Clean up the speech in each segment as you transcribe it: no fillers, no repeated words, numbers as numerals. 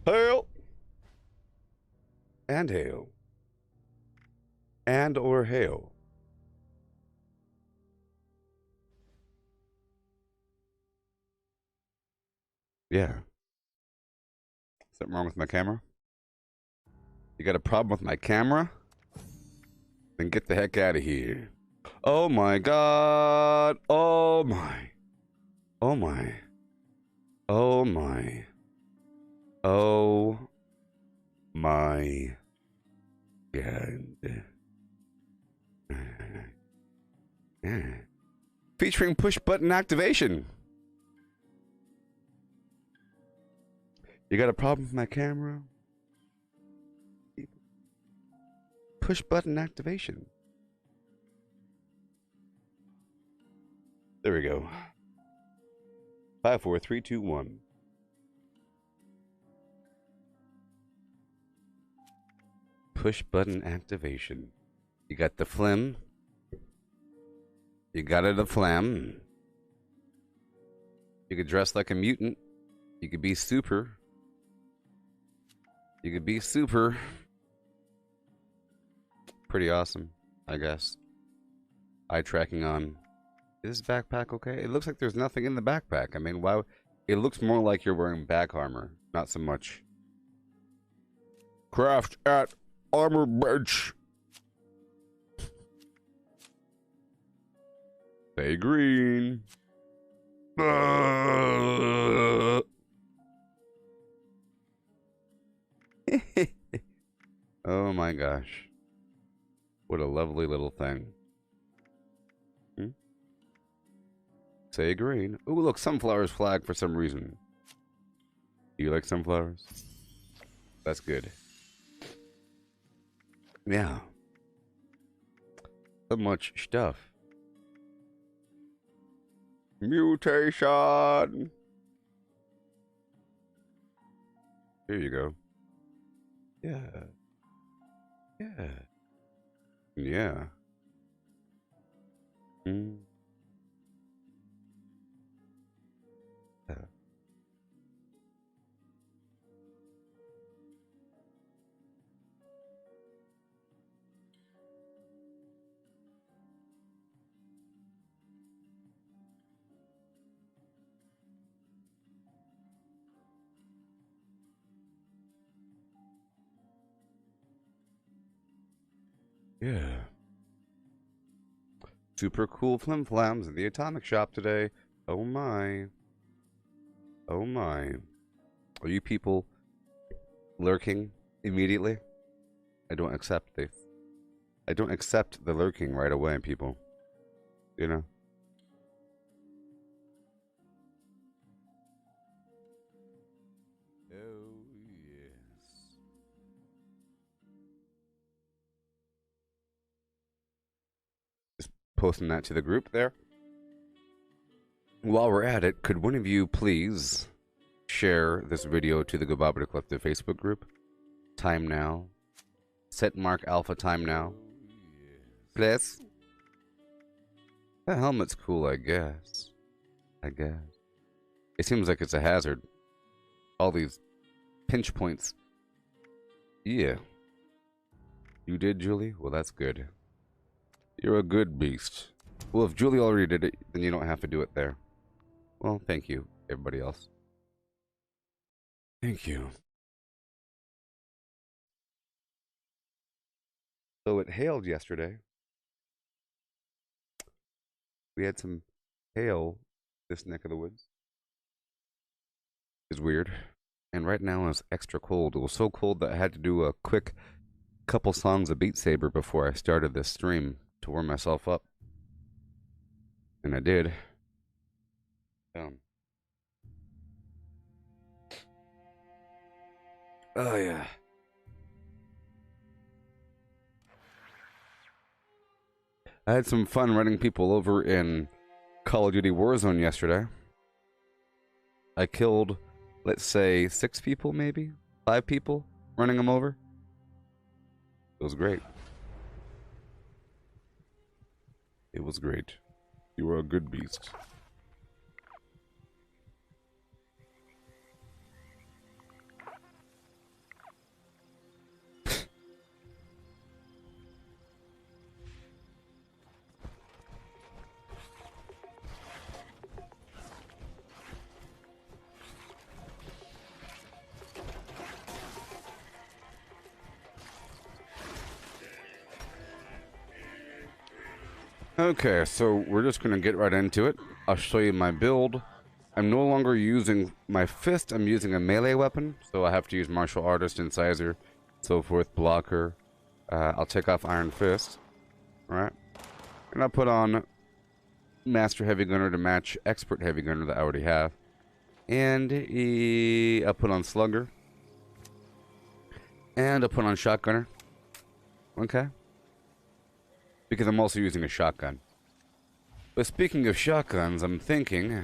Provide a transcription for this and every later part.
Hail and hail and or hail. Yeah. Something wrong with my camera? You got a problem with my camera? Then get the heck out of here. Oh my god. Oh my. Oh my. Oh my. Oh my god. Featuring push button activation. You got a problem with my camera? Push button activation. There we go. 5, 4, 3, 2, 1. Push button activation. You got the phlegm. You got it a phlegm. You could dress like a mutant. You could be super. You could be super. Pretty awesome, I guess. Eye tracking on. Is this backpack okay? It looks like there's nothing in the backpack. I mean, why? It looks more like you're wearing back armor, not so much. Craft at armor bench. Stay green. Oh my gosh. What a lovely little thing. Say green. Ooh, look, sunflowers flag for some reason. Do you like sunflowers? That's good. Yeah. So much stuff. Mutation. Here you go. Yeah. Yeah. Yeah. Mm. Yeah. Yeah. Super cool flim flams in the atomic shop today. Oh my. Oh my. Are you people lurking immediately? I don't accept the lurking right away, people. You know? Oh yes. Just posting that to the group there. While we're at it, could one of you please share this video to the Gooboberti Collective Facebook group? Time now. Set mark alpha time now. Please. That helmet's cool, I guess. It seems like it's a hazard. All these pinch points. Yeah. You did, Julie? Well, that's good. You're a good beast. Well, if Julie already did it, then you don't have to do it there. Well, thank you, everybody else. Thank you. So it hailed yesterday. We had some hail this neck of the woods. It's weird. And right now it's extra cold. It was so cold that I had to do a quick couple songs of Beat Saber before I started this stream to warm myself up. And I did. Oh yeah. I had some fun running people over in Call of Duty Warzone yesterday. I killed, let's say, 6 people, maybe? 5 people, running them over. It was great. It was great. You were a good beast. Okay, so we're just gonna get right into it. I'll show you my build. I'm no longer using my fist, I'm using a melee weapon, so I have to use martial artist, incisor, so forth, blocker. I'll take off iron fist, alright? And I'll put on master heavy gunner to match expert heavy gunner that I already have. And I'll put on slugger. And I'll put on shotgunner. Okay? Because I'm also using a shotgun. But speaking of shotguns, I'm thinking,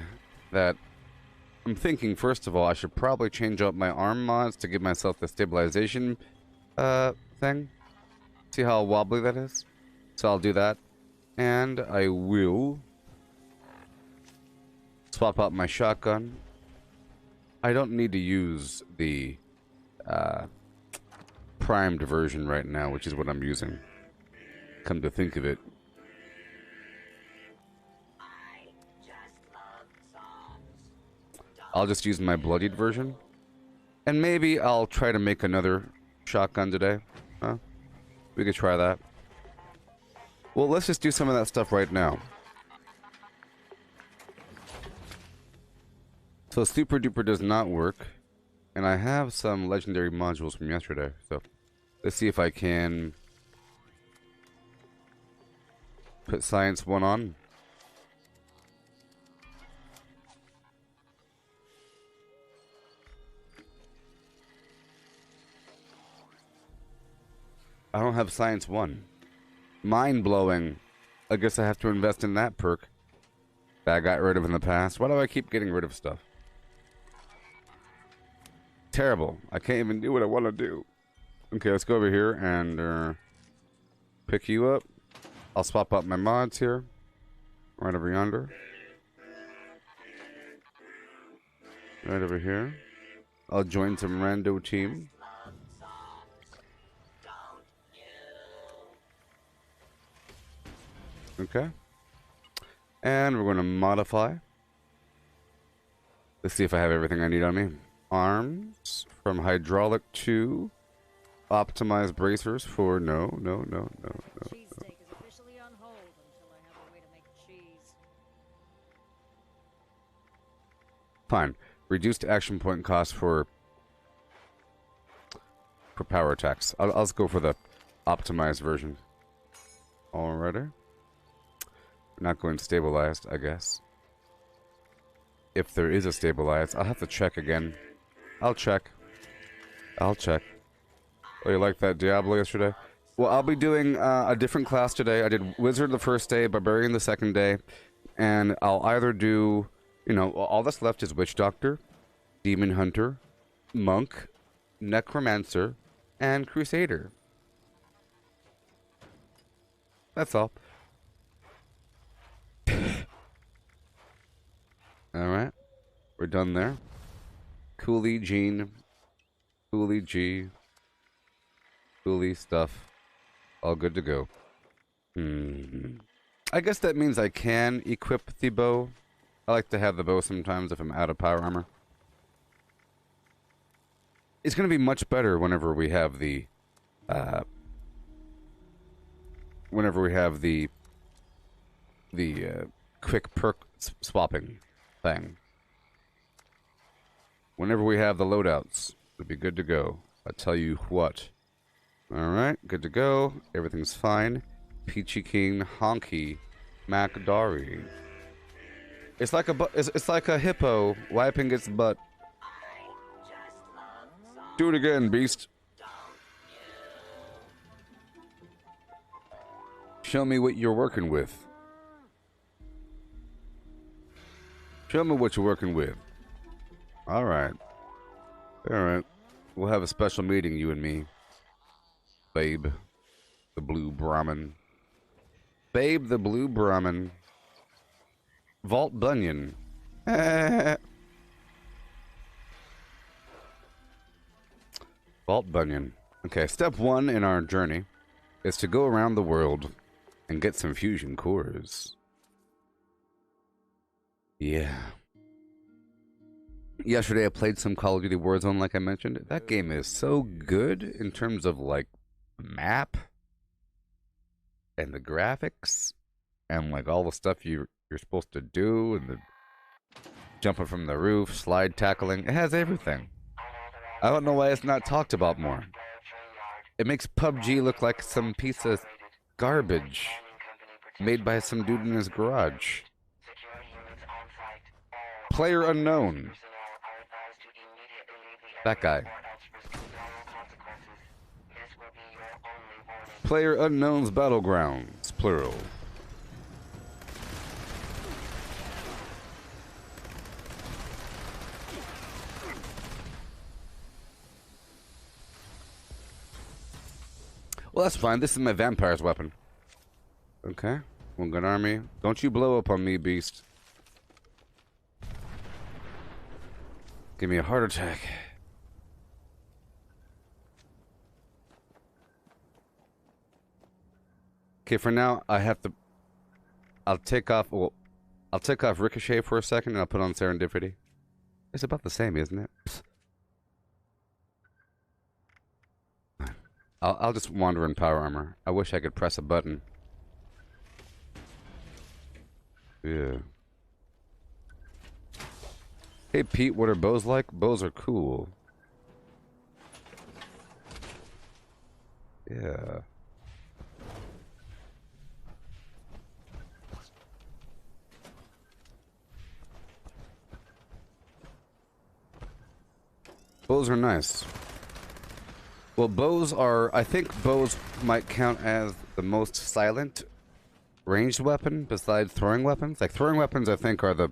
first of all, I should probably change up my arm mods to give myself the stabilization thing. See how wobbly that is? So I'll do that. And I will swap out my shotgun. I don't need to use the primed version right now, which is what I'm using. Come to think of it. I'll just use my bloodied version. And maybe I'll try to make another shotgun today. Huh? We could try that. Well, let's just do some of that stuff right now. So super duper does not work. And I have some legendary modules from yesterday. So let's see if I can put science 1 on. I don't have science 1. Mind blowing. I guess I have to invest in that perk that I got rid of in the past. Why do I keep getting rid of stuff? Terrible. I can't even do what I want to do. Okay, let's go over here and pick you up. I'll swap out my mods here. Right over yonder. Right over here. I'll join some rando team. Okay. And we're going to modify. Let's see if I have everything I need on me. Arms from hydraulic to optimized bracers for no. Cheesesteak is officially on hold until I have a way to make cheese. Fine. Reduced action point cost for power attacks. I'll just go for the optimized version. Alrighty. Not going stabilized, I guess. If there is a stabilized, I'll have to check again. I'll check. Oh, you liked that Diablo yesterday? Well, I'll be doing a different class today. I did Wizard the first day, Barbarian the second day, and I'll either do, you know, all that's left is Witch Doctor, Demon Hunter, Monk, Necromancer, and Crusader. That's all. Alright. We're done there. Coolie Gene. Coolie G. Coolie stuff. All good to go. I guess that means I can equip the bow. I like to have the bow sometimes if I'm out of power armor. It's going to be much better whenever we have the quick perk swapping thing. Whenever we have the loadouts, it'll be good to go. I tell you what. Alright, good to go. Everything's fine. Peachy King, Honky, Macdari. It's like a hippo wiping its butt. Do it again, beast. Show me what you're working with. Show me what you're working with. Alright. Alright. We'll have a special meeting, you and me. Babe. The Blue Brahmin. Babe the Blue Brahmin. Vault Bunyan. Vault Bunyan. Okay, step 1 in our journey is to go around the world and get some fusion cores. Yeah. Yesterday I played some Call of Duty Warzone, like I mentioned. That game is so good in terms of, like, map and the graphics. and like all the stuff you're supposed to do, and the jumping from the roof, slide tackling. It has everything. I don't know why it's not talked about more. It makes PUBG look like some piece of garbage made by some dude in his garage. Player unknown. That guy. Player unknown's battlegrounds, plural. Well, that's fine. This is my vampire's weapon. Okay. One gun army. Don't you blow up on me, beast. Give me a heart attack. Okay, for now, I have to... I'll take off Ricochet for a second, and I'll put on Serendipity. It's about the same, isn't it? I'll just wander in power armor. I wish I could press a button. Yeah. Hey Pete, what are bows like? Bows are cool. Yeah. Bows are nice. Well, bows are... I think bows might count as the most silent ranged weapon besides throwing weapons. Like, throwing weapons, I think, are the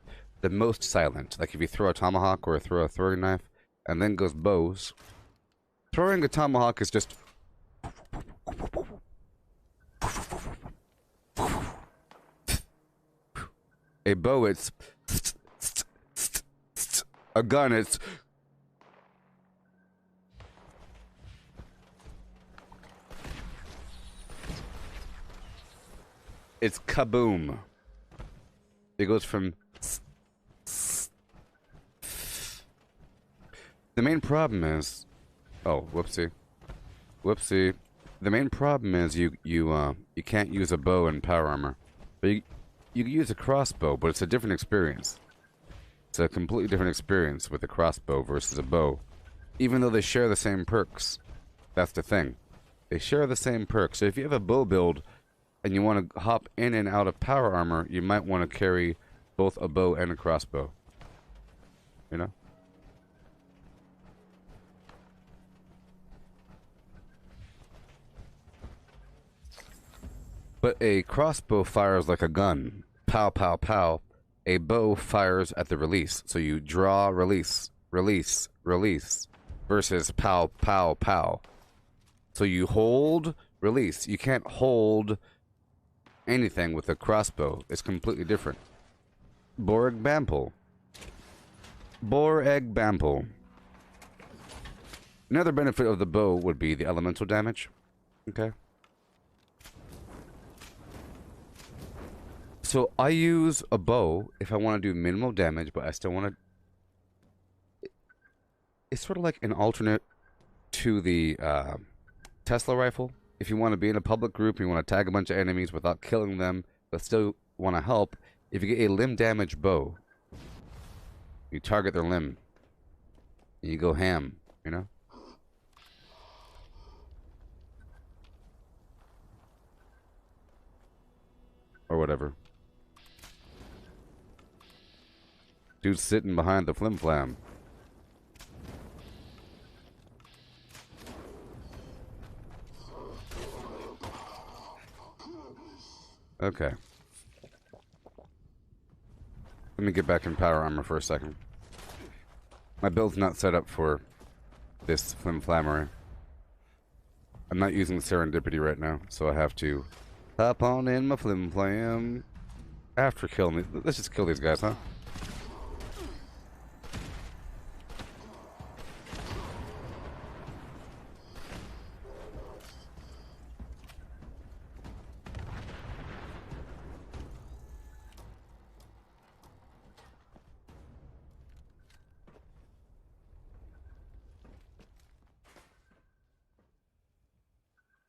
most silent. Like, if you throw a tomahawk or throw a throwing knife, and then goes bows. Throwing a tomahawk is just... A bow, it's... A gun, it's... It's kaboom. It goes from... The main problem is... Oh, whoopsie. Whoopsie. The main problem is you can't use a bow in power armor. But you can use a crossbow, but it's a different experience. It's a completely different experience with a crossbow versus a bow. Even though they share the same perks. That's the thing. They share the same perks. So if you have a bow build... and you want to hop in and out of power armor, you might want to carry both a bow and a crossbow. You know? But a crossbow fires like a gun. Pow, pow, pow. A bow fires at the release. So you draw, release, release, release. Versus pow, pow, pow. So you hold, release. You can't hold... anything with a crossbow. Is completely different. Borg Bample. Boreg Bample. Another benefit of the bow would be the elemental damage. Okay. So I use a bow if I want to do minimal damage, but I still want to... It's sort of like an alternate to the Tesla rifle. If you want to be in a public group, you want to tag a bunch of enemies without killing them, but still want to help, if you get a limb damage bow, you target their limb, and you go ham, you know? Or whatever. Dude's sitting behind the flim flam. Okay. Let me get back in power armor for a second. My build's not set up for this flimflammery. I'm not using serendipity right now, so I have to hop on in my flimflam. After killing me. Let's just kill these guys, huh?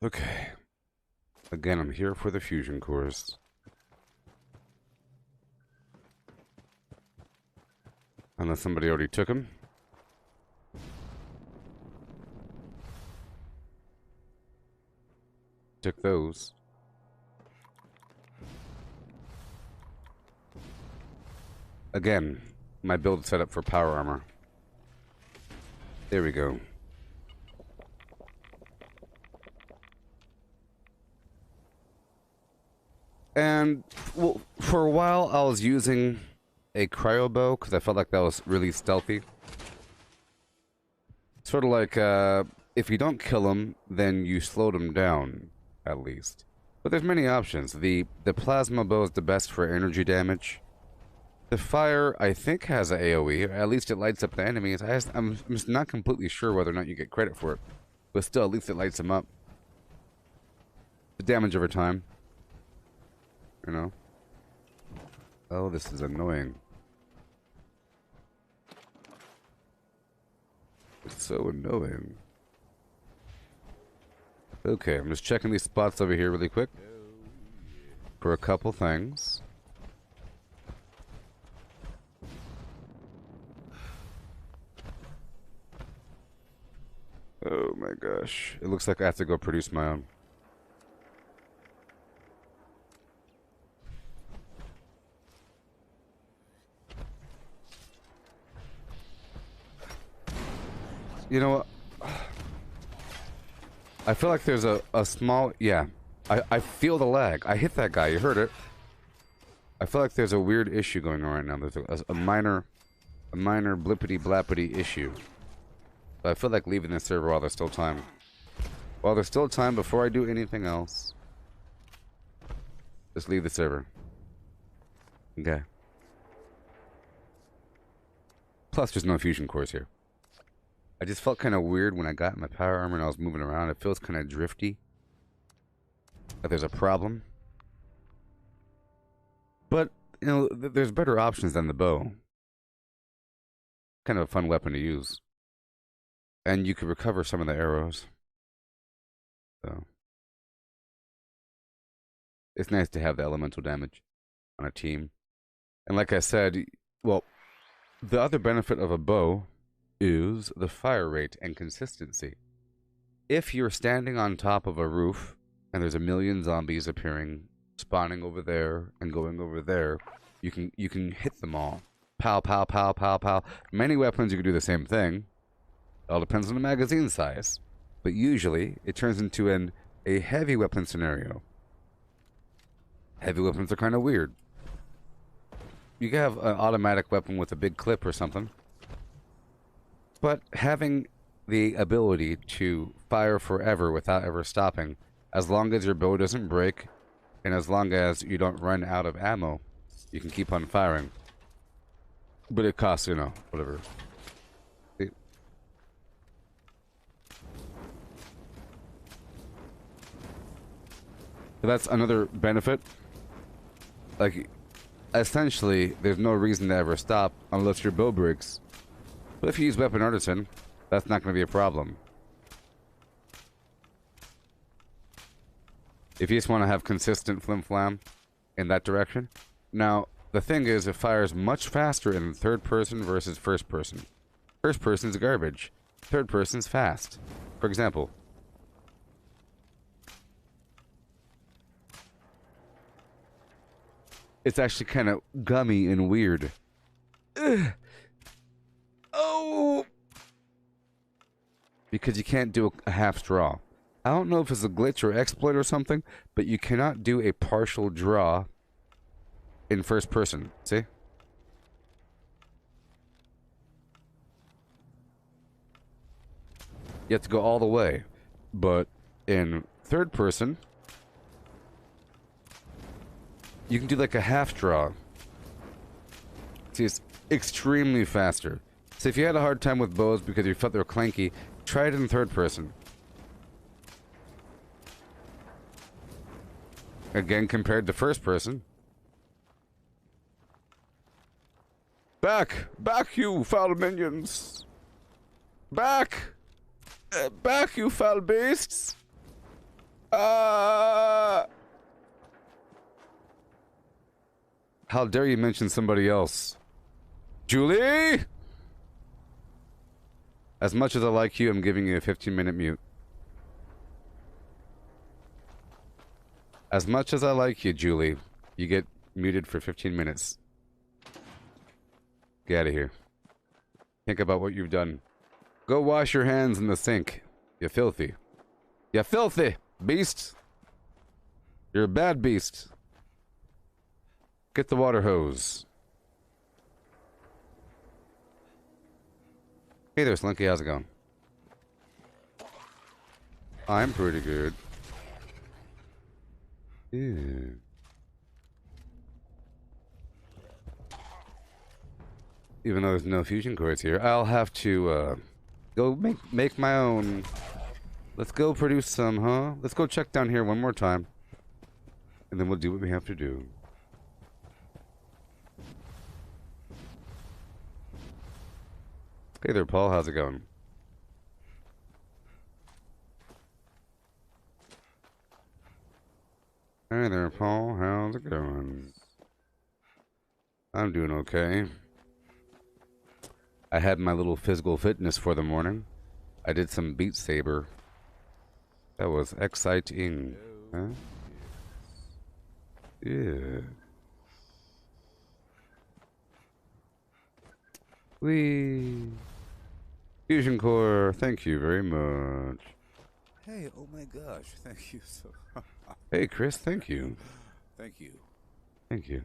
Okay. Again, I'm here for the fusion cores. Unless somebody already took him. Took those. Again, my build set up for power armor. There we go. And, well, for a while I was using a cryo bow because I felt like that was really stealthy. Sort of like, if you don't kill them, then you slow them down, at least. But there's many options. The plasma bow is the best for energy damage. The fire, I think, has an AoE, or at least it lights up the enemies. I'm just not completely sure whether or not you get credit for it. But still, at least it lights them up. The damage over time. You know? Oh, this is annoying. It's so annoying. Okay, I'm just checking these spots over here really quick. For a couple things. Oh my gosh. It looks like I have to go produce my own. You know what? I feel like there's a small... Yeah. I feel the lag. I hit that guy. You heard it. I feel like there's a weird issue going on right now. There's a minor blippity-blappity issue. But I feel like leaving this server while there's still time. While there's still time before I do anything else. Just leave the server. Okay. Plus, there's no fusion cores here. I just felt kind of weird when I got my power armor and I was moving around. It feels kind of drifty. Like there's a problem. But, you know, there's better options than the bow. Kind of a fun weapon to use. And you could recover some of the arrows. So. It's nice to have the elemental damage on a team. And like I said, well, the other benefit of a bow is the fire rate and consistency. If you're standing on top of a roof and there's a million zombies appearing, spawning over there and going over there, you can hit them all. Pow, pow, pow, pow, pow. Many weapons you can do the same thing. It all depends on the magazine size. But usually it turns into a heavy weapon scenario. Heavy weapons are kind of weird. You can have an automatic weapon with a big clip or something. But having the ability to fire forever without ever stopping, as long as your bow doesn't break, and as long as you don't run out of ammo, you can keep on firing. But it costs, you know, whatever. See? So that's another benefit. Like, essentially, there's no reason to ever stop unless your bow breaks. But if you use Weapon Artisan, that's not going to be a problem. If you just want to have consistent flim-flam in that direction. Now, the thing is, it fires much faster in third person versus first person. First person's garbage. Third person's fast. For example. It's actually kind of gummy and weird. Ugh. Oh! Because you can't do a half draw. I don't know if it's a glitch or exploit or something, but you cannot do a partial draw in first person. See? You have to go all the way. But in third person, you can do like a half draw. See, it's extremely faster. So if you had a hard time with bows because you felt they were clanky, try it in third person. Again, compared to first person. Back! Back, you foul minions! Back! Back, you foul beasts! How dare you mention somebody else? Julie? As much as I like you, I'm giving you a 15-minute mute. As much as I like you, Julie, you get muted for 15 minutes. Get out of here. Think about what you've done. Go wash your hands in the sink. You filthy. You filthy beast. You're a bad beast. Get the water hose. Hey there, Slinky. How's it going? I'm pretty good. Yeah. Even though there's no fusion cords here, I'll have to go make my own. Let's go produce some, huh? Let's go check down here one more time. And then we'll do what we have to do. Hey there, Paul. How's it going? Hey there, Paul. How's it going? I'm doing okay. I had my little physical fitness for the morning. I did some Beat Saber. That was exciting. Huh? Yeah. Whee! Fusion Core, thank you very much. Hey, oh my gosh, thank you so Hey, Chris, thank you. Thank you. Thank you.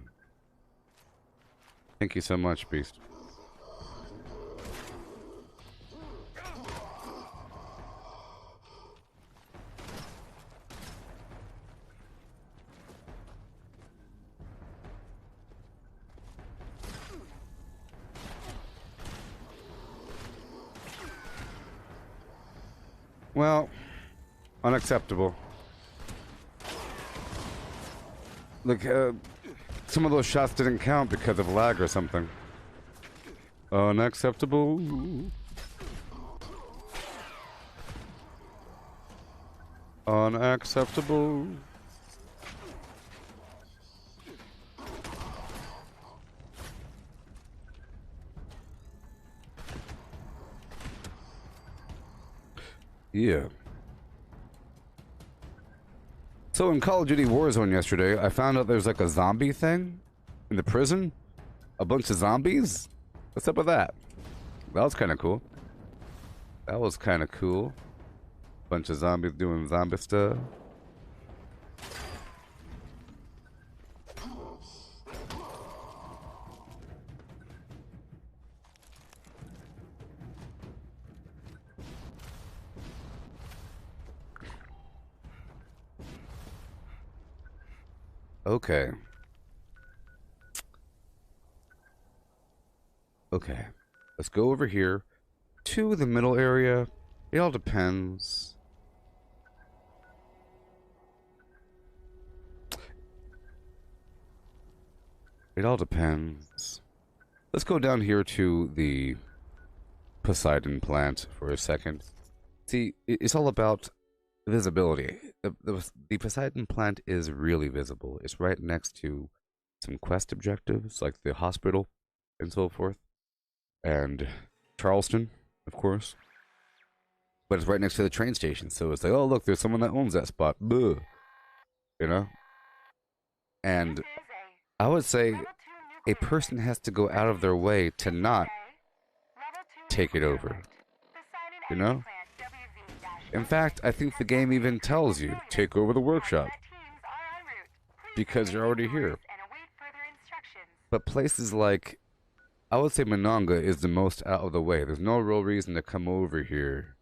Thank you so much, Beast. Well, unacceptable. Look, some of those shots didn't count because of lag or something. Unacceptable. Unacceptable. Yeah. So in Call of Duty Warzone yesterday, I found out there's like a zombie thing in the prison. A bunch of zombies. What's up with that? That was kind of cool. That was kind of cool. Bunch of zombies doing zombie stuff. Okay. Okay. Let's go over here to the middle area. It all depends. It all depends. Let's go down here to the Poseidon plant for a second. See, it's all about visibility. The Poseidon plant is really visible. It's right next to some quest objectives, like the hospital and so forth. And Charleston, of course. But it's right next to the train station, so it's like, oh, look, there's someone that owns that spot. Buh. You know? And I would say a person has to go out of their way to not take it over. You know? In fact, I think the game even tells you, take over the workshop. Because you're already here. But places like, I would say Monongah is the most out of the way. There's no real reason to come over here.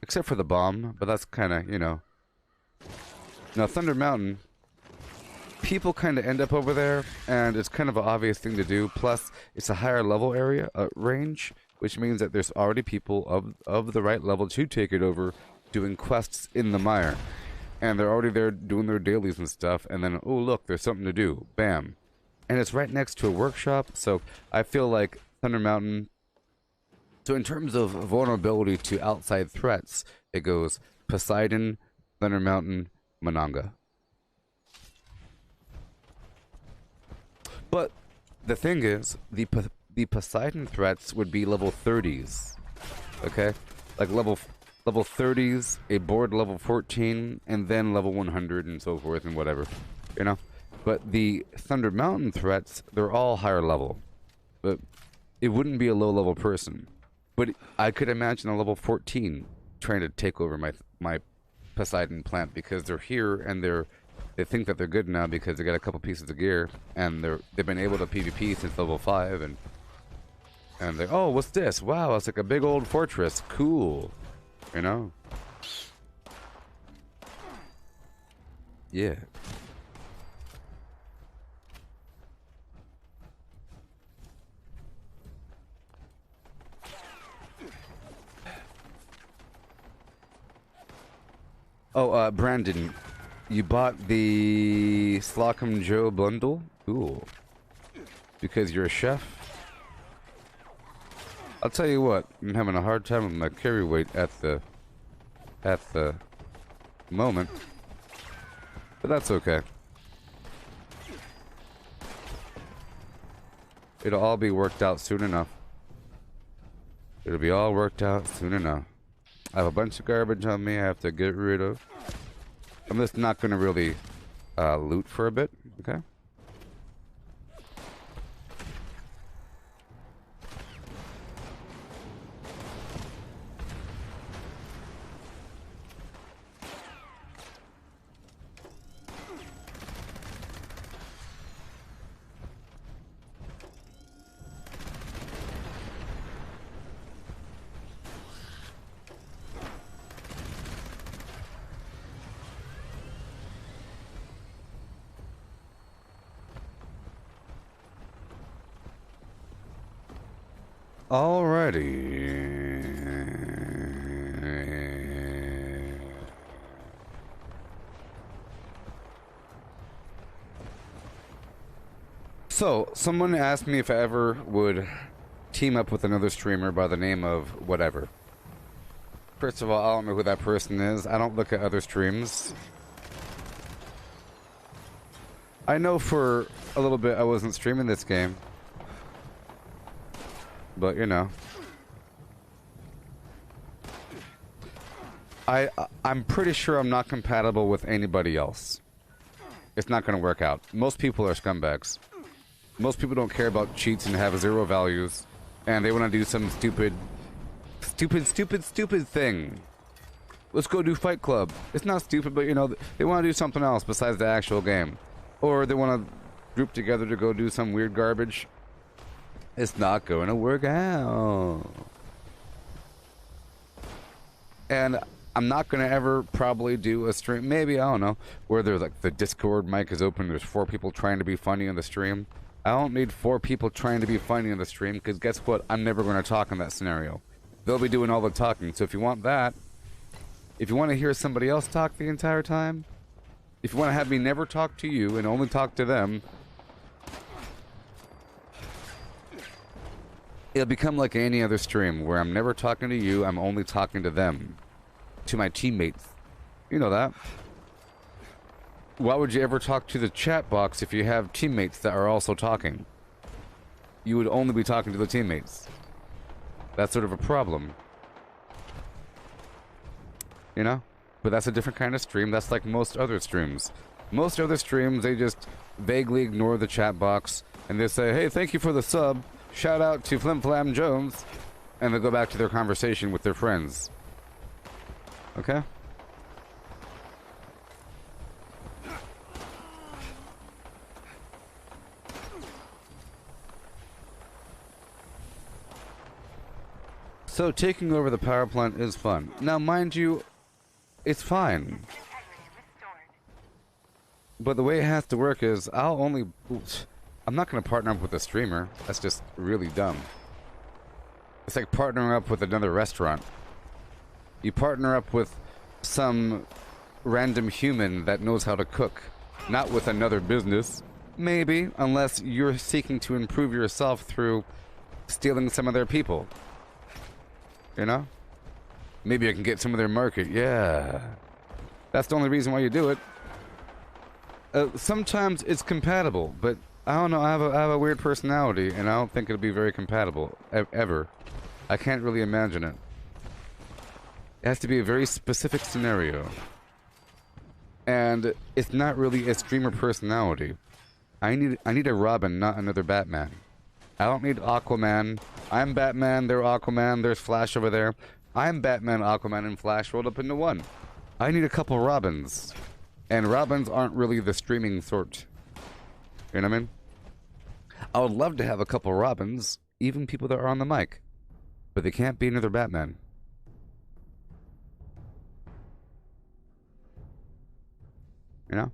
Except for the bomb, but that's kind of, you know. Now, Thunder Mountain, people kind of end up over there, and it's kind of an obvious thing to do. Plus, it's a higher level area, range, which means that there's already people of the right level to take it over, doing quests in the mire. And they're already there doing their dailies and stuff, and then, oh, look, there's something to do. Bam. And it's right next to a workshop, so I feel like Thunder Mountain... So in terms of vulnerability to outside threats, it goes Poseidon, Thunder Mountain, Monongah. But the thing is, the Poseidon threats would be level 30s, okay? like level 30s, a board level 14, and then level 100 and so forth and whatever, you know. But the Thunder Mountain threats, they're all higher level. But it wouldn't be a low level person. But I could imagine a level 14 trying to take over my Poseidon plant because they're here and they think that they're good now because they got a couple pieces of gear and they've been able to PvP since level 5 and they, oh, what's this? Wow, it's like a big old fortress. Cool. You know? Yeah. Oh, Brandon, you bought the Slocum Joe bundle? Cool. Because you're a chef? I'll tell you what, I'm having a hard time with my carry weight at the moment. But that's okay. It'll all be worked out soon enough. It'll be all worked out soon enough. I have a bunch of garbage on me I have to get rid of. I'm just not going to really loot for a bit, okay? Alrighty. So, someone asked me if I ever would team up with another streamer by the name of whatever. First of all, I don't know who that person is. I don't look at other streams. I know for a little bit I wasn't streaming this game. But, you know. I'm pretty sure I'm not compatible with anybody else. It's not going to work out. Most people are scumbags. Most people don't care about cheats and have 0 values. And they want to do some stupid thing. Let's go do Fight Club. It's not stupid, but, you know, they want to do something else besides the actual game. Or they want to group together to go do some weird garbage. It's not going to work out. And I'm not going to ever probably do a stream, maybe, I don't know, where there's like the Discord mic is open, there's 4 people trying to be funny in the stream. I don't need 4 people trying to be funny in the stream, because guess what? I'm never going to talk in that scenario. They'll be doing all the talking, so if you want that, if you want to hear somebody else talk the entire time, if you want to have me never talk to you and only talk to them, it'll become like any other stream, where I'm never talking to you, I'm only talking to them. To my teammates. You know that. Why would you ever talk to the chat box if you have teammates that are also talking? You would only be talking to the teammates. That's sort of a problem. You know? But that's a different kind of stream. That's like most other streams. Most other streams, they just vaguely ignore the chat box, and they say, hey, thank you for the sub. Shout out to Flim Flam Jones. And they go back to their conversation with their friends. Okay? So taking over the power plant is fun. Now, mind you, it's fine. But the way it has to work is, I'm not going to partner up with a streamer. That's just really dumb. It's like partnering up with another restaurant. You partner up with some random human that knows how to cook, not with another business. Maybe, unless you're seeking to improve yourself through stealing some of their people. You know? Maybe I can get some of their market. Yeah. That's the only reason why you do it. Sometimes it's compatible, but I don't know, I have a weird personality, and I don't think it'll be very compatible, ever. I can't really imagine it. It has to be a very specific scenario. And it's not really a streamer personality. I need a Robin, not another Batman. I don't need Aquaman. I'm Batman, they're Aquaman, there's Flash over there. I'm Batman, Aquaman, and Flash rolled up into one. I need a couple Robins. And Robins aren't really the streaming sort. You know what I mean? I would love to have a couple Robins, even people that are on the mic. But they can't be another Batman. You know?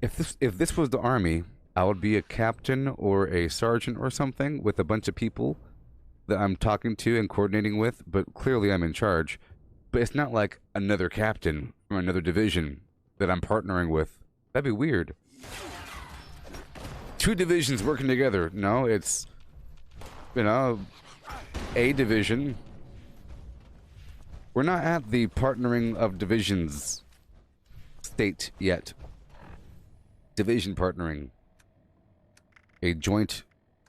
If this was the army, I would be a captain or a sergeant or something with a bunch of people that I'm talking to and coordinating with, but clearly I'm in charge. But it's not like another captain from another division that I'm partnering with. That'd be weird. Two divisions working together. No, it's, you know, a division. We're not at the partnering of divisions state yet. Division partnering. A joint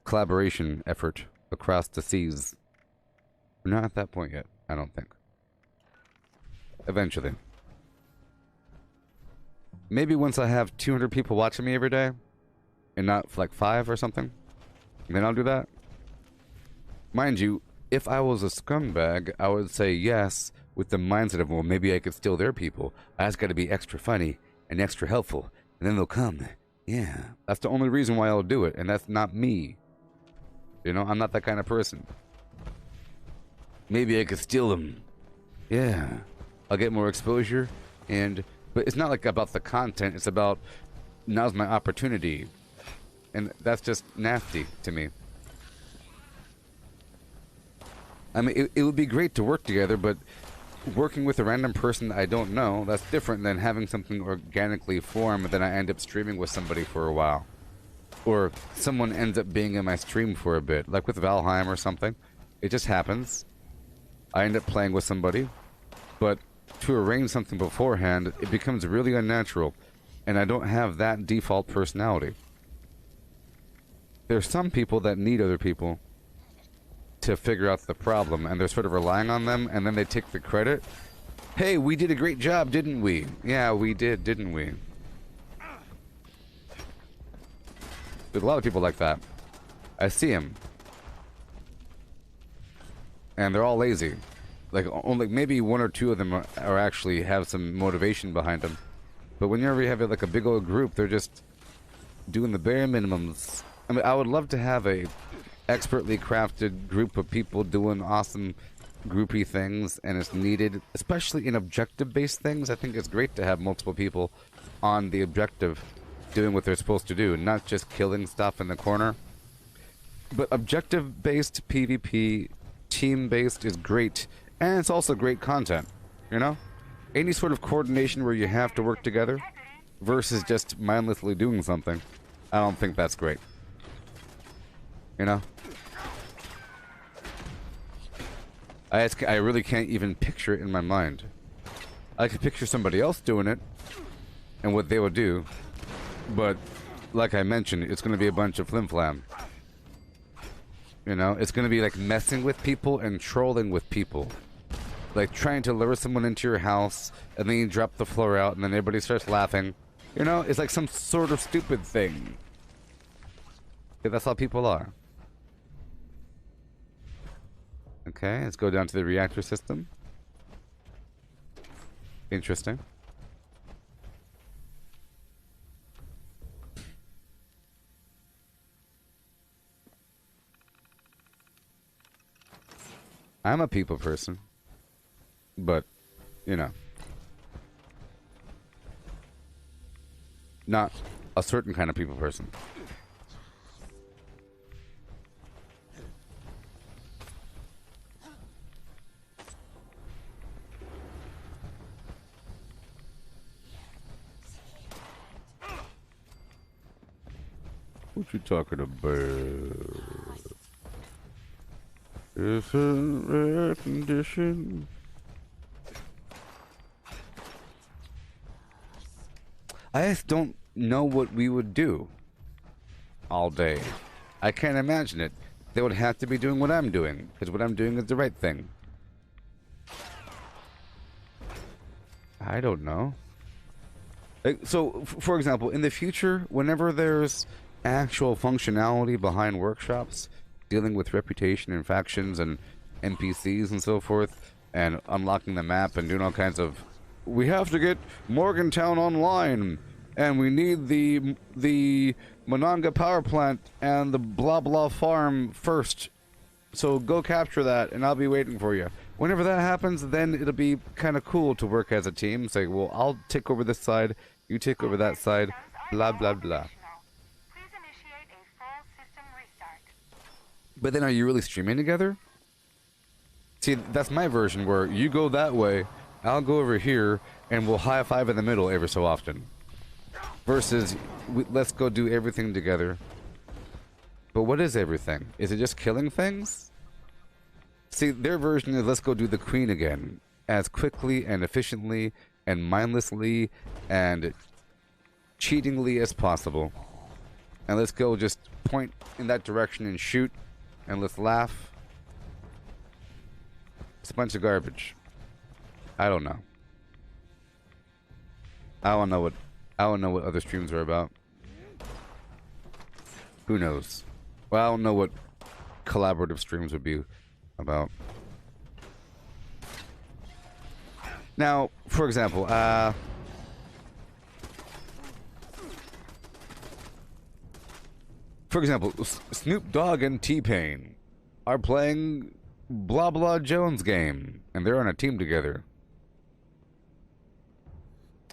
collaboration effort across the seas. We're not at that point yet, I don't think. Eventually. Maybe once I have 200 people watching me every day, and not like 5 or something, then I'll do that. Mind you, if I was a scumbag, I would say yes with the mindset of, well, maybe I could steal their people. I just gotta be extra funny and extra helpful, and then they'll come. Yeah, that's the only reason why I'll do it, and that's not me. You know, I'm not that kind of person. Maybe I could steal them. Yeah, I'll get more exposure, but it's not like about the content, it's about now's my opportunity. And that's just nasty to me. I mean, it would be great to work together, but working with a random person that I don't know, that's different than having something organically form and then I end up streaming with somebody for a while. Or someone ends up being in my stream for a bit, like with Valheim or something. It just happens. I end up playing with somebody, but to arrange something beforehand, it becomes really unnatural, and I don't have that default personality. There's some people that need other people to figure out the problem, and they're sort of relying on them, and then they take the credit. Hey, we did a great job, didn't we? Yeah, we did, didn't we? There's a lot of people like that. I see them. And they're all lazy. Like, only maybe 1 or 2 of them are actually have some motivation behind them. But whenever you have like a big old group, they're just doing the bare minimums. I mean, I would love to have a expertly crafted group of people doing awesome groupy things, and it's needed, especially in objective-based things. I think it's great to have multiple people on the objective doing what they're supposed to do, not just killing stuff in the corner. But objective-based PvP, team-based is great, and it's also great content, you know? Any sort of coordination where you have to work together versus just mindlessly doing something, I don't think that's great. You know? I really can't even picture it in my mind. I could picture somebody else doing it and what they would do, but like I mentioned, it's going to be a bunch of flim-flam. You know, it's going to be like messing with people and trolling with people. Like trying to lure someone into your house, and then you drop the floor out, and then everybody starts laughing. You know, it's like some sort of stupid thing. Yeah, that's how people are. Okay, let's go down to the reactor system. Interesting. I'm a people person. But, you know. Not a certain kind of people person. What you talking about? It's a rare condition. I just don't know what we would do all day. I can't imagine it. they would have to be doing what I'm doing, because what I'm doing is the right thing. I don't know. Like, so, for example, in the future, whenever there's actual functionality behind workshops, dealing with reputation and factions and NPCs and so forth, and unlocking the map and doing all kinds of... We have to get Morgantown online, and we need the Monongah power plant and the blah blah farm first. So go capture that, and I'll be waiting for you. Whenever that happens, then it'll be kind of cool to work as a team. Say, well, I'll take over this side, you take over that side, blah blah blah. But then are you really streaming together? See, that's my version, where you go that way, I'll go over here, and we'll high-five in the middle every so often. Versus, let's go do everything together. But what is everything? Is it just killing things? See, their version is let's go do the queen again. As quickly and efficiently and mindlessly and cheatingly as possible. And let's go just point in that direction and shoot. And let's laugh. It's a bunch of garbage. I don't know. I don't know what other streams are about. Who knows? Well, I don't know what collaborative streams would be about. Now, for example, Snoop Dogg and T-Pain are playing Blah Blah Jones game, and they're on a team together.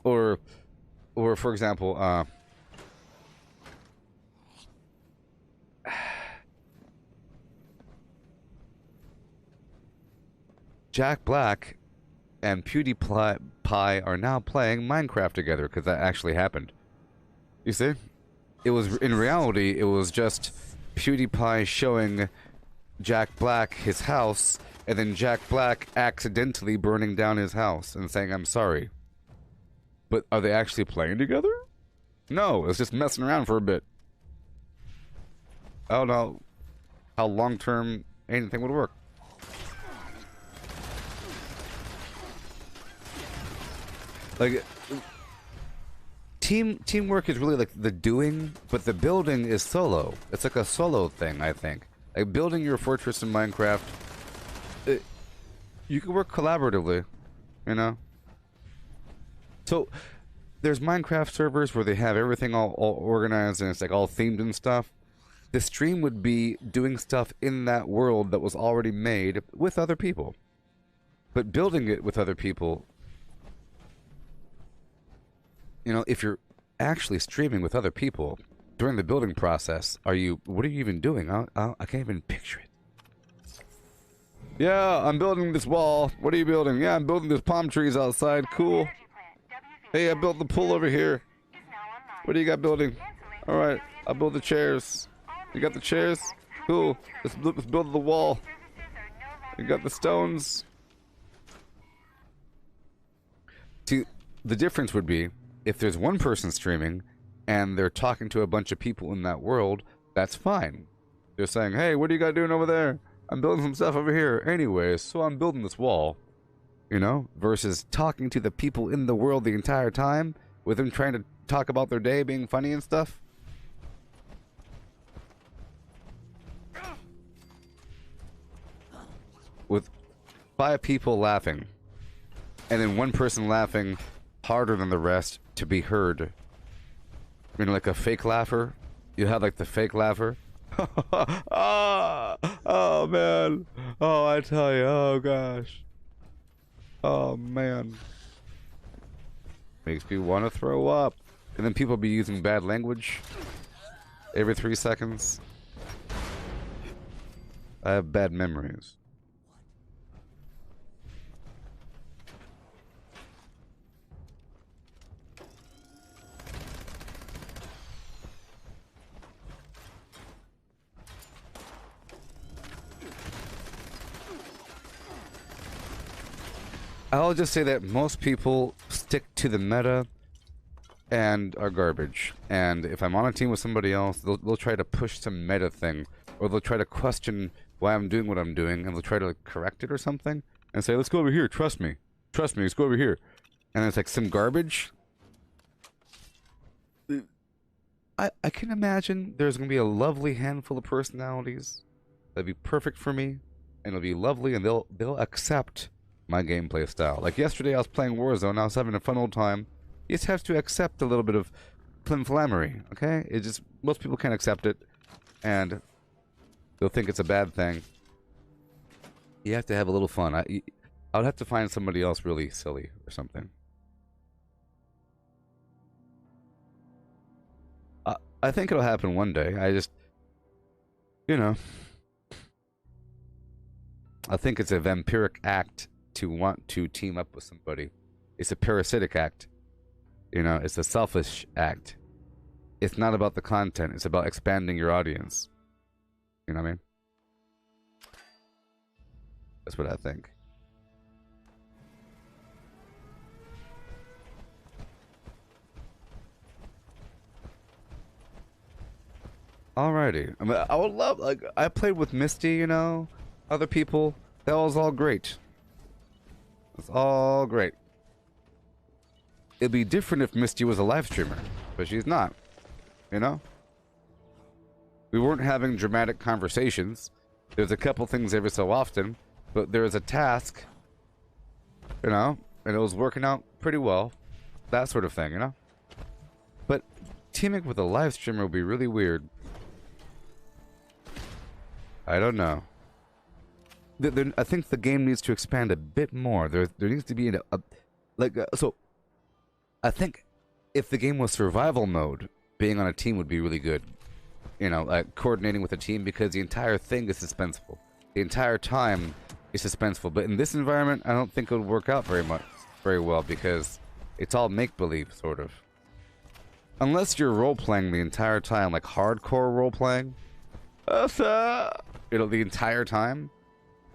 Or for example, Jack Black and PewDiePie are now playing Minecraft together, because that actually happened. You see? It was, in reality, it was just PewDiePie showing Jack Black his house, and then Jack Black accidentally burning down his house and saying, I'm sorry. But are they actually playing together? No, it's just messing around for a bit. I don't know how long-term anything would work. Like, teamwork is really like the doing, but the building is solo. It's like a solo thing, I think. Like building your fortress in Minecraft, you can work collaboratively, you know? So, there's Minecraft servers where they have everything all organized and it's like all themed and stuff. The stream would be doing stuff in that world that was already made with other people. But building it with other people, you know, if you're actually streaming with other people during the building process, what are you even doing? I can't even picture it. Yeah, I'm building this wall. What are you building? Yeah, I'm building these palm trees outside. Cool. Hey, I built the pool over here. What do you got building? All right, I'll build the chairs. You got the chairs? Cool. Let's build the wall. You got the stones. See, the difference would be, if there's one person streaming and they're talking to a bunch of people in that world, that's fine. They're saying, hey, what are you guys doing over there? I'm building some stuff over here. Anyways, so I'm building this wall. You know? Versus talking to the people in the world the entire time, with them trying to talk about their day, being funny and stuff. With 5 people laughing. And then one person laughing harder than the rest to be heard. You know, like a fake laugher. You have like the fake laugher. Oh man. Oh, I tell you. Oh gosh. Oh man. Makes me want to throw up. And then people be using bad language every 3 seconds. I have bad memories. I'll just say that most people stick to the meta and are garbage. And if I'm on a team with somebody else, they'll try to push some meta thing or they'll try to question why I'm doing what I'm doing, and they'll try to like, correct it or something, and say, "Let's go over here. Trust me, let's go over here." And it's like some garbage. I can imagine there's gonna be a lovely handful of personalities that'd be perfect for me, and it'll be lovely, and they'll accept my gameplay style. Like yesterday, I was playing Warzone. I was having a fun old time. You just have to accept a little bit of flimflammery, okay? It just most people can't accept it, and they'll think it's a bad thing. You have to have a little fun. I would have to find somebody else really silly or something. I think it'll happen one day. I just, you know, I think it's a vampiric act to want to team up with somebody. It's a parasitic act. You know, it's a selfish act. It's not about the content. It's about expanding your audience. You know what I mean? That's what I think. Alrighty. I mean, I would love, like, I played with Misty, you know, other people. That was all great. It's all great. It'd be different if Misty was a live streamer, but she's not, you know? We weren't having dramatic conversations. There's a couple things every so often, but there was a task, you know, and it was working out pretty well. That sort of thing, you know? But teaming with a live streamer would be really weird. I don't know. I think the game needs to expand a bit more. There needs to be so. I think if the game was survival mode, being on a team would be really good. You know, like coordinating with a team, because the entire thing is suspenseful. The entire time is suspenseful. But in this environment, I don't think it would work out very well, because it's all make believe, sort of. Unless you're role playing the entire time, like hardcore role playing. You know, the entire time.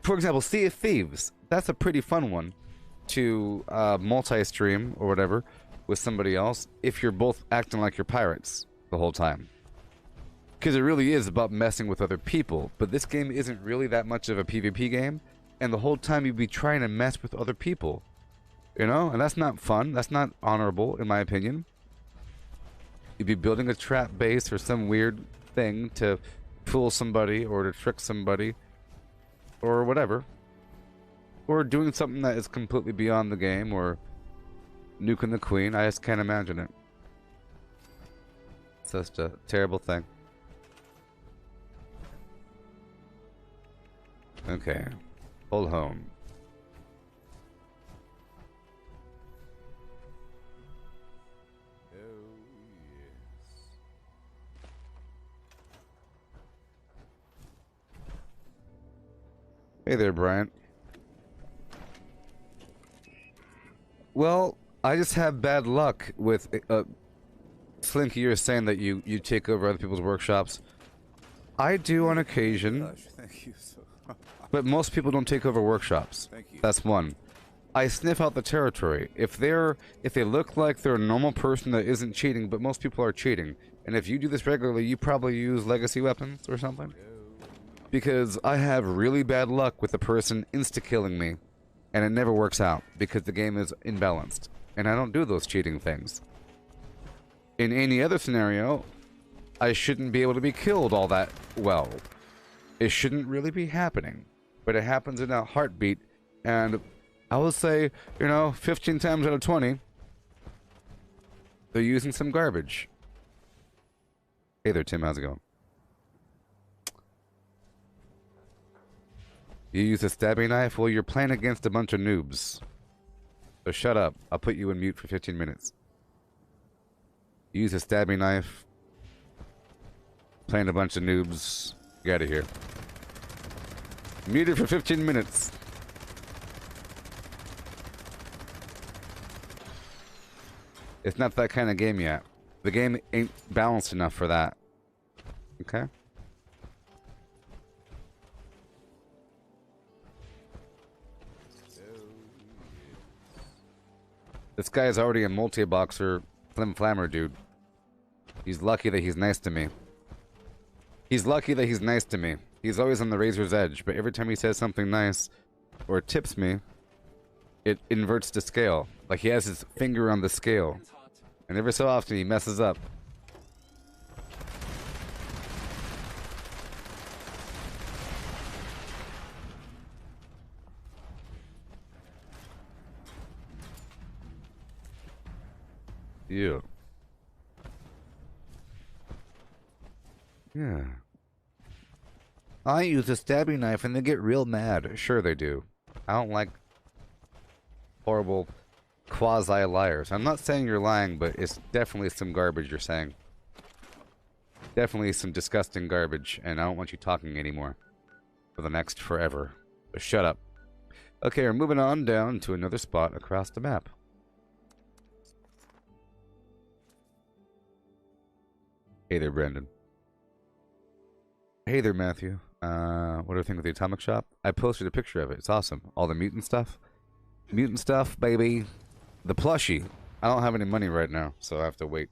For example, Sea of Thieves. That's a pretty fun one to multi-stream or whatever with somebody else if you're both acting like you're pirates the whole time. Because it really is about messing with other people. But this game isn't really that much of a PvP game, and the whole time you'd be trying to mess with other people. You know? And that's not fun. That's not honorable, in my opinion. You'd be building a trap base or some weird thing to fool somebody or to trick somebody or whatever, or doing something that is completely beyond the game, or nuking the queen. I just can't imagine it. It's just a terrible thing. Okay, hold home. Hey there, Bryant. Well, I just have bad luck with Slinky. You're saying that you take over other people's workshops. I do on occasion. Gosh, thank you so. But most people don't take over workshops. Thank you. That's one. I sniff out the territory. If they look like they're a normal person that isn't cheating, but most people are cheating, and if you do this regularly, you probably use legacy weapons or something. Because I have really bad luck with the person insta-killing me, and it never works out because the game is imbalanced, and I don't do those cheating things. In any other scenario, I shouldn't be able to be killed all that well. It shouldn't really be happening, but it happens in a heartbeat, and I would say, you know, 15 times out of 20, they're using some garbage. Hey there, Tim, how's it going? You use a stabbing knife? Well, you're playing against a bunch of noobs. So shut up. I'll put you in mute for 15 minutes. You use a stabbing knife. Playing a bunch of noobs. Get out of here. Muted for 15 minutes. It's not that kind of game yet. The game ain't balanced enough for that. Okay? This guy is already a multi-boxer flim-flammer dude. He's lucky that he's nice to me. He's lucky that he's nice to me. He's always on the razor's edge, but every time he says something nice or tips me, it inverts the scale. Like he has his finger on the scale. And every so often he messes up. Yeah. Yeah. I use a stabbing knife and they get real mad. Sure they do. I don't like horrible quasi-liars. I'm not saying you're lying, but it's definitely some garbage you're saying. Definitely some disgusting garbage, and I don't want you talking anymore. For the next forever. So shut up. Okay, we're moving on down to another spot across the map. Hey there, Brandon. Hey there, Matthew. What do I think of the Atomic Shop? I posted a picture of it. It's awesome. All the mutant stuff. Mutant stuff, baby. The plushie. I don't have any money right now, so I have to wait.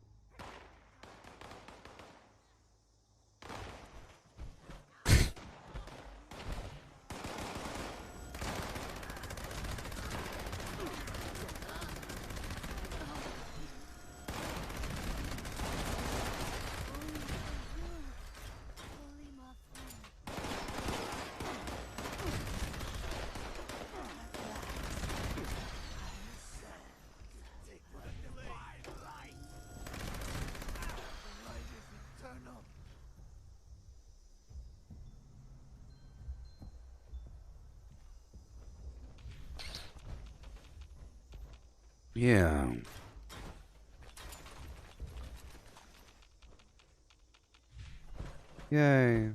Yeah. Yay.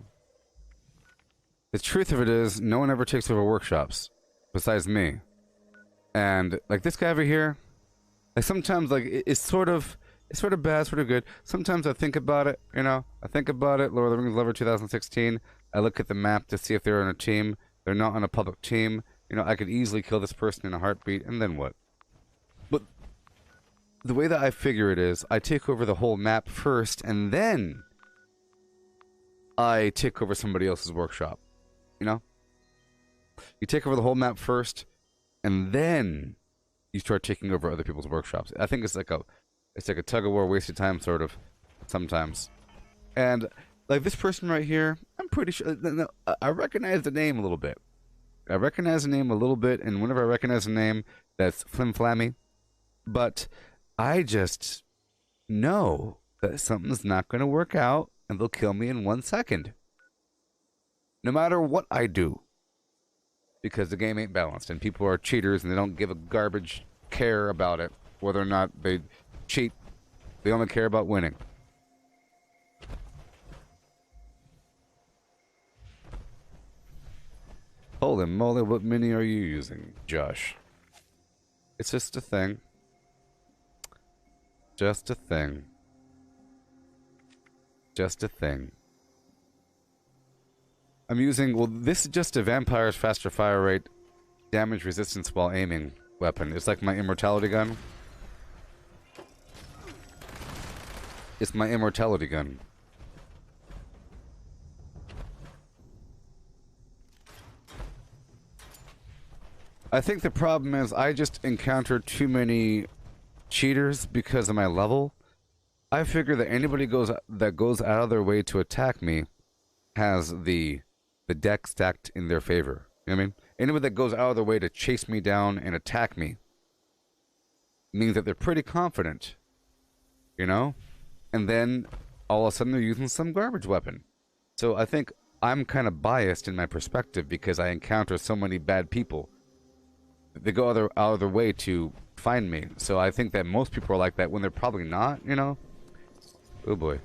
The truth of it is, no one ever takes over workshops. Besides me. And, like, this guy over here, like, sometimes, like, it's sort of bad, sort of good. Sometimes I think about it, you know? I think about it, Lord of the Rings Lover 2016. I look at the map to see if they're on a team. They're not on a public team. You know, I could easily kill this person in a heartbeat, and then what? But the way that I figure it is, I take over the whole map first, and then I take over somebody else's workshop. You know? You take over the whole map first, and then you start taking over other people's workshops. I think it's like a tug of war, wasted time, sort of, sometimes. And like this person right here, I'm pretty sure. No, I recognize the name a little bit. I recognize the name a little bit, and whenever I recognize a name, that's flim-flammy. But I just know that something's not going to work out, and they'll kill me in 1 second. No matter what I do. Because the game ain't balanced, and people are cheaters, and they don't give a garbage care about it. Whether or not they cheat, they only care about winning. Holy moly, what mini are you using, Josh? It's just a thing. Just a thing. Just a thing. I'm using, well, this is just a vampire's faster fire rate, damage resistance while aiming weapon. It's like my immortality gun. It's my immortality gun. I think the problem is I just encounter too many cheaters because of my level. I figure that anybody that goes out of their way to attack me has the deck stacked in their favor. You know what I mean? Anybody that goes out of their way to chase me down and attack me means that they're pretty confident. You know? And then all of a sudden they're using some garbage weapon. So I think I'm kind of biased in my perspective because I encounter so many bad people. They go out of their way to find me. So I think that most people are like that when they're probably not, you know? Oh boy.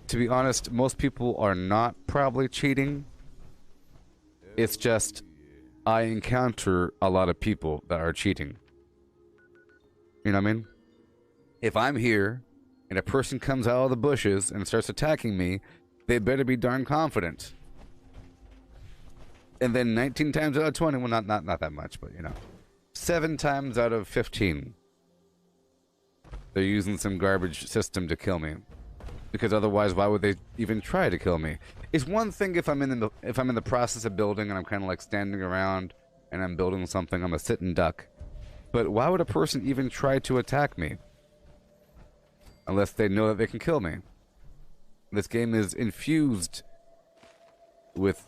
To be honest, most people are not probably cheating. It's just I encounter a lot of people that are cheating. You know what I mean? If I'm here and a person comes out of the bushes and starts attacking me, they better be darn confident. And then 19 times out of 20, well, not that much, but you know, 7 times out of 15, they're using some garbage system to kill me. Because otherwise, why would they even try to kill me? It's one thing if I'm in the process of building and I'm kind of like standing around and I'm building something, I'm a sitting duck. But why would a person even try to attack me? Unless they know that they can kill me. This game is infused with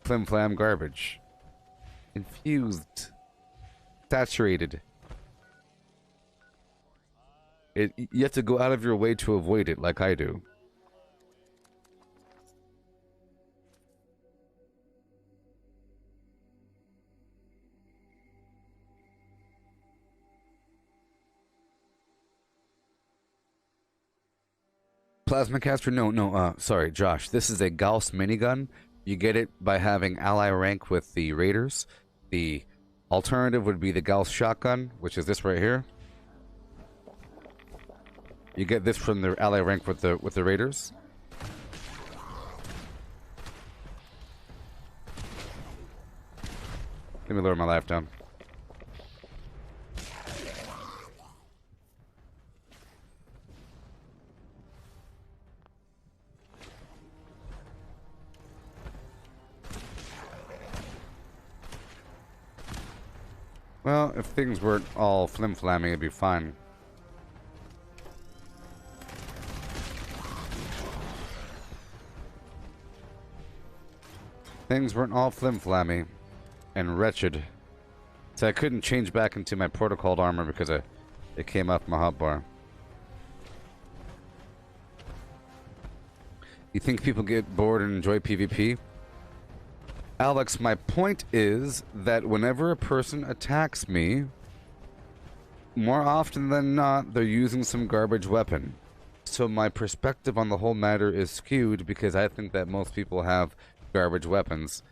flim-flam garbage. Infused. Saturated. You have to go out of your way to avoid it, like I do. Plasma caster? No, sorry, Josh. This is a Gauss minigun. You get it by having ally rank with the Raiders. The alternative would be the Gauss shotgun, which is this right here. You get this from the ally rank with the Raiders. Let me lower my life down. Well, if things weren't all flim-flammy, it'd be fine. Things weren't all flim-flammy and wretched. So I couldn't change back into my protocol armor because it came off my hotbar. You think people get bored and enjoy PvP? Alex, my point is that whenever a person attacks me, more often than not, they're using some garbage weapon. So my perspective on the whole matter is skewed because I think that most people have garbage weapons.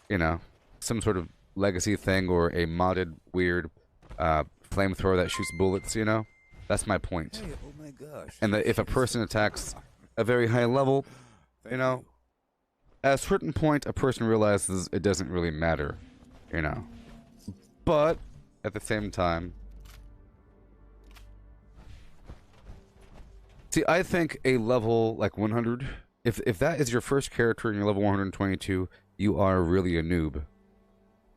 You know, some sort of legacy thing or a modded weird flamethrower that shoots bullets, you know? That's my point. Hey, oh my gosh. And that if a person attacks a very high level, you know, at a certain point, a person realizes it doesn't really matter, you know. But, at the same time... See, I think a level, like 100... If that is your first character and you're level 122, you are really a noob.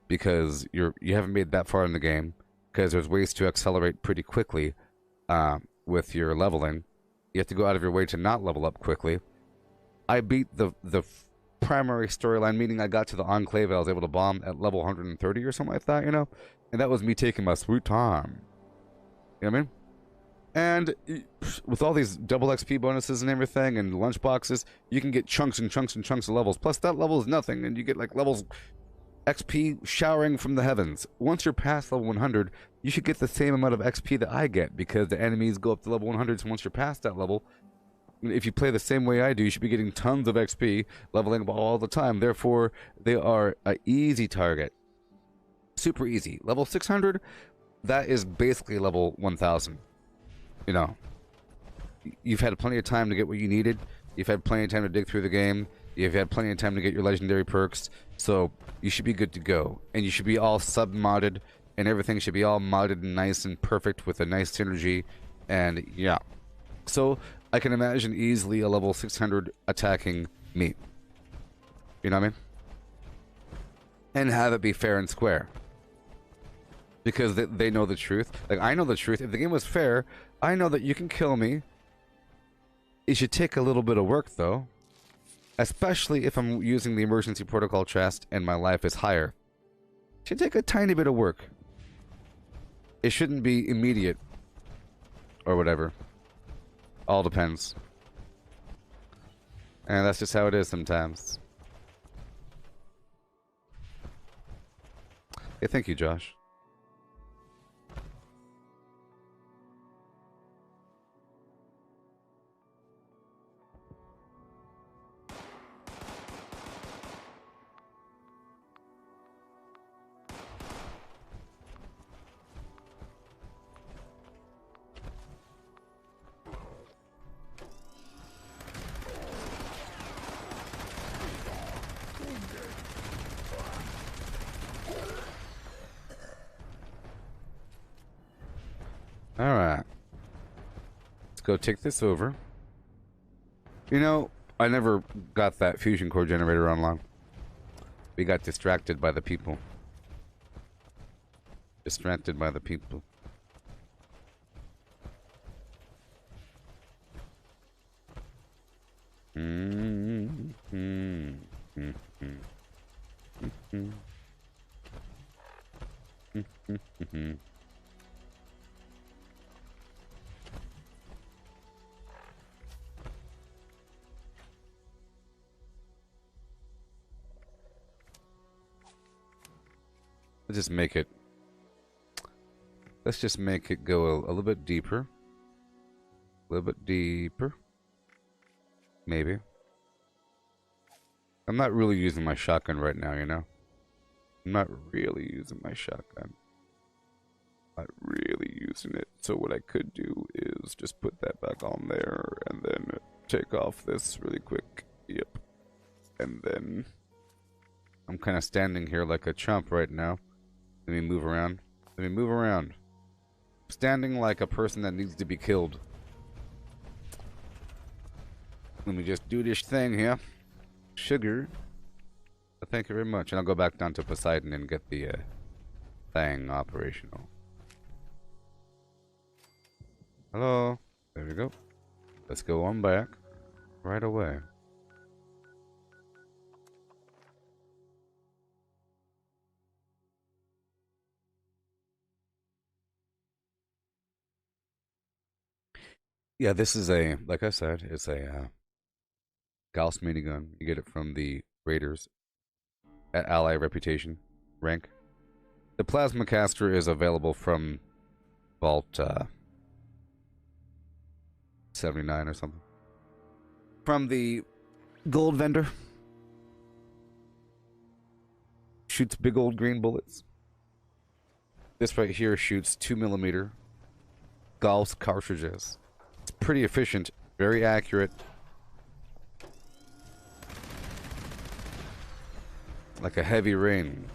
Because you haven't made that far in the game. Because there's ways to accelerate pretty quickly with your leveling. You have to go out of your way to not level up quickly. I beat the primary storyline, meaning I got to the Enclave and I was able to bomb at level 130 or something like that, you know? And that was me taking my sweet time. You know what I mean? And with all these double XP bonuses and everything and lunchboxes, you can get chunks and chunks and chunks of levels. Plus that level is nothing, and you get like levels XP showering from the heavens. Once you're past level 100, you should get the same amount of XP that I get because the enemies go up to level 100, so once you're past that level, if you play the same way I do, you should be getting tons of XP, leveling up all the time. Therefore, they are an easy target. Super easy. Level 600, that is basically level 1000. You know, you've had plenty of time to get what you needed. You've had plenty of time to dig through the game. You've had plenty of time to get your legendary perks. So you should be good to go. And you should be all sub-modded. And everything should be all modded and nice and perfect with a nice synergy. And yeah. So I can imagine easily a level 600 attacking me. You know what I mean? And have it be fair and square. Because they know the truth. Like, I know the truth. If the game was fair, I know that you can kill me. It should take a little bit of work, though. Especially if I'm using the emergency protocol chest and my life is higher. It should take a tiny bit of work. It shouldn't be immediate. Or whatever. All depends. And that's just how it is sometimes. Hey, thank you, Josh. Alright. Let's go take this over. You know, I never got that fusion core generator online. We got distracted by the people. Distracted by the people. Let's just make it. Let's just make it go a little bit deeper. A little bit deeper. Maybe. I'm not really using my shotgun right now, you know? I'm not really using my shotgun. Not really using it. So what I could do is just put that back on there and then take off this really quick. Yep. And then I'm kind of standing here like a chump right now. Let me move around. Let me move around. Standing like a person that needs to be killed. Let me just do this thing here. Sugar. Thank you very much. And I'll go back down to Poseidon and get the thing operational. Hello. There we go. Let's go on back. Right away. Yeah, this is a, like I said, it's a Gauss minigun. You get it from the Raiders at Ally Reputation rank. The Plasma Caster is available from Vault 79 or something. From the gold vendor. Shoots big old green bullets. This right here shoots 2mm Gauss cartridges. It's pretty efficient, very accurate. Like a heavy rain.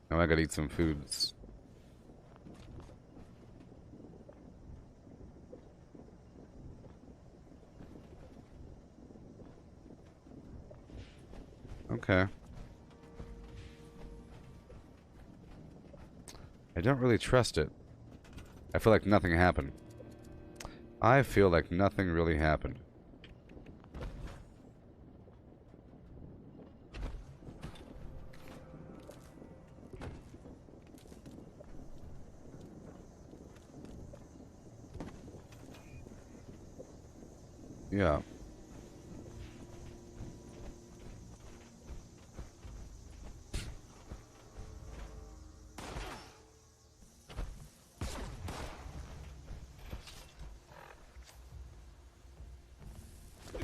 Now I gotta eat some foods. Okay. I don't really trust it. I feel like nothing happened. I feel like nothing really happened. Yeah.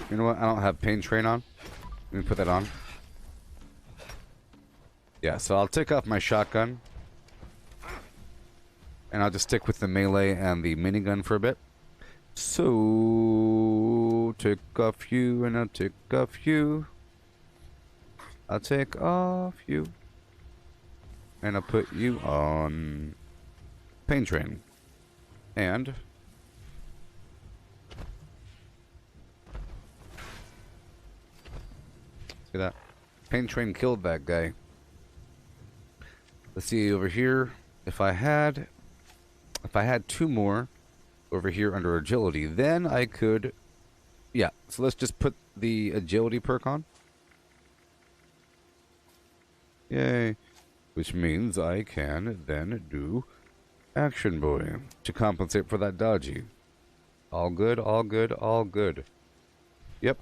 You know what? I don't have Pain Train on. Let me put that on. Yeah, so I'll take off my shotgun. And I'll just stick with the melee and the minigun for a bit. So, take off you and I'll take off you. I'll take off you. And I'll put you on Pain Train. And see that? Pain Train killed that guy. Let's see over here. If I had two more over here under agility, then I could, yeah, so let's just put the agility perk on. Yay. Which means I can then do Action Boy to compensate for that dodgy. All good, all good, all good. Yep.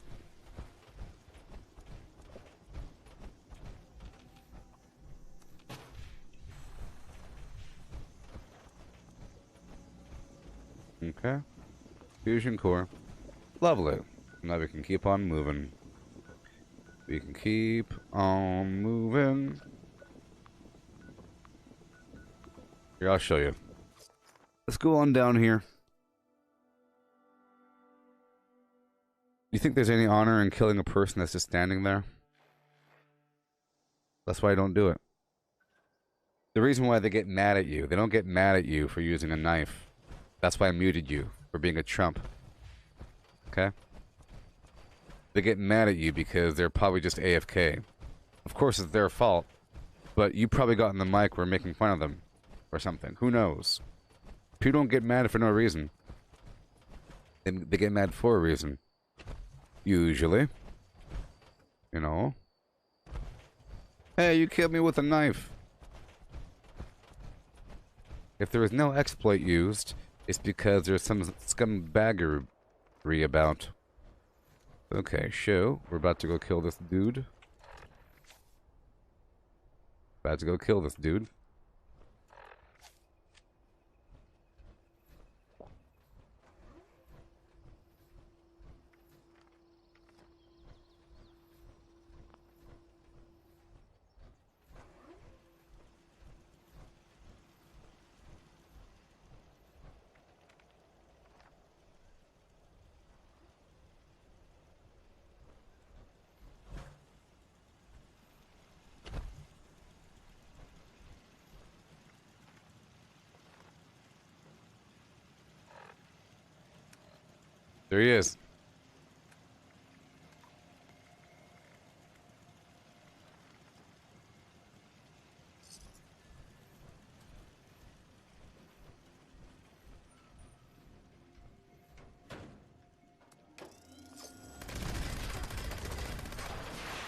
Okay. Fusion core. Lovely. Now we can keep on moving. We can keep on moving. Here, I'll show you. Let's go on down here. You think there's any honor in killing a person that's just standing there? That's why I don't do it. The reason why they get mad at you, they don't get mad at you for using a knife. That's why I muted you, for being a chump. Okay? They get mad at you because they're probably just AFK. Of course, it's their fault, but you probably got in the mic or making fun of them or something. Who knows? People don't get mad for no reason. They get mad for a reason. Usually. You know? Hey, you killed me with a knife. If there is no exploit used, it's because there's some scumbaggery about. Okay, show. We're about to go kill this dude. About to go kill this dude. There he is.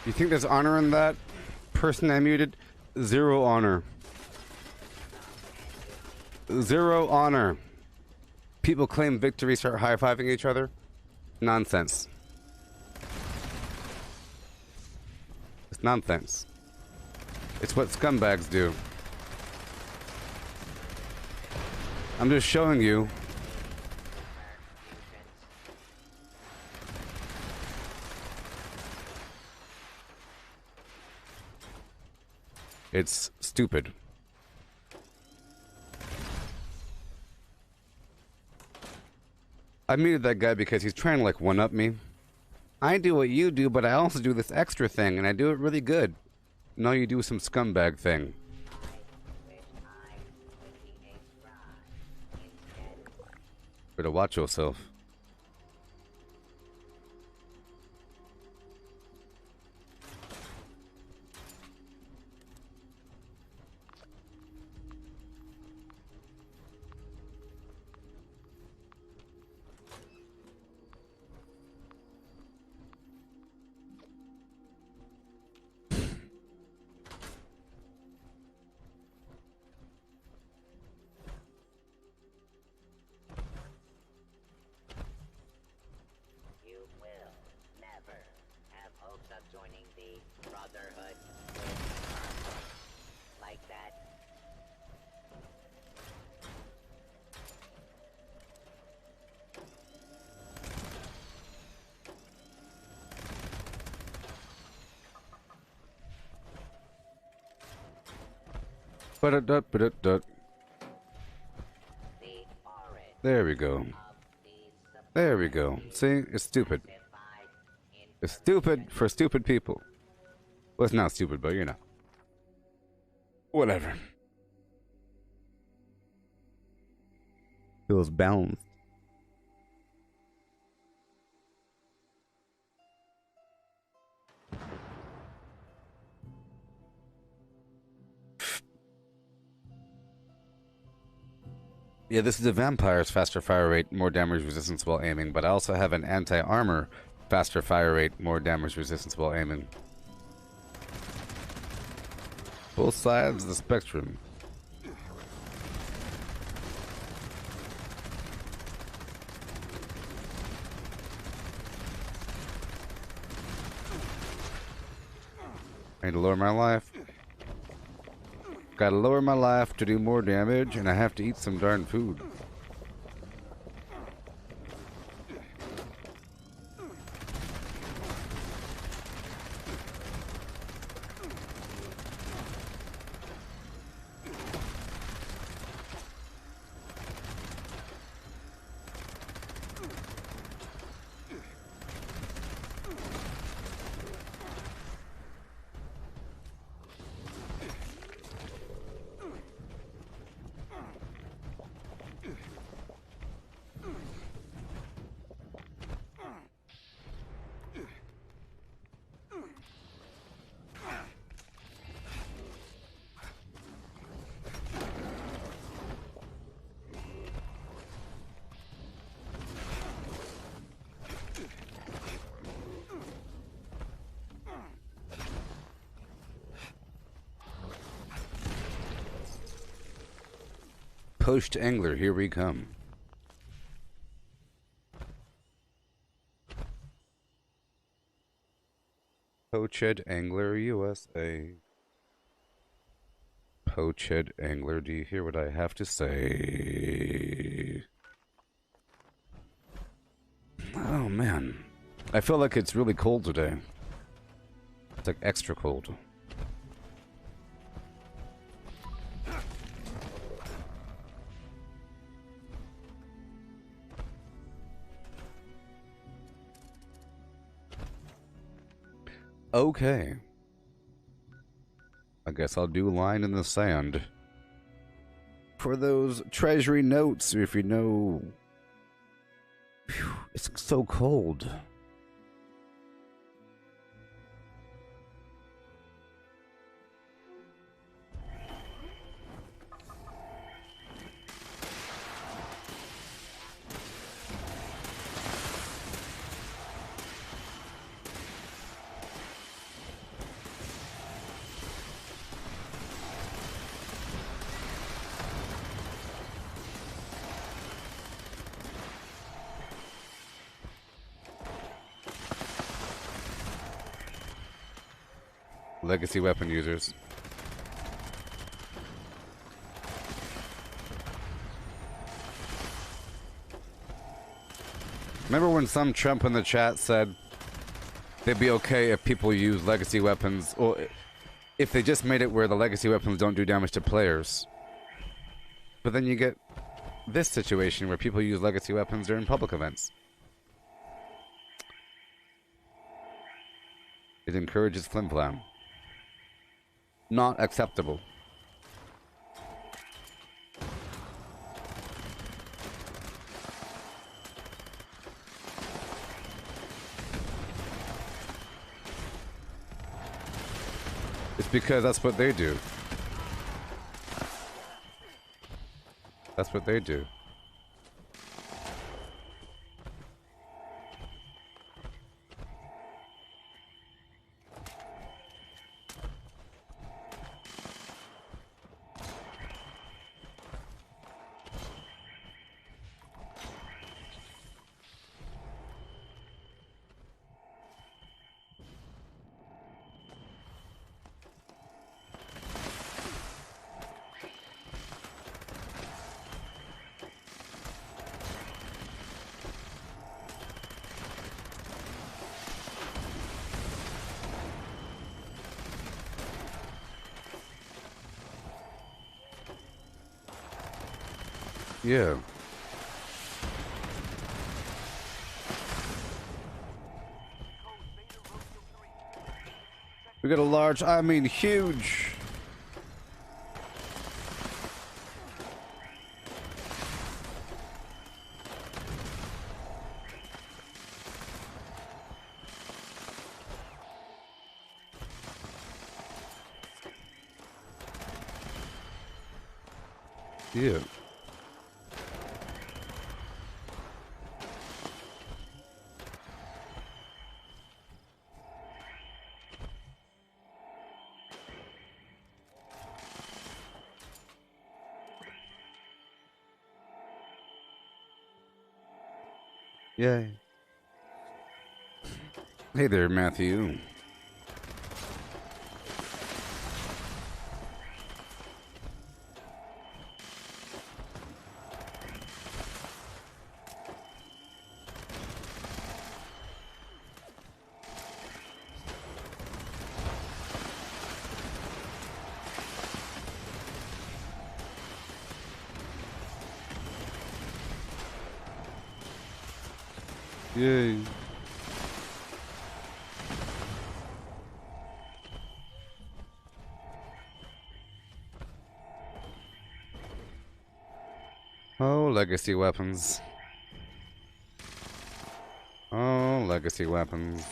You think there's honor in that? Person I muted? Zero honor. Zero honor. People claim victory, start high-fiving each other? Nonsense. It's nonsense. It's what scumbags do. I'm just showing you. It's stupid. I muted that guy because he's trying to like one-up me. I do what you do, but I also do this extra thing, and I do it really good. No, you do some scumbag thing. Better watch yourself. There we go. There we go. See? It's stupid. It's stupid for stupid people. Well, it's not stupid, but you know. Whatever. Feels balanced. Yeah, this is a vampire's faster fire rate, more damage resistance while aiming, but I also have an anti-armor faster fire rate, more damage resistance while aiming. Both sides of the spectrum. I need to lower my life. Gotta lower my life to do more damage, and I have to eat some darn food. Poached angler, here we come. Poached angler, USA. Poached angler, do you hear what I have to say? Oh man, I feel like it's really cold today. It's like extra cold. Okay. I guess I'll do line in the sand. For those treasury notes, if you know... Phew, it's so cold. Legacy weapon users. Remember when some Trump in the chat said they'd be okay if people use legacy weapons, or if they just made it where the legacy weapons don't do damage to players? But then you get this situation where people use legacy weapons during public events. It encourages flim-flam. Not acceptable. It's because that's what they do. That's what they do. Yeah. We got a large, I mean huge. Yeah. Yay. Hey there, Matthew. Yay. Oh, legacy weapons. Oh, legacy weapons.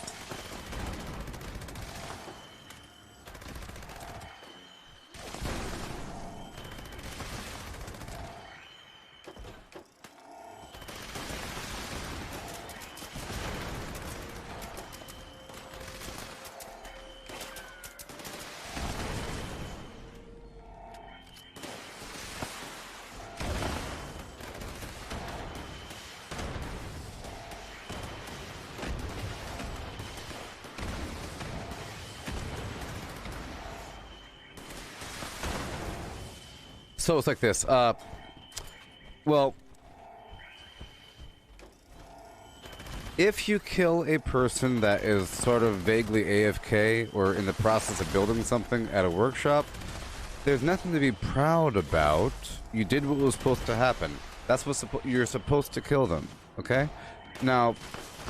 So it's like this. Well, if you kill a person that is sort of vaguely AFK or in the process of building something at a workshop, there's nothing to be proud about. You did what was supposed to happen. That's what you're supposed to kill them, okay? Now,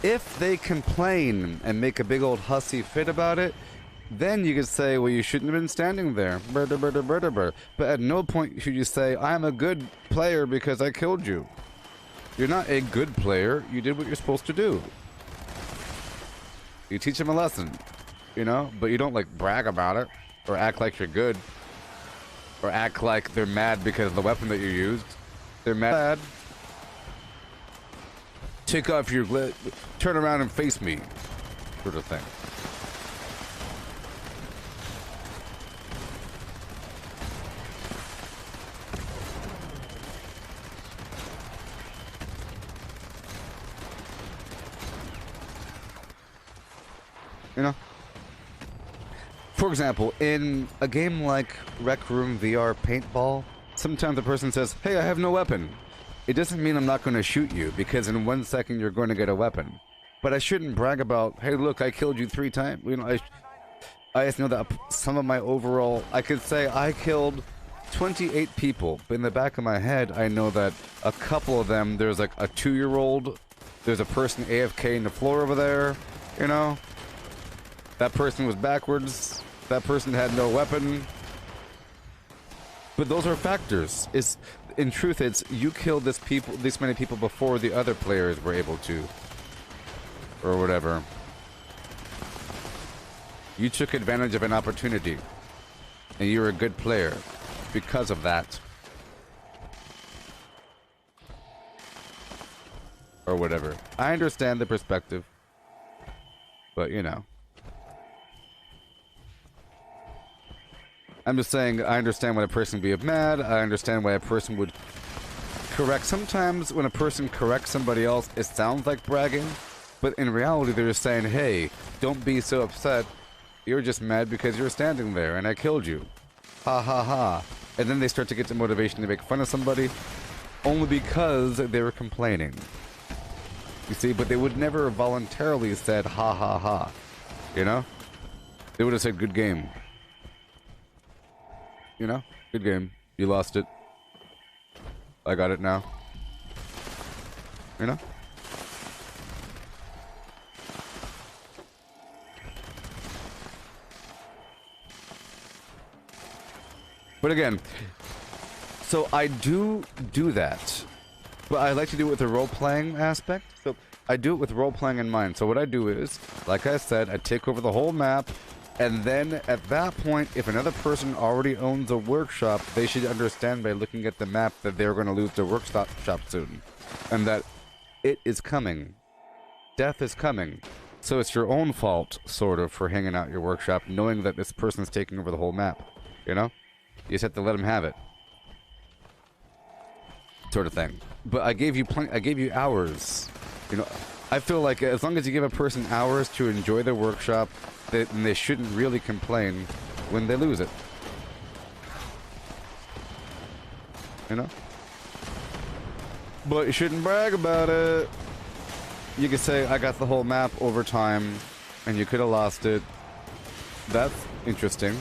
if they complain and make a big old hussy fit about it, then you could say, well, you shouldn't have been standing there. But at no point should you say, I'm a good player because I killed you. You're not a good player. You did what you're supposed to do. You teach them a lesson, you know? But you don't, like, brag about it or act like you're good or act like they're mad because of the weapon that you used. They're mad. Take off your... turn around and face me, sort of thing. You know? For example, in a game like Rec Room VR Paintball, sometimes a person says, hey, I have no weapon. It doesn't mean I'm not going to shoot you, because in 1 second you're going to get a weapon. But I shouldn't brag about, hey, look, I killed you 3 times. You know, I just know that some of my overall... I could say I killed 28 people, but in the back of my head, I know that a couple of them, there's like a 2-year-old, there's a person AFK in the floor over there, you know? That person was backwards. That person had no weapon. But those are factors. In truth, it's you killed this many people before the other players were able to, or whatever. You took advantage of an opportunity, and you're a good player because of that, or whatever. I understand the perspective, but you know. I'm just saying, I understand why a person would be mad, I understand why a person would correct. Sometimes when a person corrects somebody else, it sounds like bragging, but in reality they're just saying, hey, don't be so upset, you're just mad because you're standing there and I killed you. Ha ha ha. And then they start to get the motivation to make fun of somebody, only because they were complaining. You see, but they would never have voluntarily said ha ha ha, you know? They would have said good game. You know? Good game. You lost it. I got it now. You know? But again, so I do that. But I like to do it with the role-playing aspect. So I do it with role-playing in mind. So what I do is, like I said, I take over the whole map. And then, at that point, if another person already owns a workshop, they should understand by looking at the map that they're going to lose their workshop soon. And that it is coming. Death is coming. So it's your own fault, sort of, for hanging out your workshop, knowing that this person's taking over the whole map. You know? You just have to let them have it. Sort of thing. But I gave you hours. You know, I feel like as long as you give a person hours to enjoy their workshop, then they shouldn't really complain when they lose it. You know? But you shouldn't brag about it. You could say, I got the whole map over time, and you could have lost it. That's interesting.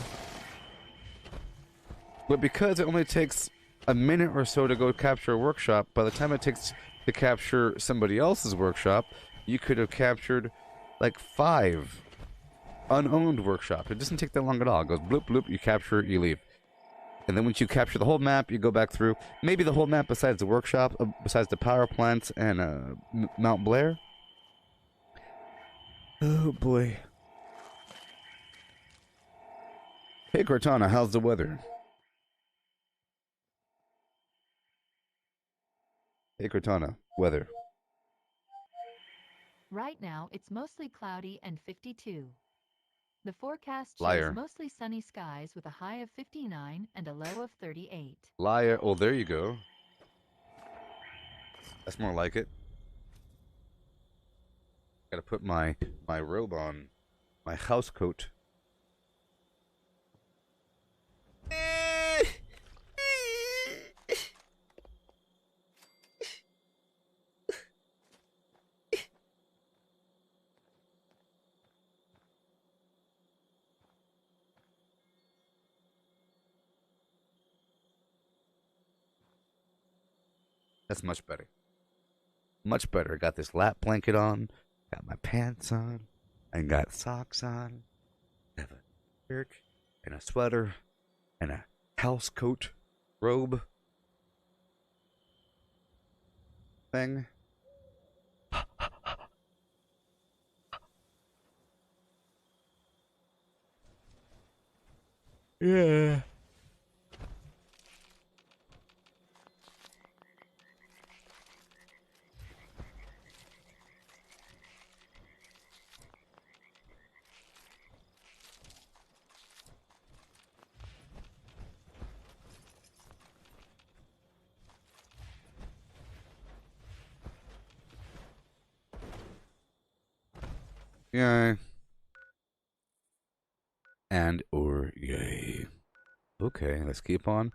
But because it only takes a minute or so to go capture a workshop, by the time it takes to capture somebody else's workshop, you could have captured like 5 unowned workshop. It doesn't take that long at all. It goes bloop bloop, you capture, you leave. And then once you capture the whole map, you go back through maybe the whole map besides the workshop, besides the power plants and Mount Blair. Oh boy. Hey Cortana, how's the weather? Hey Cortana, weather. Right now, it's mostly cloudy and 52. The forecast shows Liar. mostly sunny skies with a high of 59 and a low of 38. Liar. Oh, there you go. That's more like it. Gotta put my robe on. My house coat. That's much better. Much better. Got this lap blanket on. Got my pants on. And got socks on. Have a shirt and a sweater and a house coat robe thing. Yeah. Yay. And or yay. Okay, let's keep on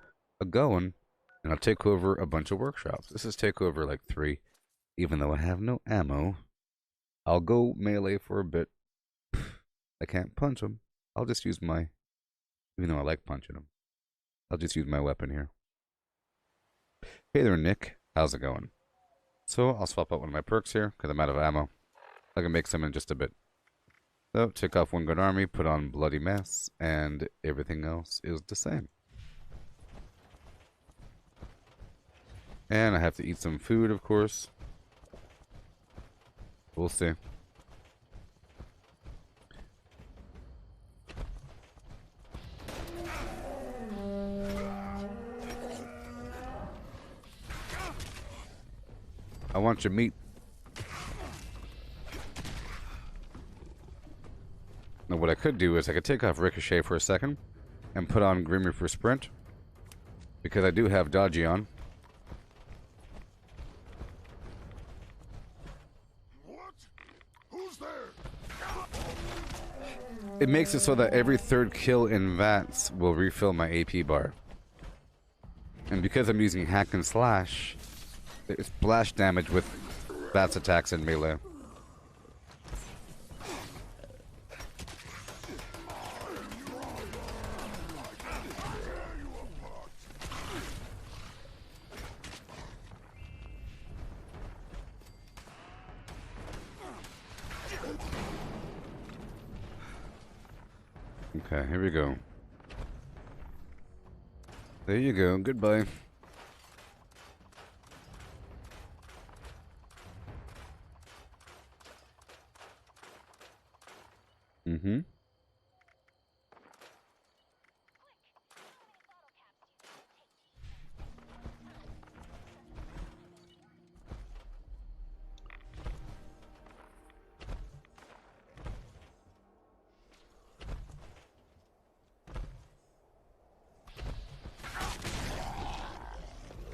going. And I'll take over a bunch of workshops. This is takeover like 3. Even though I have no ammo, I'll go melee for a bit. I can't punch them. I'll just use my... Even though I like punching them. I'll just use my weapon here. Hey there, Nick. How's it going? So, I'll swap out one of my perks here, because I'm out of ammo. I can make some in just a bit. So, take off one good army, put on bloody mess, and everything else is the same. And I have to eat some food, of course. We'll see. I want your meat. Now what I could do is I could take off Ricochet for a second and put on Grim Reaper Sprint, because I do have Dodgy on. What? Who's there? It makes it so that every 3rd kill in VATS will refill my AP bar. And because I'm using Hack and Slash, it's splash damage with VATS attacks in melee. Okay, here we go. There you go. Goodbye. Mm-hmm.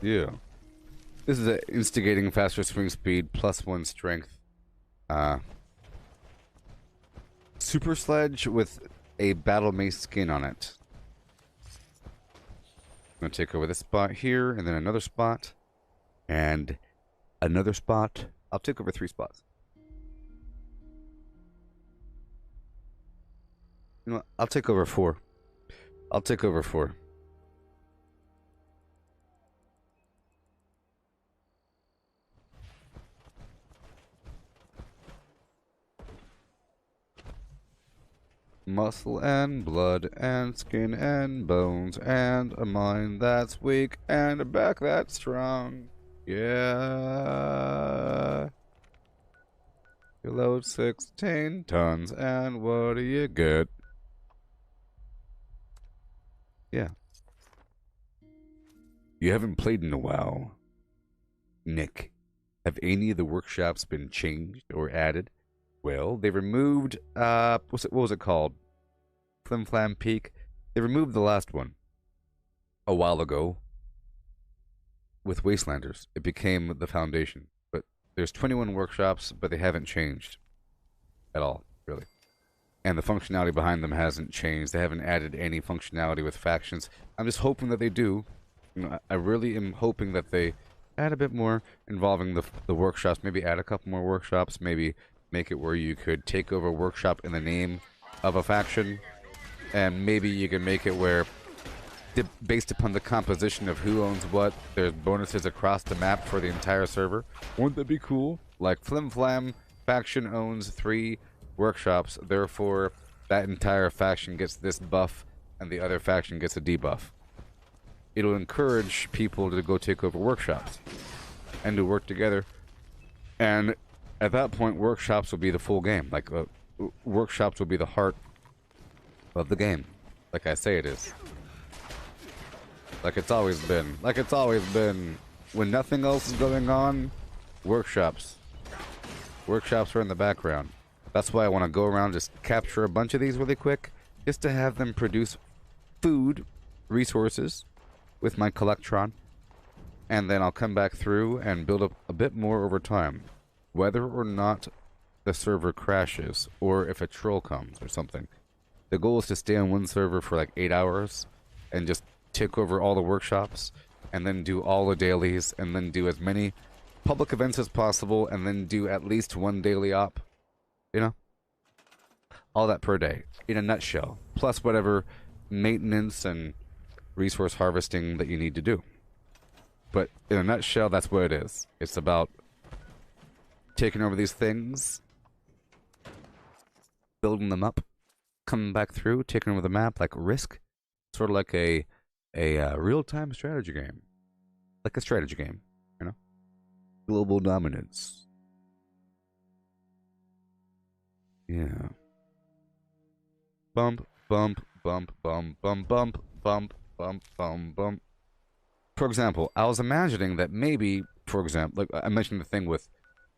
Yeah. This is an instigating faster swing speed, +1 strength. Super sledge with a battle mace skin on it. I'm gonna take over this spot here, and then another spot, and another spot. I'll take over 3 spots. You know what? I'll take over 4. I'll take over 4. Muscle and blood and skin and bones and a mind that's weak and a back that's strong. Yeah. You load 16 tons and what do you get? Yeah. You haven't played in a while. Nick, have any of the workshops been changed or added? Well, they removed, what was it called? Flim Flam Peak. They removed the last one a while ago with Wastelanders. It became the Foundation. But there's 21 workshops, but they haven't changed at all, really. And the functionality behind them hasn't changed. They haven't added any functionality with factions. I'm just hoping that they do. You know, I really am hoping that they add a bit more involving the workshops. Maybe add a couple more workshops. Maybe make it where you could take over a workshop in the name of a faction. And maybe you can make it where based upon the composition of who owns what, there's bonuses across the map for the entire server. Wouldn't that be cool? Like Flim Flam faction owns 3 workshops, therefore that entire faction gets this buff and the other faction gets a debuff. It'll encourage people to go take over workshops and to work together. And at that point, workshops will be the full game. Like, workshops will be the heart of the game. Like I say it is. Like it's always been. Like it's always been. When nothing else is going on, workshops. Workshops are in the background. That's why I want to go around, just capture a bunch of these really quick, just to have them produce food, resources, with my Collectron. And then I'll come back through and build up a bit more over time. Whether or not the server crashes, or if a troll comes or something. The goal is to stay on one server for like 8 hours, and just take over all the workshops, and then do all the dailies, and then do as many public events as possible, and then do at least 1 daily op. You know? All that per day, in a nutshell. Plus whatever maintenance and resource harvesting that you need to do. But in a nutshell, that's what it is. It's about taking over these things, building them up, coming back through, taking over the map like Risk. Sort of like a real-time strategy game. Like a strategy game, you know? Global dominance. Yeah. Bump, bump, bump, bump, bump, bump, bump, bump, bump, bump. For example, I was imagining that maybe, for example, like I mentioned the thing with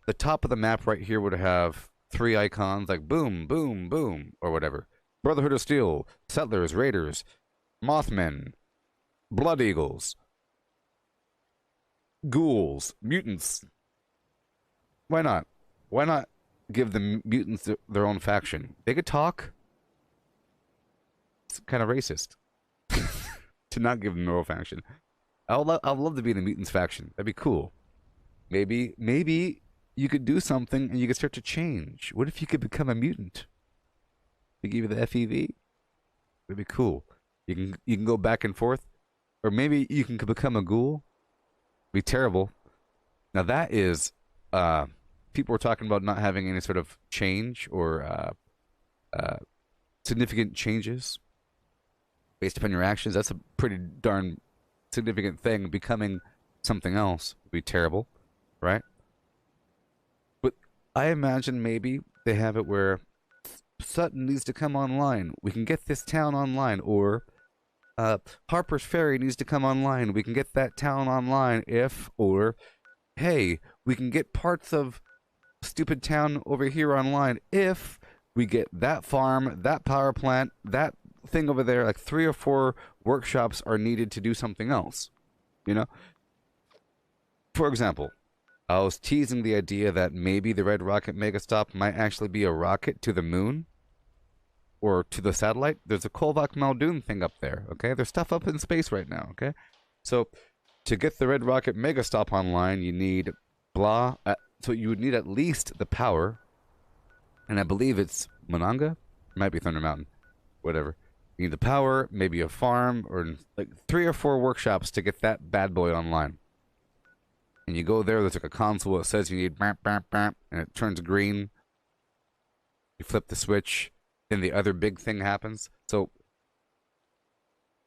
the top of the map right here would have 3 icons like boom, boom, boom, or whatever. Brotherhood of Steel, Settlers, Raiders, Mothmen, Blood Eagles, Ghouls, Mutants. Why not? Why not give the mutants their own faction? They could talk. It's kind of racist to not give them their own faction. I'd love to be in the mutants faction. That'd be cool. Maybe you could do something and you could start to change. What if you could become a mutant? They give you the FEV. It'd be cool. You can go back and forth, or maybe you can become a ghoul. Be terrible. Now that is, people were talking about not having any sort of change or significant changes based upon your actions. That's a pretty darn significant thing. Becoming something else would be terrible, right? But I imagine maybe they have it where Sutton needs to come online. We can get this town online, or Harper's Ferry needs to come online. We can get that town online if, or hey, we can get parts of stupid town over here online if we get that farm, that power plant, that thing over there. Like 3 or 4 workshops are needed to do something else, you know? For example, I was teasing the idea that maybe the Red Rocket Megastop might actually be a rocket to the moon or to the satellite. There's a Kolvak Muldoon thing up there, okay? There's stuff up in space right now, okay? So to get the Red Rocket Megastop online, you need so you would need at least the power, and I believe it's Monanga? It might be Thunder Mountain, whatever. You need the power, maybe a farm, or like 3 or 4 workshops to get that bad boy online. And you go there, there's like a console that says you need bam, bam, bam, and it turns green. You flip the switch, then the other big thing happens. So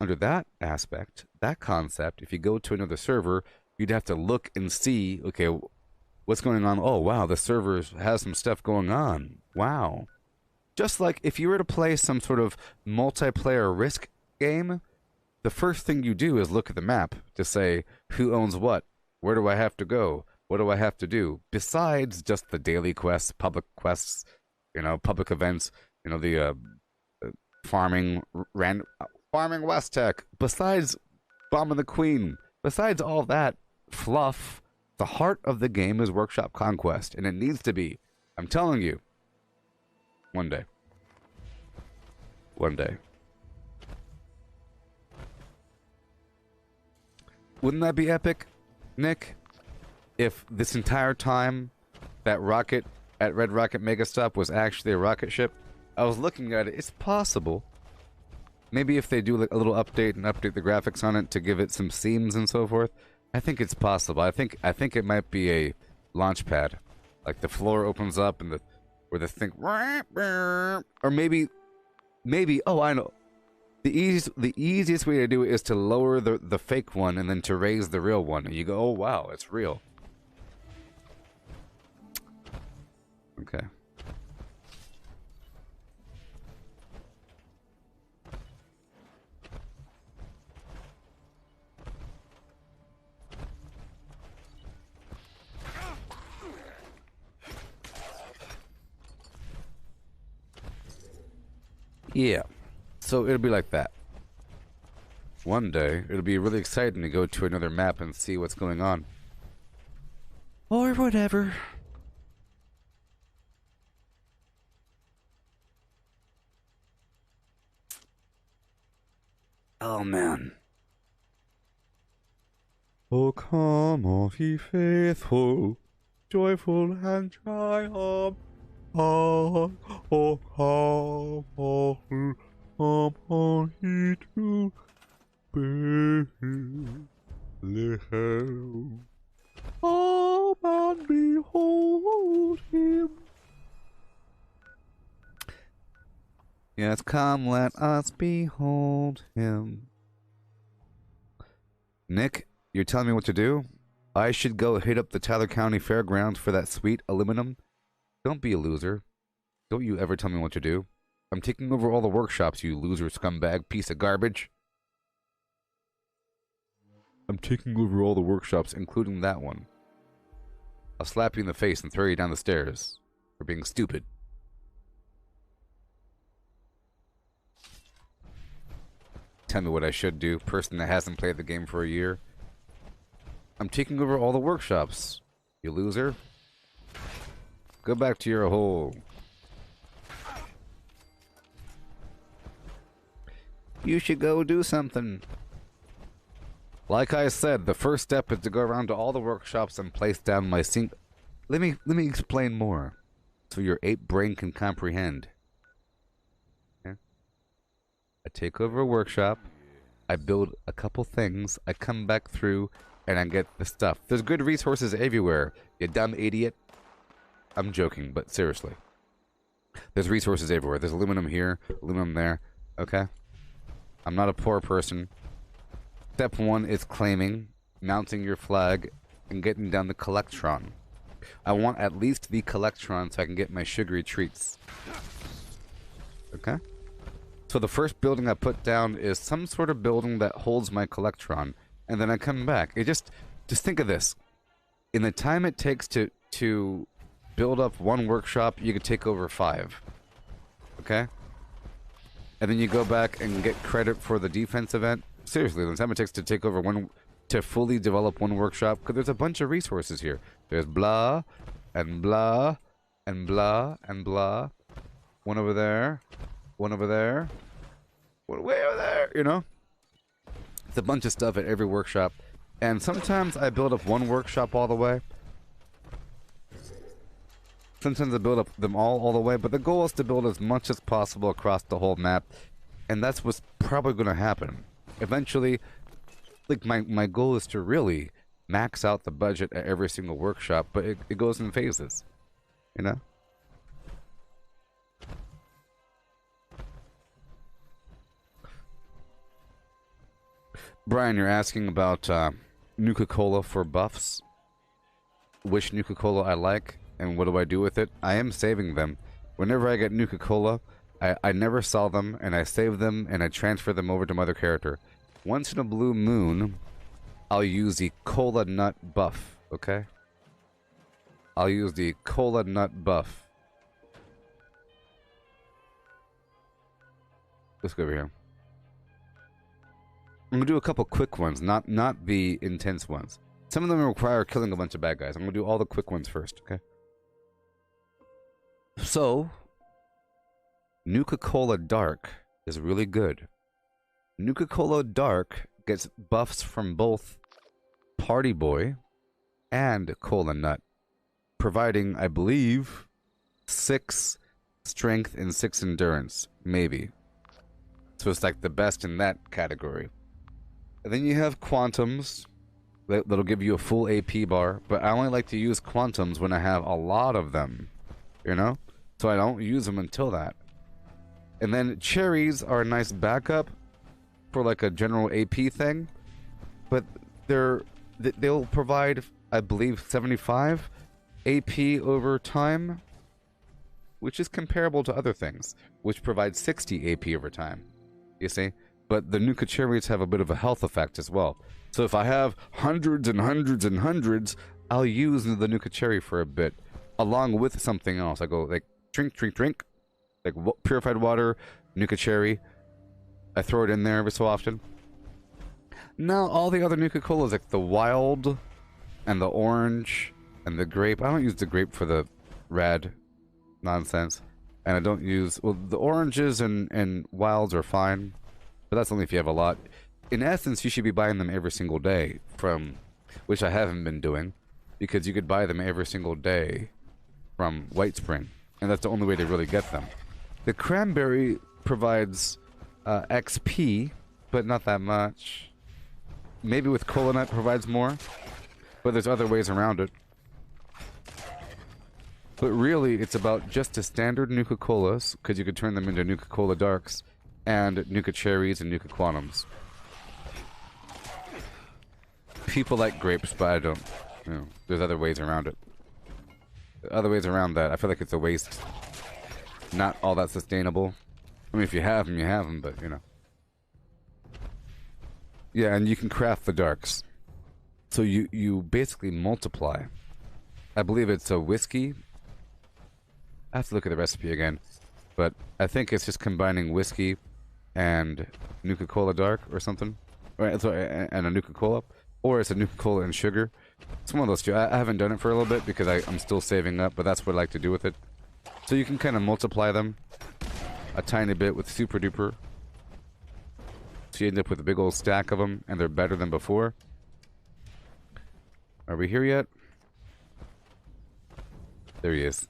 under that aspect, that concept, if you go to another server, you'd have to look and see, okay, what's going on? Oh, wow, the server has some stuff going on. Wow. Just like if you were to play some sort of multiplayer Risk game, the first thing you do is look at the map to say, who owns what? Where do I have to go? What do I have to do? Besides just the daily quests, you know, public events, you know, the farming West Tech. Besides bombing the Queen, besides all that fluff, the heart of the game is workshop conquest, and it needs to be. I'm telling you. One day. One day. Wouldn't that be epic, Nick? If this entire time that rocket at Red Rocket Megastop was actually a rocket ship? I was looking at it. It's possible. Maybe if they do like a little update and update the graphics on it to give it some seams and so forth, I think it's possible. I think it might be a launch pad. Like the floor opens up and the thing, or maybe oh, I know. The easiest way to do it is to lower the fake one and then to raise the real one. And you go, oh wow, it's real. Okay. Yeah. So it'll be like that. One day, it'll be really exciting to go to another map and see what's going on. Or whatever. Oh, man. Oh, come, all ye faithful, joyful and triumph. Oh, come, all ye to Bethlehem. Oh, and behold him. Yes, come, let us behold him. Nick, you're telling me what to do? I should go hit up the Tyler County Fairgrounds for that sweet aluminum? Don't be a loser. Don't you ever tell me what to do. I'm taking over all the workshops, you loser scumbag piece of garbage. I'm taking over all the workshops, including that one. I'll slap you in the face and throw you down the stairs for being stupid. Tell me what I should do, person that hasn't played the game for a year. I'm taking over all the workshops, you loser. Go back to your hole. You should go do something. Like I said, the first step is to go around to all the workshops and place down my sink. Let me explain more, so your ape brain can comprehend. Okay? I take over a workshop, I build a couple things, I come back through, and I get the stuff. There's good resources everywhere, you dumb idiot. I'm joking, but seriously. There's resources everywhere. There's aluminum here, aluminum there, okay? I'm not a poor person. Step 1 is claiming, mounting your flag, and getting down the collectron. I want at least the collectron so I can get my sugary treats. Okay? So the first building I put down is some sort of building that holds my collectron, and then I come back. Just think of this. In the time it takes to build up one workshop, you could take over 5. Okay? And then you go back and get credit for the defense event. Seriously, the time it takes to take over one, to fully develop one workshop, because there's a bunch of resources here. There's blah, and blah, and blah, and blah. One over there, one over there, one way over there, you know? It's a bunch of stuff at every workshop. And sometimes I build up one workshop all the way. Sometimes I build up them all the way, but the goal is to build as much as possible across the whole map. And that's what's probably going to happen. Eventually, like my goal is to really max out the budget at every single workshop, but it goes in phases, you know? Brian, you're asking about Nuka-Cola for buffs. Which Nuka-Cola I like, and what do I do with it? I am saving them. Whenever I get Nuka-Cola, I never sell them, and I save them, and I transfer them over to my other character. Once in a blue moon, I'll use the cola nut buff, okay? I'll use the cola nut buff. Let's go over here. I'm gonna do a couple quick ones, not the intense ones. Some of them require killing a bunch of bad guys. I'm gonna do all the quick ones first, okay? So, Nuka-Cola Dark is really good. Nuka-Cola Dark gets buffs from both Party Boy and Cola Nut, providing, I believe, 6 strength and 6 endurance, maybe. It's So it's like the best in that category. And then you have quantums that'll give you a full AP bar, but I only like to use quantums when I have a lot of them, you know? So I don't use them until that. And then cherries are a nice backup for like a general AP thing, but they'll provide, I believe, 75 AP over time, which is comparable to other things, which provide 60 AP over time, you see? But the Nuka cherries have a bit of a health effect as well. So if I have hundreds and hundreds and hundreds, I'll use the Nuka cherry for a bit, along with something else. I go like drink, like purified water, Nuka cherry. I throw it in there every so often. Now all the other Nuka Colas, like the wild, and the orange, and the grape. I don't use the grape for the red nonsense, and I don't use, well, the oranges and wilds are fine, but that's only if you have a lot. In essence, you should be buying them every single day from, which I haven't been doing, because you could buy them every single day from White Spring, and that's the only way to really get them. The cranberry provides XP, but not that much. Maybe with Cola Nut provides more, but there's other ways around it. But really, it's about just the standard Nuka Colas, because you could turn them into Nuka Cola Darks, and Nuka Cherries and Nuka Quantums. People like grapes, but I don't. You know, there's other ways around it. Other ways around that, I feel like it's a waste. Not all that sustainable. I mean, if you have them, you have them, but, you know. Yeah, and you can craft the darks. So you basically multiply. I believe it's a whiskey. I have to look at the recipe again. But I think it's just combining whiskey and Nuka Cola Dark or something. Or, sorry, and a Nuka Cola. Or it's a Nuka Cola and sugar. It's one of those two. I haven't done it for a little bit because I'm still saving up, but that's what I like to do with it. So you can kind of multiply them a tiny bit with Super Duper. So you end up with a big old stack of them, and they're better than before. Are we here yet? There he is.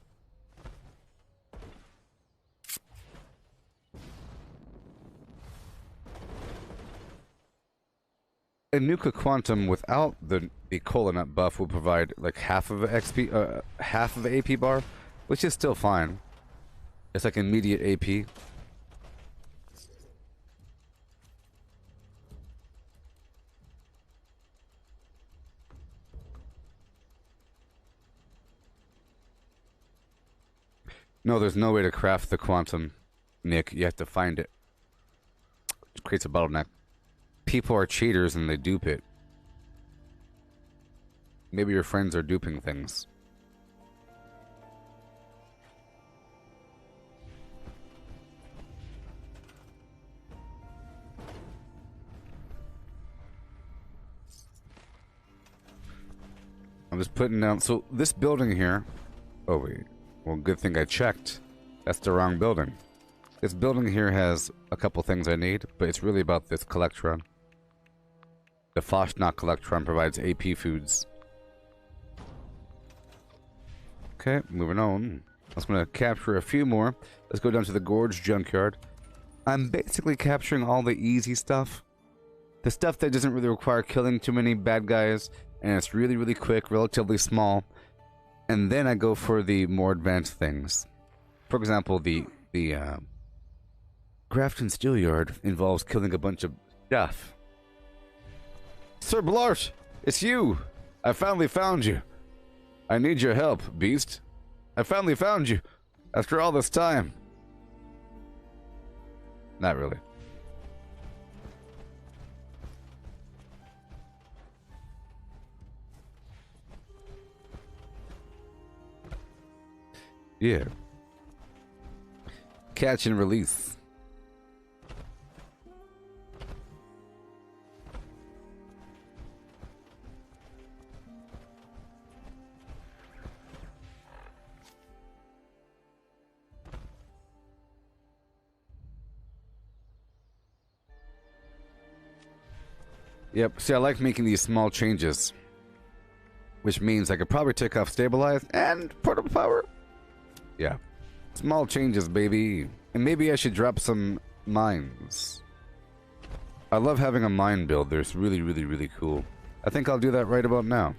A Nuka Quantum without the Cola Nut buff will provide like half of XP, half of the AP bar, which is still fine. It's like immediate AP. No, there's no way to craft the quantum, Nick. You have to find it. It creates a bottleneck. People are cheaters and they dupe it. Maybe your friends are duping things. I'm just putting down... So, this building here... Oh, wait. Well, good thing I checked. That's the wrong building. This building here has a couple things I need, but it's really about this Collectron. The Foshnot Collectron provides AP foods. Okay, moving on. I was going to capture a few more. Let's go down to the Gorge Junkyard. I'm basically capturing all the easy stuff. The stuff that doesn't really require killing too many bad guys, and it's really, really quick, relatively small. And then I go for the more advanced things. For example, the Grafton Steelyard involves killing a bunch of stuff. Sir Blart, it's you! I finally found you. I need your help, Beast. I finally found you, after all this time. Not really. Yeah. Catch and release. Yep, see, I like making these small changes. Which means I could probably take off Stabilize and Portable Power. Yeah. Small changes, baby. And maybe I should drop some mines. I love having a mine builder. It's really, really, really cool. I think I'll do that right about now.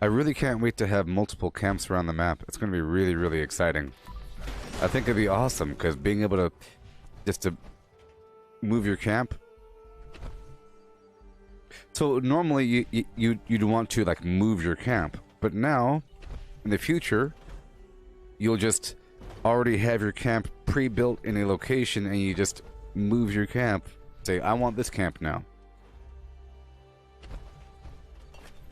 I really can't wait to have multiple camps around the map. It's going to be really, really exciting. I think it'd be awesome, because being able to just to move your camp. So normally you'd want to like move your camp, but now in the future you'll just already have your camp pre-built in a location, and you just move your camp. Say, I want this camp now.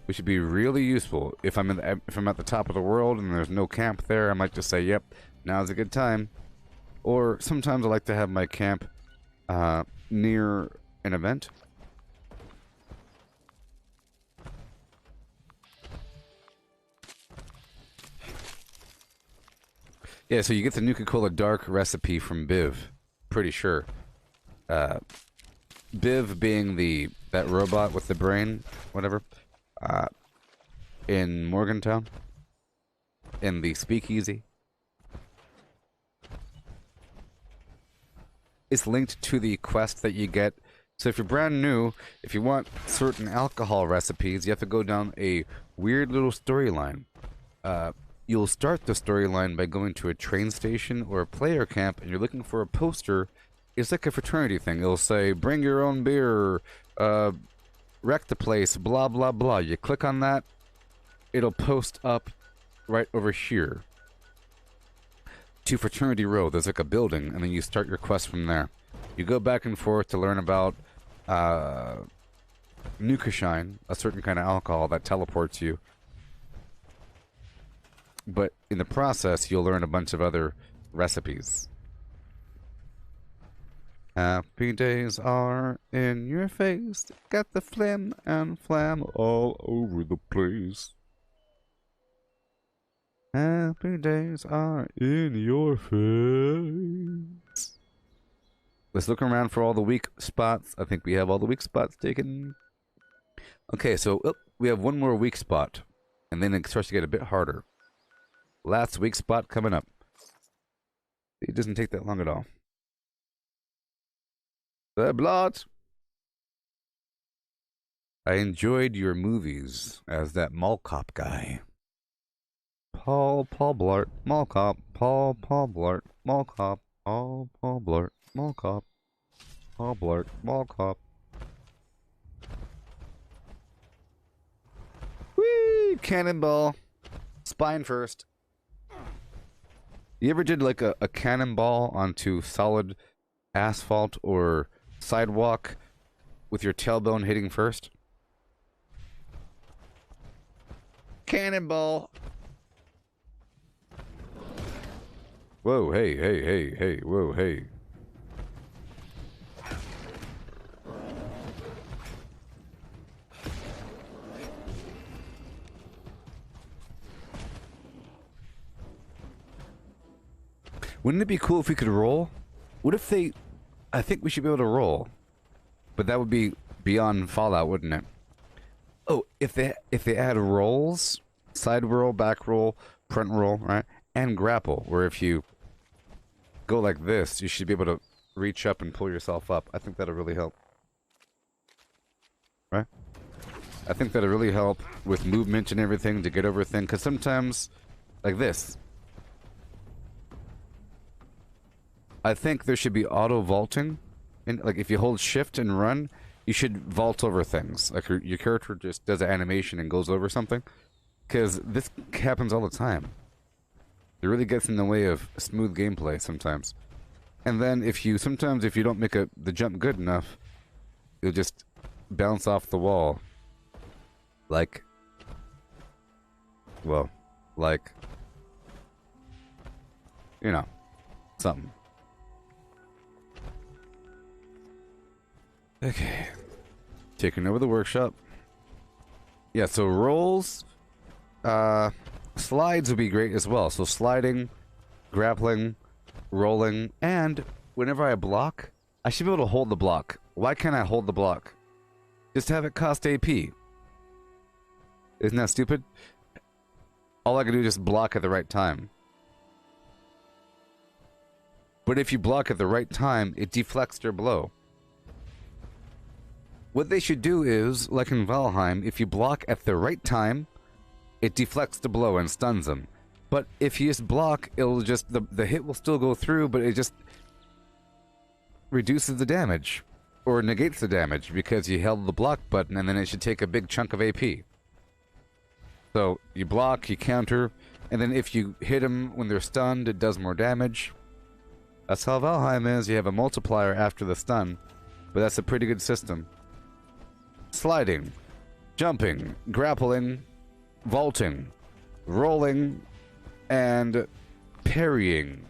Which would be really useful. If I'm at the top of the world and there's no camp there, I might just say, yep, now's a good time. Or sometimes I like to have my camp near an event. Yeah, so you get the Nuka-Cola Dark recipe from Biv. Pretty sure. Biv being that robot with the brain, whatever. In Morgantown. In the Speakeasy. It's linked to the quest that you get. So if you're brand new, if you want certain alcohol recipes, you have to go down a weird little storyline. You'll start the storyline by going to a train station or a player camp, and you're looking for a poster. It's like a fraternity thing. It'll say, bring your own beer, wreck the place, blah, blah, blah. You click on that, it'll post up right over here to Fraternity Row. There's like a building, and then you start your quest from there. You go back and forth to learn about Nuka Shine, a certain kind of alcohol that teleports you. But in the process, you'll learn a bunch of other recipes. Happy days are in your face. Got the phlegm and flam all over the place. Happy days are in your face. Let's look around for all the weak spots. I think we have all the weak spots taken. Okay, so we have one more weak spot. And then it starts to get a bit harder. Last weak spot coming up. It doesn't take that long at all. The blot. I enjoyed your movies as that mall cop guy. Paul Blart, mall cop. Paul Blart, mall cop. Paul Blart, mall cop. Paul Blart, mall cop. Whee! Cannonball. Spine first. You ever did like a cannonball onto solid asphalt or sidewalk with your tailbone hitting first? Cannonball! Whoa, hey, whoa, hey. Wouldn't it be cool if we could roll? What if they... I think we should be able to roll. But that would be beyond Fallout, wouldn't it? Oh, if they add rolls, side roll, back roll, front roll, right? And grapple, where if you go like this, you should be able to reach up and pull yourself up. I think that'll really help. Right? I think that'll really help with movement and everything to get over things. Because sometimes, like this, I think there should be auto vaulting, and like if you hold shift and run, you should vault over things. Like your character just does an animation and goes over something, because this happens all the time. It really gets in the way of smooth gameplay sometimes. And then sometimes if you don't make the jump good enough, you'll just bounce off the wall. Like, well, like, you know, something. Okay. Taking over the workshop. Yeah, so rolls, slides would be great as well. So sliding, grappling, rolling, and whenever I block, I should be able to hold the block. Why can't I hold the block? Just have it cost AP. Isn't that stupid? All I can do is just block at the right time. But if you block at the right time, it deflects their blow. What they should do is, like in Valheim, if you block at the right time, it deflects the blow and stuns them. But if you just block, it'll just the hit will still go through, but it just reduces the damage or negates the damage because you held the block button, and then it should take a big chunk of AP. So you block, you counter, and then if you hit them when they're stunned, it does more damage. That's how Valheim is. You have a multiplier after the stun, but that's a pretty good system. Sliding, jumping, grappling, vaulting, rolling, and parrying.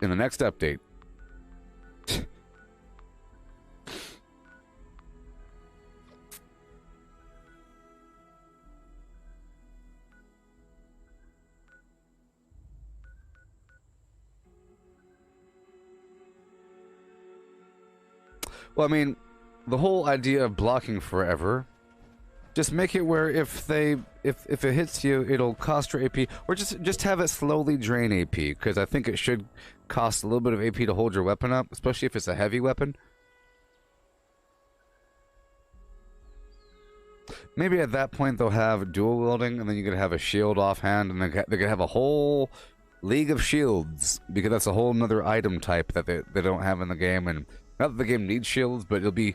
In the next update. Well, I mean, the whole idea of blocking forever, just make it where if it hits you, it'll cost your AP, or just have it slowly drain AP, because I think it should cost a little bit of AP to hold your weapon up, especially if it's a heavy weapon. Maybe at that point they'll have dual wielding, and then you're gonna have a shield offhand, and they're gonna have a whole League of Shields, because that's a whole nother item type that they don't have in the game. And not that the game needs shields, but it'll be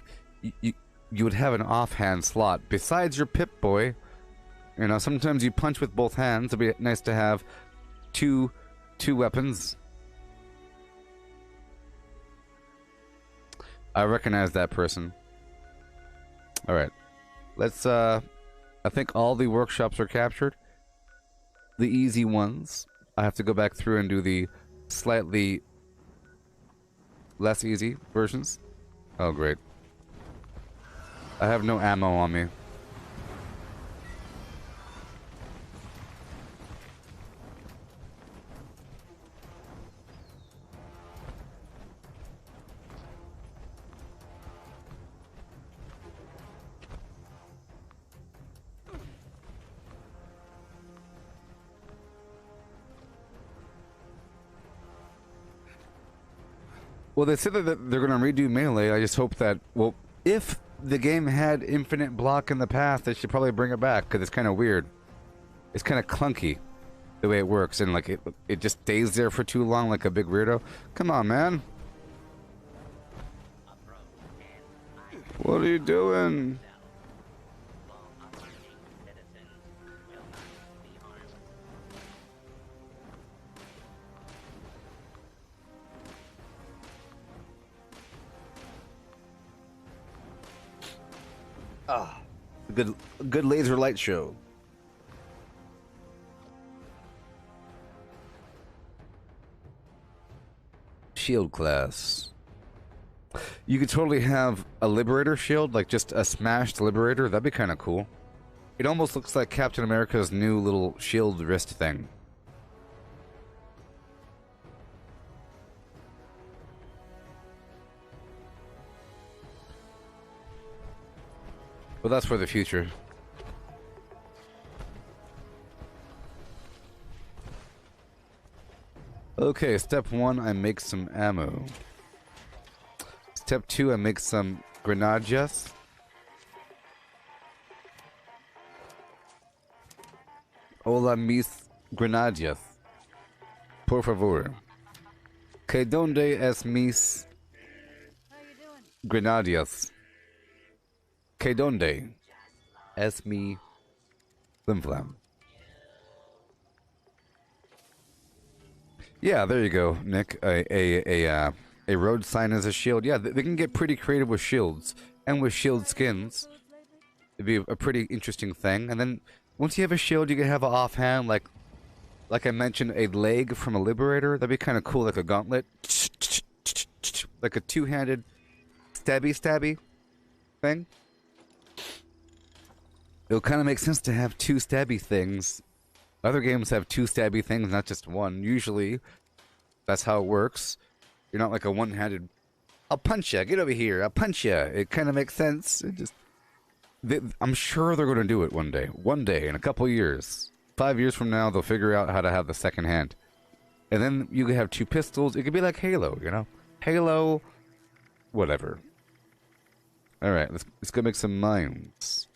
you would have an offhand slot besides your Pip-Boy. You know, sometimes you punch with both hands. It'd be nice to have two weapons. I recognize that person. All right, let's. I think all the workshops are captured. The easy ones. I have to go back through and do the slightly less easy versions. Oh, great. I have no ammo on me. Well, they said that they're going to redo Melee. I just hope that, well, if the game had infinite block in the past, they should probably bring it back, because it's kind of weird. It's kind of clunky, the way it works, and like it just stays there for too long like a big weirdo. Come on, man. What are you doing? Ah, good laser light show. Shield class. You could totally have a Liberator shield, like just a smashed Liberator. That'd be kind of cool. It almost looks like Captain America's new little shield wrist thing. Well, that's for the future. Okay, step 1, I make some ammo. Step 2, I make some grenadiers. Hola mis grenadiers. Por favor. Que donde es mis grenadiers? Que donde es mi flim flam? Yeah, there you go, Nick. A road sign as a shield. Yeah, they can get pretty creative with shields and with shield skins. It'd be a pretty interesting thing. And then once you have a shield, you can have an offhand, like I mentioned, a leg from a Liberator. That'd be kind of cool, like a gauntlet, like a two-handed stabby thing. It'll kind of make sense to have two stabby things. Other games have two stabby things, not just one. Usually, that's how it works. You're not like a one-handed, I'll punch ya, get over here, I'll punch ya. It kind of makes sense. I'm sure they're going to do it one day. One day, in a couple years. 5 years from now, they'll figure out how to have the second hand. And then you could have 2 pistols. It could be like Halo, you know? Halo, whatever. Alright, let's go make some mines.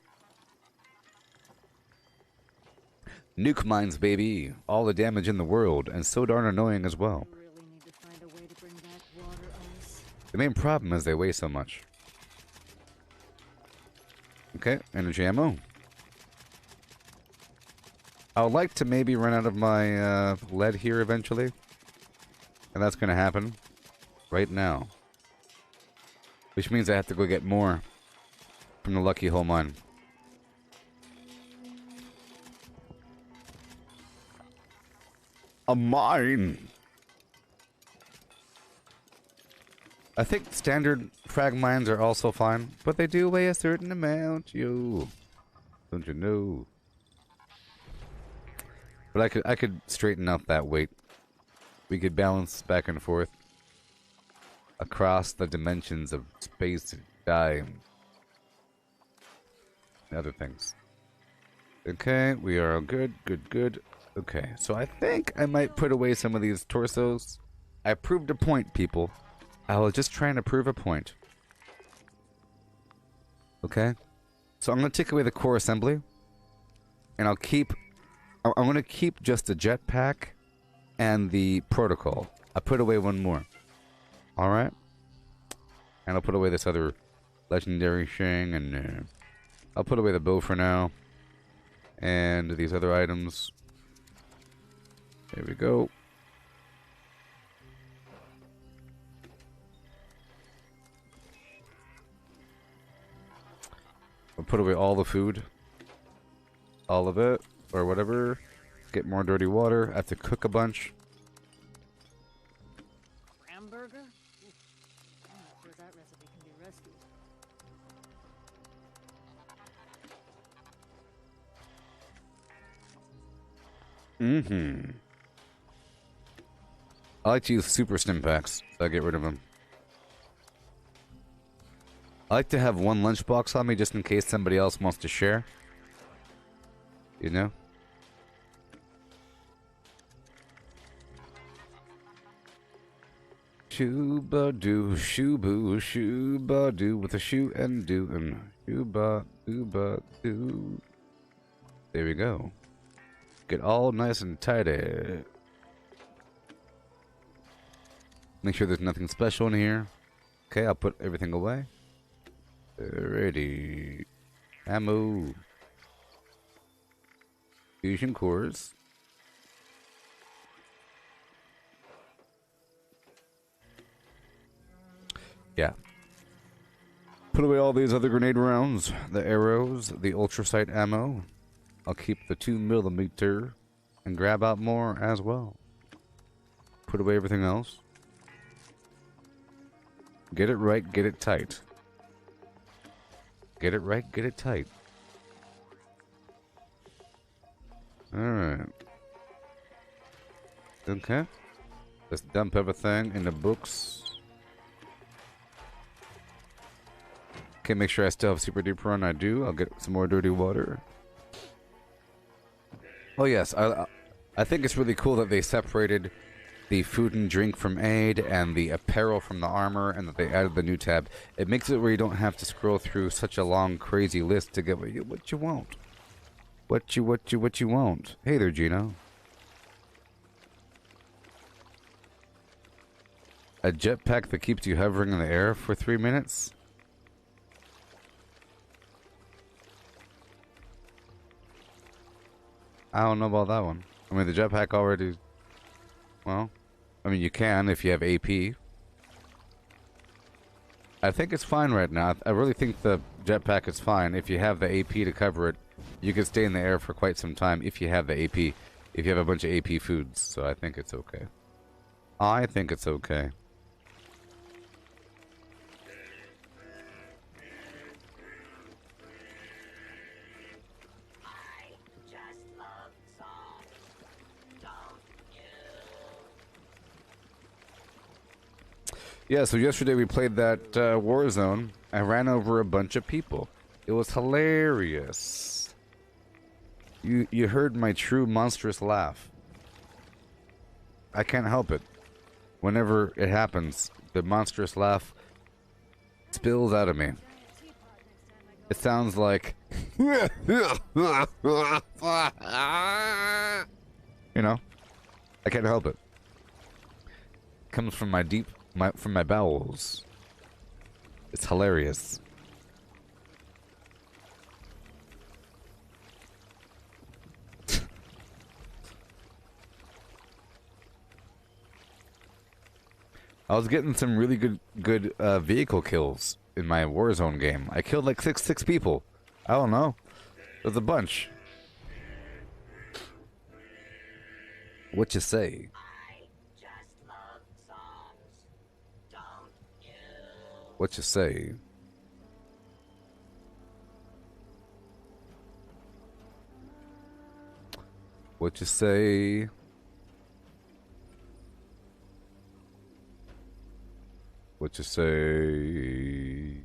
Nuke mines, baby. All the damage in the world, and so darn annoying as well. Really need to find a way to bring back water ice. The main problem is they weigh so much. Okay, energy ammo. I would like to maybe run out of my lead here eventually. And that's going to happen right now. Which means I have to go get more from the Lucky Hole mine. A mine! I think standard frag mines are also fine, but they do weigh a certain amount, yo. Don't you know? But I could straighten out that weight. We could balance back and forth across the dimensions of space and time and other things. Okay, we are all good, good. Okay, so I think I might put away some of these torsos. I proved a point, people. I was just trying to prove a point. Okay? So I'm going to take away the core assembly. And I'm going to keep just the jetpack and the protocol. I put away one more. Alright? And I'll put away this other legendary thing. And I'll put away the bow for now. And these other items. There we go. I'll put away all the food. All of it. Or whatever. Get more dirty water. I have to cook a bunch. Hamburger? I'm not sure that recipe can be rescued. Mm-hmm. I like to use super stim packs, so I get rid of them. I like to have one lunchbox on me just in case somebody else wants to share. You know? Shoo-ba-doo, shoo-boo, shoo-ba-doo, with a shoe and do and shoo-ba-doo-ba-doo. There we go. Get all nice and tidy. Make sure there's nothing special in here. Okay, I'll put everything away. Alrighty. Ammo. Fusion cores. Yeah. Put away all these other grenade rounds, the arrows, the ultrasight ammo. I'll keep the 2mm and grab out more as well. Put away everything else. Get it right, get it tight. Get it right, get it tight. Alright. Okay. Let's dump everything in the books. Okay, make sure I still have super duper run. I do. I'll get some more dirty water. Oh yes, I think it's really cool that they separated the food and drink from aid and the apparel from the armor, and that they added the new tab. It makes it where you don't have to scroll through such a long, crazy list to get what you want. What you want. Hey there, Gino. A jetpack that keeps you hovering in the air for 3 minutes? I don't know about that one. I mean, the jetpack already... Well, I mean, you can if you have AP. I think it's fine right now. I really think the jetpack is fine. If you have the AP to cover it, you can stay in the air for quite some time if you have the AP. If you have a bunch of AP foods. So I think it's okay. I think it's okay. Yeah, so yesterday we played that Warzone. I ran over a bunch of people. It was hilarious. You heard my true monstrous laugh. I can't help it. Whenever it happens, the monstrous laugh spills out of me. It sounds like, you know, I can't help it. It comes from from my bowels. It's hilarious. I was getting some really good vehicle kills in my Warzone game. I killed like six people. I don't know. There's a bunch. What you say? I just love songs. Don't you? What you say? What you say? What you say?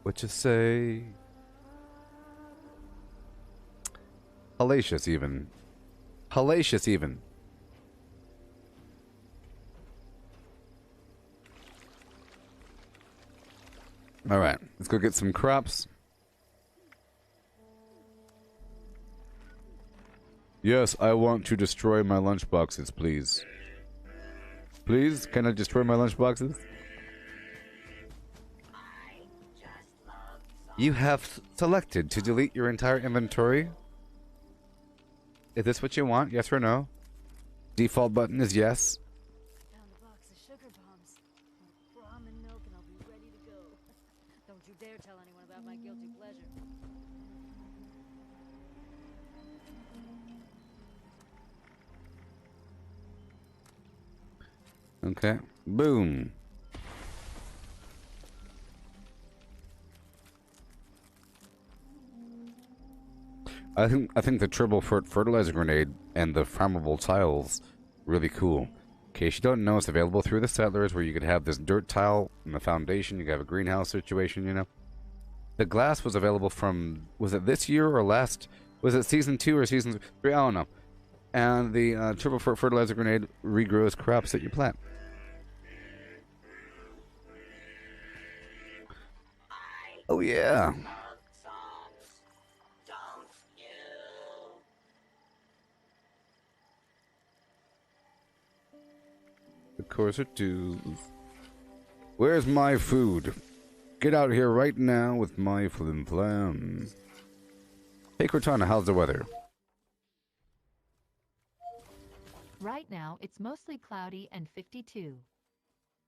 What you say? Hellacious even. Hellacious even. Alright, let's go get some crops. Yes, I want to destroy my lunchboxes, please. Please, can I destroy my lunchboxes? You have selected to delete your entire inventory. Is this what you want? Yes or no? Default button is yes. Found a box of sugar bombs. Ramen milk and I'll be ready to go. Don't you dare tell anyone about my guilty pleasure. Okay. Boom. I think the triple fertilizer grenade and the flammable tiles really cool. In case you don't know, it's available through the settlers where you could have this dirt tile in the foundation. You could have a greenhouse situation, you know. The glass was available from, was it this year or last? Was it season 2 or season 3? I don't know. And the triple fertilizer grenade regrows crops that you plant. Oh yeah. Of course it do. Where's my food? Get out here right now with my flim flam. Hey Cortana, how's the weather? Right now, it's mostly cloudy and 52.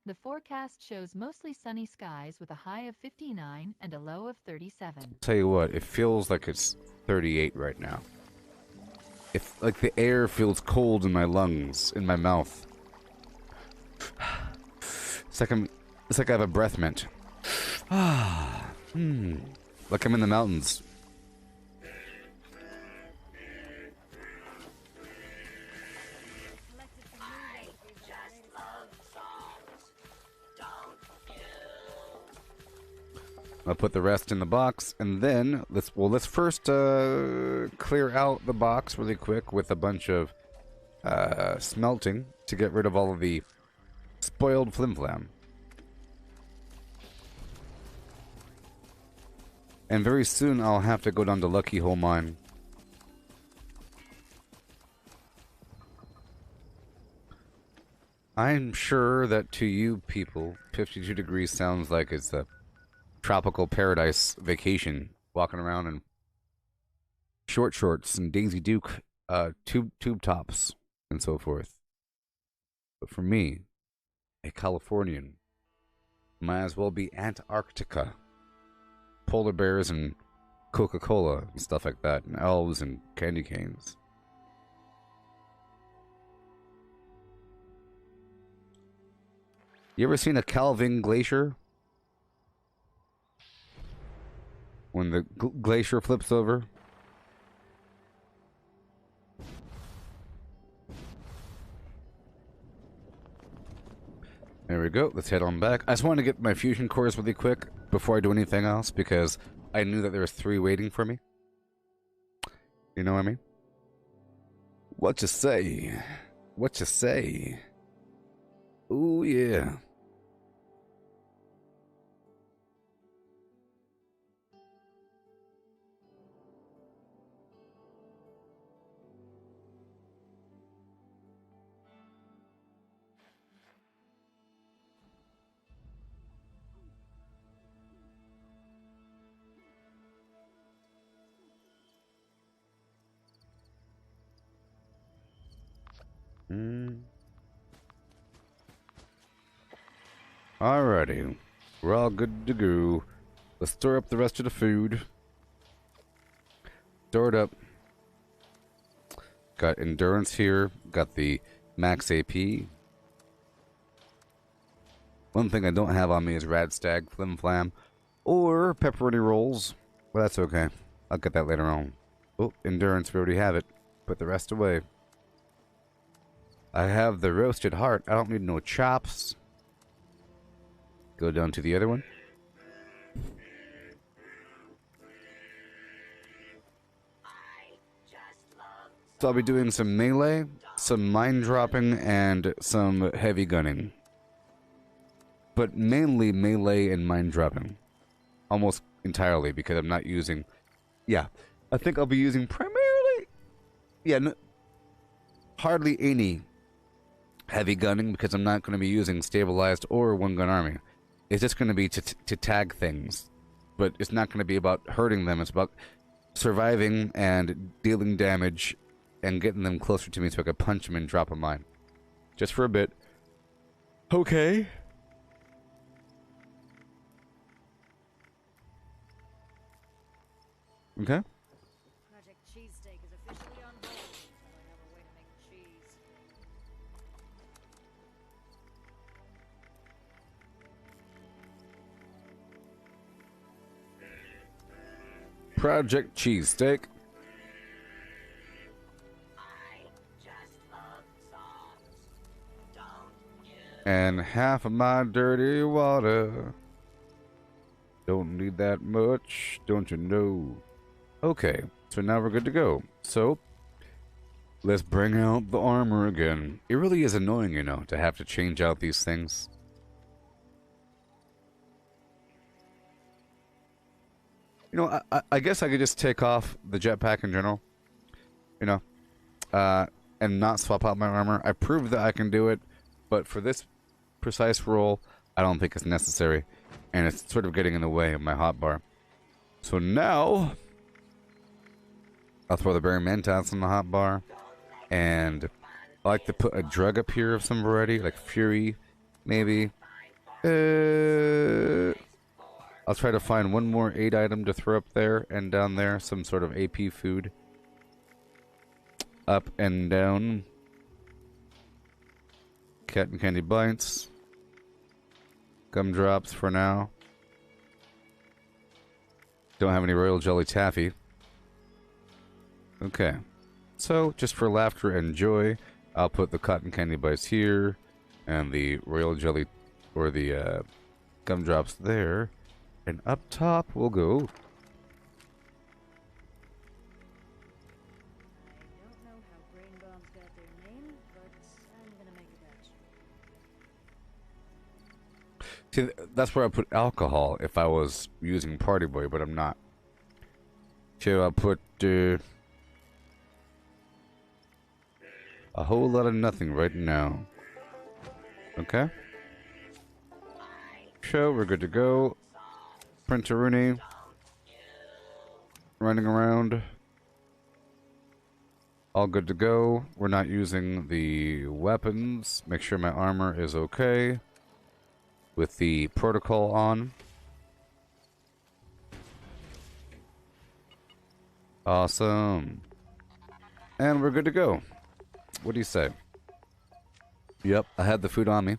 The forecast shows mostly sunny skies with a high of 59 and a low of 37. Tell you what, it feels like it's 38 right now. If like the air feels cold in my lungs, in my mouth. It's like I have a breath mint. Like I'm in the mountains. I'll put the rest in the box, and then let's first clear out the box really quick with a bunch of smelting to get rid of all of the spoiled flimflam. And very soon I'll have to go down to Lucky Hole Mine. I'm sure that to you people, 52 degrees sounds like it's a tropical paradise vacation, walking around in short shorts and Daisy Duke tube tops and so forth. But for me, a Californian, might as well be Antarctica. Polar bears and Coca-Cola and stuff like that, and elves and candy canes. You ever seen a Calvin glacier? When the glacier flips over? There we go. Let's head on back. I just wanted to get my fusion cores really quick before I do anything else because I knew that there was 3 waiting for me. You know what I mean? What you say? What you say? Ooh, yeah. Alrighty. We're all good to go. Let's store up the rest of the food. Store it up. Got endurance here. Got the max AP. One thing I don't have on me is Rad Stag, Flim Flam, or pepperoni rolls. Well, that's okay. I'll get that later on. Oh, endurance, we already have it. Put the rest away. I have the roasted heart. I don't need no chops. Go down to the other one. So I'll be doing some melee, some mine dropping, and some heavy gunning. But mainly melee and mine dropping. Almost entirely, because I'm not using... Yeah, I think I'll be using primarily... Yeah, no, hardly any heavy gunning, because I'm not going to be using stabilized or one-gun army. It's just going to be to tag things. But it's not going to be about hurting them, it's about surviving and dealing damage and getting them closer to me so I could punch them and drop a mine. Just for a bit. Okay. Okay. Project Cheesesteak is officially on hold until I have a way to make cheese. Project Cheesesteak. And half of my dirty water. Don't need that much, don't you know? Okay, so now we're good to go. So, let's bring out the armor again. It really is annoying, you know, to have to change out these things. You know, I guess I could just take off the jetpack in general. You know, and not swap out my armor. I proved that I can do it, but for this precise role, I don't think it's necessary. And it's sort of getting in the way of my hotbar. So now, I'll throw the Berry Mentats on the hotbar. And I like to put a drug up here of some variety, like Fury, maybe. I'll try to find one more 8 item to throw up there and down there. Some sort of AP food. Up and down. Cat and Candy Bites. Gumdrops for now. Don't have any Royal Jelly Taffy. Okay. So, just for laughter and joy, I'll put the Cotton Candy Bites here. And the Royal Jelly, or the Gumdrops there. And up top we'll go. I don't know how brain bombs got their name, but I'm gonna make a batch. See, that's where I put alcohol if I was using Party Boy, but I'm not. So I'll put a whole lot of nothing right now. Okay. So we're good to go. Printeroonie. Running around. All good to go. We're not using the weapons. Make sure my armor is okay. With the protocol on. Awesome. And we're good to go. What do you say? Yep, I had the food on me.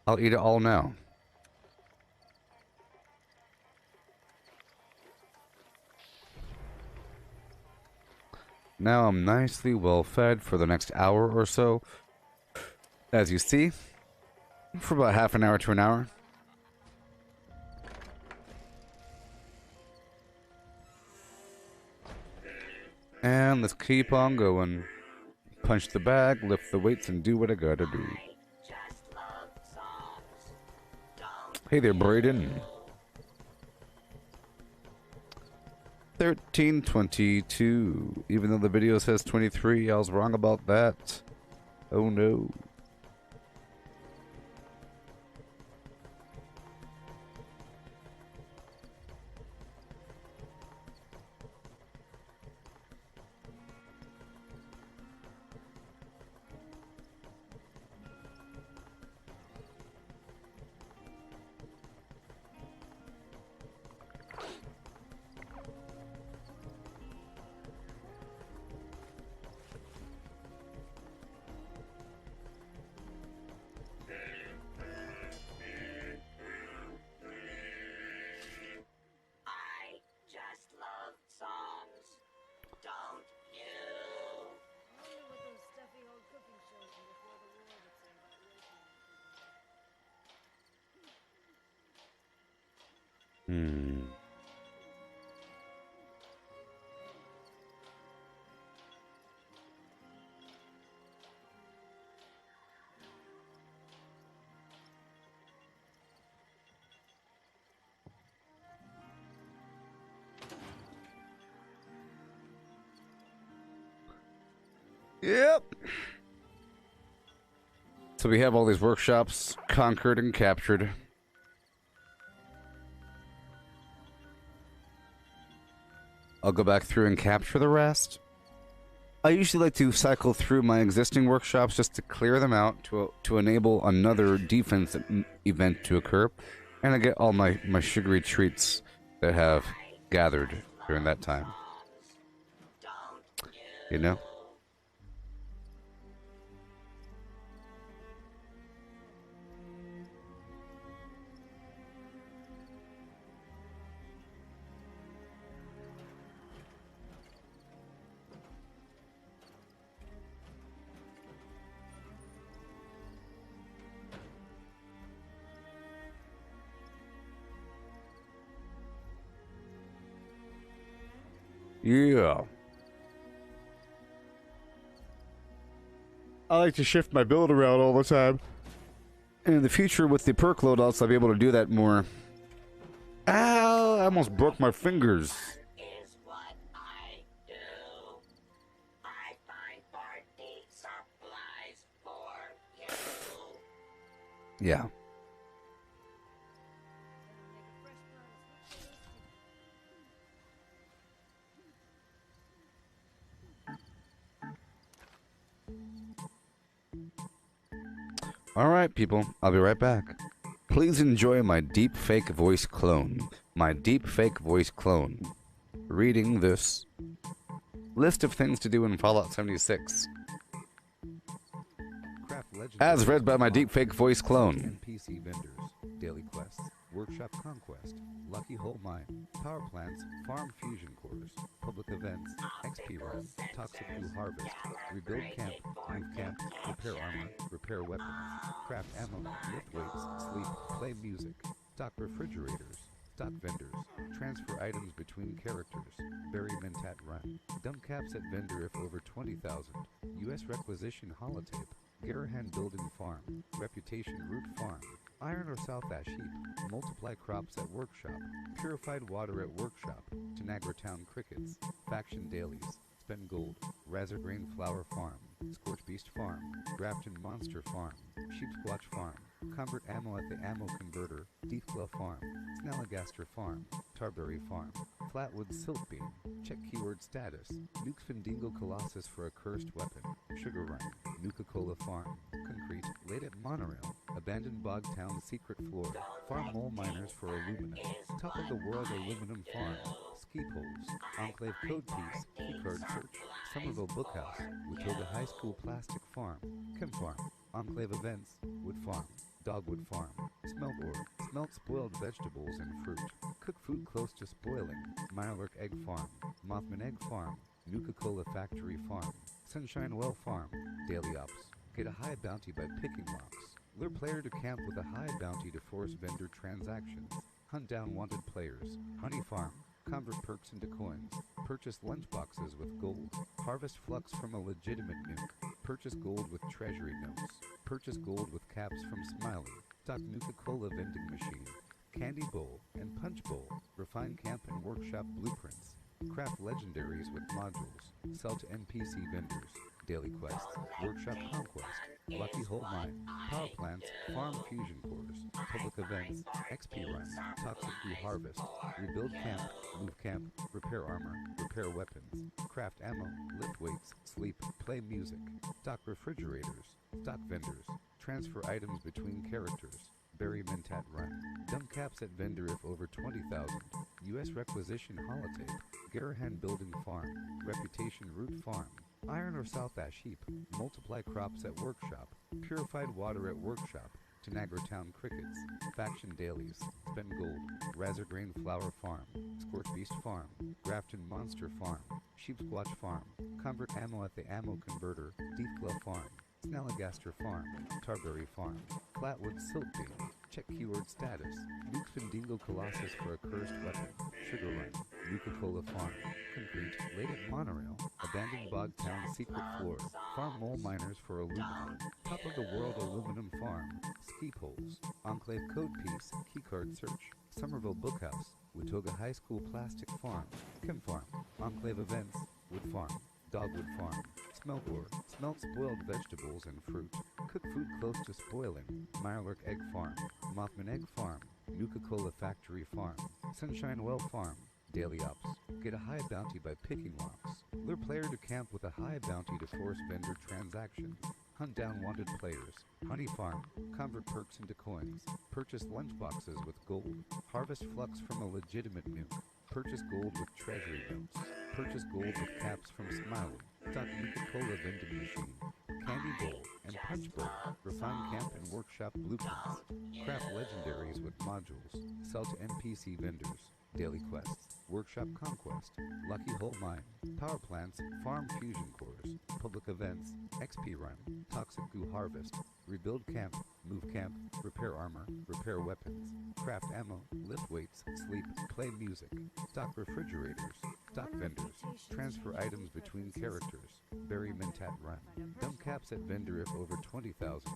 I'll eat it all now. Now I'm nicely well fed for the next hour or so. As you see, for about half an hour to an hour. And let's keep on going. Punch the bag, lift the weights, and do what I gotta do. Just love songs. Don't Hey there, Brayden. 13:22. Even though the video says 23, I was wrong about that. Oh no. I just love songs. Don't you? I wonder what those stuffy old cooking shows from before the war would say about racism. Yep. So we have all these workshops conquered and captured. I'll go back through and capture the rest. I usually like to cycle through my existing workshops just to clear them out to enable another defense event to occur. And I get all my sugary treats that have gathered during that time. You know? Yeah. I like to shift my build around all the time. And in the future, with the perk loadouts, I'll be able to do that more. Ow! I almost broke my fingers. Is what I do. I find party supplies for you. Yeah. Alright, people. I'll be right back. Please enjoy my deep fake voice clone. My deep fake voice clone. Reading this list of things to do in Fallout 76. As read by my deep fake voice clone. NPC vendors, daily quests, workshop conquest, lucky hole mine, power plants, farm fusion cores, public events, XP run, toxic goo harvest, rebuild camp, move camp, repair armor, repair weapons, craft ammo, lift weights, sleep, play music, stock refrigerators, stock vendors, transfer items between characters, bury mentat run, dump caps at vendor if over 20,000, U.S. requisition holotape, Garahan Building Farm, Reputation Root Farm, Iron or South Ash Heap, Multiply Crops at Workshop, Purified Water at Workshop, Tanagra Town Crickets, Faction Dailies, Spend Gold, Razor Grain Flower Farm, Scorch Beast Farm, Grafton Monster Farm, Sheep Squatch Farm, Convert Ammo at the Ammo Converter, Deathglow Farm, Snalagaster Farm, Tarberry Farm, Flatwood Siltbeam, check keyword status, Nuke Findingo Colossus for a cursed weapon, Sugar Run, Nuka-Cola Farm, Concrete, Late at Monorail, Abandoned Bog Town Secret Floor, Farm Mole Miners for Aluminum, Top of the World Aluminum Farm, Ski Poles, Enclave Code Piece, Keycard Search, Somerville Bookhouse, Watoga High School Plastic Farm, Chem Farm, Enclave Events, Wood Farm, Dogwood Farm, Smelt Ore, Smelt Spoiled Vegetables and Fruit, Cook Food Close to Spoiling, Mirelurk Egg Farm, Mothman Egg Farm, Nuka-Cola Factory Farm, Sunshine Well Farm, Daily Ops, get a high bounty by picking rocks, lure player to camp with a high bounty to force vendor transactions, hunt down wanted players, Honey Farm, Convert perks into coins. Purchase lunchboxes with gold. Harvest flux from a legitimate nuke. Purchase gold with treasury notes. Purchase gold with caps from Smiley. Stock Nuka-Cola vending machine. Candy bowl and punch bowl. Refine camp and workshop blueprints. Craft legendaries with modules. Sell to NPC vendors. Daily quests. Workshop conquest. Lucky hole mine. Power plants. Farm fusion cores. Public events. XP run. Toxic goo harvest. Rebuild camp. Move camp. Repair armor. Repair weapons. Craft ammo. Lift weights. Sleep. Play music. Stock refrigerators. Stock vendors. Transfer items between characters. Bury Mentat Run. Dump caps at vendor if over 20,000. U.S. requisition holotape. Garahan Building Farm. Reputation Root Farm. Iron or South Ash Heap. Multiply crops at workshop. Purified water at workshop. Tanagra Town Crickets. Faction Dailies. Spend Gold. Razorgrain Flower Farm. Scorch Beast Farm. Grafton Monster Farm. Sheep Squatch Farm. Convert ammo at the Ammo Converter. Deathglove Farm. Snalligaster Farm. Tarberry Farm. Flatwood Silk Beam. Check keyword status. Nuke Findingo Colossus for a cursed weapon. Sugar Run. Nuka-Cola Farm. Concrete. Late at Monorail. Abandoned Bog Town Secret Floor. Farm Mole Miners for aluminum. Top of the World Aluminum Farm. Ski Poles. Enclave Code Piece. Keycard Search. Somerville Bookhouse. Watoga High School Plastic Farm. Chem Farm. Enclave Events. Wood Farm. Dogwood Farm. Smelt ore. Smelt spoiled vegetables and fruit. Cook food close to spoiling. Mirelurk Egg Farm. Mothman Egg Farm. Nuka-Cola Factory Farm. Sunshine Well Farm. Daily Ops. Get a high bounty by picking locks. Lure player to camp with a high bounty to force vendor transactions. Hunt down wanted players. Honey Farm. Convert perks into coins. Purchase lunchboxes with gold. Harvest flux from a legitimate nuke. Purchase gold with treasury notes. Purchase gold with caps from Smiley. Stock Nuka-Cola vending machine. Candy bowl and punch bowl. Refine camp and workshop blueprints. Craft legendaries with modules. Sell to NPC vendors. Daily quests. Workshop conquest. Lucky hole mine. Power plants. Farm fusion cores. Public events. XP run. Toxic goo harvest. Rebuild camp. Move camp. Repair armor. Repair weapons. Craft ammo. Lift weights. Sleep. Play music. Stock refrigerators. Stock vendors. Transfer items between characters. Bury Mentat Run. Dump caps at vendor if over 20,000.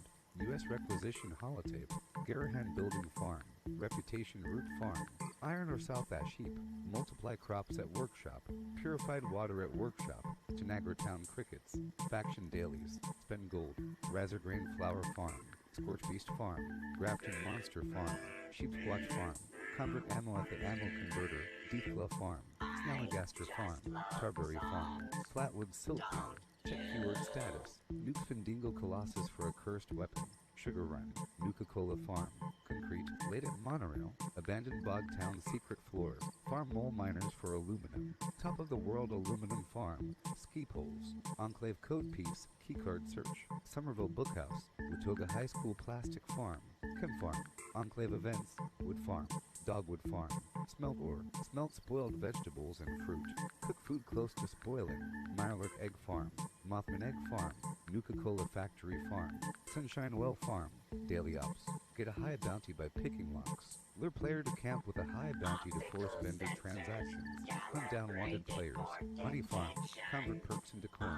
U.S. requisition holotape. Garahan Building Farm. Reputation Root Farm. Iron or South Ash Heap. Multiply crops at workshop. Purified water at workshop. Tanagra Town Crickets. Faction Dailies. Spend Gold. Razorgrain Flower Farm. Scorch Beast Farm. Grafton Monster Farm. Sheep Squatch Farm. Convert ammo at the Ammo Converter. Deathglove Farm. Snalligaster Farm. Tarberry Farm. Flatwood Silk Beam. Check keyword status. Nuke Findingo Colossus for a cursed weapon. Sugar Run. Nuka-Cola Farm. Concrete. Late at Monorail. Abandoned Bog Town Secret Floor. Farm Mole Miners for aluminum. Top of the World Aluminum Farm. Ski Poles. Enclave Code Piece. Keycard Search. Somerville Bookhouse. Watoga High School Plastic Farm. Chem Farm. Enclave Events. Wood Farm. Dogwood Farm. Smelt ore. Smelt spoiled vegetables and fruit. Cook food close to spoiling. Mirelurk Egg Farm. Mothman Egg Farm. Nuka-Cola Factory Farm. Sunshine Well Farm. Daily Ops. Get a high bounty by picking locks. Lure player to camp with a high bounty to force vendor transactions. Hunt down wanted players. Honey Farm. Convert perks into coins.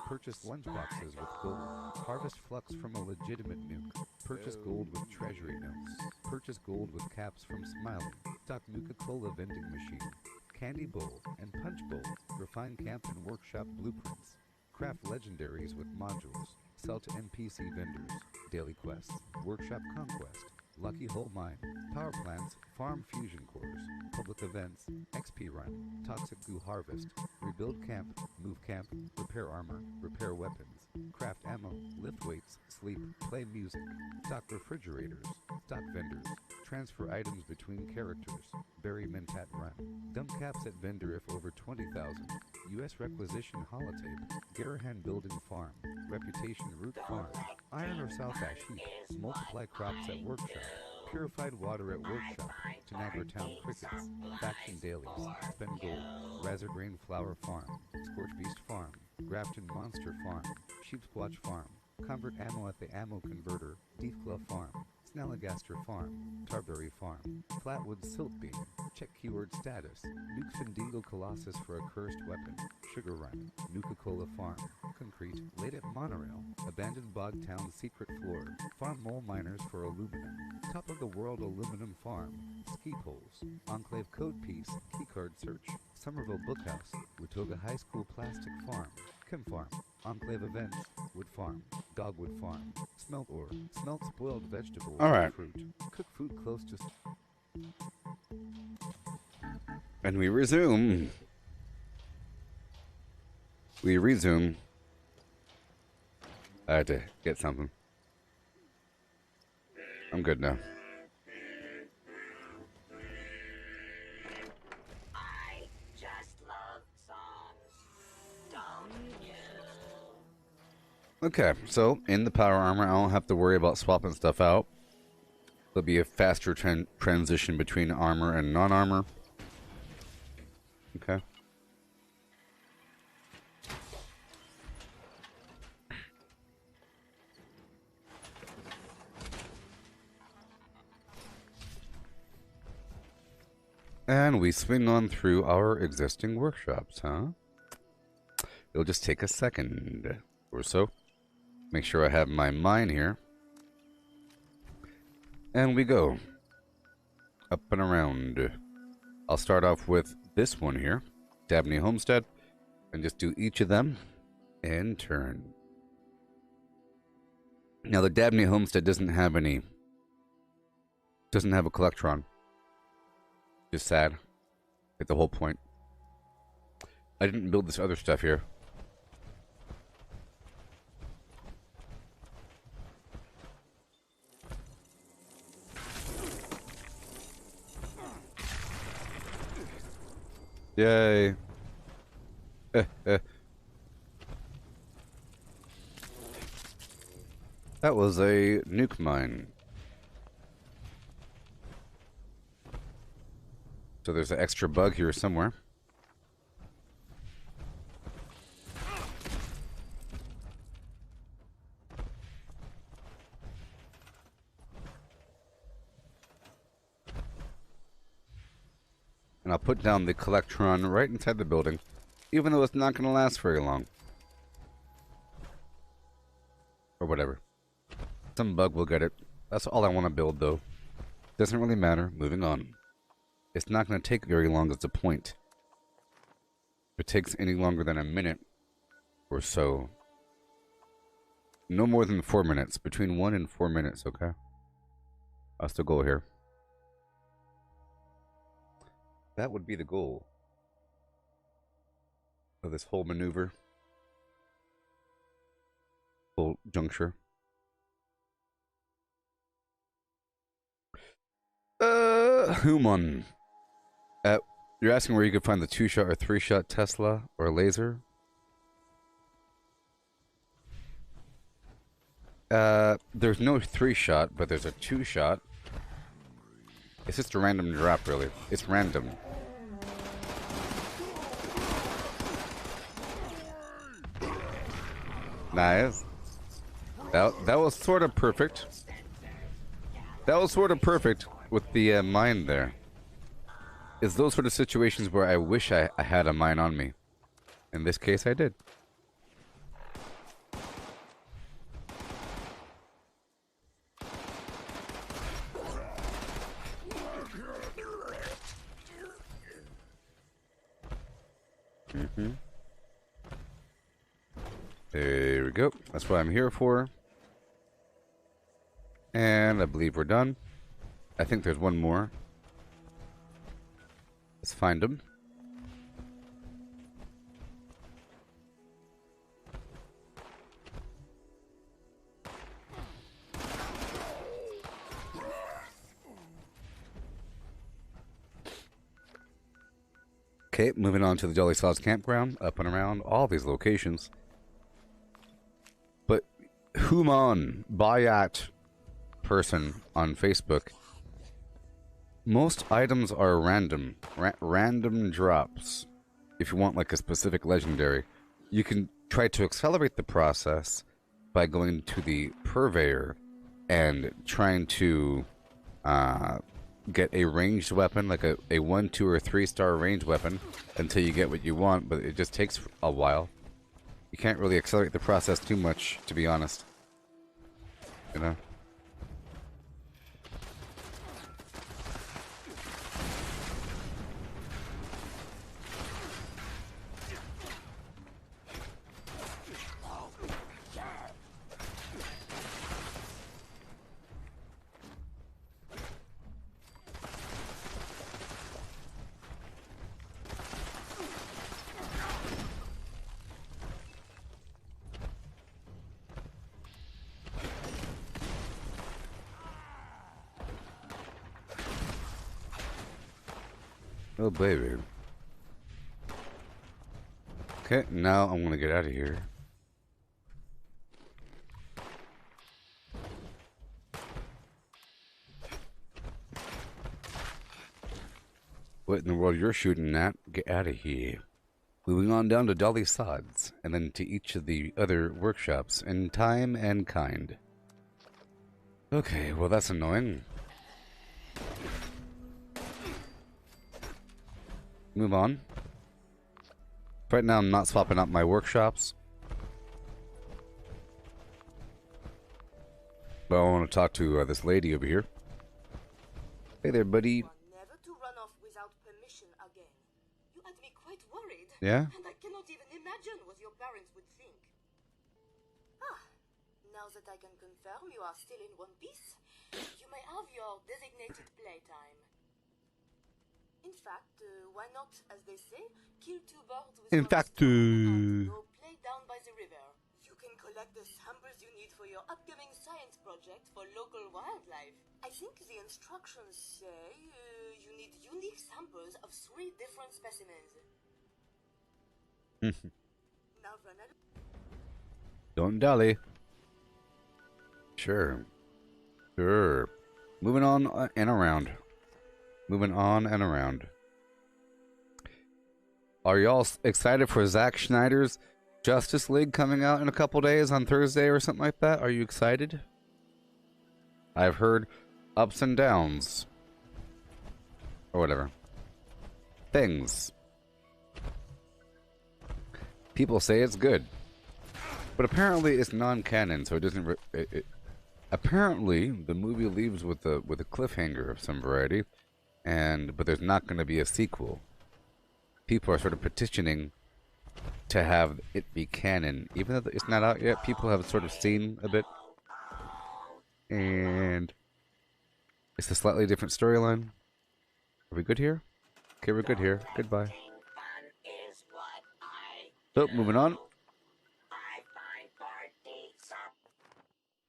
Purchase lunchboxes with gold. Harvest flux from a legitimate nuke. Purchase gold with treasury notes. Purchase gold with caps from Smiley. Stock Nuka-Cola vending machine. Candy bowl and punch bowl. Refine camp and workshop blueprints. Craft legendaries with modules. Sell to NPC vendors. Daily quests. Workshop conquest. Lucky hole mine. Power plants. Farm fusion cores. Public events. XP run. Toxic goo harvest. Rebuild camp. Move camp. Repair armor. Repair weapons. Craft ammo. Lift weights. Sleep. Play music. Stock refrigerators. Stock vendors. Transfer items between characters. Bury Mentat Run. Dump caps at vendor if over 20,000. U.S. requisition holotape. Garahan Building Farm. Reputation Root Farm. Iron or South Ash Heap. Multiply crops at workshop. Purified water at workshop. Tanagra Town Crickets. Faction Dailies. Spend Gold. Razorgrain Flower Farm. Scorch Beast Farm. Grafton Monster Farm. Sheep Squatch Farm. Convert ammo at the Ammo Converter. Deathglove Farm. Snalligaster Farm, Tarberry Farm, Flatwood Siltbeam, check keyword status, Nuke Findingo Colossus for a cursed weapon, Sugar Run, Nuka-Cola Farm, Concrete, Late at Monorail, Abandoned Bog Town Secret Floor, Farm Mole Miners for Aluminum, Top of the World Aluminum Farm, Ski Poles, Enclave Code Piece, Keycard Search, Somerville Bookhouse, Watoga High School Plastic Farm, Chem Farm, Enclave Events, Wood Farm, Dogwood Farm, Smelt Ore, Smelt Spoiled Vegetables All right. and Fruit, Cook Food Close to... And we resume. We resume. I had to get something. I'm good now. I just love songs. Don't you? Okay, so in the power armor, I don't have to worry about swapping stuff out. There'll be a faster transition between armor and non-armor. Okay. And we swing on through our existing workshops, huh? It'll just take a second or so. Make sure I have my mine here. And we go. Up and around. I'll start off with this one here. Dabney Homestead. And just do each of them in turn. Now the Dabney Homestead doesn't have a Collectron. Just sad. Like the whole point. I didn't build this other stuff here. Yay. That was a nuke mine. So there's an extra bug here somewhere. And I'll put down the Collectron right inside the building, even though it's not going to last very long. Or whatever. Some bug will get it. That's all I want to build, though. Doesn't really matter. Moving on. It's not going to take very long as the point. If it takes any longer than a minute or so, no more than 4 minutes. Between 1 and 4 minutes, okay? That's the goal here. That would be the goal of this whole maneuver. Whole juncture. Human. You're asking where you could find the 2-shot or 3-shot Tesla or laser? There's no 3-shot, but there's a 2-shot. It's just a random drop, really. It's random. Nice. That was sort of perfect. That was sort of perfect with the mine there. It's those sort of situations where I wish I had a mine on me. In this case, I did. There we go. That's what I'm here for. And I believe we're done. I think there's one more. Let's find him. Okay, moving on to the Jolly Saws campground, up and around all these locations. But Human Bayat person on Facebook, most items are random, random drops. If you want like a specific legendary, you can try to accelerate the process by going to the purveyor and trying to get a ranged weapon, like a 1, 2, or 3-star ranged weapon, until you get what you want, but it just takes a while. You can't really accelerate the process too much, to be honest. You know? Oh, baby. Okay, now I'm gonna get out of here. What in the world you're shooting at? Get out of here. Moving on down to Dolly Sods, and then to each of the other workshops in time and kind. Okay, well that's annoying. Move on. Right now I'm not swapping out my workshops. But I want to talk to this lady over here. Hey there, buddy. Never to run off without permission again. You had me quite worried. Yeah? And I cannot even imagine what your parents would think. Ah, now that I can confirm you are still in one piece, you may have your designated playtime. In fact, why not, as they say, kill two birds with In one fact, stone and go play down by the river. You can collect the samples you need for your upcoming science project for local wildlife. I think the instructions say you need unique samples of 3 different specimens. Now run along. Don't dally. Sure. Sure. Moving on and around. Moving on and around. Are y'all excited for Zack Snyder's Justice League coming out in a couple days on Thursday or something like that? Are you excited? I've heard ups and downs. Or whatever. Things. People say it's good. But apparently it's non-canon, so it doesn't... apparently, the movie leaves with a cliffhanger of some variety. But there's not going to be a sequel. People are sort of petitioning to have it be canon, even though it's not out yet. People have sort of seen a bit, and it's a slightly different storyline. Are we good here? Okay, we're good here. Goodbye. So, moving on.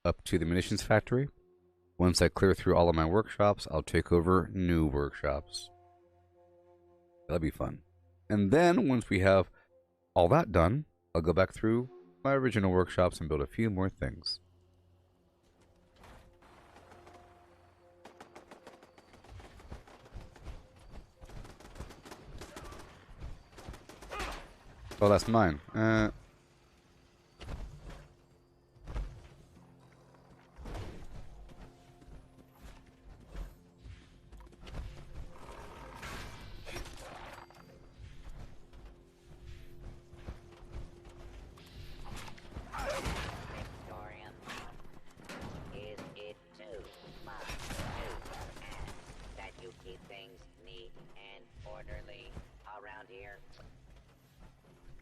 Up to the munitions factory. Once I clear through all of my workshops, I'll take over new workshops. That'll be fun. And then, once we have all that done, I'll go back through my original workshops and build a few more things. Oh, that's mine.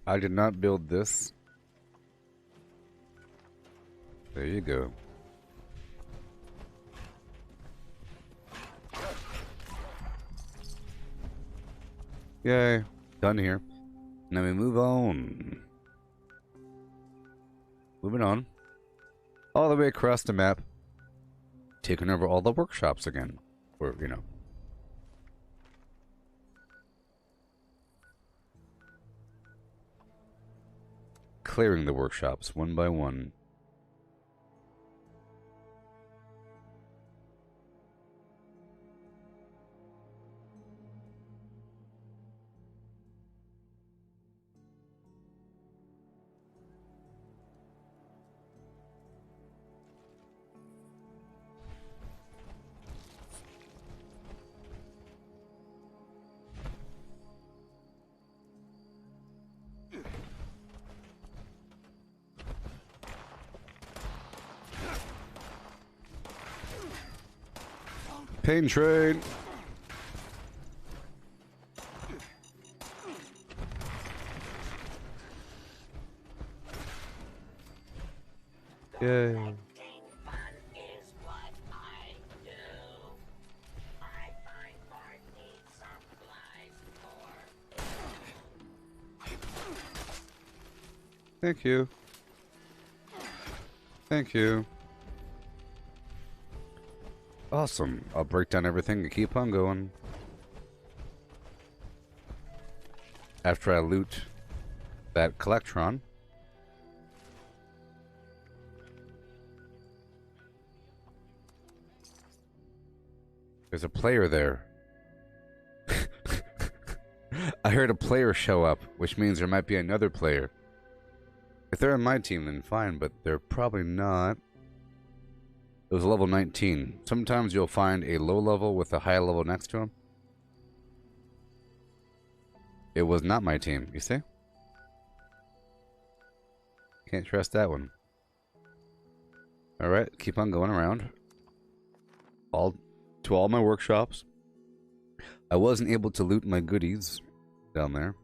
I did not build this. There you go. Yay. Done here. Now we move on. Moving on. All the way across the map. Taking over all the workshops again. Or, you know. Clearing the workshops one by one. Pain train. Yay. Fun is what I do. I find Bart needs supplies for. Thank you. Thank you. Awesome. I'll break down everything and keep on going. After I loot that Collectron. There's a player there. I heard a player show up, which means there might be another player. If they're on my team, then fine, but they're probably not. It was level 19. Sometimes you'll find a low level with a high level next to him. It was not my team, you see? Can't trust that one. Alright, keep on going around. To all my workshops. I wasn't able to loot my goodies down there.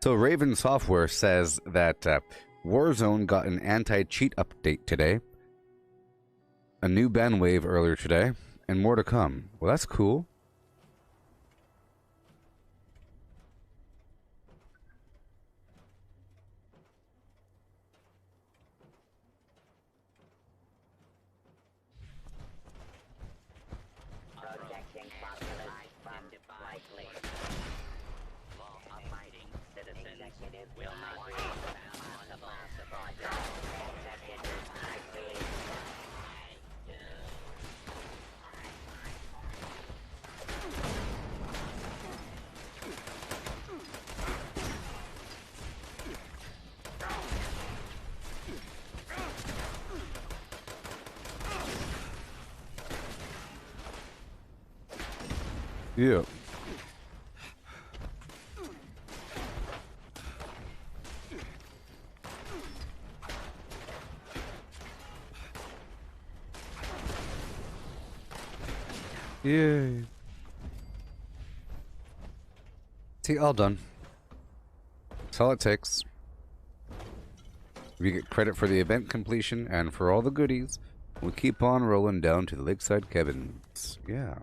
So Raven Software says that Warzone got an anti-cheat update today, a new ban wave earlier today, and more to come. Well, that's cool. Protecting populace from likely. Law-abiding citizens will not be responsible for protected likely. Yeah. Yay. See, all done. That's all it takes. We get credit for the event completion and for all the goodies. We keep on rolling down to the lakeside cabins. Yeah.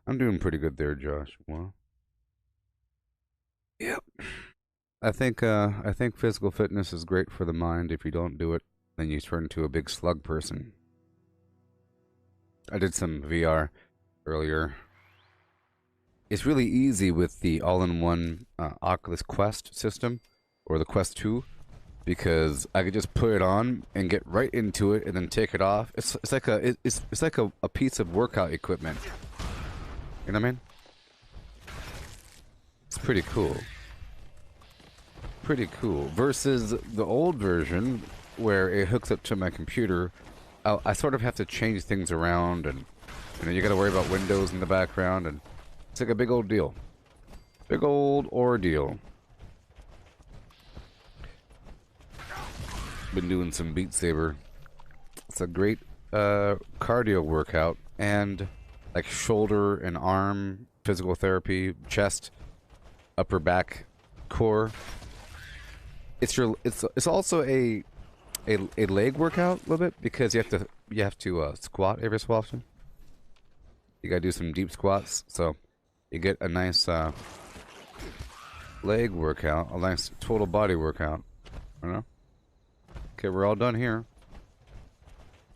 I'm doing pretty good there, Josh. Well, yep. I think physical fitness is great for the mind. If you don't do it, then you turn into a big slug person. I did some VR earlier. It's really easy with the all-in-one Oculus Quest system, or the Quest 2, because I could just put it on and get right into it and then take it off. It's like a piece of workout equipment. You know what I mean? It's pretty cool. Pretty cool. Versus the old version where it hooks up to my computer. I sort of have to change things around, and you got to worry about windows in the background, and it's like a big old deal. Big old ordeal. Been doing some Beat Saber. It's a great cardio workout, and like shoulder and arm physical therapy, chest, upper back, core. It's also a leg workout a little bit, because you have to squat every so often. You gotta do some deep squats, so you get a nice leg workout, a nice total body workout. You know? Okay, we're all done here.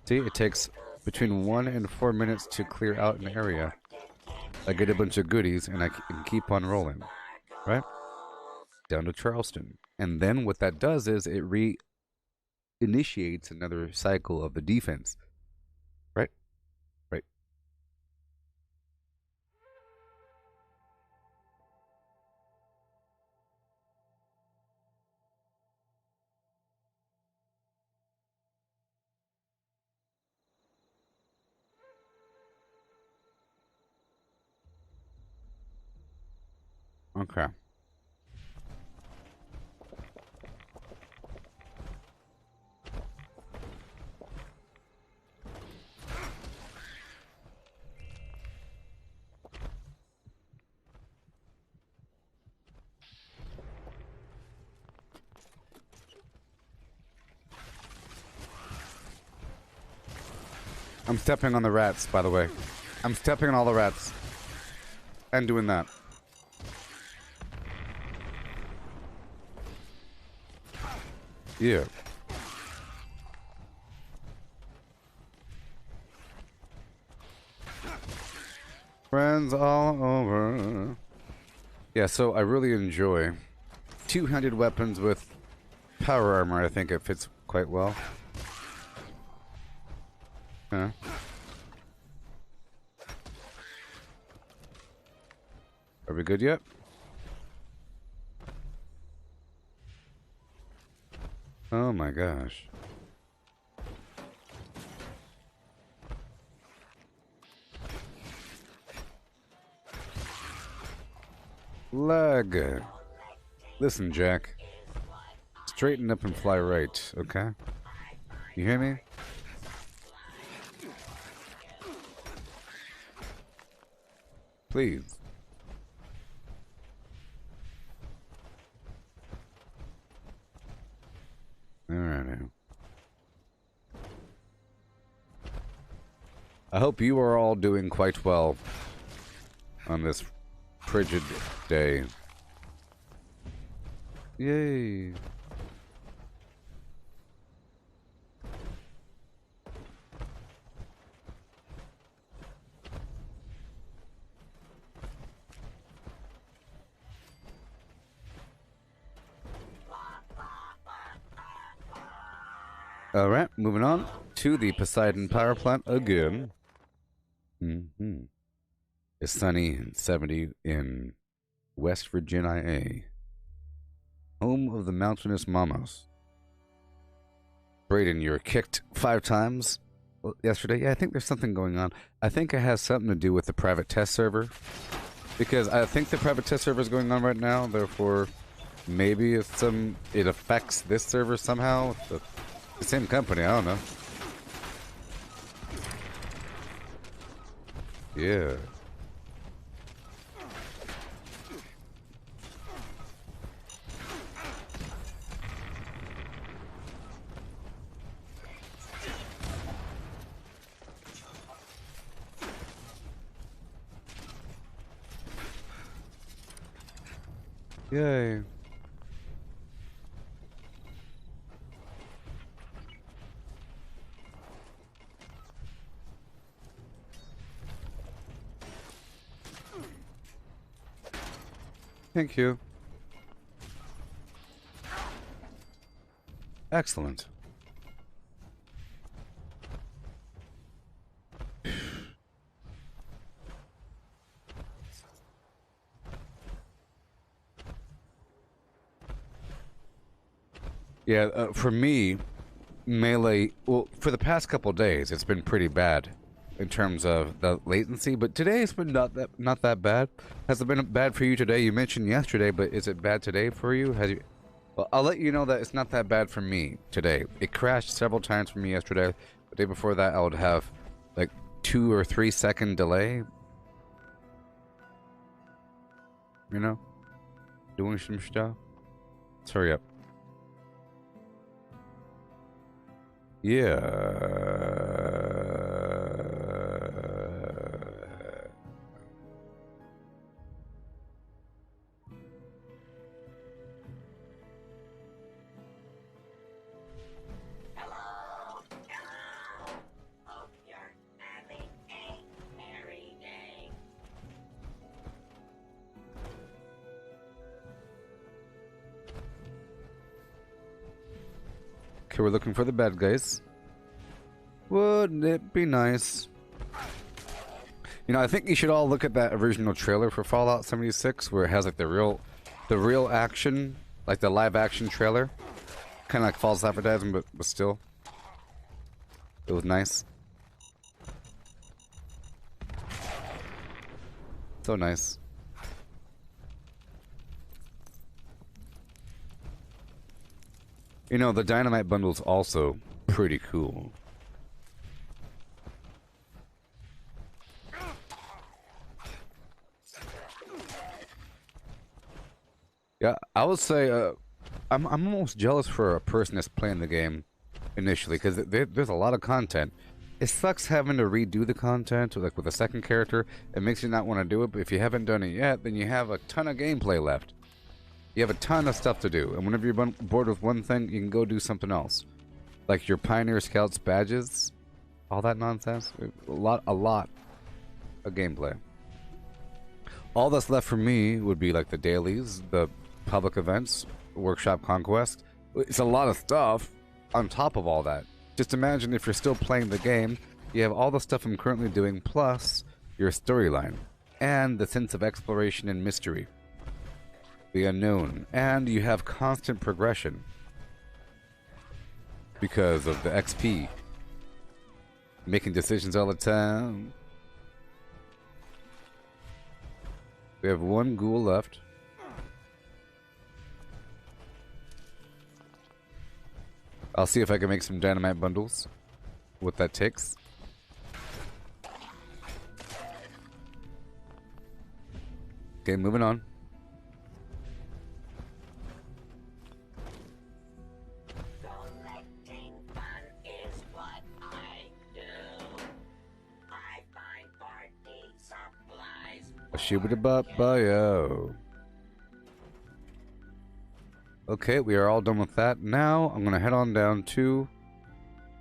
See, it takes between 1 and 4 minutes to clear out an area. I get a bunch of goodies, and I can keep on rolling. Right? Down to Charleston. And then what that does is it initiates another cycle of the defense. Right? Right. Okay. I'm stepping on the rats, by the way. I'm stepping on all the rats. And doing that. Yeah. Friends all over. Yeah, so I really enjoy two-handed weapons with power armor. I think it fits quite well. Huh? Are we good yet? Oh my gosh. Lag. Listen, Jack. Straighten up and fly right, okay? You hear me? Please. Alright. I hope you are all doing quite well on this frigid day. Yay. Alright, moving on to the Poseidon power plant again. It's sunny and 70 in West Virginia, home of the mountainous Mamos. Brayden, you were kicked 5 times yesterday. Yeah, I think there's something going on. I think it has something to do with the private test server. Because I think the private test server is going on right now, therefore maybe it affects this server somehow. The same company, I don't know. Yeah. Yay. Thank you. Excellent. Yeah, for me, Melee, well, for the past couple days, it's been pretty bad in terms of the latency, but today it's been not that bad. Has it been bad for you today? You mentioned yesterday, but is it bad today for you? Well, I'll let you know that it's not that bad for me today. It crashed several times for me yesterday. The day before that, I would have like 2 or 3 second delay. You know? Doing some stuff. Let's hurry up. Yeah. Hope you're having a merry day. Okay, we're looking for the bad guys. Wouldn't it be nice? You know, I think you should all look at that original trailer for Fallout 76, where it has like the real action, like the live action trailer, kind of like false advertising, but still, it was nice. So nice. You know, the dynamite bundle's also pretty cool. Yeah, I would say I'm almost jealous for a person that's playing the game initially, because there's a lot of content, It sucks having to redo the content, like with a second character. It makes you not want to do it, but if you haven't done it yet, then you have a ton of gameplay left. You have a ton of stuff to do, and whenever you're bored with one thing, you can go do something else. Like your Pioneer Scouts badges, all that nonsense. A lot of gameplay. All that's left for me would be like the dailies, the public events, workshop conquest. It's a lot of stuff on top of all that. Just imagine if you're still playing the game, you have all the stuff I'm currently doing, plus your storyline, and the sense of exploration and mystery, the unknown, and you have constant progression because of the XP, making decisions all the time. We have one ghoul left. I'll see if I can make some dynamite bundles. What that takes. Okay, moving on. Collecting fun is what I do. I find party supplies. Shibidi-bop-bio. Okay, we are all done with that. Now, I'm going to head on down to...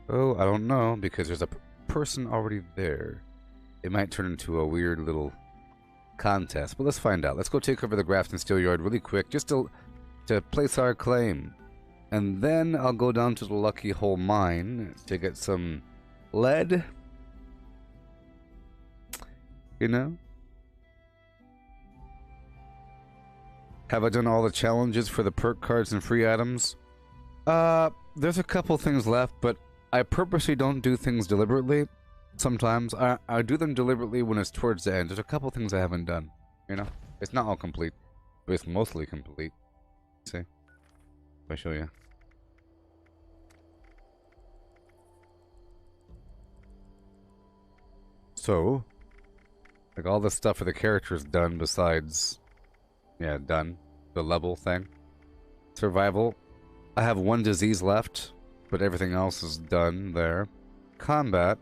Oh, I don't know, because there's a person already there. It might turn into a weird little contest, but let's find out. Let's go take over the Grafton Steel Yard really quick, just to place our claim. And then I'll go down to the Lucky Hole Mine to get some lead. You know? Have I done all the challenges for the perk cards and free items? There's a couple things left, but I purposely don't do things deliberately. Sometimes I do them deliberately when it's towards the end. There's a couple things I haven't done. You know? It's not all complete, but it's mostly complete. See? If I show you. So, like all the stuff for the characters done besides... Yeah, done. The level thing. Survival. I have one disease left, but everything else is done there. Combat.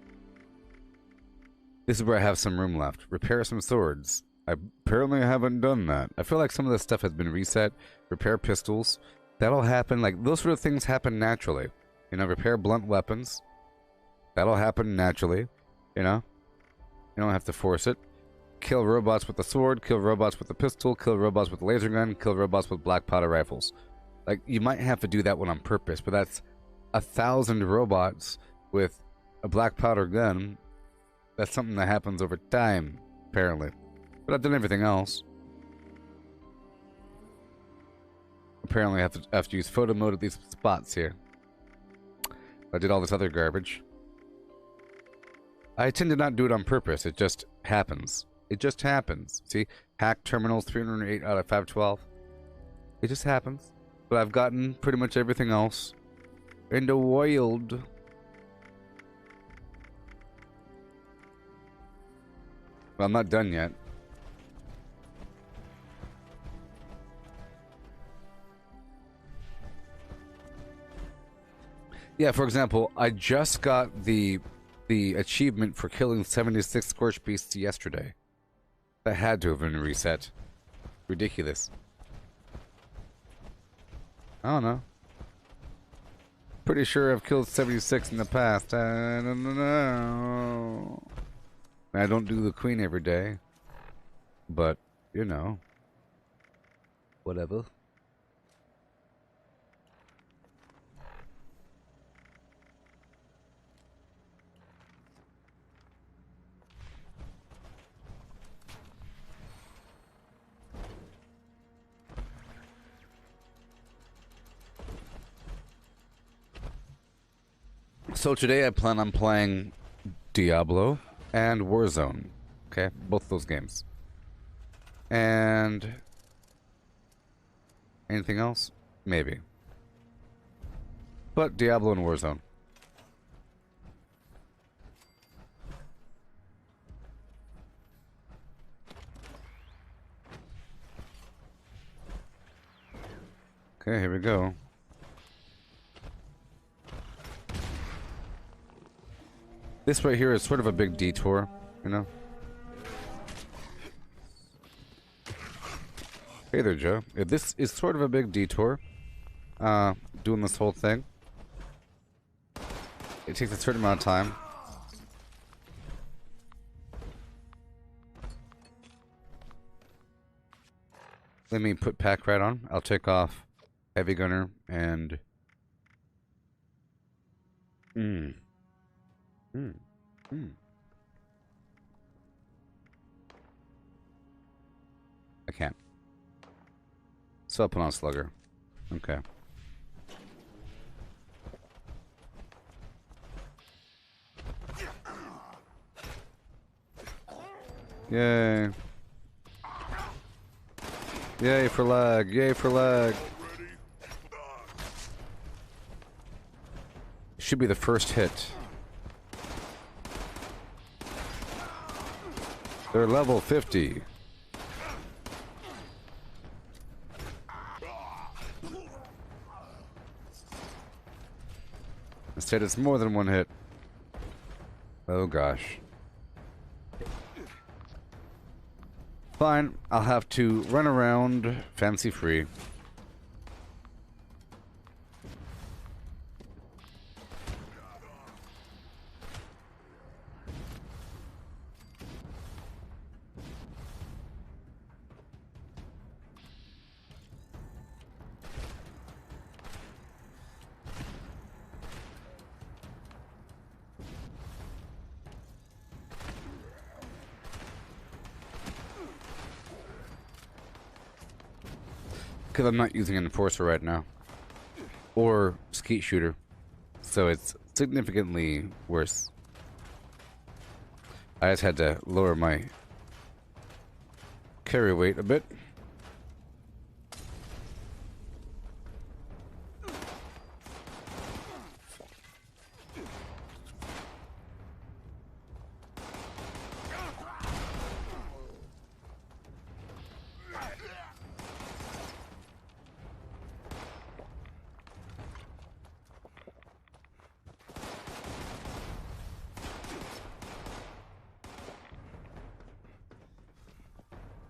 This is where I have some room left. Repair some swords. I apparently haven't done that. I feel like some of this stuff has been reset. Repair pistols. That'll happen, like, those sort of things happen naturally. You know, repair blunt weapons. That'll happen naturally. You know? You don't have to force it. Kill robots with the sword, kill robots with the pistol, kill robots with the laser gun, kill robots with black powder rifles. Like, you might have to do that one on purpose, but that's 1,000 robots with a black powder gun. That's something that happens over time, apparently. But I've done everything else. Apparently I have to use photo mode at these spots here. I did all this other garbage. I tend to not do it on purpose, it just happens. It just happens. See? Hack terminals 308 out of 512. It just happens. But I've gotten pretty much everything else in the wild. Well, I'm not done yet. Yeah, for example, I just got the achievement for killing 76 Scorch Beasts yesterday. That had to have been reset. Ridiculous. I don't know. Pretty sure I've killed 76 in the past. I don't know. I don't do the queen every day. But, you know. Whatever. So today I plan on playing Diablo and Warzone. Okay, both those games. And anything else? Maybe. But Diablo and Warzone. Okay, here we go. This right here is sort of a big detour, you know? Hey there, Joe. This is sort of a big detour. Doing this whole thing. It takes a certain amount of time. Let me put pack right on. I'll take off heavy gunner and... I can't. So I'll put on slugger. Okay. Yay. Yay for lag. Yay for lag. Should be the first hit. They're level 50. Instead, it's more than one hit. Oh gosh. Fine, I'll have to run around fancy free. Because I'm not using an enforcer right now. Or skeet shooter. So it's significantly worse. I just had to lower my carry weight a bit.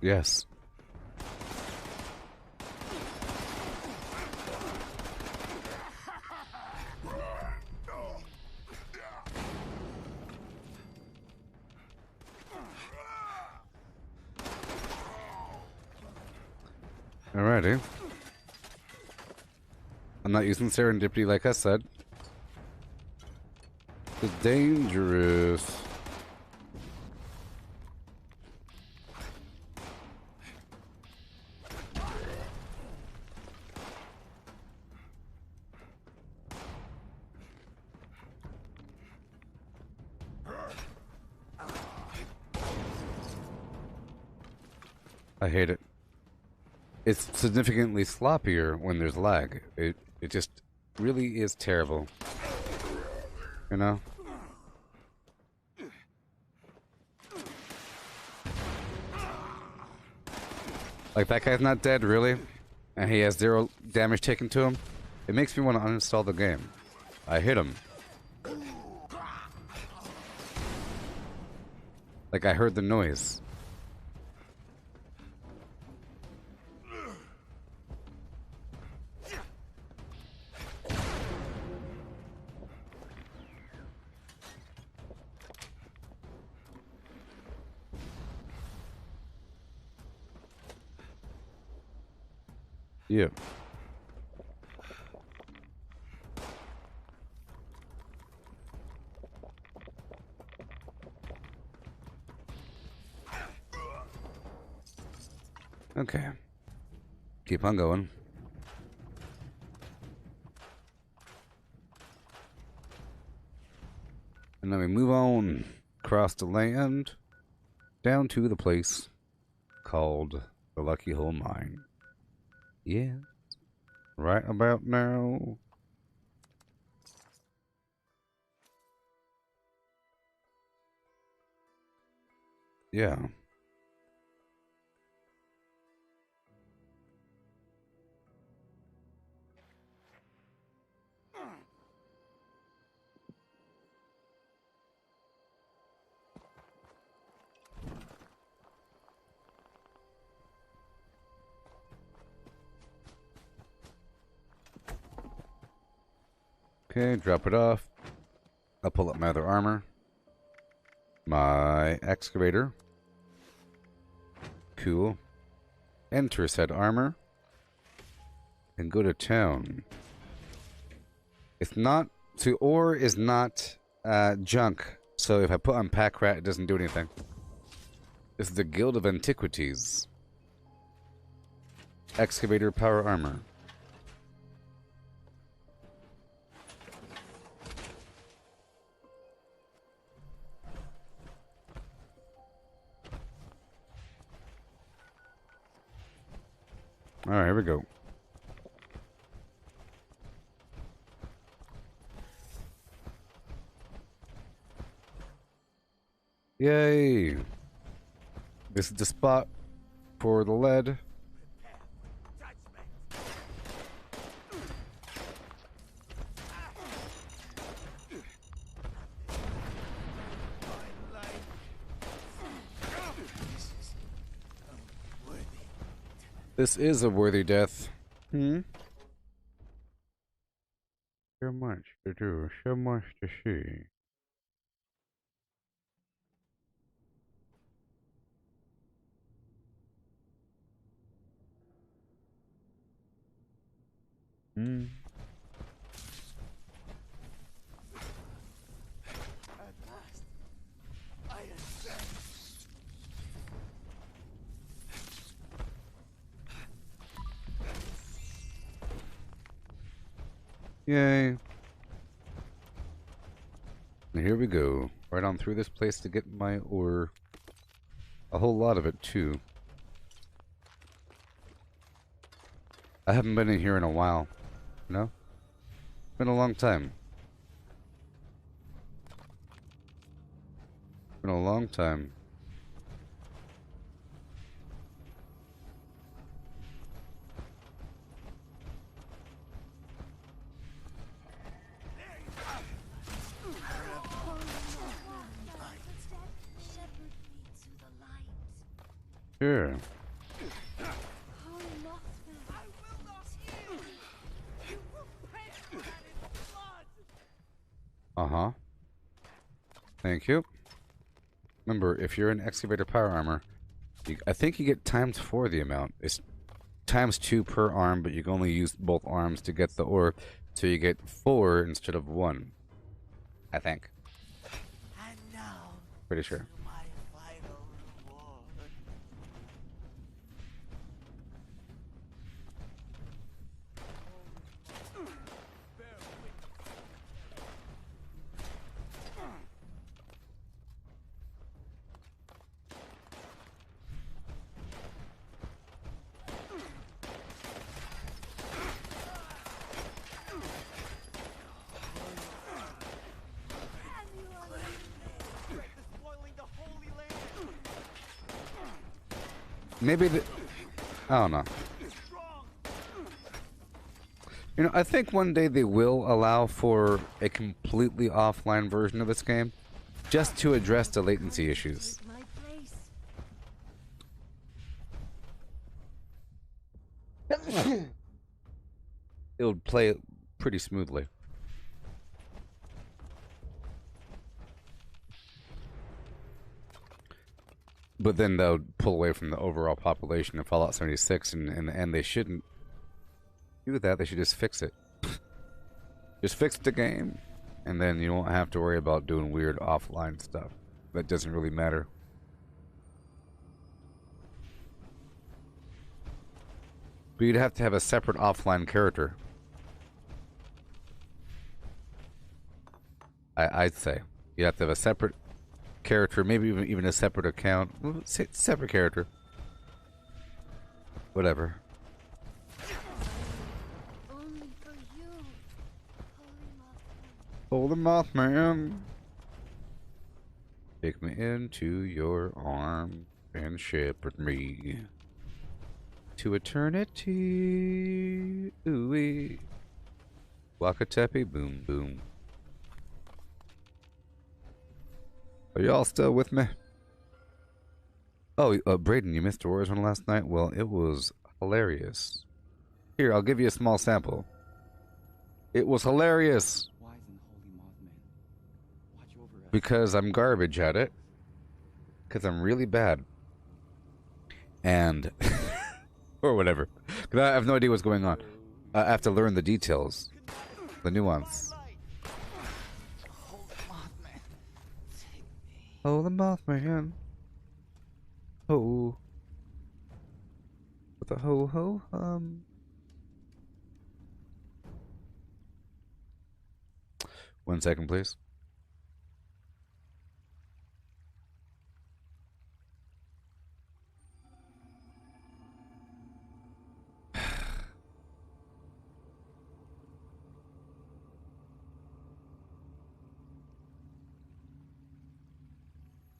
Yes. Alrighty. I'm not using serendipity like I said. It's dangerous. I hate it. It's significantly sloppier when there's lag. It just really is terrible. You know? Like, that guy's not dead, really? And he has 0 damage taken to him? It makes me want to uninstall the game. I hit him. Like, I heard the noise. Yeah. Okay. Keep on going. And then we move on across the land down to the place called the Lucky Hole Mine. Yeah. Right about now. Yeah. Okay, drop it off. I'll pull up my other armor. My excavator. Cool. Enter said armor. And go to town. It's not... So ore is not junk. So if I put on pack rat, it doesn't do anything. This is the Guild of Antiquities. Excavator power armor. Alright, here we go. Yay! This is the spot for the lead. This is a worthy death. So much to do, so much to see. At last, I ascend. Yay. And here we go. Right on through this place to get my ore. A whole lot of it, too. I haven't been in here in a while. No? Been a long time. Been a long time. Sure. Uh-huh. Thank you. Remember, if you're in excavator power armor, I think you get ×4 the amount. It's ×2 per arm, but you can only use both arms to get the ore, so you get 4 instead of 1. I think. And now, Pretty sure. my final reward. Maybe the... I don't know. You know, I think one day they will allow for a completely offline version of this game, just to address the latency issues. My place. It would play pretty smoothly. But then that would pull away from the overall population of Fallout 76, and they shouldn't do that. They should just fix it. Just fix the game, and then you won't have to worry about doing weird offline stuff. That doesn't really matter. But you'd have to have a separate offline character. I'd say. You'd have to have a separate character, maybe even a separate account. Well, separate character. Whatever. Only for you, Holy Mothman. Holy Mothman. Take me into your arms and shepherd me to eternity. Ooh-wee. Wakatepe boom boom. Are y'all still with me? Oh, Brayden, you missed the Warzone last night? Well, it was hilarious. Here, I'll give you a small sample. It was hilarious. Why because I'm garbage at it. Because I'm really bad. And... or whatever. Because I have no idea what's going on. I have to learn the details. The nuance. Oh, the Mothman. Oh. With the ho-ho hum. One second, please.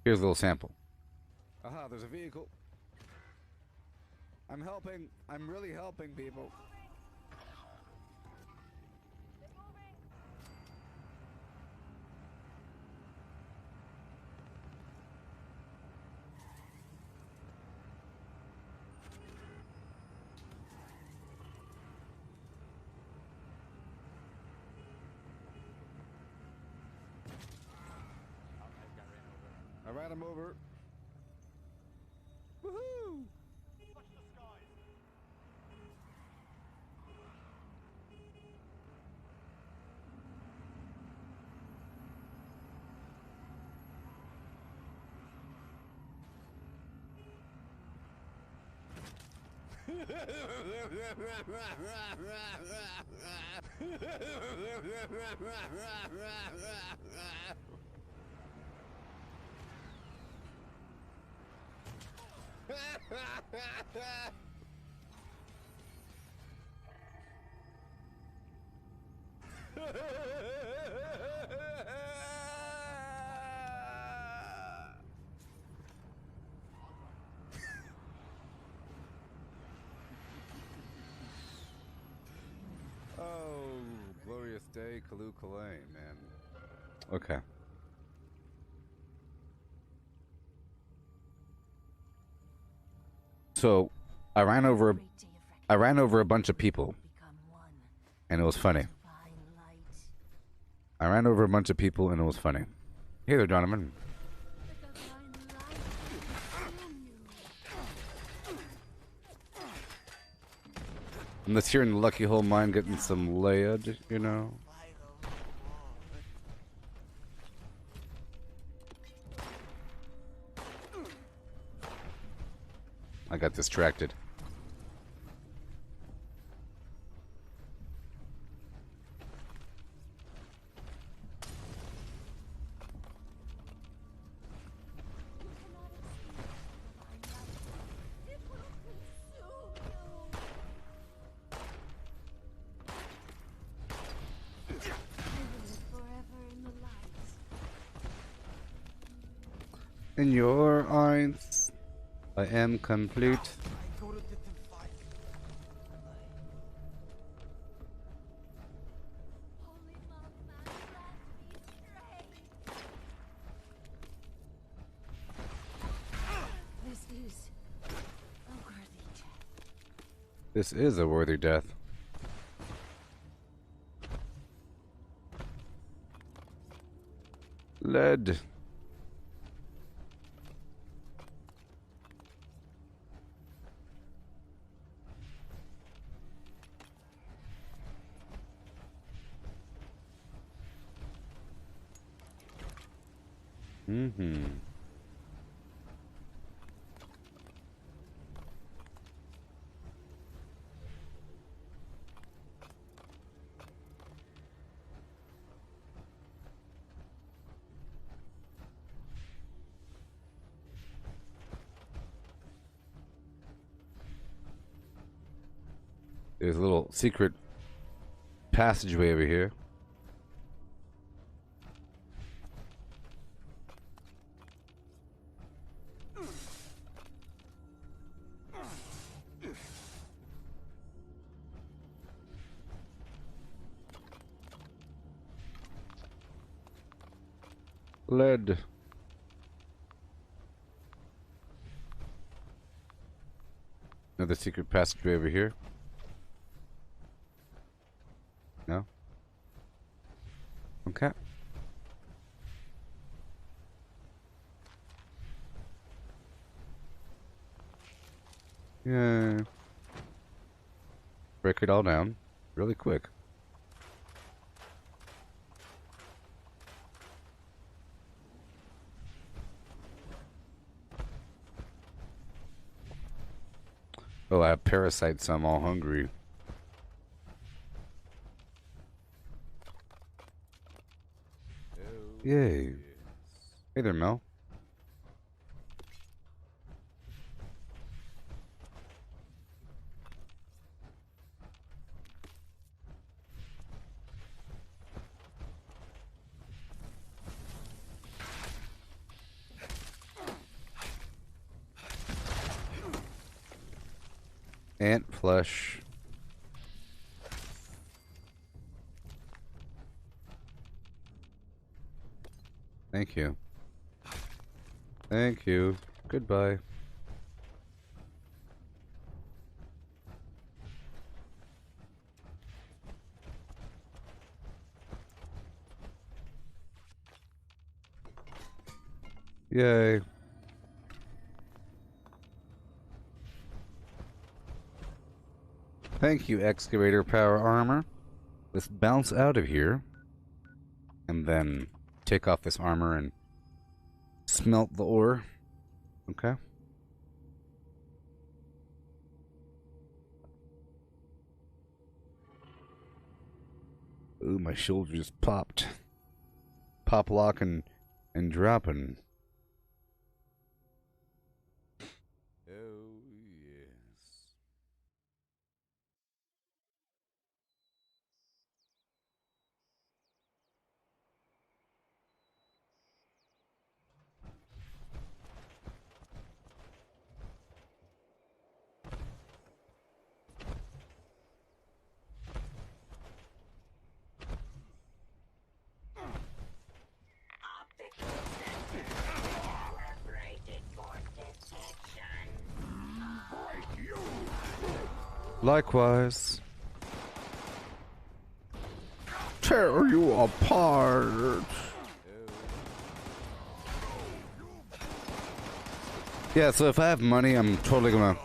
Here's a little sample. Aha, there's a vehicle. I'm helping. I'm really helping people. I ran him over. Woohoo! Oh, glorious day, Kalu Kalay, man. Okay. So, I ran over a bunch of people, and it was funny. I ran over a bunch of people, and it was funny. Hey there, Donovan. I'm just here in the Lucky Hole mine getting some lead, you know. I got distracted. In your eyes, I am complete. This is a worthy death. Lead. Mm-hmm. There's a little secret passageway over here. Lead. Another secret passageway over here. No? Okay. Yeah. Break it all down really quick. Oh, I have parasites, so I'm all hungry. Yay. Hey there, Mel. Ant flesh. Thank you. Thank you. Goodbye. Yay. Thank you, excavator power armor. Let's bounce out of here. And then take off this armor and smelt the ore. Okay. Ooh, my shoulder just popped. Pop locking and dropping. Oh, yes. Optical sensor calibrated for detection. Likewise. Tear you apart. Yeah, so if I have money, I'm totally gonna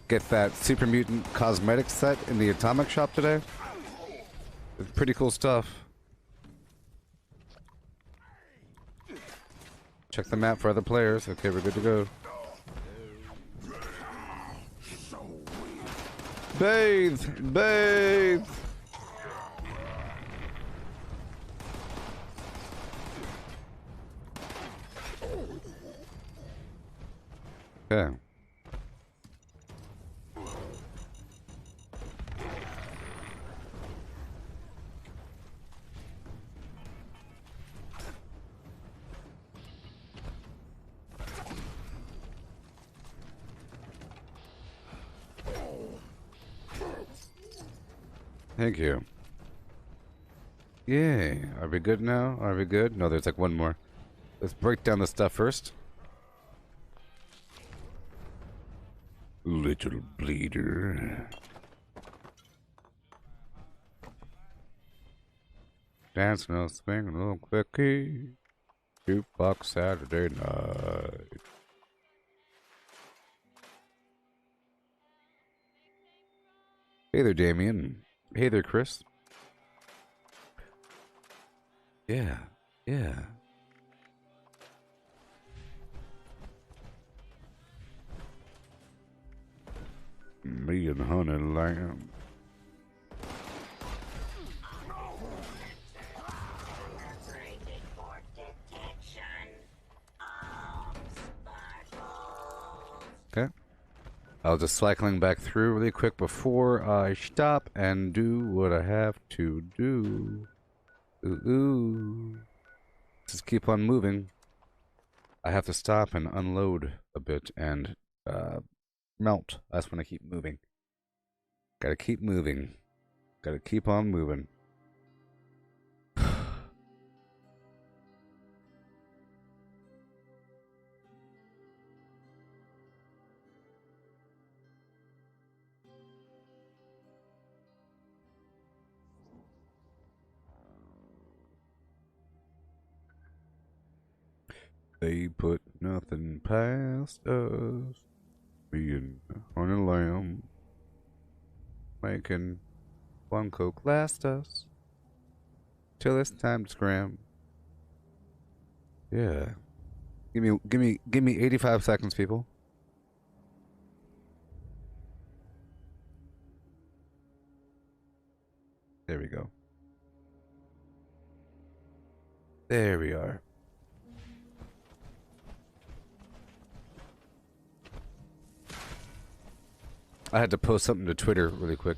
get that Super Mutant cosmetic set in the Atomic Shop today. It's pretty cool stuff. Check the map for other players. Okay, we're good to go. Bathe! Bathe! Okay. Thank you. Yay. Are we good now? Are we good? No, there's like one more. Let's break down the stuff first. Little bleeder. Dance no swing a little quickie. Jukebox Saturday night. Hey there, Damien. Hey there, Chris. Yeah, yeah. Me and Honey Lamb. Calibrated for detection. Sparkles. Okay. I was just cycling back through really quick before I stop and do what I have to do. Ooh. Just keep on moving. I have to stop and unload a bit and melt. That's when I keep moving. Gotta keep moving. Gotta keep on moving. They put nothing past us. Me and Honey Lamb making one Coke last us till it's time to scram. Yeah. Give me 85 seconds, people. There we go. There we are. I had to post something to Twitter really quick.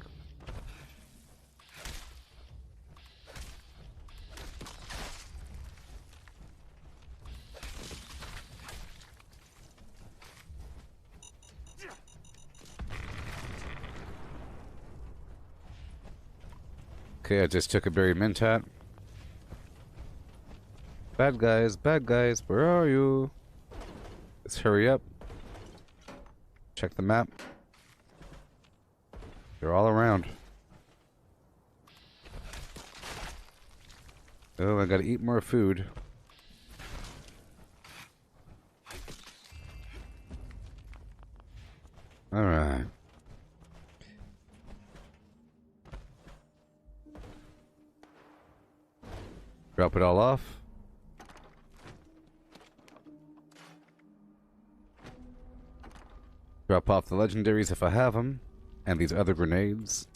Okay, I just took a berry mint hat. Bad guys, where are you? Let's hurry up. Check the map. They're all around. Oh, I gotta eat more food. Alright. Drop it all off. Drop off the legendaries if I have them. And these other grenades.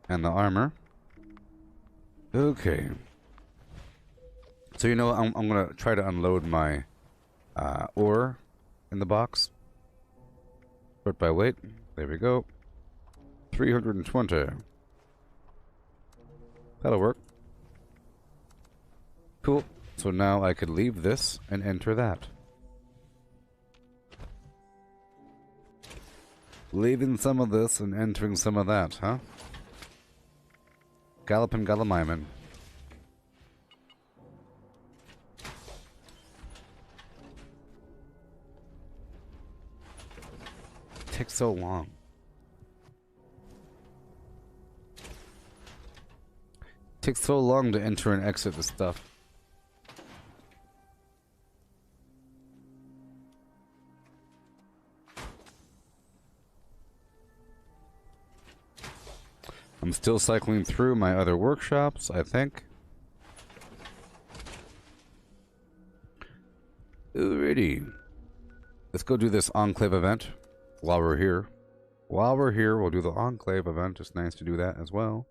And the armor. Okay. So you know, I'm gonna try to unload my ore in the box. Sort by weight. There we go. 320. That'll work. Cool. So now I could leave this and enter that. Leaving some of this and entering some of that, huh? Gallopin' Gallimimin. Takes so long. Takes so long to enter and exit the stuff. I'm still cycling through my other workshops, I think. Alrighty. Let's go do this Enclave event while we're here. While we're here, we'll do the Enclave event. It's nice to do that as well.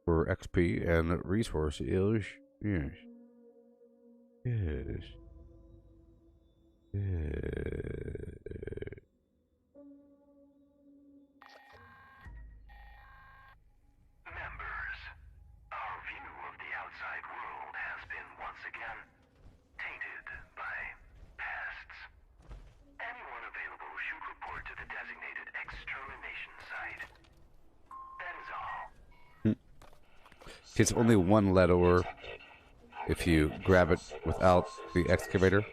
For XP and resources. Yes. Yes. Yes. Members, our view of the outside world has been once again tainted by pests. Anyone available should report to the designated extermination site. That is all. It's only one lead ore if you grab it without the excavator.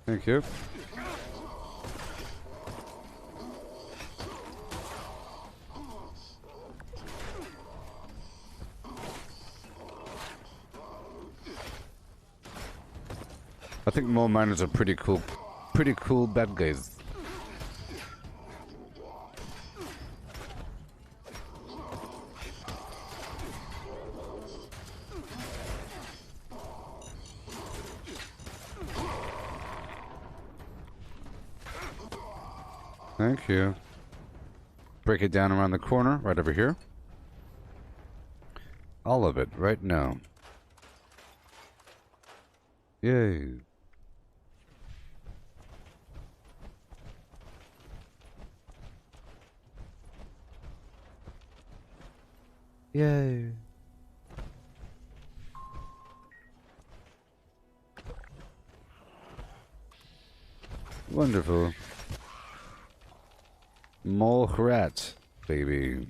Thank you. I think mole miners are pretty cool bad guys. Thank you. Break it down around the corner, right over here. All of it, right now. Yay. Yay. Wonderful. Mole rat, baby.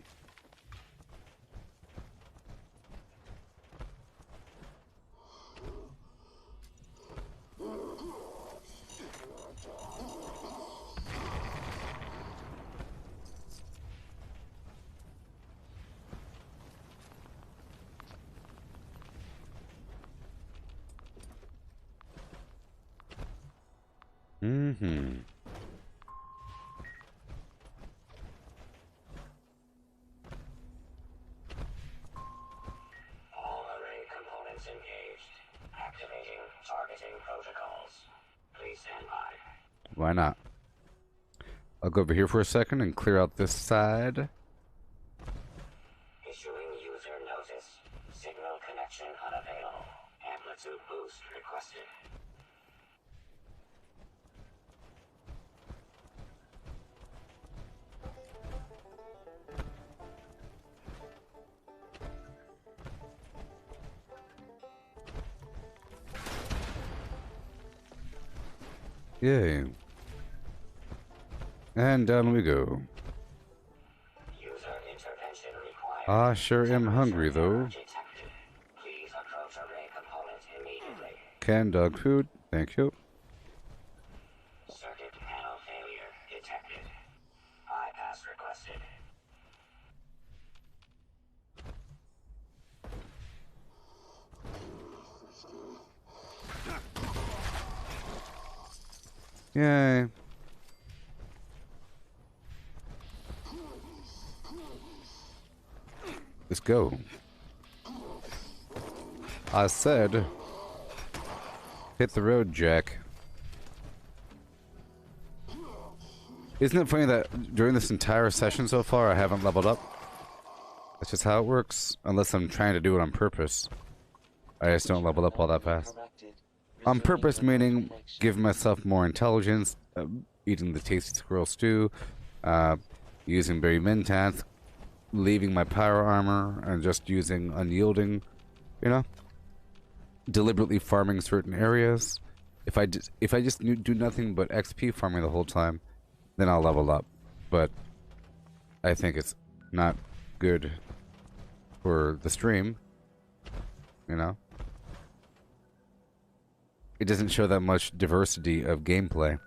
Mm-hmm. All array components engaged. Activating targeting protocols. Please stand by. Why not? I'll go over here for a second and clear out this side. Issuing user notice. Signal connection unavailable. Amplitude boost requested. Yay. And down we go. User intervention required. I sure am hungry though. Detected. Please approach array component immediately. Canned dog food, thank you. Circuit panel failure detected. Bypass requested. Yay. Let's go. I said, hit the road, Jack. Isn't it funny that during this entire session so far I haven't leveled up? That's just how it works, unless I'm trying to do it on purpose. I just don't level up all that fast. On purpose meaning give myself more intelligence, eating the tasty squirrel stew, using berry mentats, leaving my power armor, and just using unyielding, you know? Deliberately farming certain areas. If I just do nothing but XP farming the whole time, then I'll level up. But I think it's not good for the stream, you know? It doesn't show that much diversity of gameplay.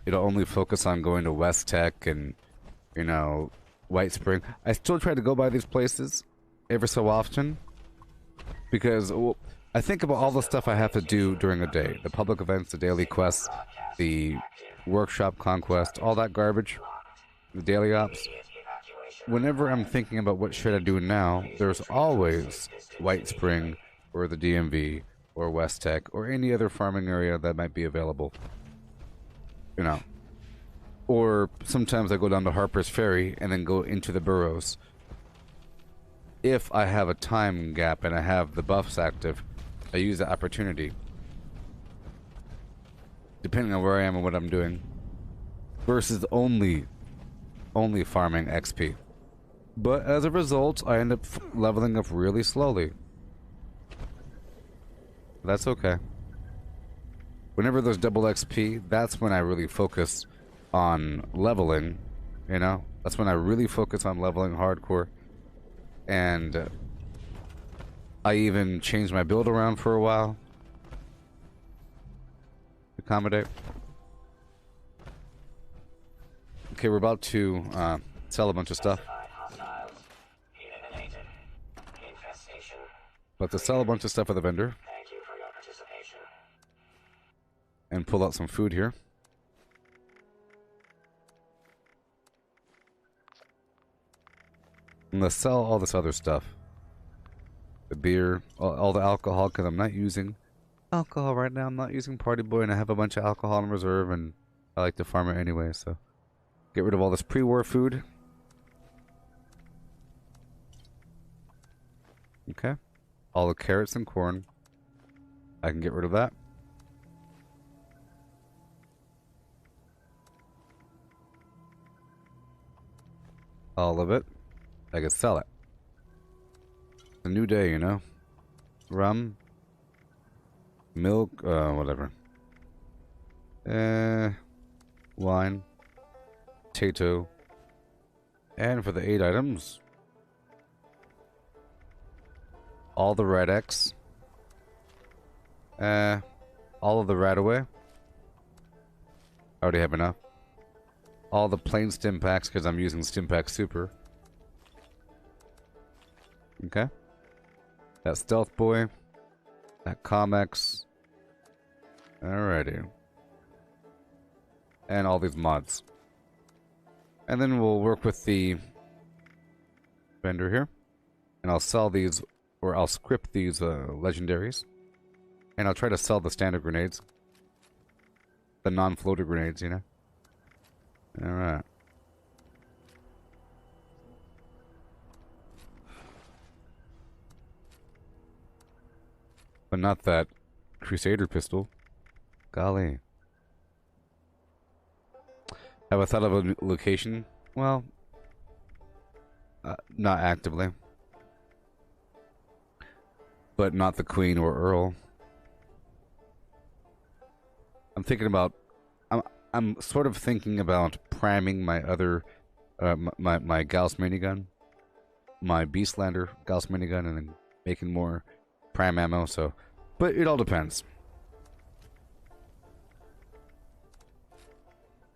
It'll only focus on going to West Tech and, you know, White Spring. I still try to go by these places ever so often because I think about all the stuff I have to do during a day. The public events, the daily quests, the workshop conquest, all that garbage, the daily ops. Whenever I'm thinking about what should I do now, there's always White Spring or the DMV or West Tech or any other farming area that might be available. You know. Or sometimes I go down to Harper's Ferry and then go into the burrows. If I have a time gap and I have the buffs active, I use the opportunity. Depending on where I am and what I'm doing. Versus only farming XP. But as a result, I end up leveling up really slowly. That's okay. Whenever there's double XP, that's when I really focus on leveling, you know? That's when I really focus on leveling hardcore. And I even changed my build around for a while. Accommodate. Okay, we're about to sell a bunch of stuff. About to sell a bunch of stuff at the vendor. Thank you for your participation. And pull out some food here. And let's sell all this other stuff. The beer, all the alcohol, because I'm not using alcohol right now. I'm not using Party Boy, and I have a bunch of alcohol in reserve, and I like to farm it anyway, so. Get rid of all this pre-war food. Okay. All the carrots and corn. I can get rid of that. All of it. I can sell it. A new day, you know? Rum. Milk, whatever. Wine. Potato. And for the 8 items, all the Red X. All of the Radaway. I already have enough. All the plain stim packs because I'm using stim pack super. Okay. That Stealth Boy. That Comex. Alrighty. And all these mods. And then we'll work with the vendor here. And I'll sell these, or I'll script these legendaries. And I'll try to sell the standard grenades. The non-floater grenades, you know? Alright. But not that Crusader pistol. Golly. Have I thought of a location? Well, not actively. But not the Queen or Earl. I'm thinking about... I'm sort of thinking about priming my other... my Gauss minigun. My Beastlander Gauss minigun and then making more prime ammo, so... But it all depends.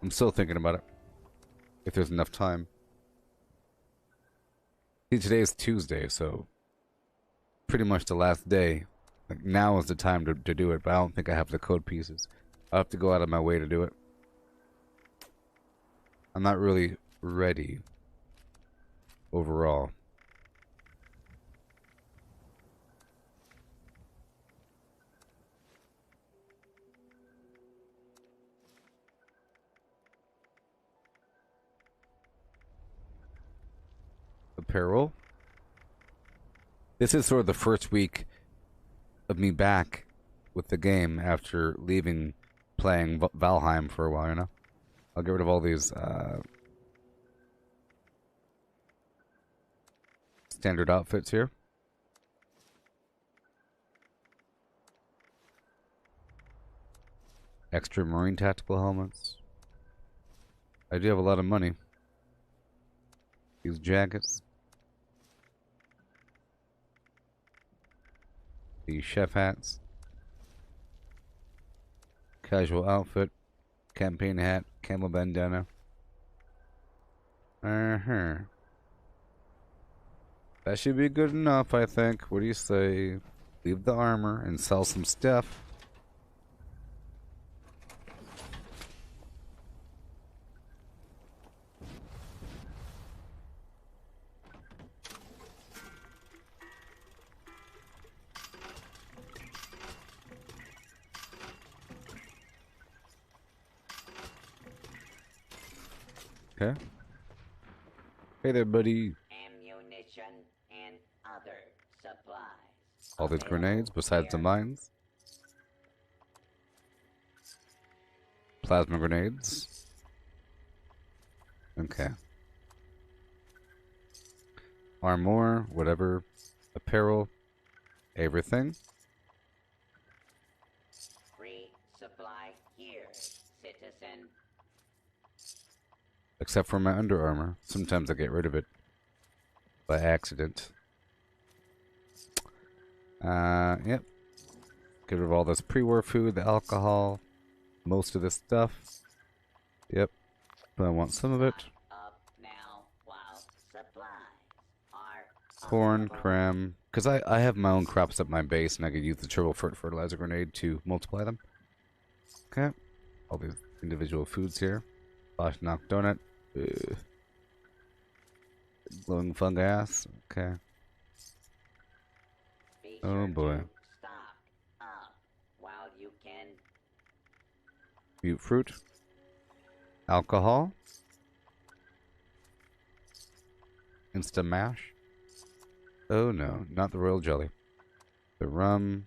I'm still thinking about it. If there's enough time. See, today is Tuesday, so... Pretty much the last day. Like, now is the time to do it, but I don't think I have the code pieces. I'll have to go out of my way to do it. I'm not really ready. Overall. Apparel. This is sort of the first week of me back with the game after leaving playing Valheim for a while, you know? I'll get rid of all these standard outfits here. Extra marine tactical helmets. I do have a lot of money. These jackets. These chef hats. Casual outfit. Campaign hat. Camel bandana. That should be good enough, I think. What do you say? Leave the armor and sell some stuff. Okay. Hey there, buddy. Ammunition and other supplies. All these grenades besides the mines. Plasma grenades. Okay. Armor, whatever. Apparel. Everything. Free supply here, citizen. Except for my Under Armour. Sometimes I get rid of it by accident. Yep. Get rid of all this pre-war food, the alcohol, most of this stuff. Yep. But I want some of it. Up now while supplies are Corn, cram. Because I have my own crops at my base, and I could use the turbo fertilizer grenade to multiply them. Okay. All these individual foods here. Boschnock donut. Glowing fungus. Okay. be Oh, sure boy. to stock up while you can. Mute fruit. Alcohol. Insta mash. Oh no, not the royal jelly. The rum.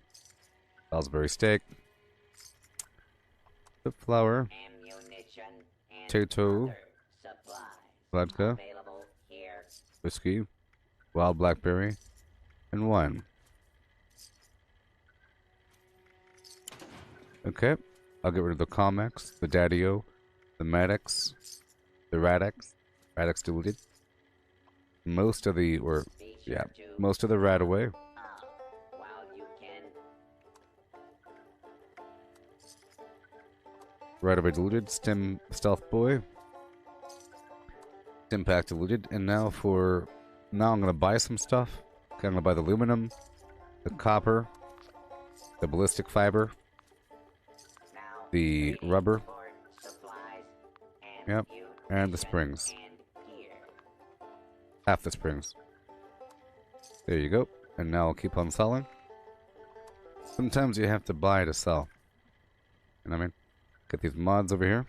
Salisbury steak. The flour. Ammunition and Potato. other supplies Vodka. available here. Whiskey. Wild blackberry. and wine. Okay, I'll get rid of the Comex, the Daddio, the Maddox, the Radix, Radix diluted. Most of the, or, yeah, most of the Radaway. Up while you can. Radaway diluted, Stim Stealth Boy. Stim Pack diluted, and now I'm gonna buy some stuff. Okay, I'm gonna buy the aluminum, the copper, the ballistic fiber, Now the rubber, supplies and yep, few and the springs. and gear. Half the springs. There you go. And now I'll keep on selling. Sometimes you have to buy to sell. You know what I mean? Get these mods over here.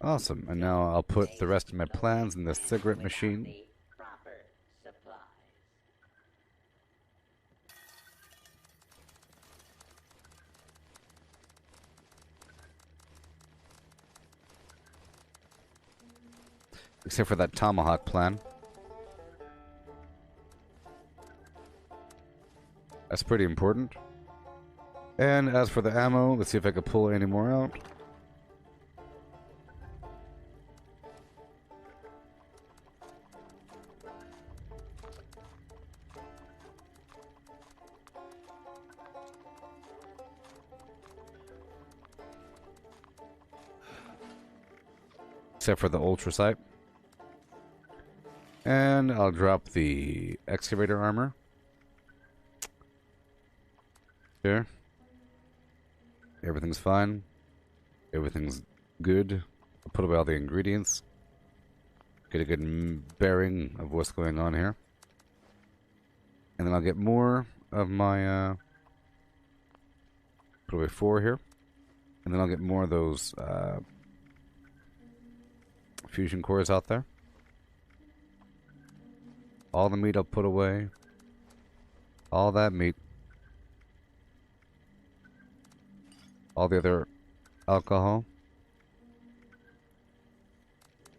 Awesome. And now I'll put the rest of my plans in the cigarette machine. The proper supplies. Except for that tomahawk plan. That's pretty important. And as for the ammo, let's see if I can pull any more out. Except for the ultra sight. And I'll drop the excavator armor. Sure. Everything's fine. Everything's good. I'll put away all the ingredients. Get a good bearing of what's going on here. And then I'll get more of my, put away 4 here. And then I'll get more of those, fusion cores out there. All the meat I'll put away. All that meat. All the other alcohol.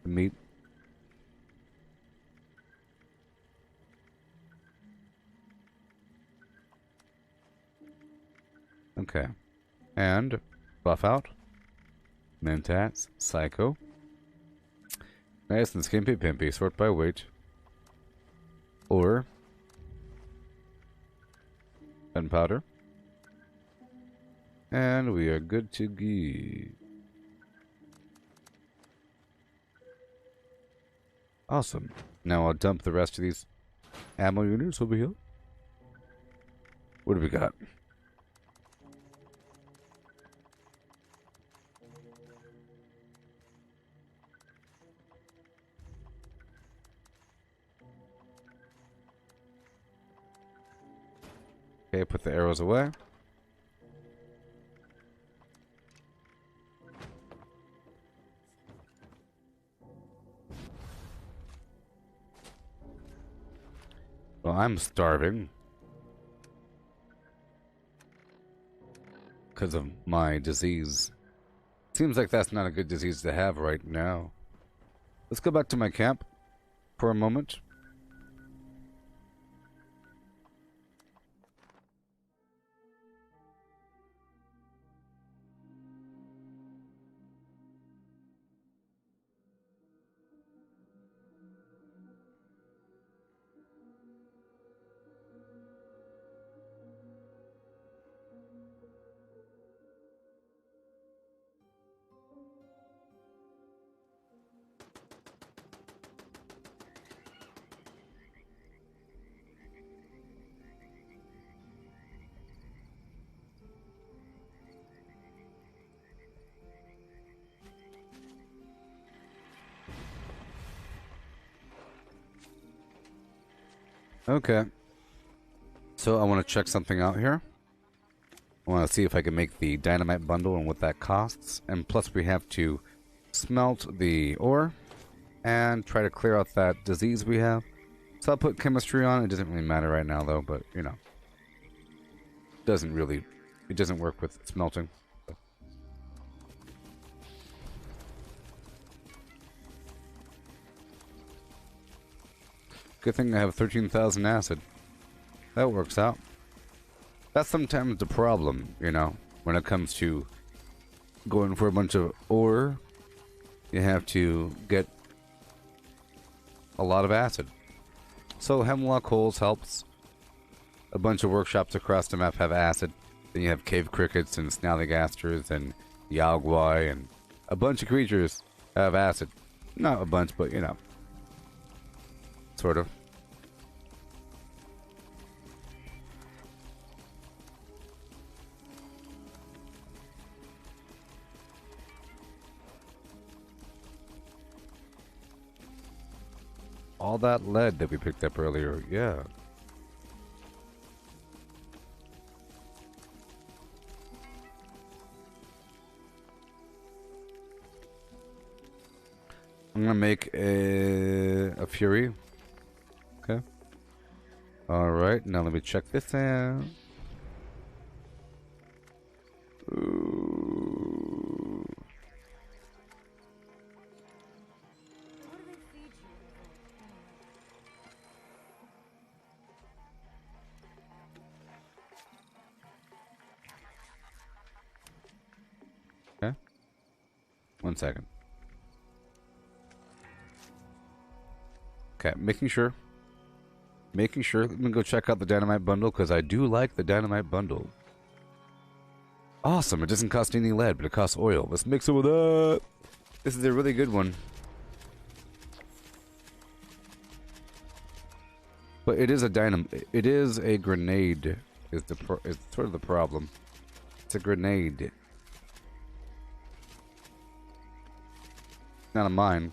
The meat. Okay. And buff out. Mentats. Psycho. Nice and skimpy pimpy. Sort by weight. Or gunpowder. And we are good to go. Awesome. Now I'll dump the rest of these ammo units over here. What do we got? Okay, put the arrows away. Well, I'm starving. Because of my disease. Seems like that's not a good disease to have right now. Let's go back to my camp for a moment. Okay. So I want to check something out here. I want to see if I can make the dynamite bundle and what that costs. And plus we have to smelt the ore and try to clear out that disease we have. So I'll put chemistry on. It doesn't really matter right now though, but you know. It doesn't work with smelting. So. Good thing I have 13,000 acid. That works out. That's sometimes the problem, you know, when it comes to going for a bunch of ore. You have to get a lot of acid. So hemlock holes helps. A bunch of workshops across the map have acid. Then you have cave crickets and snallygasters and yagwai and a bunch of creatures have acid. Not a bunch, but you know. Sort of. All that lead that we picked up earlier, yeah. I'm gonna make a Fury. Okay. Alright, now let me check this out. Ooh. What do they feed you in the vault, Okay. 1 second. Okay, making sure. Making sure. Let me go check out the dynamite bundle because I do like the dynamite bundle. Awesome. It doesn't cost any lead, but it costs oil. Let's mix it with that. This is a really good one. But it is a It is a grenade. Is sort of the problem. It's a grenade. Not a mine.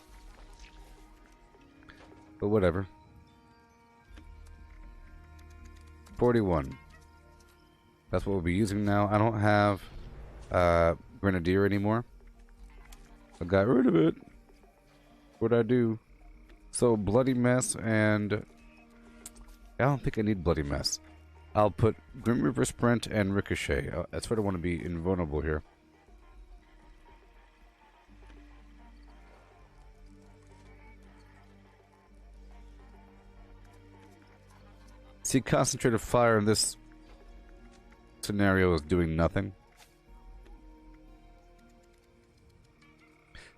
But whatever. 41. That's what we'll be using now. I don't have Grenadier anymore. I got rid of it. What'd I do? So Bloody Mess and I don't think I need Bloody Mess. I'll put Grim Reaper Sprint and Ricochet. I sort of want to be invulnerable here. See, concentrated fire in this scenario is doing nothing.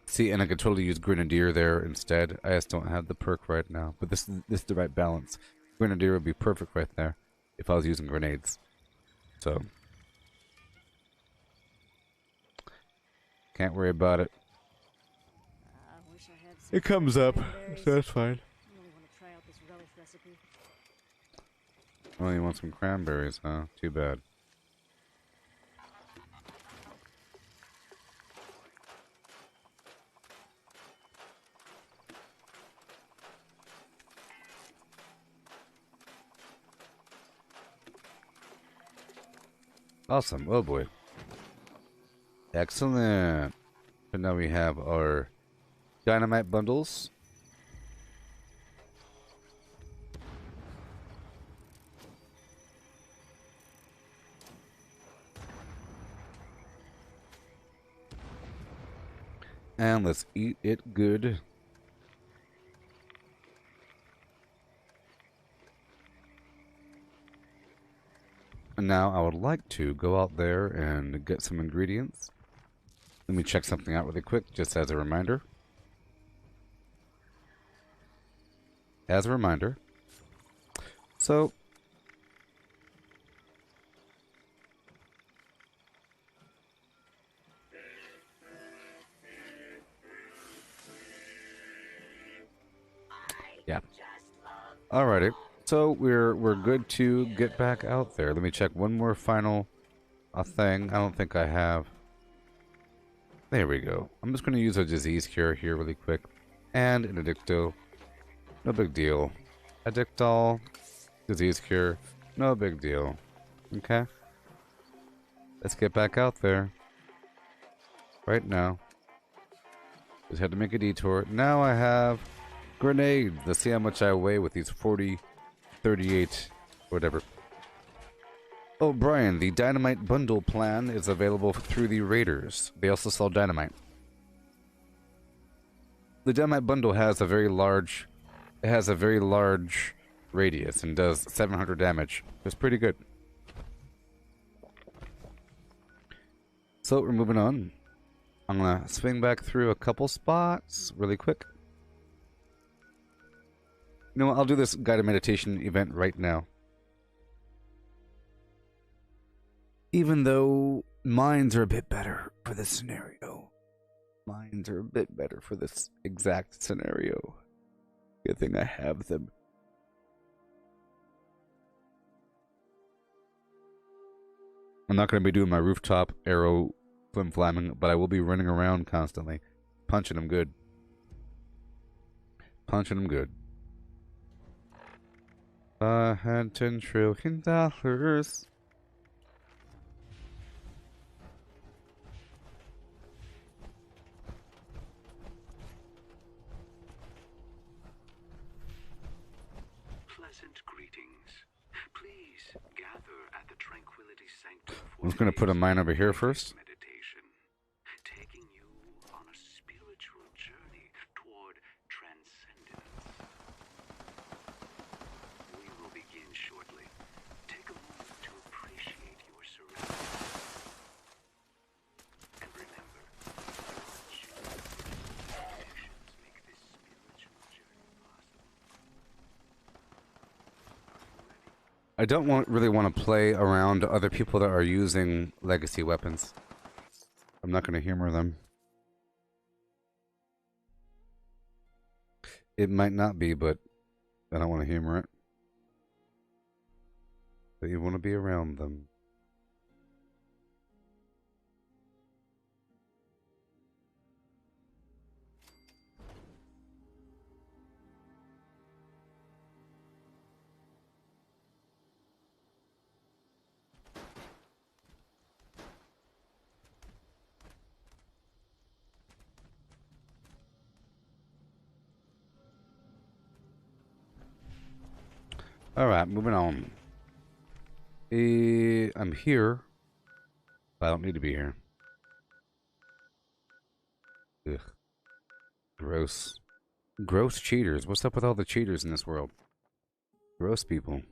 See, and I could totally use Grenadier there instead. I just don't have the perk right now. But this is the right balance. Grenadier would be perfect right there if I was using grenades. So can't worry about it. I wish I had some It comes up, cranberries. so that's fine. I really want to try out this relish recipe. Oh, you want some cranberries, huh? Too bad. Awesome. Oh boy. Excellent. So now we have our dynamite bundles. And let's eat it good. And now I would like to go out there and get some ingredients. Let me check something out really quick, just as a reminder. So, yeah. Alrighty. So we're good to get back out there. Let me check one more final thing. I don't think I have. There we go. I'm just going to use a disease cure here really quick. And an addicto. No big deal. Addictol. Disease cure. No big deal. Okay. Let's get back out there. Right now. Just had to make a detour. Now I have grenades. Let's see how much I weigh with these 40, 38, whatever. Oh, Brian, the dynamite bundle plan is available through the Raiders. They also sell dynamite. The dynamite bundle has a very large It has a very large radius and does 700 damage. It's pretty good. So we're moving on. I'm gonna swing back through a couple spots really quick. You know what? I'll do this guided meditation event right now. Even though mines are a bit better for this scenario. Mines are a bit better for this exact scenario. Good thing I have them. I'm not going to be doing my rooftop arrow flim-flamming, but I will be running around constantly. Punching them good. Punching them good. I had $10 trillion. Pleasant greetings. Please gather at the Tranquility Sanctum. I'm just going to put a mine over here first. Meditation, taking you on a spiritual journey toward transcendence. We will begin shortly. Take a moment to appreciate your surroundings. And remember, meditations make this spiritual journey possible. I don't really want to play around other people that are using legacy weapons. I'm not going to humor them. It might not be, but I don't want to humor it. But you want to be around them. Alright, moving on. I'm here. But I don't need to be here. Ugh. Gross. Gross cheaters. What's up with all the cheaters in this world? Gross people.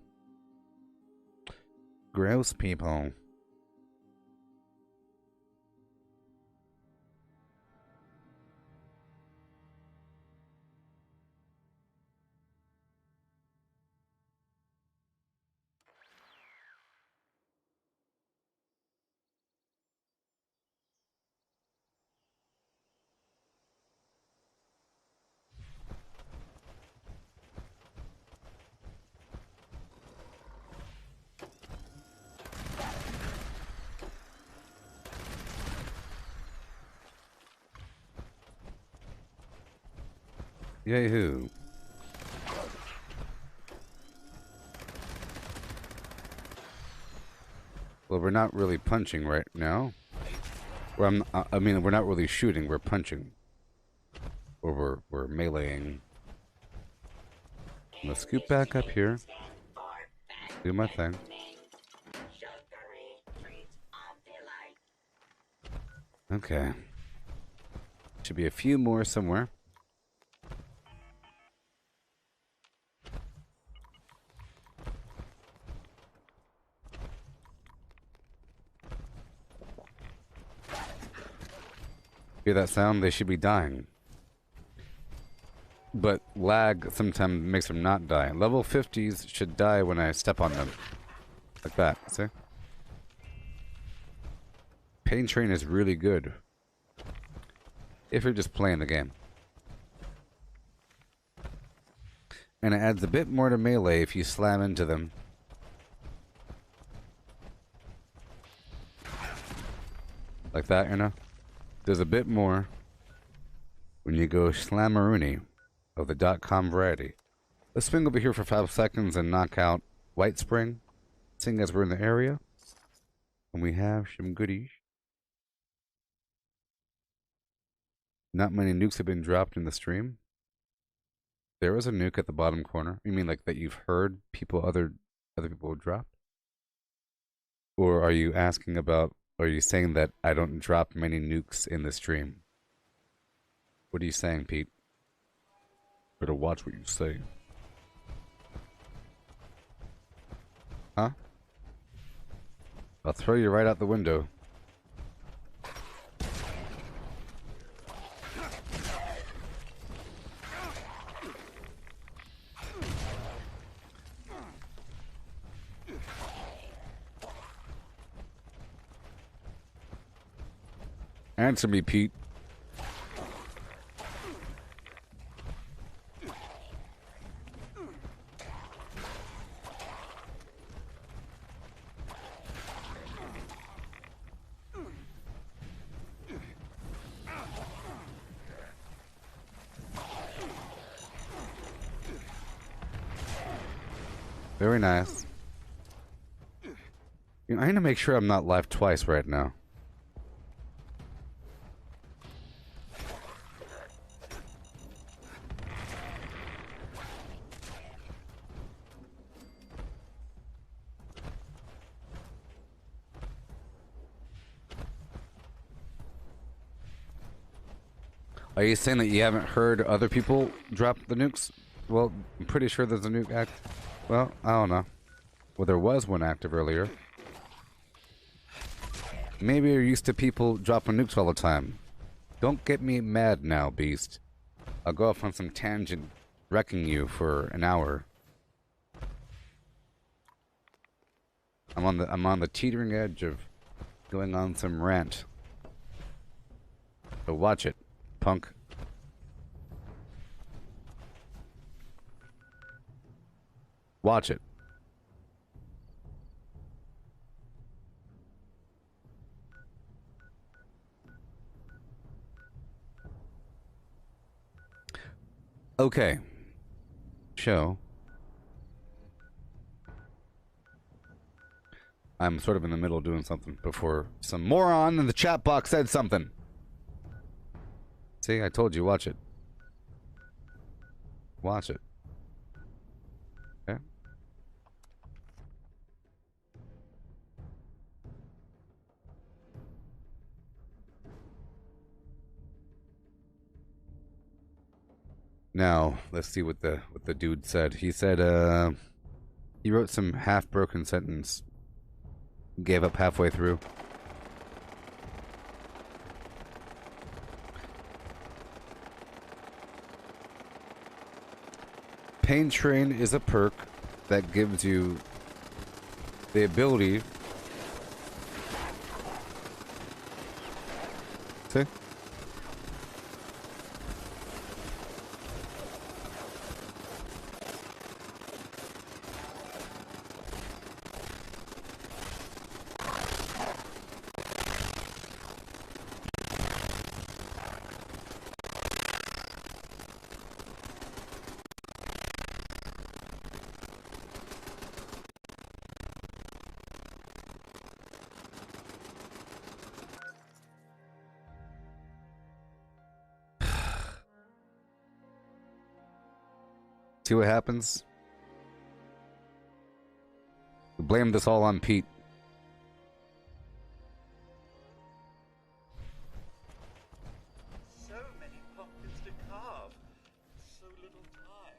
Gross people. Yay-hoo. Well, we're not really punching right now. Well, I mean, we're not really shooting, we're punching. Or we're meleeing. I'm gonna scoop back up here. Do my thing. Okay. Should be a few more somewhere. Hear that sound? They should be dying. But lag sometimes makes them not die. Level 50s should die when I step on them. Like that, see? Pain Train is really good. If you're just playing the game. And it adds a bit more to melee if you slam into them. Like that, you know? There's a bit more when you go slammaroonie of the .com variety. Let's swing over here for 5 seconds and knock out White Spring, seeing as we're in the area. And we have some goodies. Not many nukes have been dropped in the stream. There was a nuke at the bottom corner. You mean like that you've heard people, other people have dropped? Or are you asking about, are you saying that I don't drop many nukes in the stream? What are you saying, Pete? Better watch what you say. Huh? I'll throw you right out the window. Answer me, Pete. Very nice. You know, I need to make sure I'm not live twice right now. Are you saying that you haven't heard other people drop the nukes? Well, I'm pretty sure there's a nuke act. Well, I don't know. Well, there was one active earlier. Maybe you're used to people dropping nukes all the time. Don't get me mad now, Beast. I'll go off on some tangent, wrecking you for an hour. I'm on the teetering edge of going on some rant. So watch it, punk. Watch it. Okay. Show. I'm sort of in the middle doing something before some moron in the chat box said something. See, I told you, watch it. Watch it. Okay. Now, let's see what the dude said. He said he wrote some half-broken sentence. Gave up halfway through. Pain Train is a perk that gives you the ability. See? See what happens? We blame this all on Pete. So many pumpkins to carve. So little time.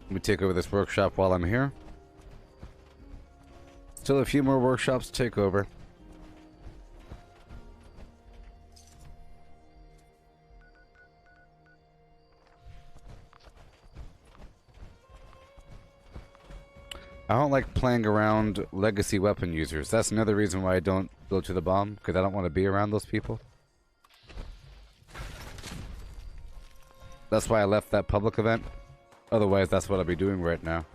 Let me take over this workshop while I'm here. Still a few more workshops to take over. I don't like playing around legacy weapon users. That's another reason why I don't go to the bomb, because I don't want to be around those people. That's why I left that public event. Otherwise, that's what I'll be doing right now.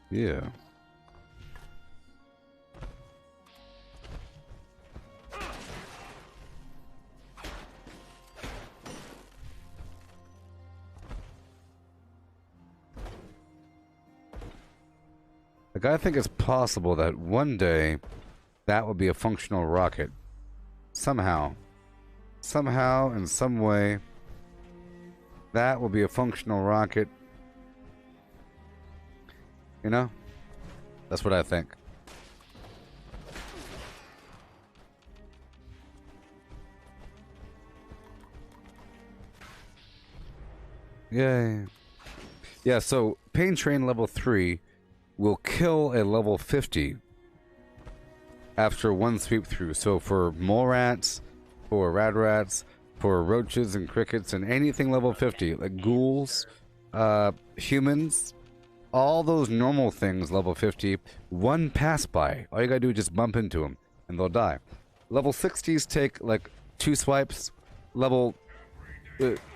Yeah. Like, I think it's possible that one day that will be a functional rocket. Somehow. Somehow, in some way, that will be a functional rocket. You know? That's what I think. Yay. Yeah, so Pain Train level 3 will kill a level 50 after one sweep through. So for mole rats, for rad rats, for roaches and crickets and anything level 50, like ghouls, humans, all those normal things level 50, one pass by. All you gotta do is just bump into them and they'll die. Level 60s take like 2 swipes.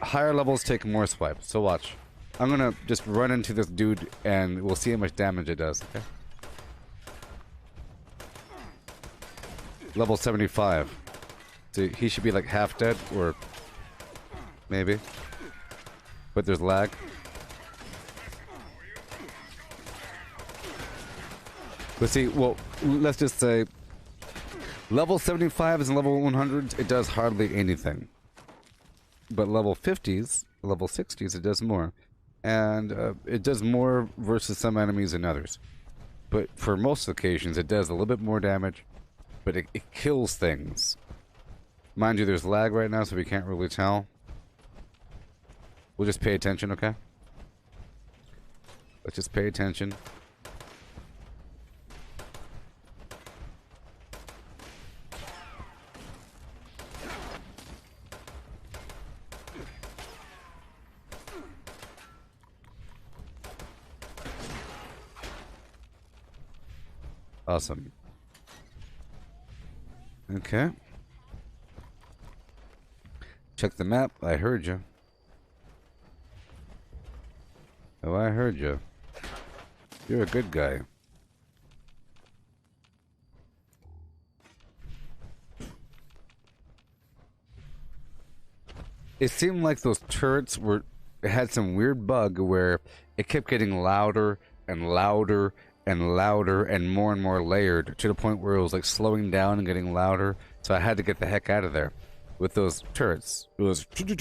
Higher levels take more swipes. So watch. I'm gonna just run into this dude and we'll see how much damage it does. Okay. Level 75. So he should be like half dead, or maybe. But there's lag. But see, well, let's just say level 75s and level 100s, it does hardly anything. But level 50s, level 60s, it does more. And it does more versus some enemies than others. But for most occasions, it does a little bit more damage, but it kills things. Mind you, there's lag right now, so we can't really tell. We'll just pay attention, okay? Let's just pay attention. Awesome. Okay. Check the map. I heard you. Oh, I heard you. You're a good guy. It seemed like those turrets had some weird bug where it kept getting louder and louder and louder and more layered to the point where it was like slowing down and getting louder. So I had to get the heck out of there with those turrets. It was getting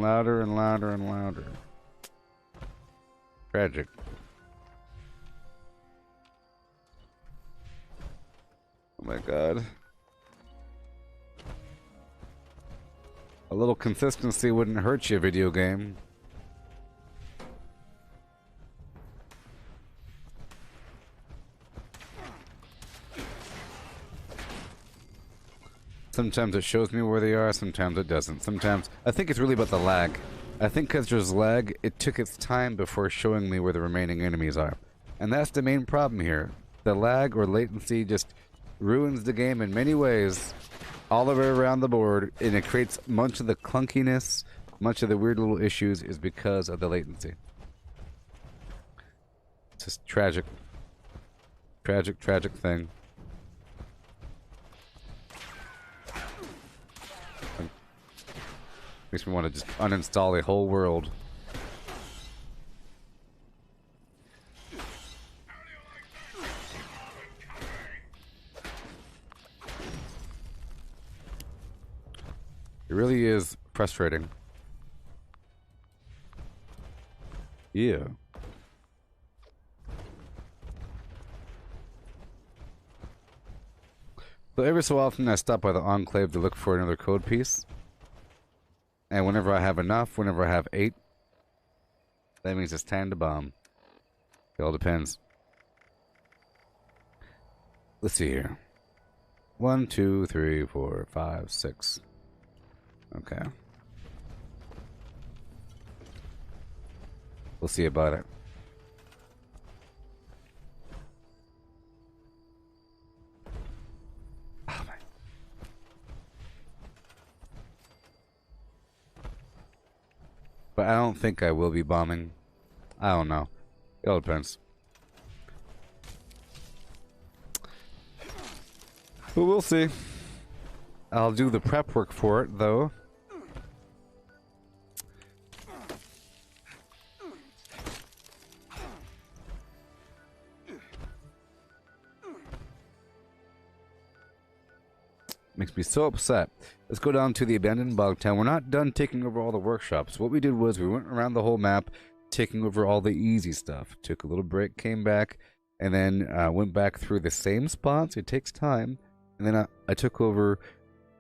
louder and louder and louder. Tragic. Oh my god. A little consistency wouldn't hurt you, video game. Sometimes it shows me where they are, sometimes it doesn't. Sometimes, I think it's really about the lag. I think because there's lag, it took its time before showing me where the remaining enemies are. And that's the main problem here. The lag or latency just ruins the game in many ways, all the way around the board, and it creates much of the clunkiness, much of the weird little issues is because of the latency. It's just tragic. Tragic, tragic thing. Makes me want to just uninstall a whole world. It really is frustrating. Yeah. So every so often I stop by the Enclave to look for another code piece. And whenever I have enough, whenever I have 8, that means it's time to bomb. It all depends. Let's see here. 1, 2, 3, 4, 5, 6. Okay. We'll see about it. But I don't think I will be bombing. I don't know. It all depends. But we'll see. I'll do the prep work for it, though. Makes me so upset. Let's go down to the abandoned bog town. We're not done taking over all the workshops. What we did was we went around the whole map, taking over all the easy stuff. Took a little break, came back, and then went back through the same spots. It takes time. And then I took over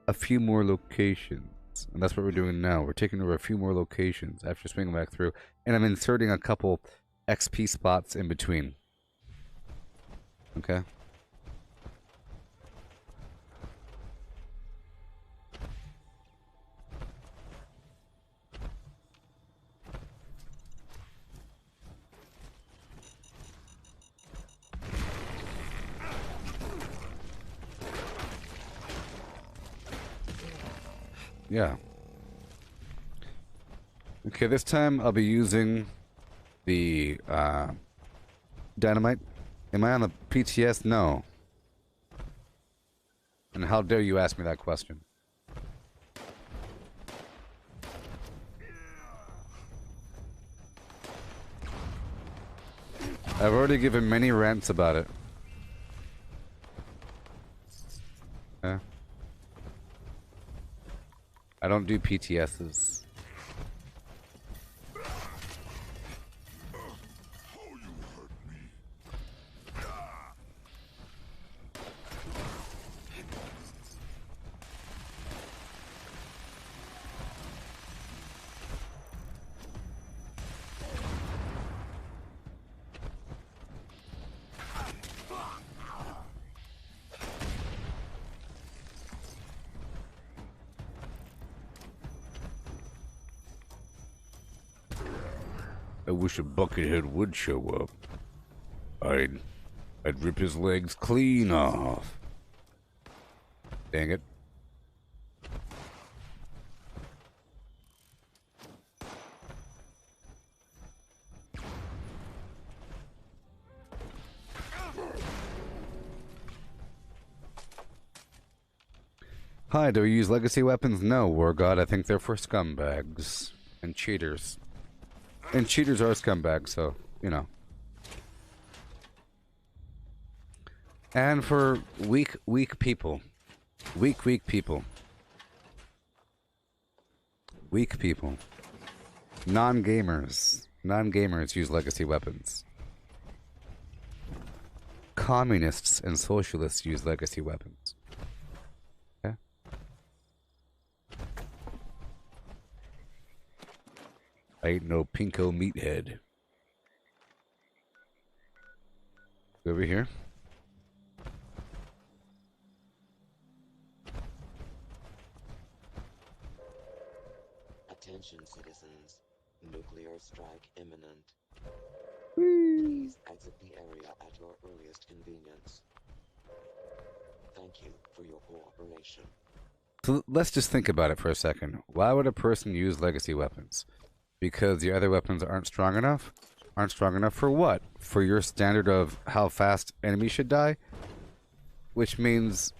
a few more locations. And that's what we're doing now. We're taking over a few more locations after swinging back through. And I'm inserting a couple XP spots in between. Okay? Yeah. Okay, this time I'll be using the dynamite. Am I on the PTS? No. And how dare you ask me that question? I've already given many rants about it. Yeah. I don't do PTSs. I wish a buckethead would show up. I'd rip his legs clean off. Dang it. Hi, do we use legacy weapons? No, War God. I think they're for scumbags and cheaters. And cheaters are scumbags, so, you know. And for weak people. Weak people. Weak people. Non-gamers. Non-gamers use legacy weapons. Communists and socialists use legacy weapons. Okay? I ain't no pinko meathead. Over here. Attention, citizens. Nuclear strike imminent. Whee! Please exit the area at your earliest convenience. Thank you for your cooperation. So let's just think about it for a second. Why would a person use legacy weapons? Because the other weapons aren't strong enough? Aren't strong enough for what? For your standard of how fast enemies should die? Which means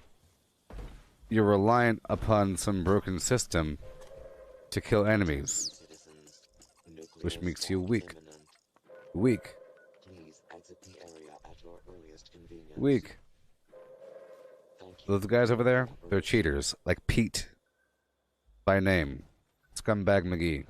you're reliant upon some broken system to kill enemies. Which makes you weak. Weak. Please exit the area at your earliest convenience. Weak. Those guys over there, they're cheaters. Like Pete. By name. Scumbag McGee.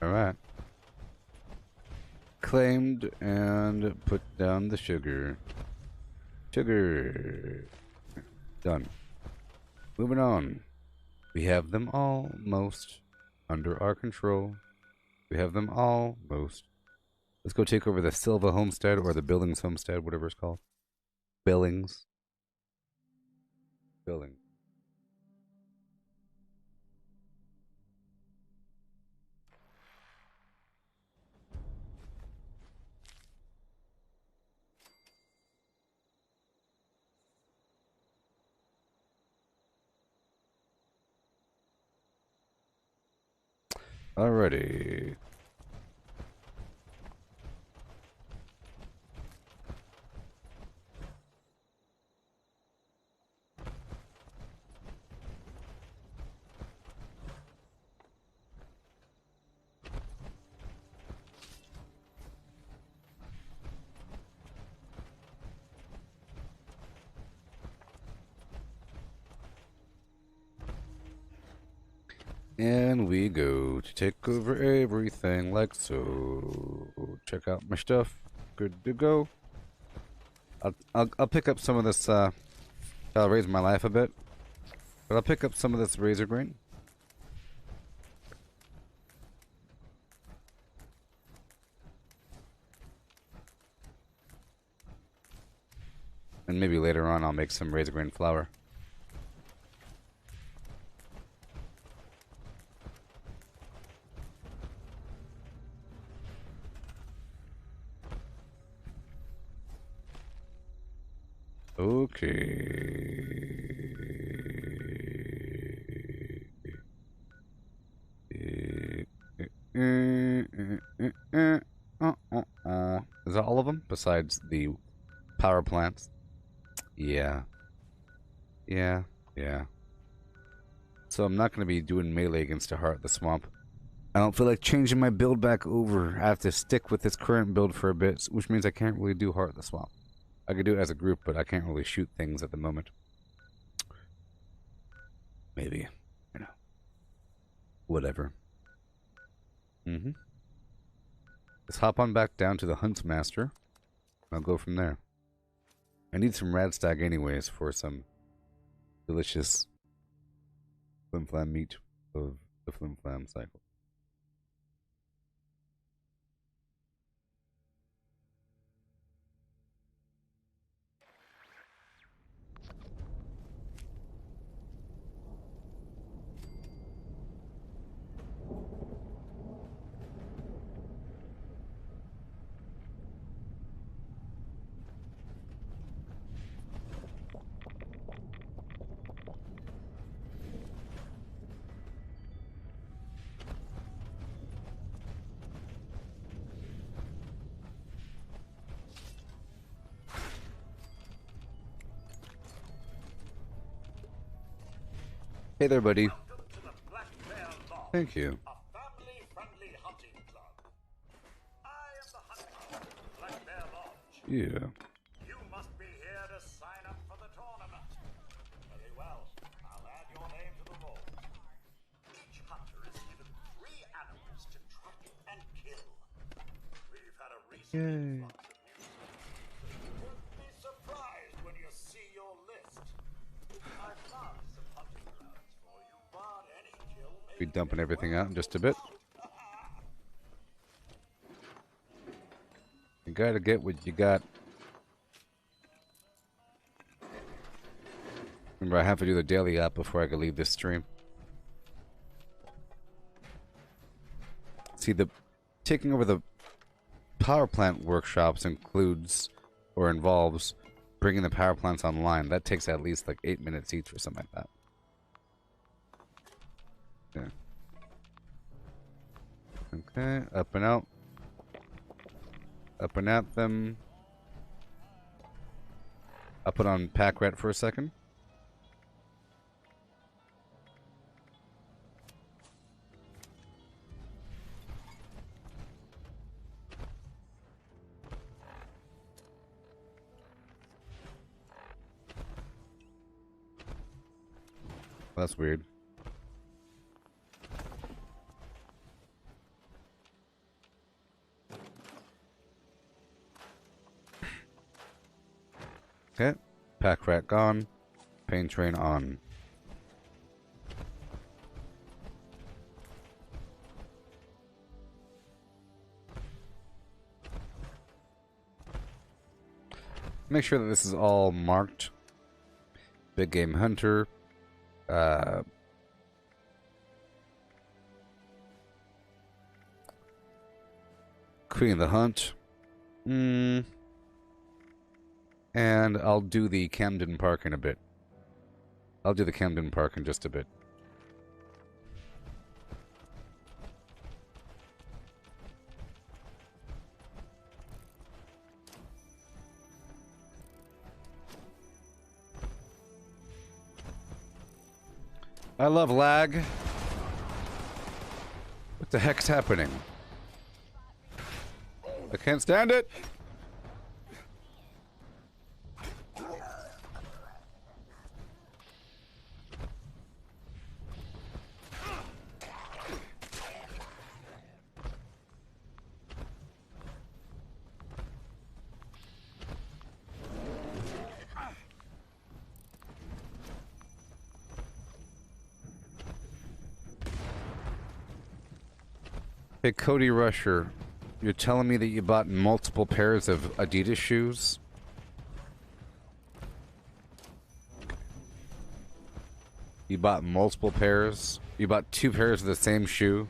Alright. Claimed and put down the sugar. Sugar. Done. Moving on. We have them almost under our control. We have them almost. Let's go take over the Silva homestead or the Billings homestead, whatever it's called. Billings. Billings. Alrighty. And we go to take over everything like so. Check out my stuff. Good to go. I'll pick up some of this. I'll raise my life a bit, but I'll pick up some of this razor grain. And maybe later on I'll make some razor grain flour. Okay. Is that all of them? Besides the power plants? Yeah. Yeah. So I'm not going to be doing melee against a Heart of the Swamp. I don't feel like changing my build back over. I have to stick with this current build for a bit, which means I can't really do Heart of the Swamp. I could do it as a group, but I can't really shoot things at the moment. Maybe. You know. Whatever. Let's hop on back down to the Huntsmaster. I'll go from there. I need some radstag anyways for some delicious flim-flam meat of the flim-flam cycle. Hey there, buddy. Welcome to the Black Bear Lodge, Thank you. a family-friendly hunting club. I am the hunter, Black Bear Lodge. Yeah. You must be here to sign up for the tournament. Very well. I'll add your name to the roll. Each hunter is given 3 animals to track and kill. We've had a recent influx of new so you won't be surprised when you see your list. I've marked some hunting grounds for you, but any kill may Be dumping everything out in just a bit. You gotta get what you got. Remember, I have to do the daily app before I can leave this stream. See, the taking over the power plant workshops includes or involves bringing the power plants online. That takes at least like 8 minutes each or something like that. Okay, up and out. Up and at them. I'll put on pack rat for a second. That's weird. Okay, pack rat gone, pain train on. Make sure that this is all marked. Big game hunter. Queen of the Hunt. And I'll do the Camden Park in a bit. I'll do the Camden Park in just a bit. I love lag. What the heck's happening? I can't stand it. Hey, Cody Rusher, you're telling me that you bought multiple pairs of Adidas shoes? You bought multiple pairs? You bought 2 pairs of the same shoe?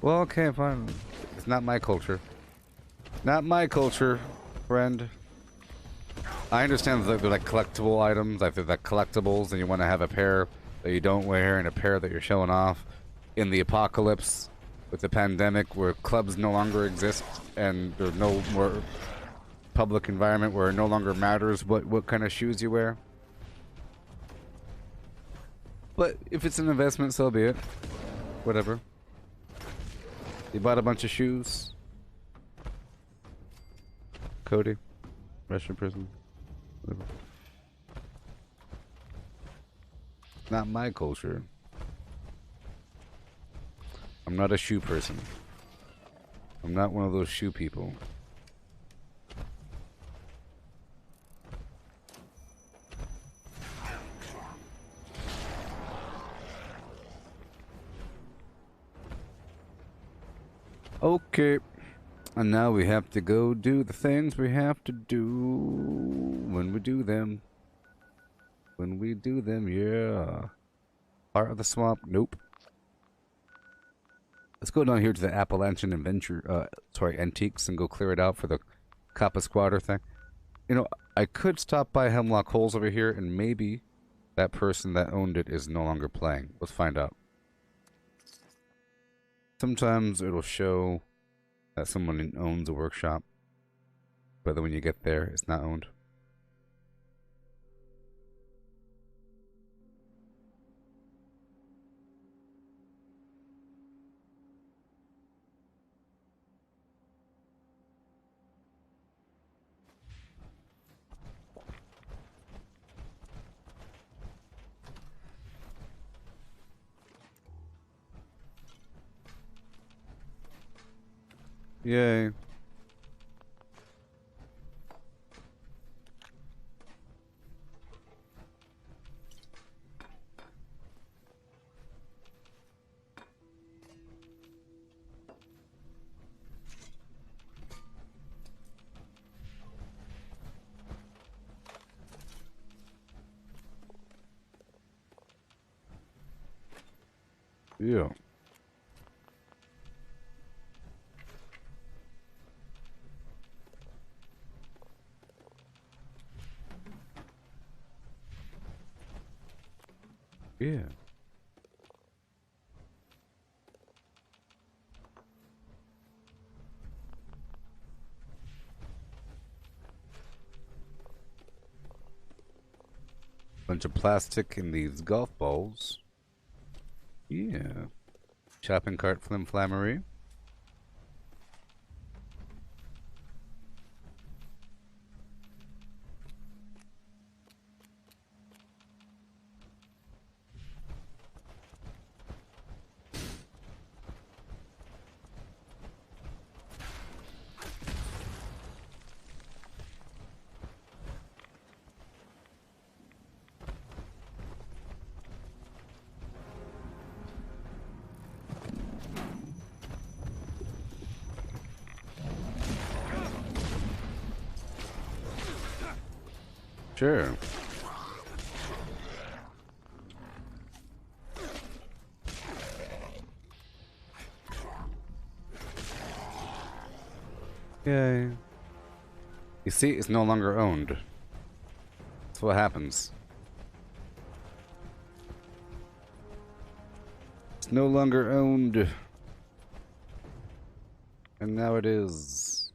Well, okay, fine. It's not my culture. Not my culture, friend. I understand that they're like collectible items, like they're like collectibles, and you want to have a pair that you don't wear and a pair that you're showing off in the apocalypse. With the pandemic, where clubs no longer exist and there's no more public environment where it no longer matters what kind of shoes you wear. But if it's an investment, so be it. Whatever. You bought a bunch of shoes. Cody. Russian prison. Whatever. Not my culture. I'm not a shoe person. I'm not one of those shoe people. Okay. And now we have to go do the things we have to do when we do them. When we do them, yeah. Heart of the swamp, nope. Let's go down here to the Appalachian Antiques and go clear it out for the Kappa Squatter thing. You know, I could stop by Hemlock Holes over here and maybe that person that owned it is no longer playing. Let's find out. Sometimes it'll show that someone owns a workshop, but then when you get there, it's not owned. Yay. Yeah. Yeah. Bunch of plastic in these golf balls. Yeah. Shopping cart flim flammery. Sure. Yay. You see, it's no longer owned. That's what happens. It's no longer owned. And now it is.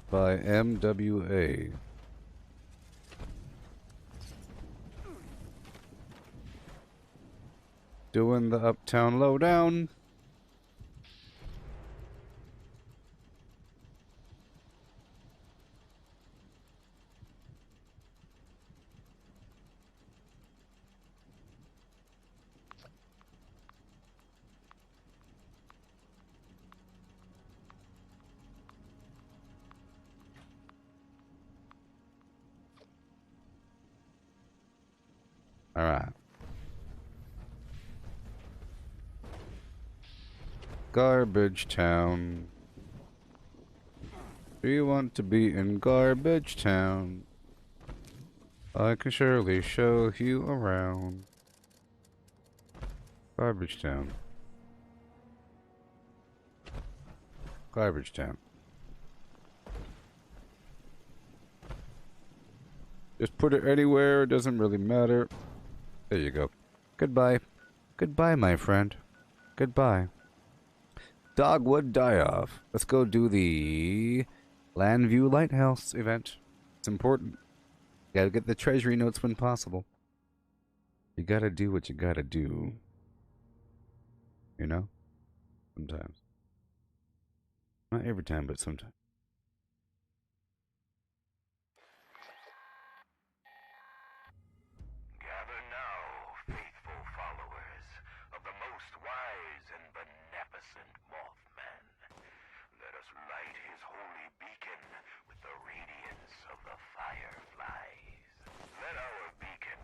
By MWA. Doing the uptown lowdown. All right. Garbage Town. Do you want to be in Garbage Town? I can surely show you around. Garbage Town. Garbage Town. Just put it anywhere, it doesn't really matter. There you go. Goodbye. Goodbye, my friend. Goodbye. Dogwood die-off. Let's go do the Landview Lighthouse event. It's important. Gotta get the treasury notes when possible. You gotta do what you gotta do. You know? Sometimes. Not every time, but sometimes. Gather now, faithful followers of the most wise and beneficent Mothman. Let us light his holy beacon with the radiance of the fireflies. Let our beacon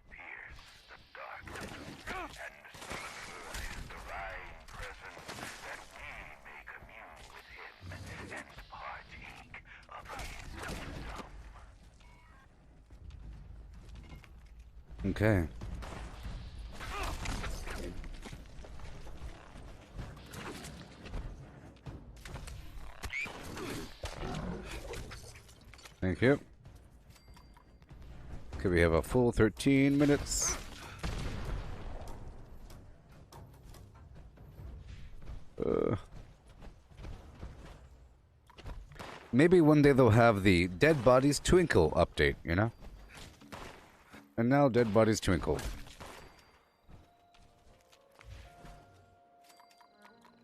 pierce the darkness and summon forth his divine presence, that we may commune with him and partake of his wisdom. Okay. Thank you. Okay, we have a full 13 minutes. Maybe one day they'll have the Dead Bodies Twinkle update, you know? And now Dead Bodies Twinkle.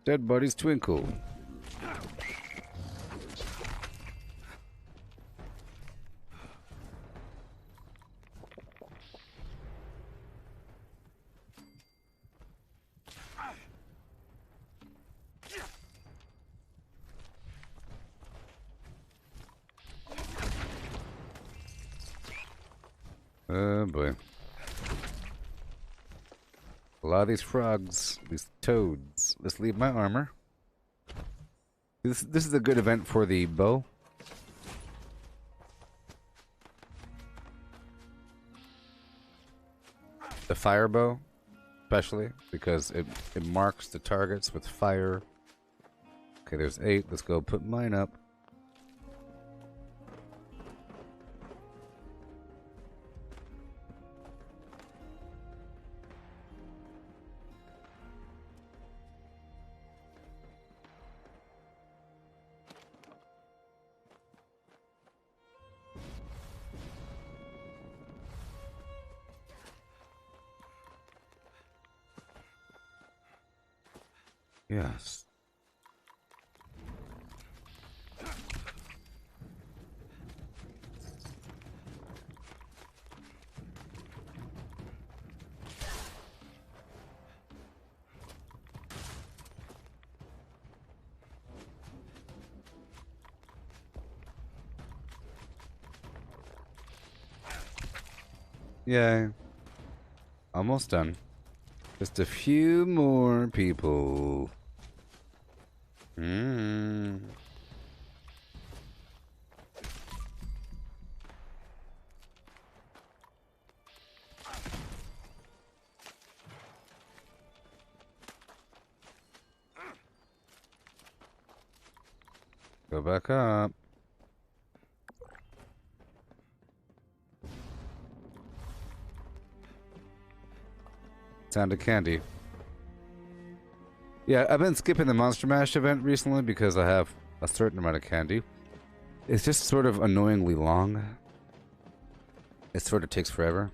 Dead Bodies Twinkle. Oh boy. A lot of these frogs, these toads. Let's leave my armor. This is a good event for the bow. The fire bow, especially, because it marks the targets with fire. Okay, there's 8. Let's go put mine up. Yes. Yay. Almost done. Just a few more people. Go back up. Sound of candy. Yeah, I've been skipping the Monster Mash event recently because I have a certain amount of candy. It's just sort of annoyingly long. It sort of takes forever.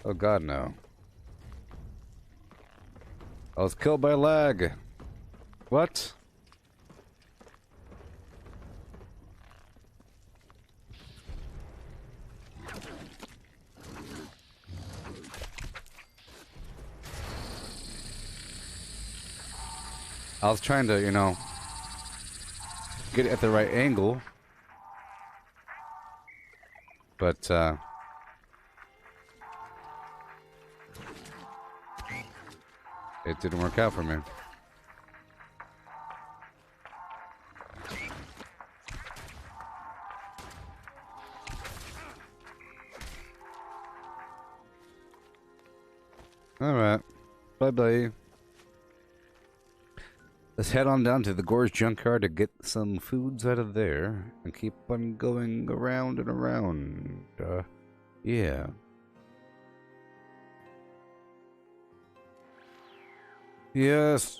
Oh god, no. I was killed by lag. What? I was trying to, you know, get it at the right angle. But, it didn't work out for me. Alright. Bye-bye. Let's head on down to the Gorge Junkyard to get some foods out of there and keep on going around and around. Yeah. Yes.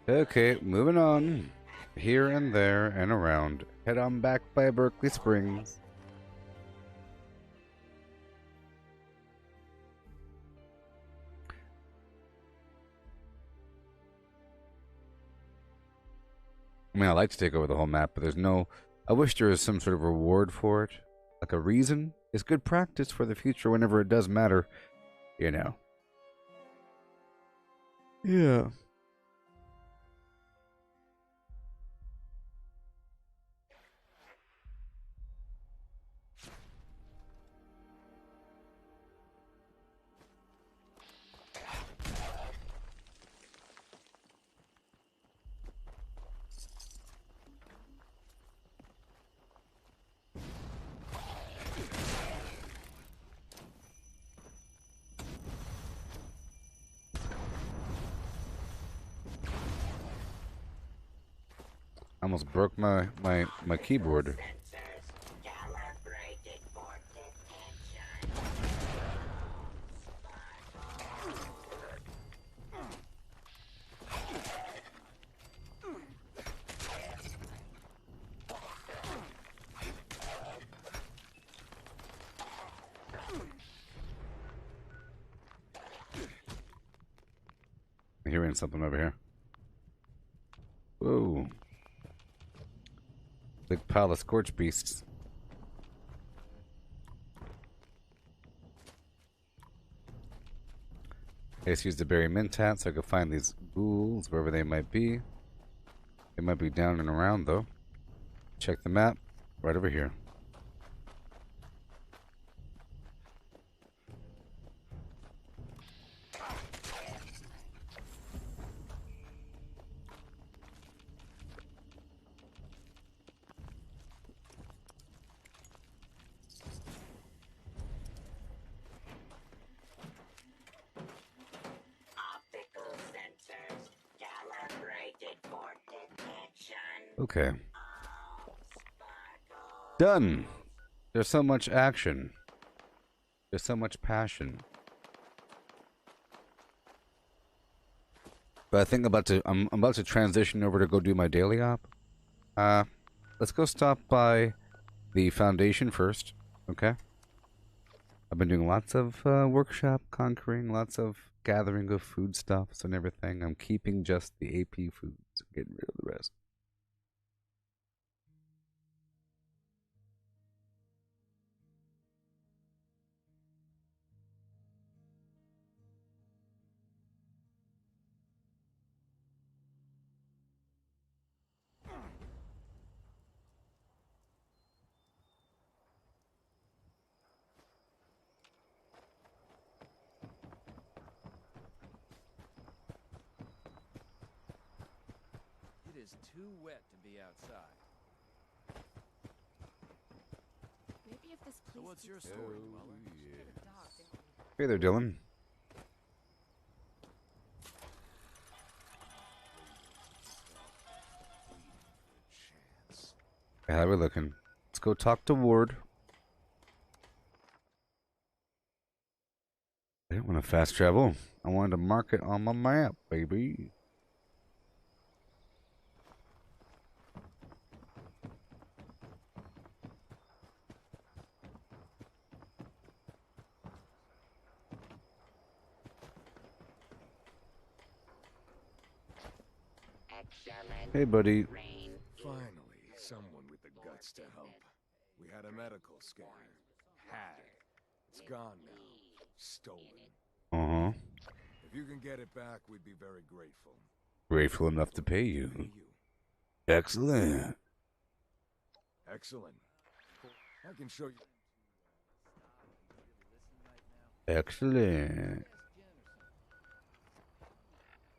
Okay, moving on. Here and there and around. Head on back by Berkeley Springs. I mean, I like to take over the whole map, but there's no... I wish there was some sort of reward for it. Like a reason. It's good practice for the future whenever it does matter. You know. Yeah. I almost broke my keyboard. I'm hearing something over here. Whoa. Big pile of scorch beasts. I just used the berry mintat so I could find these ghouls wherever they might be. They might be down and around though. Check the map. Right over here. Okay. Done. There's so much action. There's so much passion. But I think I'm about to transition over to go do my daily op. Let's go stop by the Foundation first, okay? I've been doing lots of workshop conquering, lots of gathering of foodstuffs and everything. I'm keeping just the AP foods, getting rid of the rest. It is too wet to be outside. So what's your story, Dweller? Hey there, Dylan. How we looking? Let's go talk to Ward. I didn't want to fast travel. I wanted to mark it on my map, baby. Hey, buddy. Finally, someone with the guts to help. We had a medical scanner. It's gone now. Stolen. Uh-huh. If you can get it back, we'd be very grateful. Grateful enough to pay you. Excellent. Excellent. I can show you. Excellent.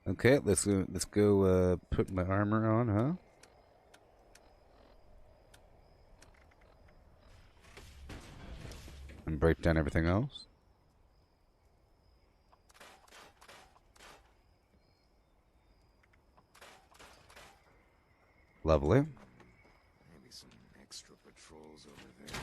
Okay, let's go put my armor on, huh? And break down everything else. Lovely. Maybe some extra patrols over there.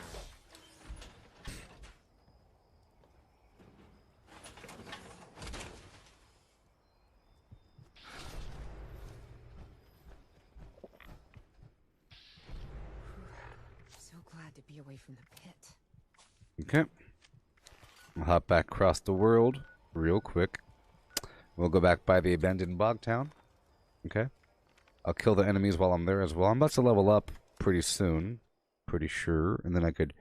So glad to be away from the pit. Okay. I'll hop back across the world real quick. We'll go back by the abandoned bog town. Okay. I'll kill the enemies while I'm there as well. I'm about to level up pretty soon. Pretty sure. And then I could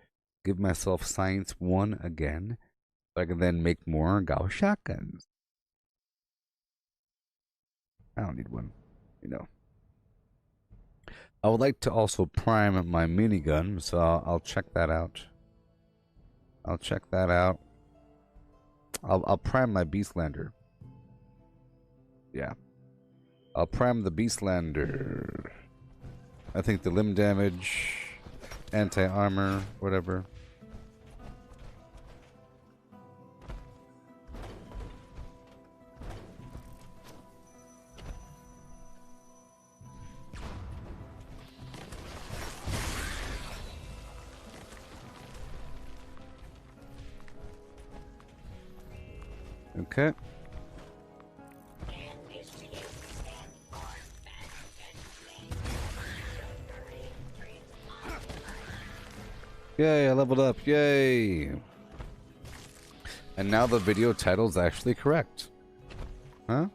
give myself Science 1 again. So I can then make more Gauss shotguns. I don't need one. You know. I would like to also prime my minigun. So I'll check that out. I'll check that out. I'll prime my Beastlander. Yeah. I'll prime the Beastlander. I think the limb damage, anti-armor, whatever. Okay. Yay, I leveled up. Yay. And now the video title's actually correct. Huh?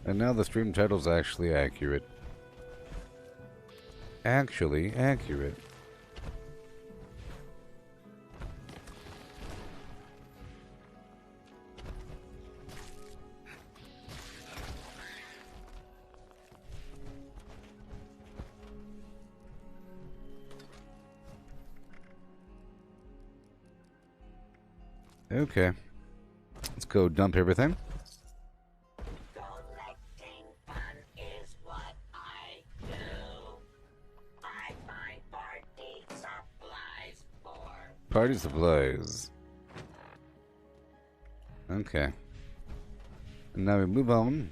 And now the stream title's actually accurate. Actually accurate. Okay. Let's go dump everything. Collecting fun is what I do. I find party supplies for Party supplies. Okay. And now we move on.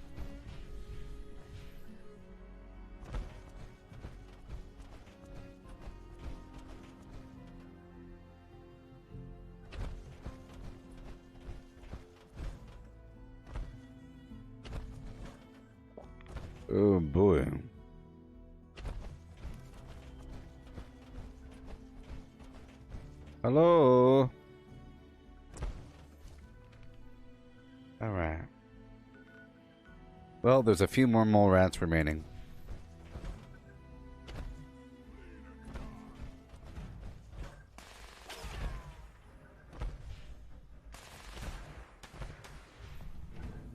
Oh boy. Hello. All right. Well, there's a few more mole rats remaining.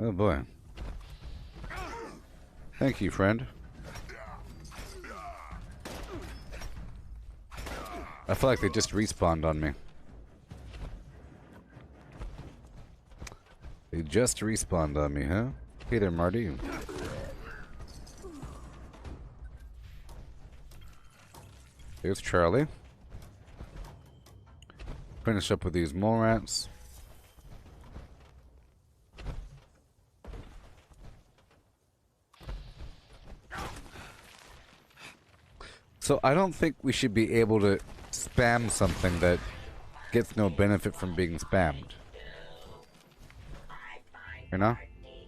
Oh boy. Thank you, friend. I feel like they just respawned on me. They just respawned on me, huh? Hey there, Marty. There's Charlie. Finish up with these mole rats. So I don't think we should be able to spam something that gets no benefit from being spammed. You know?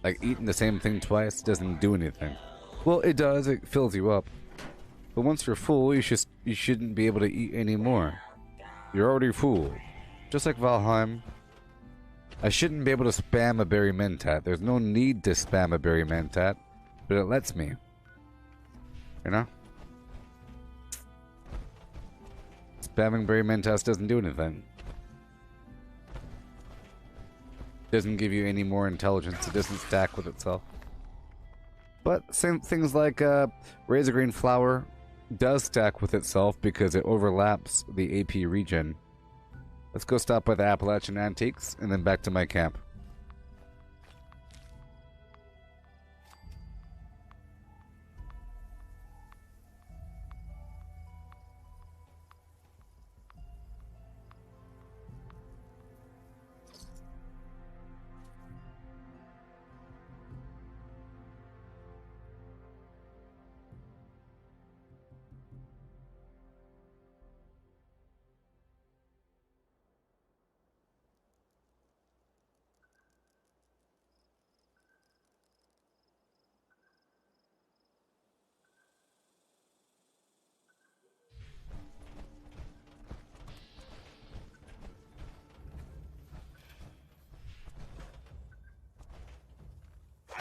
Like eating the same thing twice doesn't do anything. Well, it does, it fills you up. But once you're full, you shouldn't be able to eat any more. You're already full. Just like Valheim. I shouldn't be able to spam a berry mentat. There's no need to spam a berry mentat, but it lets me. You know? Spamming berry mentats doesn't do anything. Doesn't give you any more intelligence. It doesn't stack with itself. But same things like razor green flour does stack with itself because it overlaps the AP regen. Let's go stop by the Appalachian Antiques and then back to my camp.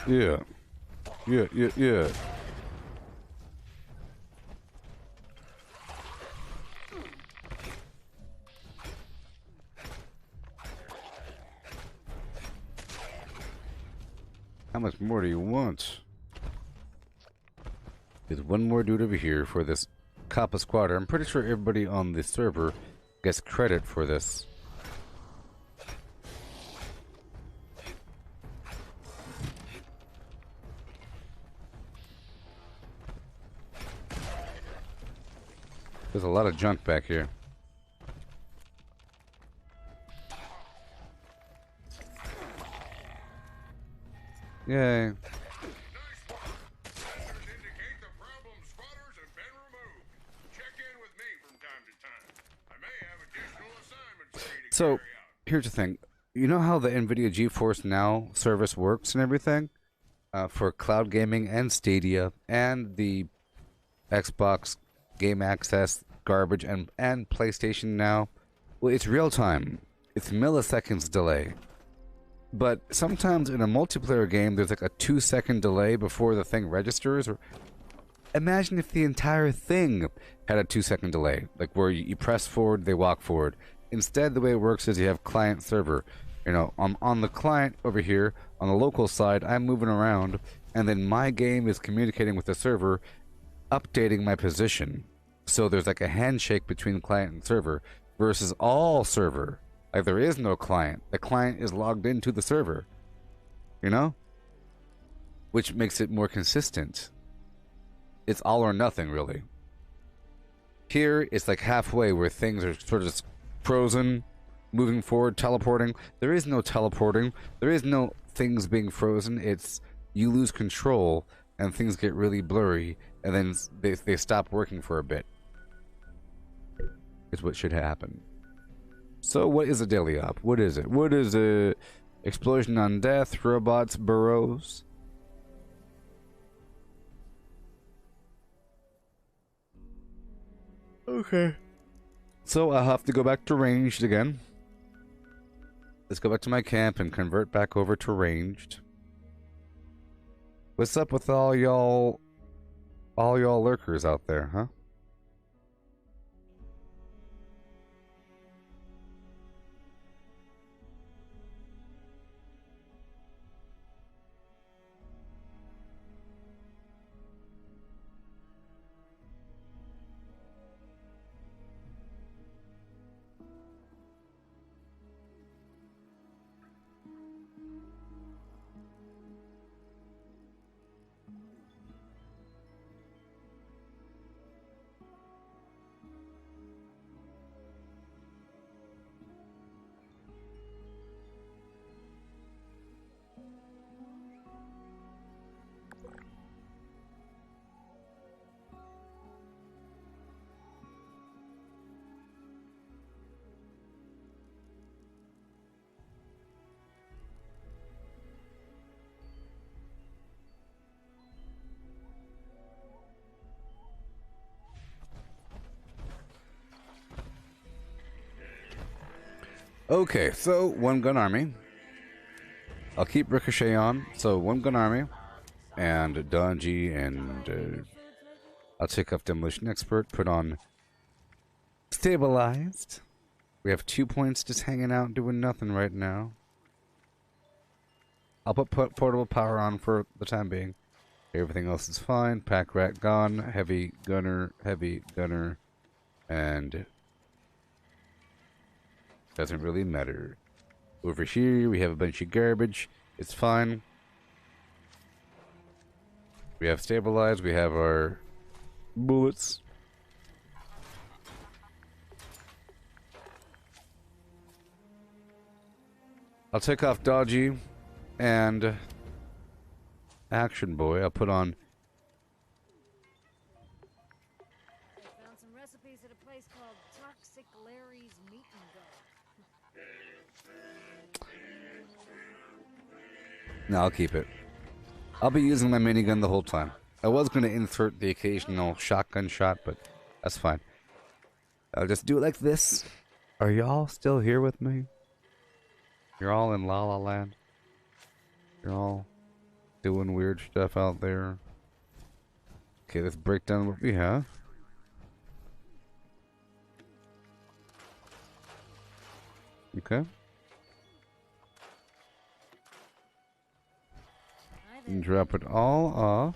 Yeah. Yeah. How much more do you want? There's one more dude over here for this Kappa Squatter. I'm pretty sure everybody on the server gets credit for this. There's a lot of junk back here. Yay. So, here's the thing. You know how the NVIDIA GeForce Now service works and everything? For cloud gaming and Stadia and the Xbox Game Access garbage and PlayStation Now. Well, it's real time. It's milliseconds delay. But sometimes in a multiplayer game, there's like a 2-second delay before the thing registers. Or imagine if the entire thing had a 2-second delay, like where you press forward, they walk forward. Instead, the way it works is you have client server. You know, on the client over here, on the local side, I'm moving around, and then my game is communicating with the server, updating my position. So there's like a handshake between client and server versus all server. Like there is no client. The client is logged into the server. You know? Which makes it more consistent. It's all or nothing, really. Here, it's like halfway where things are sort of frozen, moving forward, teleporting. There is no teleporting. There is no things being frozen. It's you lose control and things get really blurry and then they stop working for a bit. Is what should happen. So what is a daily op? What is it? What is a explosion on death, robots, burrows? Okay. So I'll have to go back to ranged again. Let's go back to my camp and convert back over to ranged. What's up with all y'all lurkers out there, huh? Okay, so one gun army. I'll keep Ricochet on. So one gun army. And Donji and I'll take off Demolition Expert, put on Stabilized. We have 2 points just hanging out doing nothing right now. I'll put Portable Power on for the time being. Everything else is fine. Pack Rat gone. Heavy Gunner, and doesn't really matter. Over here, we have a bunch of garbage. It's fine. We have Stabilized. We have our bullets. I'll take off Dodgy and Action Boy. I'll put on. I found some recipes at a place called Toxic Larry's Meat and Go. No, I'll keep it. I'll be using my minigun the whole time. I was going to insert the occasional shotgun shot, but that's fine. I'll just do it like this. Are y'all still here with me? You're all in La La Land? You're all doing weird stuff out there? Okay, let's break down what we have. Okay. And drop it all off.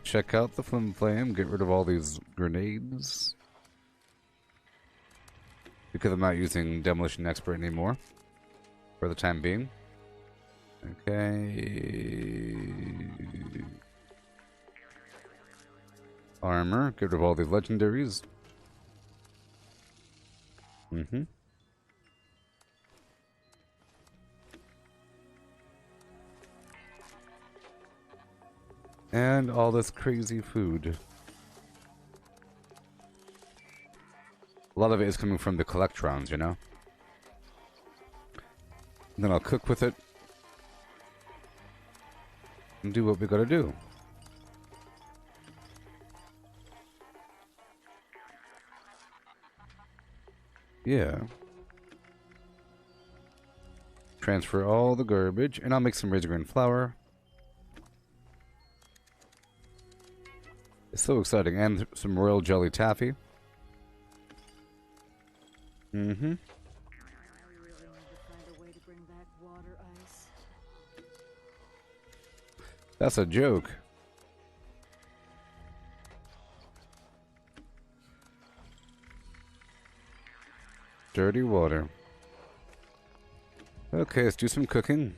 Check out the Flim Flame. Get rid of all these grenades. Because I'm not using Demolition Expert anymore. For the time being. Okay. Armor. Get rid of all these legendaries. And all this crazy food. A lot of it is coming from the Collectrons, you know? And then I'll cook with it. And do what we gotta do. Yeah. Transfer all the garbage. And I'll make some razor green flour. It's so exciting. And some royal jelly taffy. I really need to find a way to bring back water ice. That's a joke. Dirty water. Okay, let's do some cooking.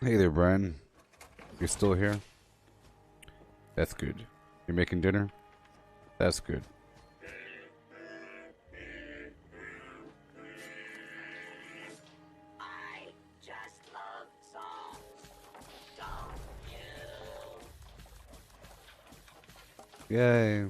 Hey there, Brian. You're still here? That's good. You're making dinner? That's good. I just love songs. Don't you? Yay.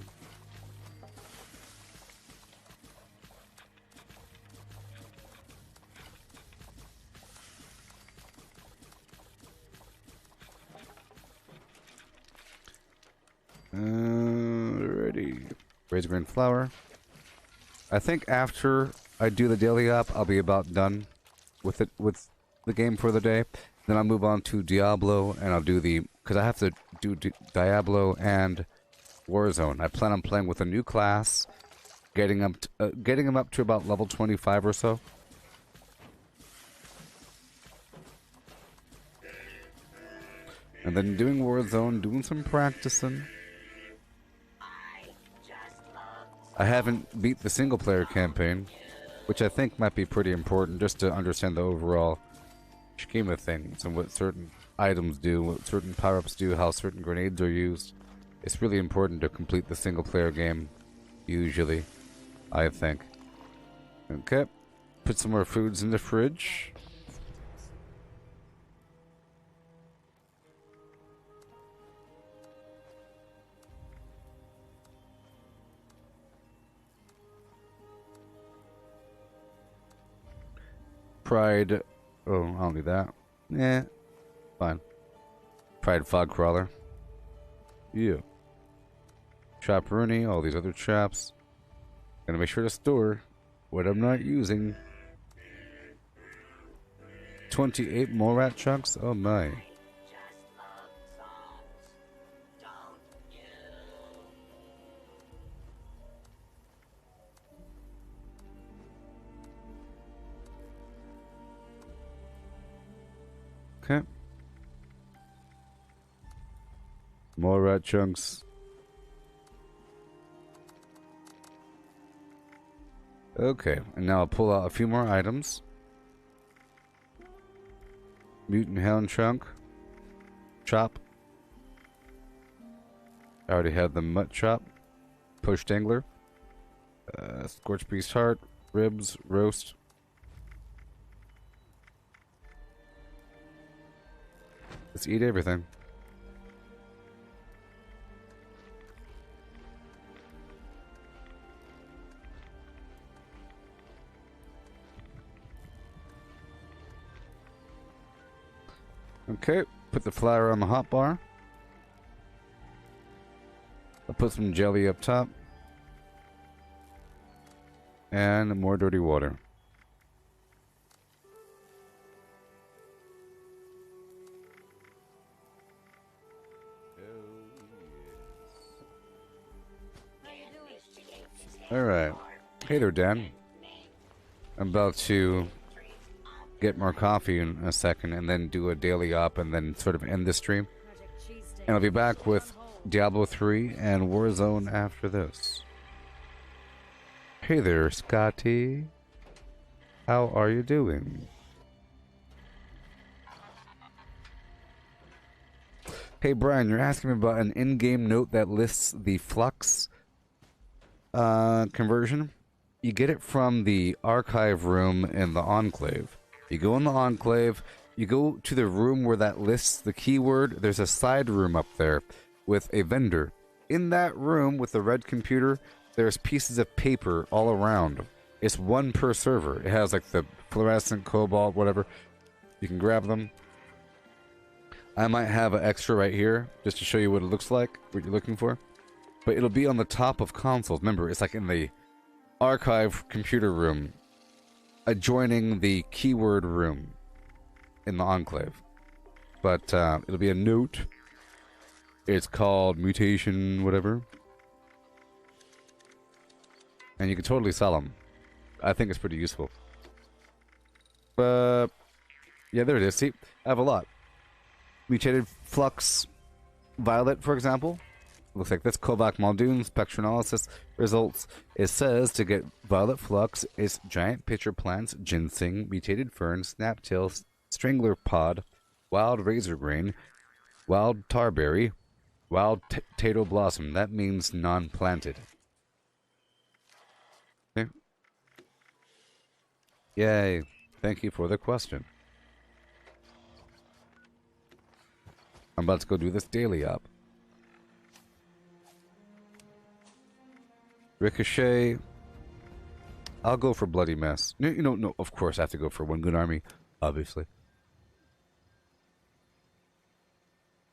Alrighty. Razor green flour. I think after I do the daily up, I'll be about done with it, with the game for the day. Then I'll move on to Diablo, and I'll do the, because I have to do Diablo and Warzone. I plan on playing with a new class, getting him up to about level 25 or so. And then doing Warzone, doing some practicing. I haven't beat the single player campaign, which I think might be pretty important just to understand the overall scheme of things and what certain items do, what certain power-ups do, how certain grenades are used. It's really important to complete the single player game, usually, I think. Okay, put some more foods in the fridge. Pride. Oh, I don't need that. Yeah, fine. Pride Fog Crawler. Yeah. Trap Rooney, all these other traps. Gonna make sure to store what I'm not using. 28 more rat chunks? Oh my. Okay. More rat chunks. Okay, and now I'll pull out a few more items. Mutant Hound Chunk. Chop. I already had the Mutt Chop. Push Dangler. Scorched Beast Heart. Ribs. Roast. Let's eat everything. Okay, put the flour on the hot bar. I'll put some jelly up top. And more dirty water. Alright. Hey there, Dan. I'm about to get more coffee in a second and then do a daily op and then sort of end the stream. And I'll be back with Diablo 3 and Warzone after this. Hey there, Scotty. How are you doing? Hey Brian, you're asking me about an in-game note that lists the flux conversion. You get it from the archive room in the Enclave. You go in the Enclave, you go to the room where that lists the keyword. There's a side room up there with a vendor. In that room with the red computer, there's pieces of paper all around. It's one per server. It has like the fluorescent, cobalt, whatever. You can grab them. I might have an extra right here just to show you what it looks like, what you're looking for. But it'll be on the top of consoles. Remember, it's like in the archive computer room, adjoining the keyword room in the Enclave. But it'll be a note. It's called mutation, whatever. And you can totally sell them. I think it's pretty useful. Yeah, there it is. See, I have a lot. Mutated flux violet, for example. Looks like this. Kovac Muldoon spectroanalysis results. It says to get violet flux, it's giant pitcher plants, ginseng, mutated fern, snaptail, strangler pod, wild razor grain, wild tarberry, wild tato blossom. That means non-planted. Okay. Yay. Thank you for the question. I'm about to go do this daily up. Ricochet. I'll go for Bloody Mess. No, no, of course I have to go for One Good Army, obviously.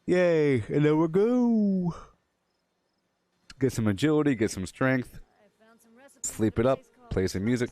Yay, and there we go. Get some agility, get some strength. Sleep it up, play some music.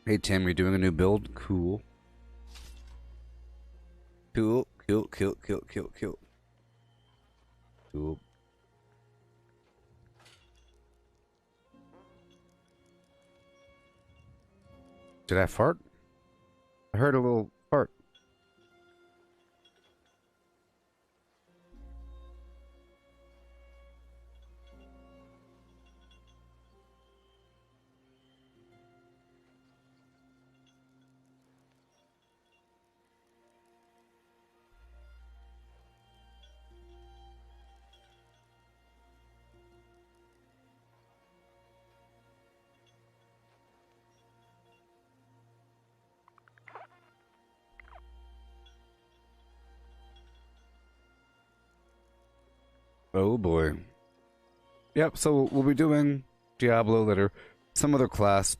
Hey Tim, you're doing a new build? Cool. Cool. Cool. Did I fart? I heard a little fart. Oh boy. Yep, so we'll be doing Diablo later. Some other class.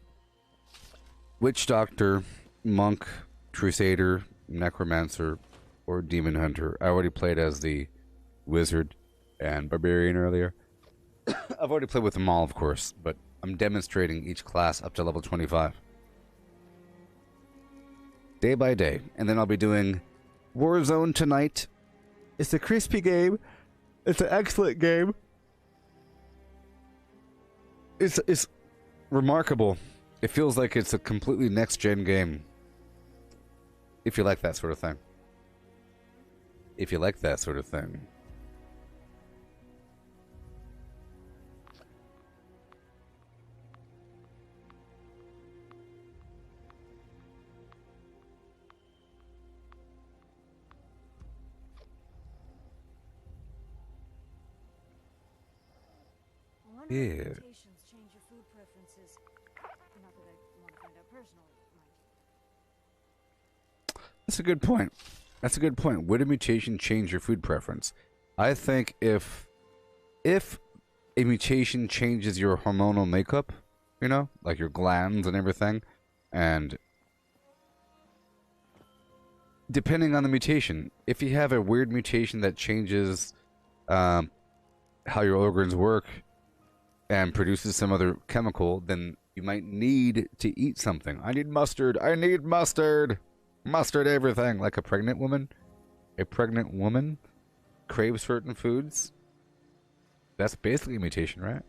Witch Doctor, Monk, Crusader, Necromancer, or Demon Hunter. I already played as the Wizard and Barbarian earlier. I've already played with them all, of course, but I'm demonstrating each class up to level 25. Day by day. And then I'll be doing Warzone tonight. It's a crispy game. It's an excellent game. It's remarkable. It feels like it's a completely next-gen game. If you like that sort of thing. If you like that sort of thing. I wonder if mutations change your food preferences. Not that I want to find out personally, mind you. That's a good point. That's a good point. Would a mutation change your food preference? I think if a mutation changes your hormonal makeup, you know, like your glands and everything, and depending on the mutation, if you have a weird mutation that changes how your organs work and produces some other chemical, then you might need to eat something. I need mustard. I need mustard. Mustard everything. Like a pregnant woman. A pregnant woman craves certain foods. That's basically a mutation, right?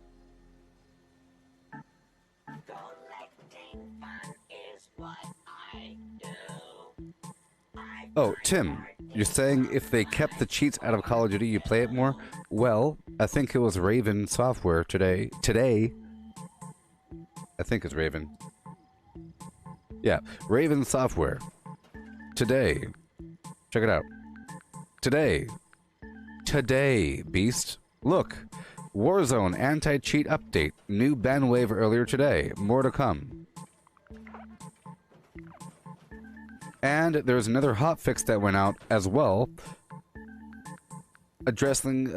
Collecting fun is what I do. Oh, Tim, you're saying if they kept the cheats out of Call of Duty, you play it more? Well, I think it was Raven Software today. I think it's Raven. Yeah, Raven Software. Today. Check it out. Today, Beast. Look, Warzone anti-cheat update. New ban wave earlier today. More to come. And there's another hotfix that went out as well, addressing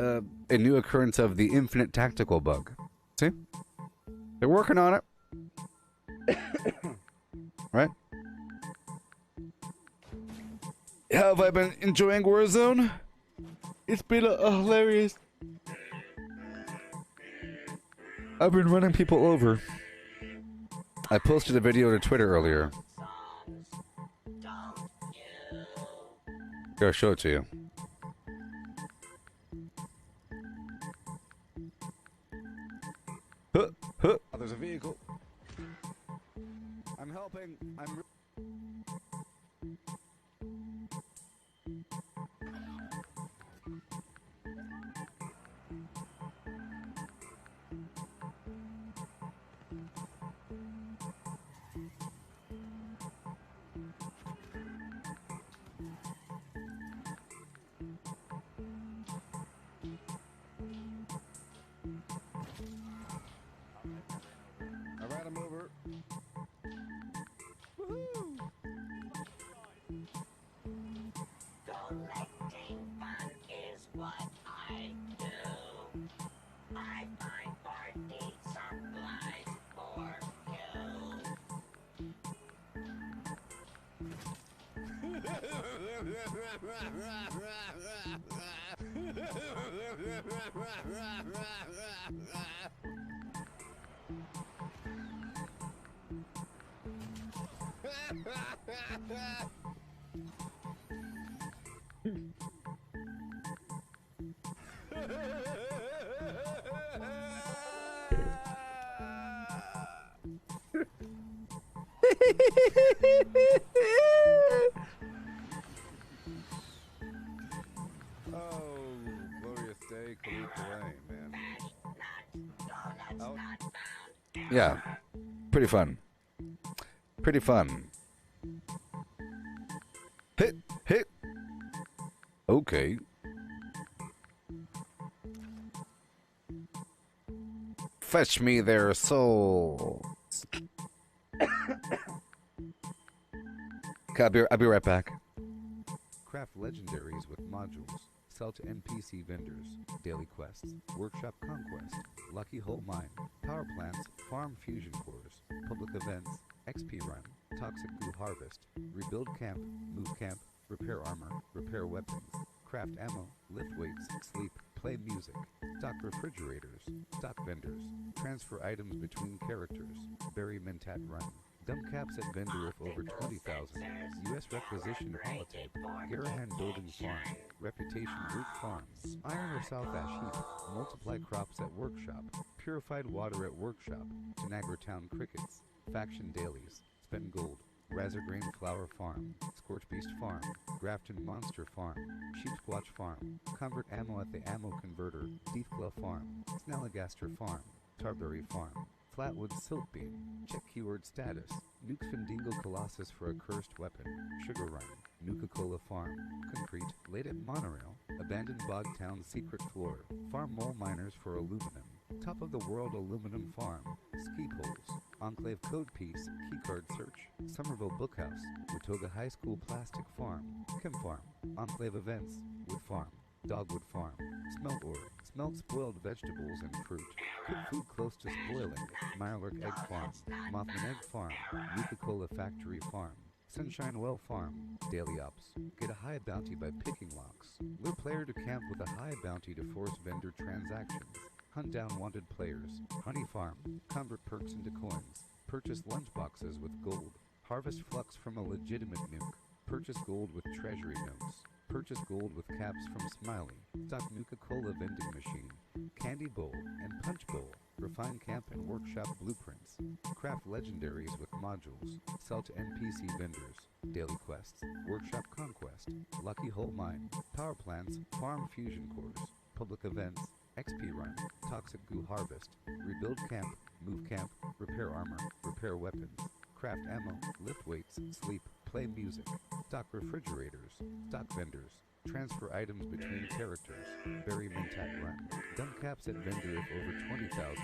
a new occurrence of the infinite tactical bug. See? They're working on it. Right? Have I been enjoying Warzone? It's been hilarious. I've been running people over. I posted a video to Twitter earlier. Gotta show it to you. Huh, huh. Oh, there's a vehicle. I'm helping. I'm... Alright, I'm over. Woohoo! Collecting fun is what I do. I find party supplies for Oh, glorious day, Kalika man. Yeah, pretty fun. Pretty fun. Hit, hit. Okay. Fetch me their souls. Okay, I'll be right back. Craft legendaries with modules. Sell to NPC vendors. Daily quests. Workshop conquest. Lucky hole mine. Power plants. Farm fusion cores. Public events. XP run. Toxic goo harvest. Rebuild camp. Move camp. Repair armor. Repair weapons. Craft ammo. Lift weights. Sleep. Play music. Stock refrigerators. Stock vendors. Transfer items between characters. Bury mentat run. Dump caps at vendor if over 20,000. U.S. requisition holotape. Garahan building farm. Reputation root farm. Iron or south ash heap. Multiply crops at workshop. Purified water at workshop. Tanagra town crickets. Faction dailies. Spend gold. Razorgrain Flower Farm, Scorch Beast Farm, Grafton Monster Farm, Sheep Squatch Farm, Convert Ammo at the Ammo Converter, Deathclaw Farm, Snalligaster Farm, Tarberry Farm, Flatwood Siltbeam, check keyword status, Nuke Findingo Colossus for a cursed weapon, Sugar Run, Nuka-Cola Farm, Concrete, Late at Monorail, Abandoned Bog Town Secret Floor, Farm Mole Miners for Aluminum, Top of the World Aluminum Farm, Ski Poles, Enclave Code Piece, Keycard Search, Somerville Bookhouse, Watoga High School Plastic Farm, Chem Farm, Enclave Events, Wood Farm, Dogwood Farm, Smelt Ore, Smelt Spoiled Vegetables and Fruit, Cook Food Close to Spoiling, Mirelurk Egg Farm, Mothman Egg Farm, Nuka-Cola Factory Farm, Sunshine Well Farm, Daily Ops, get a high bounty by picking locks, lure player to camp with a high bounty to force vendor transactions, hunt down wanted players, Honey Farm, convert perks into coins, purchase lunchboxes with gold, harvest flux from a legitimate nuke, purchase gold with treasury notes, purchase gold with caps from Smiley, stock Nuka-Cola vending machine, candy bowl and punch bowl, refine camp and workshop blueprints, craft legendaries with modules, sell to NPC vendors, daily quests, workshop conquest, lucky hole mine, power plants, farm fusion cores, public events, XP run, toxic goo harvest, rebuild camp, move camp, repair armor, repair weapons, craft ammo, lift weights, sleep, play music, stock refrigerators, stock vendors, transfer items between characters, bury mentat run, dump caps at vendor if over 20,000,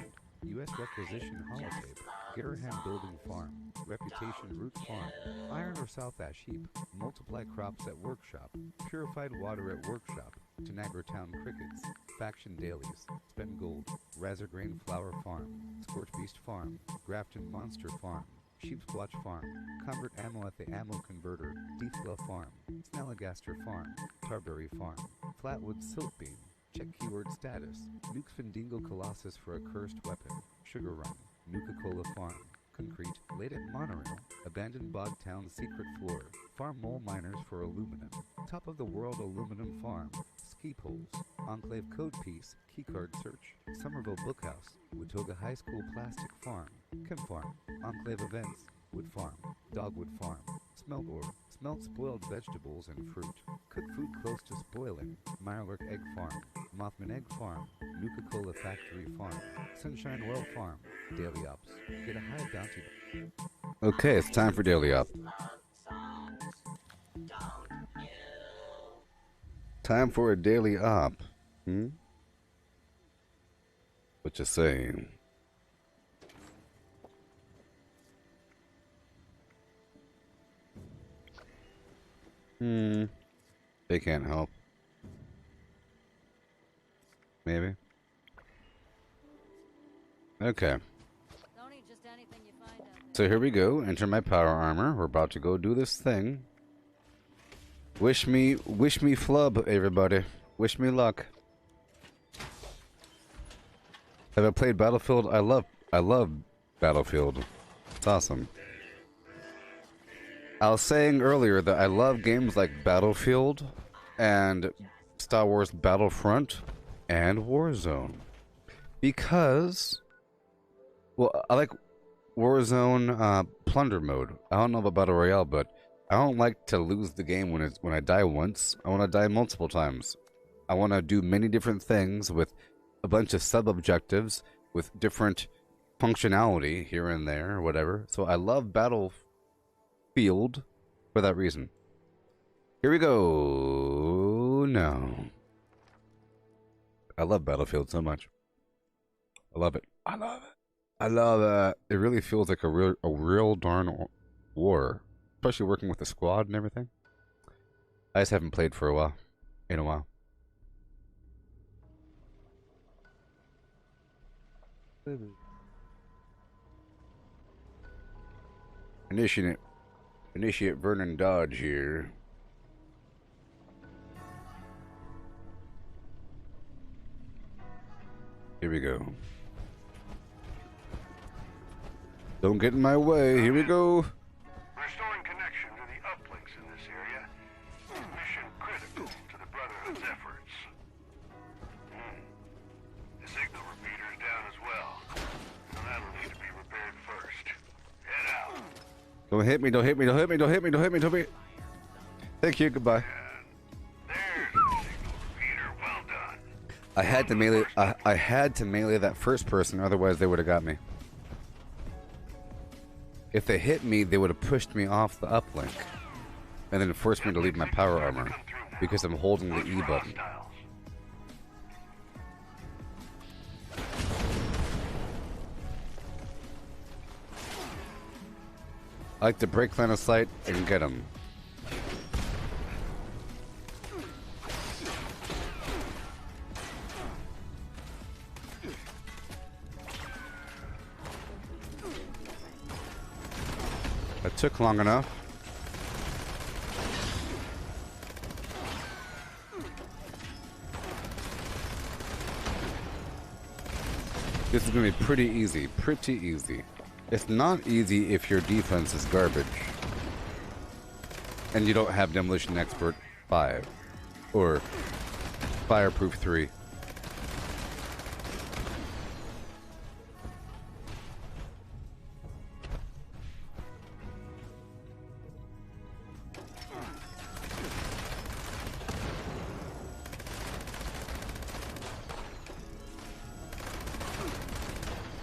U.S. requisition holotape, Garahan building farm, reputation root farm, iron or south ash heap, multiply crops at workshop, purified water at workshop, Tanagra town crickets, faction dailies, spend gold, Razorgrain Flower Farm, Scorch Beast Farm, Grafton Monster Farm, Sheep Squatch Farm, Convert Ammo at the Ammo Converter, Deathclaw Farm, Snalligaster Farm, Tarberry Farm, Flatwood Siltbeam, check keyword status, Nuke Findingo Colossus for a cursed weapon, Sugar Run, Nuka-Cola Farm, Concrete, Late at Monorail, Abandoned Bog Town Secret Floor, Farm Mole Miners for Aluminum, Top of the World Aluminum Farm, Ski Poles, Enclave Code Piece, Keycard Search, Somerville Bookhouse, Watoga High School Plastic Farm, Chem Farm, Enclave Events, Wood Farm, Dogwood Farm, Smelt Ore, Smelt Spoiled Vegetables and Fruit, Cook Food Close to Spoiling, Mirelurk Egg Farm, Mothman Egg Farm, Nuka-Cola Factory Farm, Sunshine Well Farm, Daily Ops, get a high bounty. Okay, it's time for Daily Up. Time for a Daily Up. What you say? They can't help. Maybe. Okay. Don't eat just anything you find out there. So here we go. Enter my power armor. We're about to go do this thing. Wish me flub, everybody. Wish me luck. Have I played Battlefield? I love Battlefield. It's awesome. I was saying earlier that I love games like Battlefield and Star Wars Battlefront and Warzone. Because, well, I like Warzone plunder mode. I don't know about Battle Royale, but I don't like to lose the game when I die once. I want to die multiple times. I want to do many different things with a bunch of sub-objectives with different functionality here and there or whatever. So I love Battlefield for that reason. Here we go. No. I love Battlefield so much. I love it. I love it. I love it. It really feels like a real darn war. Especially working with the squad and everything. I just haven't played for a while. In a while. Initiate Vernon Dodge here. Here we go. Don't get in my way. Here we go. Restoring connection to the uplinks in this area is mission critical to the Brotherhood's efforts. The signal repeater's down as well. And that'll need to be repaired first. Head out. Don't hit me, don't hit me, don't hit me, don't hit me, don't hit me, don't hit me. Thank you, goodbye. There's the signal repeater. Well done. I had to melee I had to melee that first person, otherwise they would have got me. If they hit me, they would have pushed me off the uplink and then forced me to leave my power armor because I'm holding the E button. I like to break line of sight and get them. That took long enough. This is going to be pretty easy. Pretty easy. It's not easy if your defense is garbage. And you don't have Demolition Expert 5. Or Fireproof 3.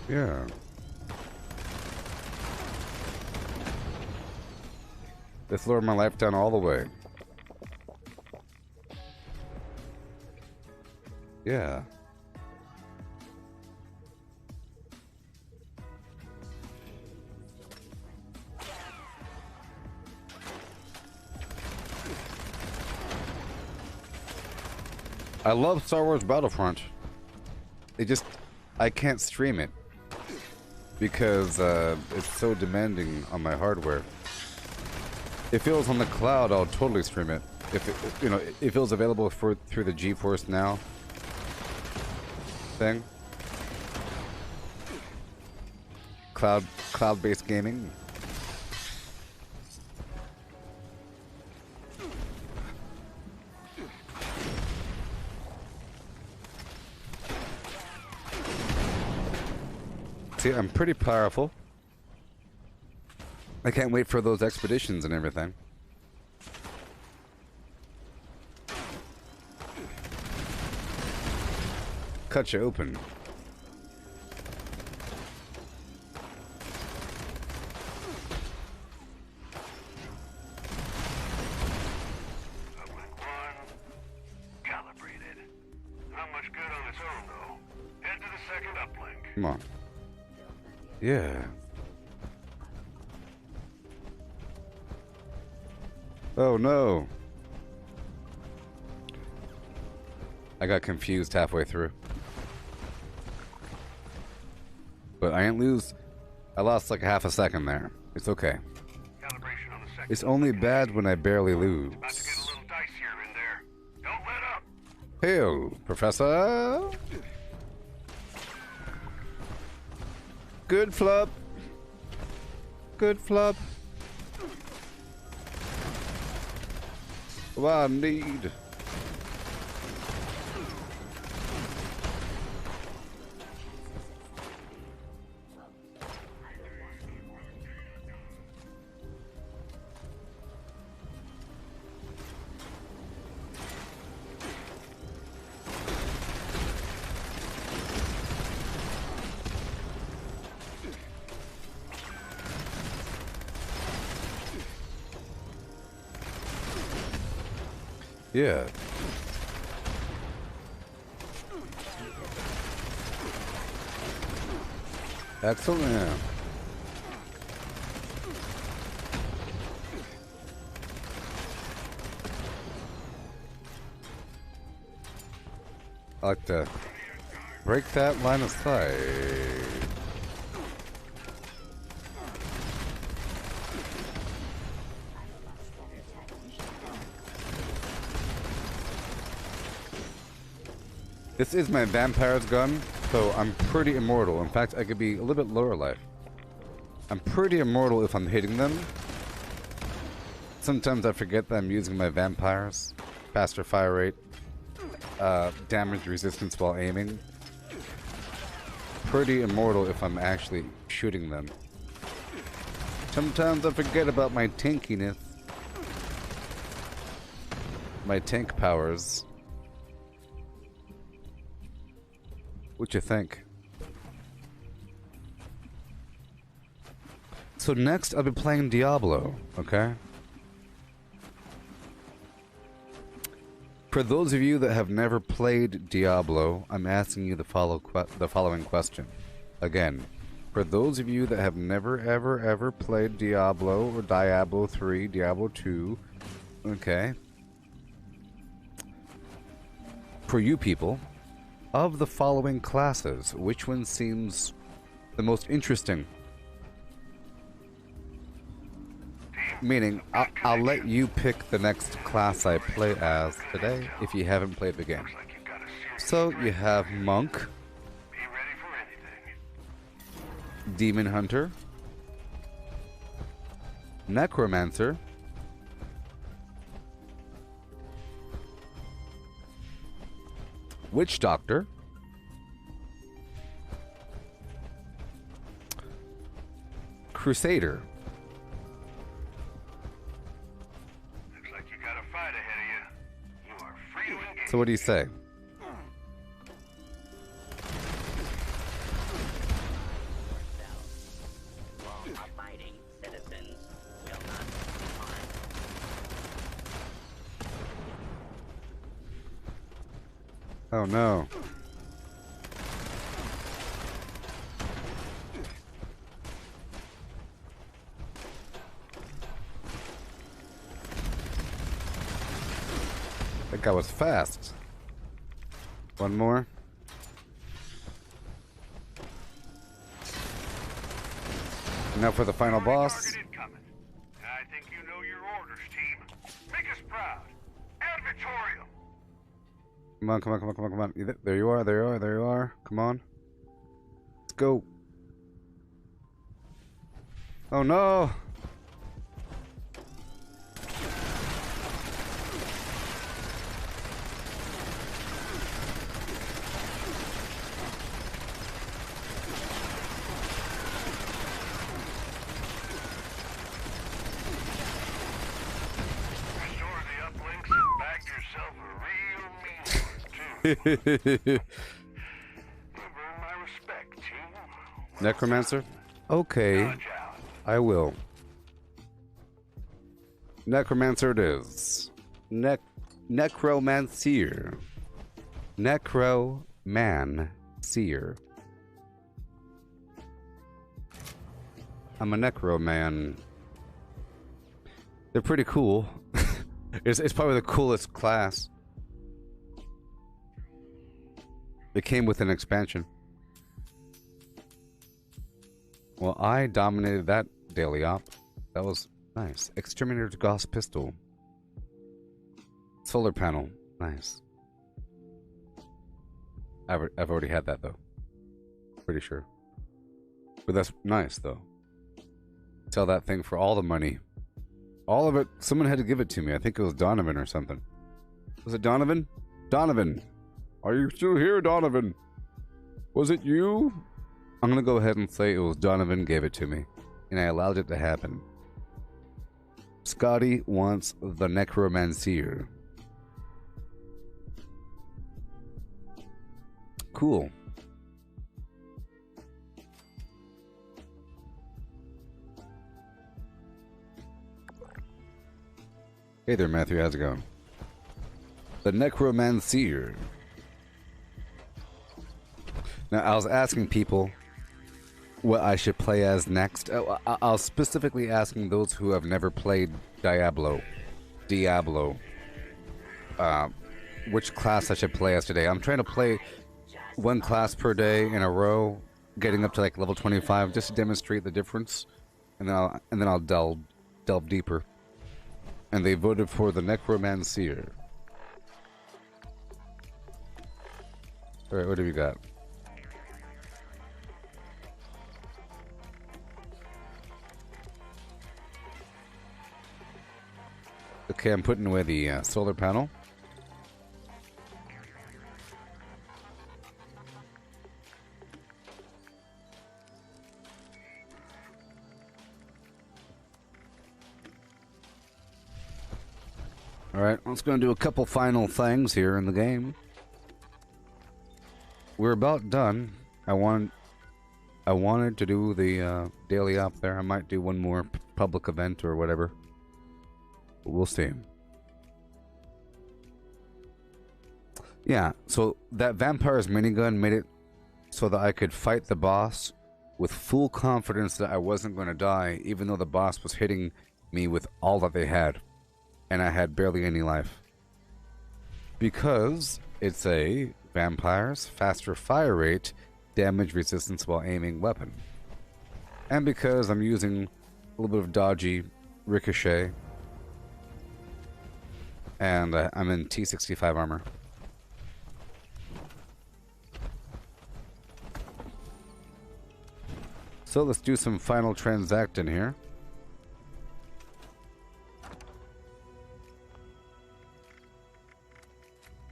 Yeah. Let's lower my life down all the way. Yeah. I love Star Wars Battlefront. I can't stream it because it's so demanding on my hardware. If it was on the cloud, I'll totally stream it. If it was available through the GeForce Now thing, cloud-based gaming. See, I'm pretty powerful. I can't wait for those expeditions and everything. Cut you open. Uplink 1, calibrated. Not much good on its own, though. Head to the second uplink. Come on. Yeah. Oh no. I got confused halfway through. But I didn't lose. I lost like half a second there. It's okay. Calibration on the second. It's only bad when I barely lose. About to get a little dicier in there. Don't let up. Hail, Professor. Good flop. Good flop. What I need. Yeah. Excellent. I like to break that line of sight. This is my vampire's gun, so I'm pretty immortal. In fact, I could be a little bit lower life. I'm pretty immortal if I'm hitting them. Sometimes I forget that I'm using my vampires. Faster fire rate. Damage resistance while aiming. Pretty immortal if I'm actually shooting them. Sometimes I forget about my tankiness. My tank powers. What you think? So next I'll be playing Diablo, okay? For those of you that have never played Diablo, I'm asking you the following question. Again, for those of you that have never ever played Diablo or Diablo 3, Diablo 2, okay? For you people, of the following classes, which one seems the most interesting? Meaning, I'll let you pick the next class I play as today if you haven't played the game. So you have Monk, Demon Hunter, Necromancer, Witch Doctor, Crusader. Looks like you got a fight ahead of you. You are free to engage. So what do you say? Law-abiding citizens will not be harmed. Oh no. That guy was fast. One more. Now for the final boss. Target incoming. I think you know your orders, team. Make us proud. Advertorial. Come on, come on, come on, come on, come on. There you are, there you are, there you are. Come on. Let's go. Oh no! Restore the uplinks and bag yourself a real mean one, too. You've earned my respect, team. Necromancer? Okay, Dodge out. I will. Necromancer it is. Necromancer. Necromancer. I'm a necroman. They're pretty cool. It's probably the coolest class. It came with an expansion. Well, I dominated that daily op. That was nice. Exterminator's Gauss pistol. Solar panel. Nice. I've already had that though. Pretty sure. But that's nice though. Sell that thing for all the money. All of it. Someone had to give it to me. I think it was Donovan or something. Was it Donovan? Donovan! Are you still here, Donovan? Was it you? I'm gonna go ahead and say it was Donovan gave it to me. And I allowed it to happen. Scotty wants the Necromancer. Cool. Hey there, Matthew. How's it going? The Necromancer. Now, I was asking people what I should play as next. I was specifically asking those who have never played Diablo. Which class I should play as today. I'm trying to play one class per day in a row, getting up to like level 25, just to demonstrate the difference, and then I'll delve deeper. And they voted for the Necromancer. Alright, what do we got? Okay, I'm putting away the solar panel. Alright, I'm just going to do a couple final things here in the game. We're about done. I wanted to do the daily up there. I might do one more public event or whatever. But we'll see. Yeah, so that vampire's minigun made it so that I could fight the boss with full confidence that I wasn't going to die, even though the boss was hitting me with all that they had. And I had barely any life. Because it's a vampire's faster fire rate, damage resistance while aiming weapon. And because I'm using a little bit of dodgy ricochet. And I'm in T65 armor. So let's do some final transacting here.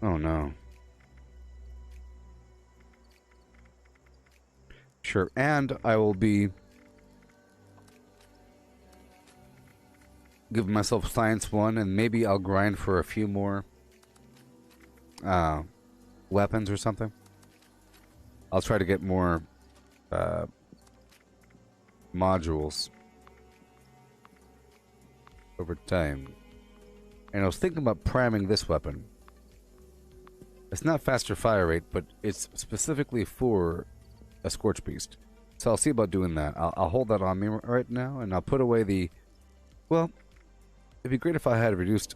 Oh no. Sure, and I will be giving myself science 1, and maybe I'll grind for a few more weapons or something. I'll try to get more modules over time. And I was thinking about priming this weapon. It's not faster fire rate, but it's specifically for a Scorch Beast. So I'll see about doing that. I'll hold that on me right now, and I'll put away the... Well, it'd be great if I had reduced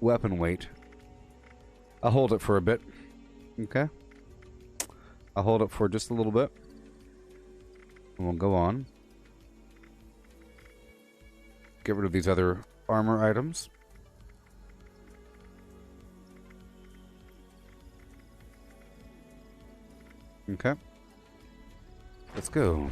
weapon weight. I'll hold it for a bit. Okay? I'll hold it for just a little bit. And we'll go on. Get rid of these other armor items. Okay. Let's go.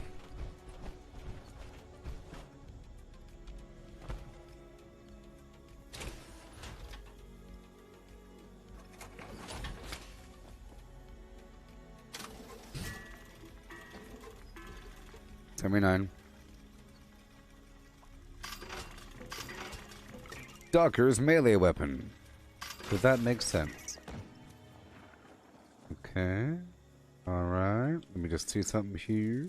$79. Stalker's melee weapon. Does that make sense? Okay. Alright. Let me just see something here.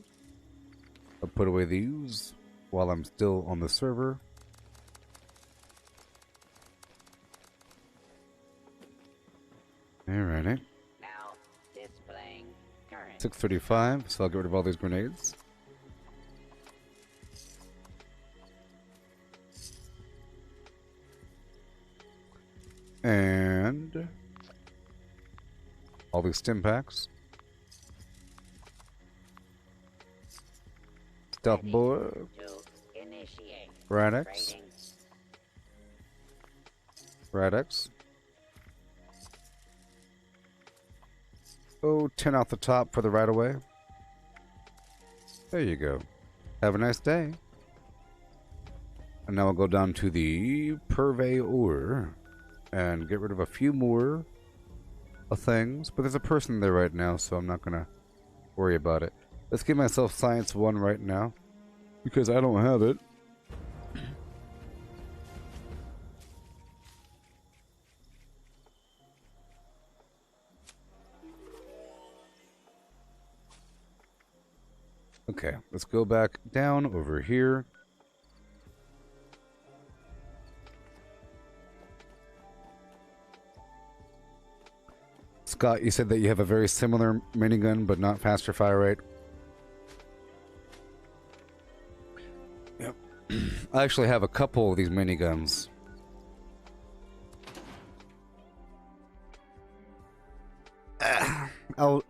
I'll put away these while I'm still on the server. Alrighty. Now displaying current. 635, so I'll get rid of all these grenades. And all these stim packs. Stealth boy. Radix. Radix. Oh, 10 off the top for the right away. There you go. Have a nice day. And now we'll go down to the Purveyor and get rid of a few more things. But there's a person there right now, so I'm not going to worry about it. Let's give myself Science 1 right now, because I don't have it. Okay, let's go back down over here. Scott, you said that you have a very similar minigun, but not faster fire rate. Yep. I actually have a couple of these miniguns.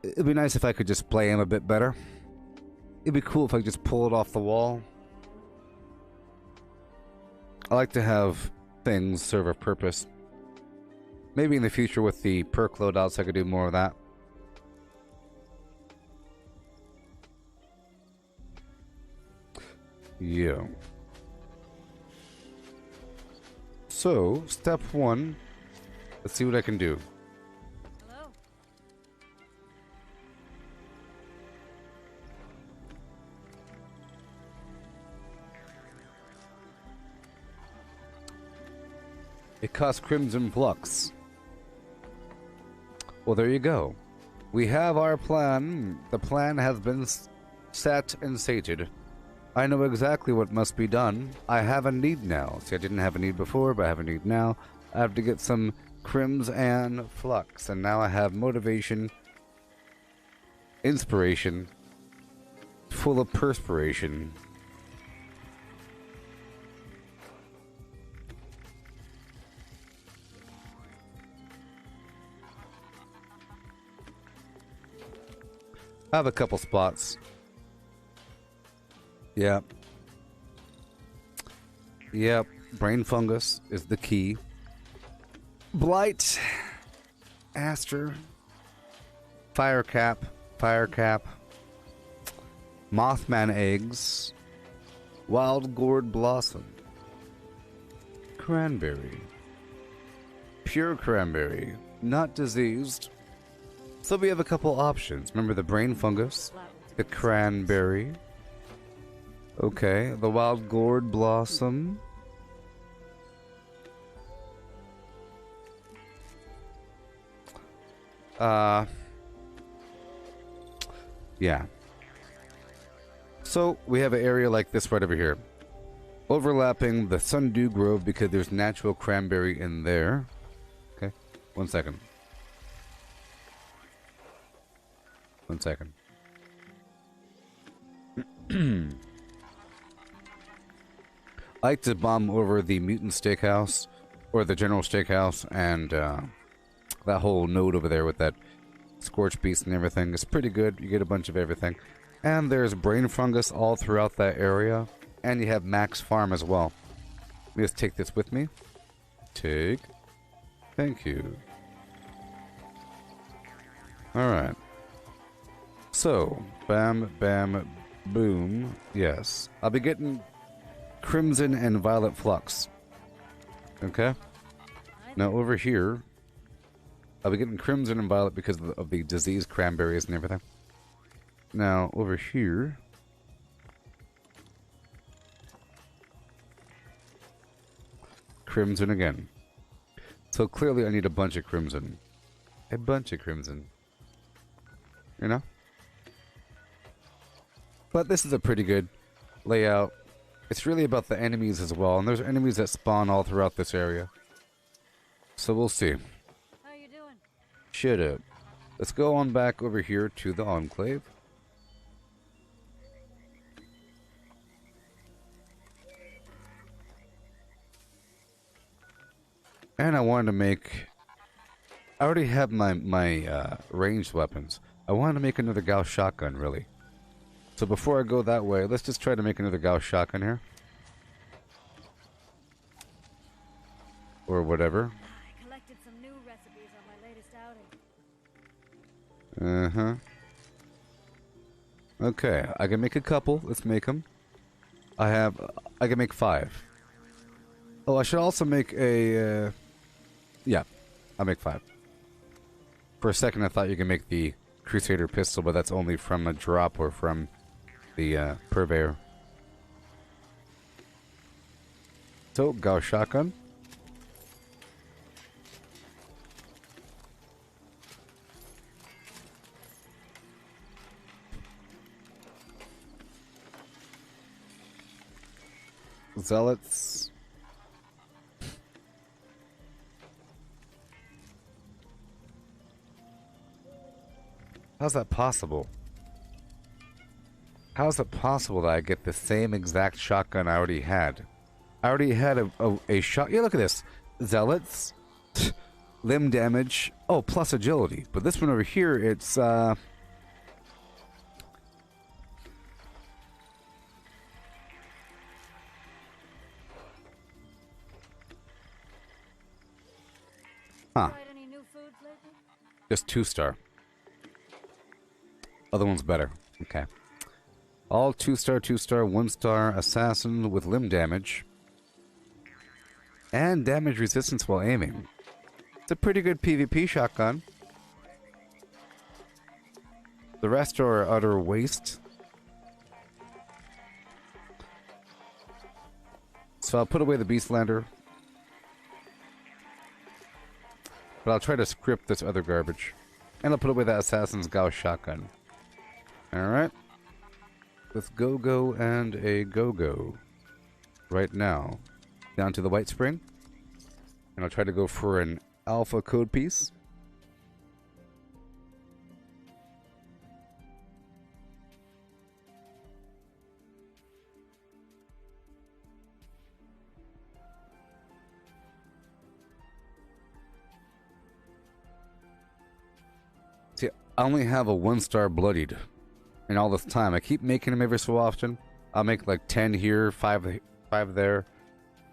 It'd be nice if I could just play them a bit better. It'd be cool if I could just pull it off the wall. I like to have things serve a purpose. Maybe in the future with the perk loadouts I could do more of that. Yeah. So, step one. Let's see what I can do. Hello? It costs Crimson Flux. Well, there you go. We have our plan. The plan has been set and sated. I know exactly what must be done. I have a need now. See, I didn't have a need before, but I have a need now. I have to get some Crimson Flux, and now I have motivation, inspiration, full of perspiration. I have a couple spots. Yep. Yep. Brain fungus is the key. Blight. Aster. Fire cap. Mothman eggs. Wild gourd blossom. Cranberry. Pure cranberry. Not diseased. So we have a couple options. Remember the brain fungus, the cranberry. Okay, the wild gourd blossom. Yeah. So we have an area like this right over here, overlapping the Sundew Grove because there's natural cranberry in there. Okay, 1 second. 1 second. I like to bomb over the Mutant Steakhouse, or the General Steakhouse, and that whole node over there with that Scorch Beast and everything. It's pretty good. You get a bunch of everything. And there's brain fungus all throughout that area. And you have Max Farm as well. Let me just take this with me. Take. Thank you. Alright. So, bam, bam, boom. Yes. I'll be getting Crimson and Violet Flux. Okay? Now over here, I'll be getting Crimson and Violet because of the diseased cranberries and everything. Now, over here, Crimson again. So clearly I need a bunch of Crimson. A bunch of Crimson. You know? But this is a pretty good layout. It's really about the enemies as well, and there's enemies that spawn all throughout this area. So we'll see. How you doing? Shut up. Let's go on back over here to the Enclave. And I wanted to make... I already have my ranged weapons. I wanted to make another Gauss shotgun, really. So before I go that way, let's just try to make another Gauss shotgun here. Or whatever. I collected some new recipes on my latest outing. Okay, I can make a couple. Let's make them. I can make 5. Oh, I should also make a, yeah, I'll make 5. For a second, I thought you could make the Crusader pistol, but that's only from a drop or from the, Purveyor. So, Gauss shotgun. Zealots. How's that possible? How's it possible that I get the same exact shotgun I already had? I already had a shot. Yeah, look at this. Zealots. Limb damage. Oh, plus agility. But this one over here, it's, Huh. Tried any new foods lately? Just 2-star. Other one's better. Okay. All 2-star, 2-star, 1-star assassin with limb damage. And damage resistance while aiming. It's a pretty good PvP shotgun. The rest are utter waste. So I'll put away the Beastlander. But I'll try to script this other garbage. And I'll put away that Assassin's Gauss shotgun. Alright. With Go-Go and a Go-Go. Right now. Down to the White Spring. And I'll try to go for an alpha code piece. See, I only have a 1-star bloodied. And all this time, I keep making them every so often. I'll make like 10 here, 5 there.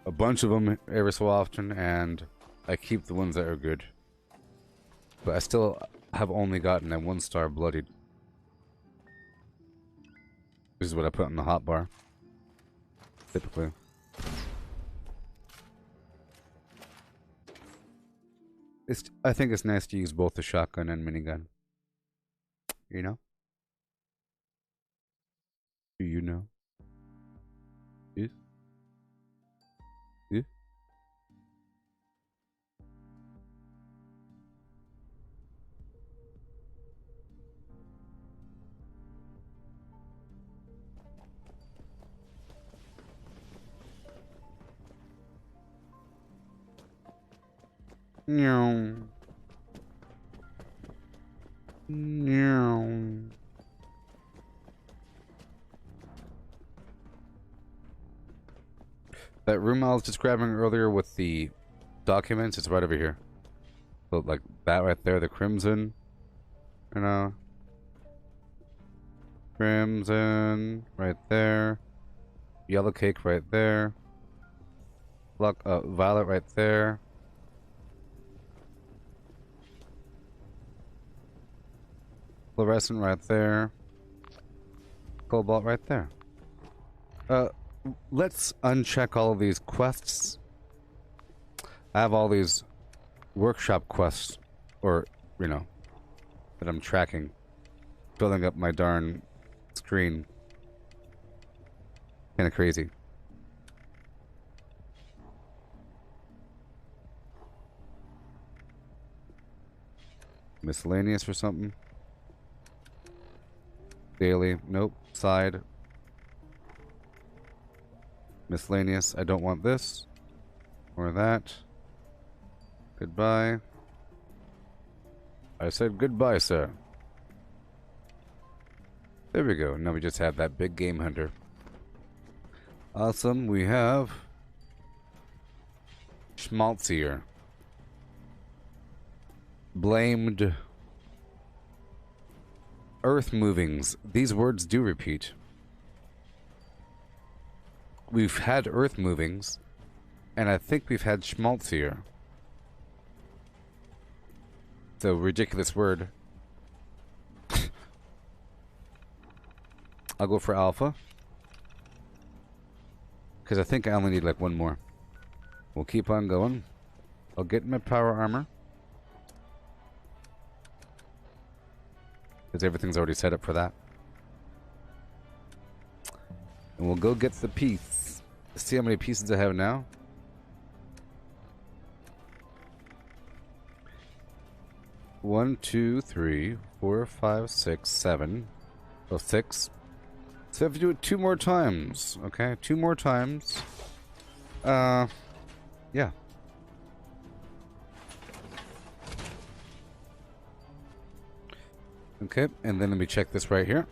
A bunch of them every so often, and I keep the ones that are good. But I still have only gotten a 1-star bloodied. This is what I put in the hotbar. Typically. I think it's nice to use both the shotgun and minigun. You know? Do you know? Yes? Yes? Meow. Meow. That room I was describing earlier with the documents, it's right over here. So like that right there, the crimson. You know. Crimson right there. Yellow cake right there. Violet right there. Fluorescent right there. Cobalt right there. Let's uncheck all of these quests. I have all these workshop quests, or, you know, that I'm tracking. Filling up my darn screen. Kinda crazy. Miscellaneous or something? Daily. Nope. Side. Miscellaneous. I don't want this. Or that. Goodbye. I said goodbye, sir. There we go. Now we just have that big game hunter. Awesome. We have Schmaltzier. Blamed. Earth movings. These words do repeat. We've had earth movings, and I think we've had Schmaltzier. It's a ridiculous word. I'll go for alpha. Because I think I only need like one more. We'll keep on going. I'll get my power armor. Because everything's already set up for that. And we'll go get the piece. Let's see how many pieces I have now. One, two, three, 4, 5, 6, 7. Oh, 6. So I have to do it 2 more times. Okay, 2 more times. Yeah. Okay, and then let me check this right here.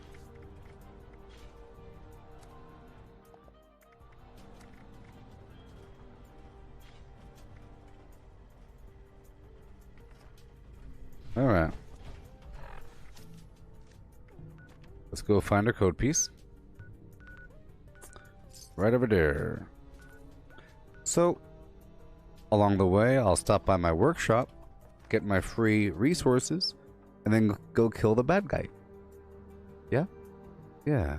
Alright. Let's go find our code piece. Right over there. So, along the way, I'll stop by my workshop, get my free resources, and then go kill the bad guy. Yeah? Yeah.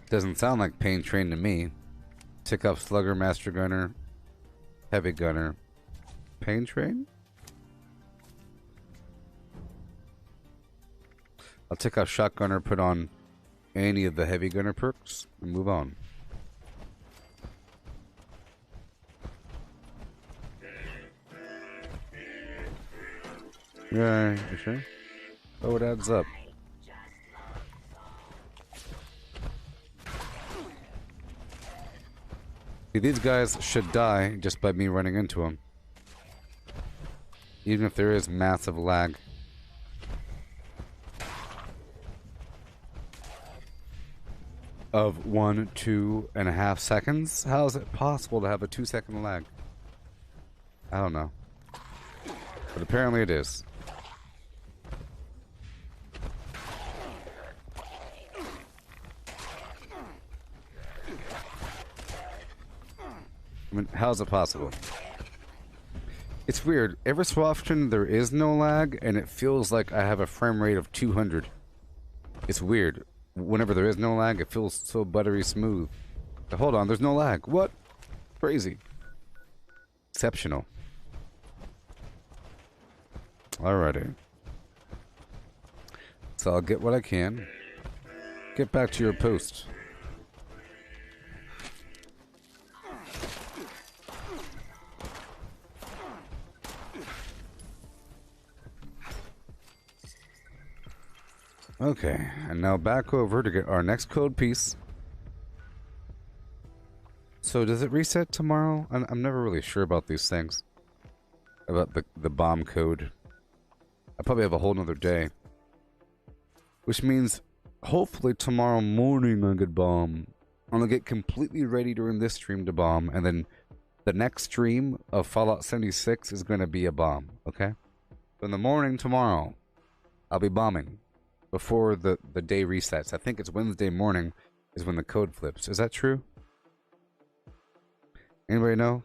Doesn't sound like Pain Train to me. Tick up Slugger, Master Gunner, Heavy Gunner, Pain Train? I'll take out Shotgunner, put on any of the Heavy Gunner perks, and move on. Yeah, you sure? Oh, it adds up. See, these guys should die just by me running into them. Even if there is massive lag. Of 1, 2.5 seconds? How is it possible to have a 2-second lag? I don't know. But apparently it is. I mean, how is it possible? It's weird. Every so often there is no lag, and it feels like I have a frame rate of 200. It's weird. Whenever there is no lag, it feels so buttery smooth. But hold on, there's no lag. What? Crazy. Exceptional. Alrighty. So I'll get what I can. Get back to your post. Okay, and now back over to get our next code piece. So does it reset tomorrow? I'm never really sure about these things. About the bomb code. I probably have a whole nother day. Which means, hopefully tomorrow morning I get bomb. I'm gonna get completely ready during this stream to bomb, and then the next stream of Fallout 76 is gonna be a bomb, okay? So in the morning tomorrow, I'll be bombing. Before the day resets. I think it's Wednesday morning is when the code flips. Is that true? Anybody know?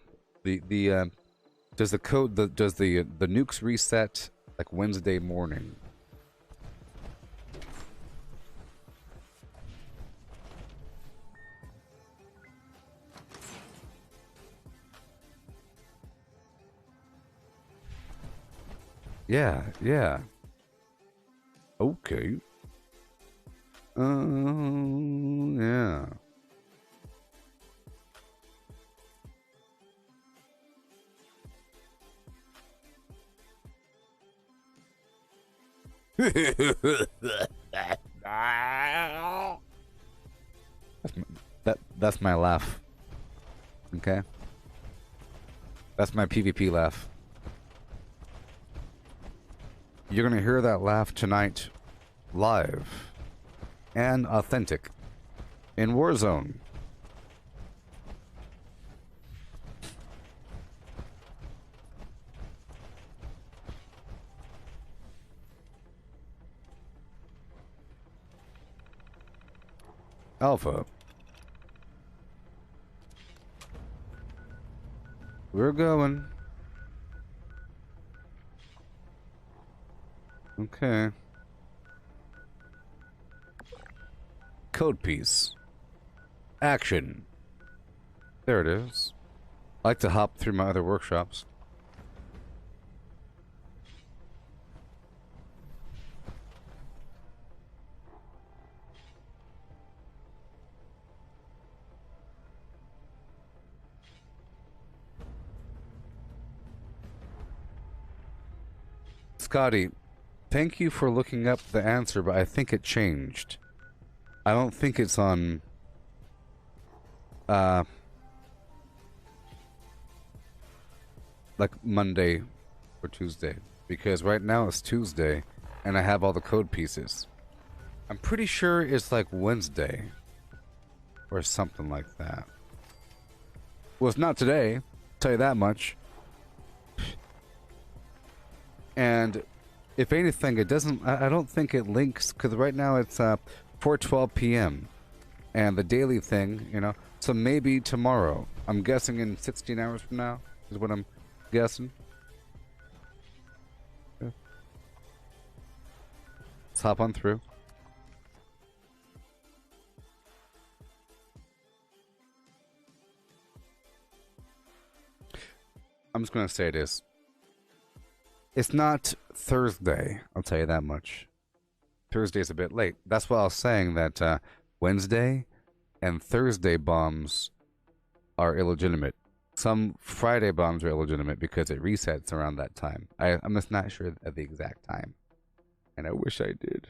Does the code does the nukes reset like Wednesday morning? Yeah. Okay. Yeah. That's my laugh. Okay? That's my PvP laugh. You're gonna hear that laugh tonight, live and authentic in Warzone. Alpha. We're going. Okay. Code piece. Action. There it is. I like to hop through my other workshops. Scotty, thank you for looking up the answer, but I think it changed. I don't think it's on like Monday or Tuesday, because right now it's Tuesday and I have all the code pieces. I'm pretty sure it's like Wednesday or something like that. Well, it's not today, I'll tell you that much. And if anything, it doesn't, I don't think it links, because right now it's 4:12 p.m. and the daily thing, you know, so maybe tomorrow. I'm guessing in 16 hours from now is what I'm guessing. Yeah. Let's hop on through. just going to say this. It's not Thursday, I'll tell you that much. Thursday's a bit late. That's why I was saying that Wednesday and Thursday bombs are illegitimate. Some Friday bombs are illegitimate because it resets around that time. I'm just not sure of the exact time. And I wish I did.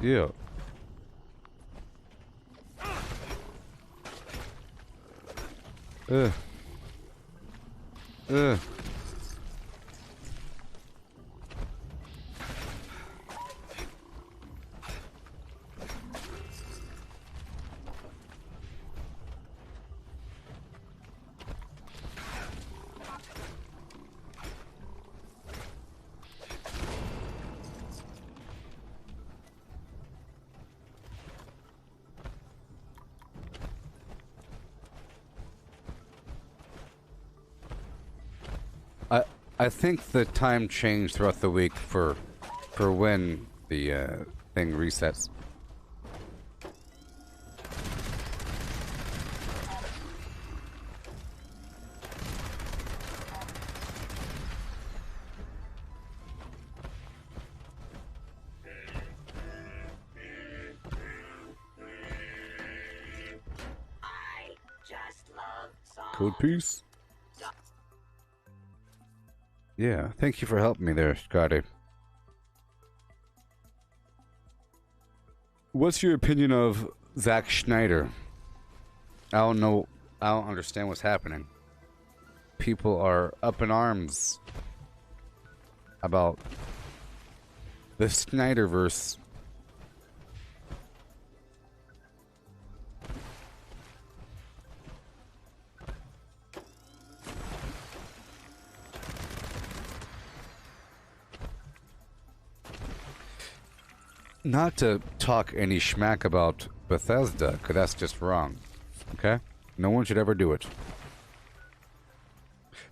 Yeah. Ugh. Ugh. I think the time changed throughout the week for when the thing resets. I just love songs. Code piece? Yeah, thank you for helping me there, Scotty. What's your opinion of Zack Snyder? I don't know. I don't understand what's happening. People are up in arms about the Snyderverse. Not to talk any schmack about Bethesda, because that's just wrong. Okay? No one should ever do it.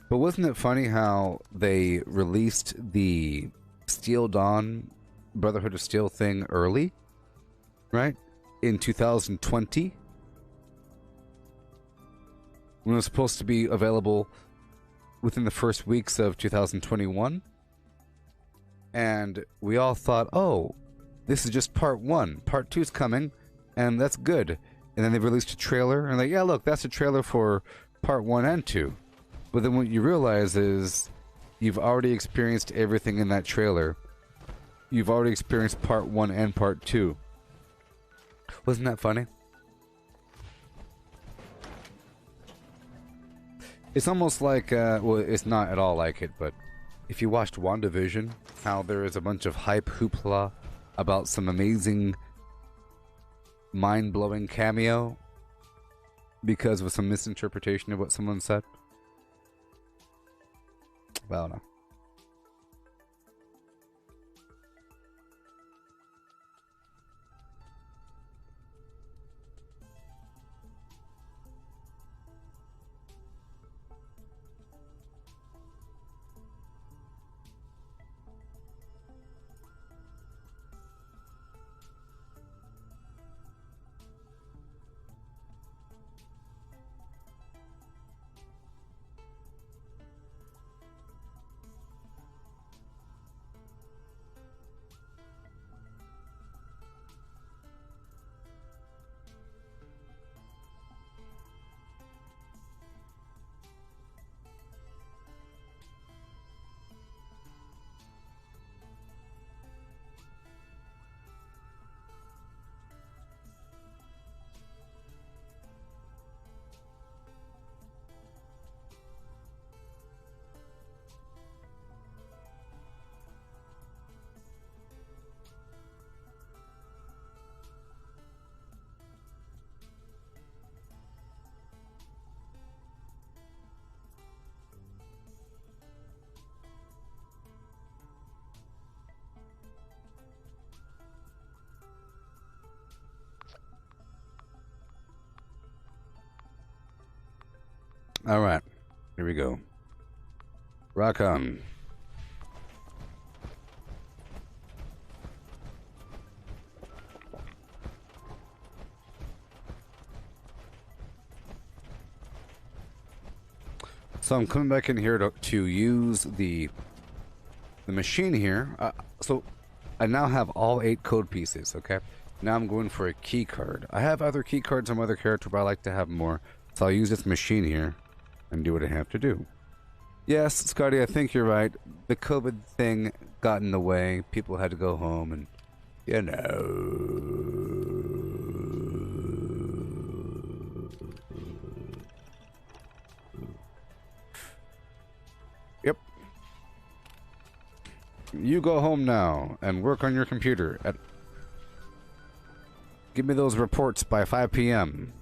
But wasn't it funny how they released the Steel Dawn Brotherhood of Steel thing early? Right? In 2020? When it was supposed to be available within the first weeks of 2021? And we all thought, oh, this is just part 1. Part 2's coming, and that's good. And then they released a trailer, and like, yeah, look, that's a trailer for part 1 and 2. But then what you realize is you've already experienced everything in that trailer. You've already experienced part 1 and part 2. Wasn't that funny? It's almost like, well, it's not at all like it, but if you watched WandaVision, how there is a bunch of hype hoopla about some amazing, mind-blowing cameo because of some misinterpretation of what someone said. Well, no. All right, here we go. Rock on. So I'm coming back in here to use the machine here. So I now have all 8 code pieces, okay? Now I'm going for a key card. I have other key cards on my other character, but I like to have more. So I'll use this machine here and do what I have to do. Yes, Scotty, I think you're right. The COVID thing got in the way. People had to go home and, you know... Yep. You go home now and work on your computer. Give me those reports by 5 p.m.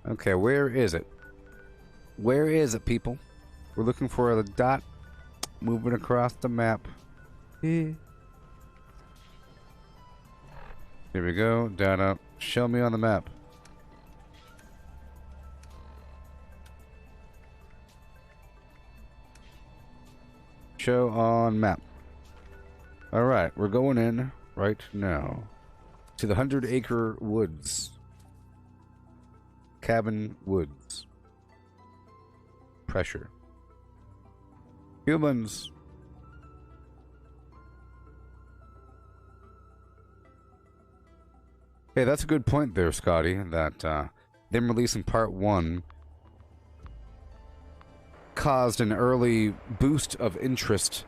Okay, where is it? Where is it, people? We're looking for a dot moving across the map. Here we go. Data. Show me on the map. Show on map. Alright, we're going in right now to the 100-acre woods. Cabin woods. Pressure. Humans. Hey, that's a good point there, Scotty, that them releasing part 1 caused an early boost of interest,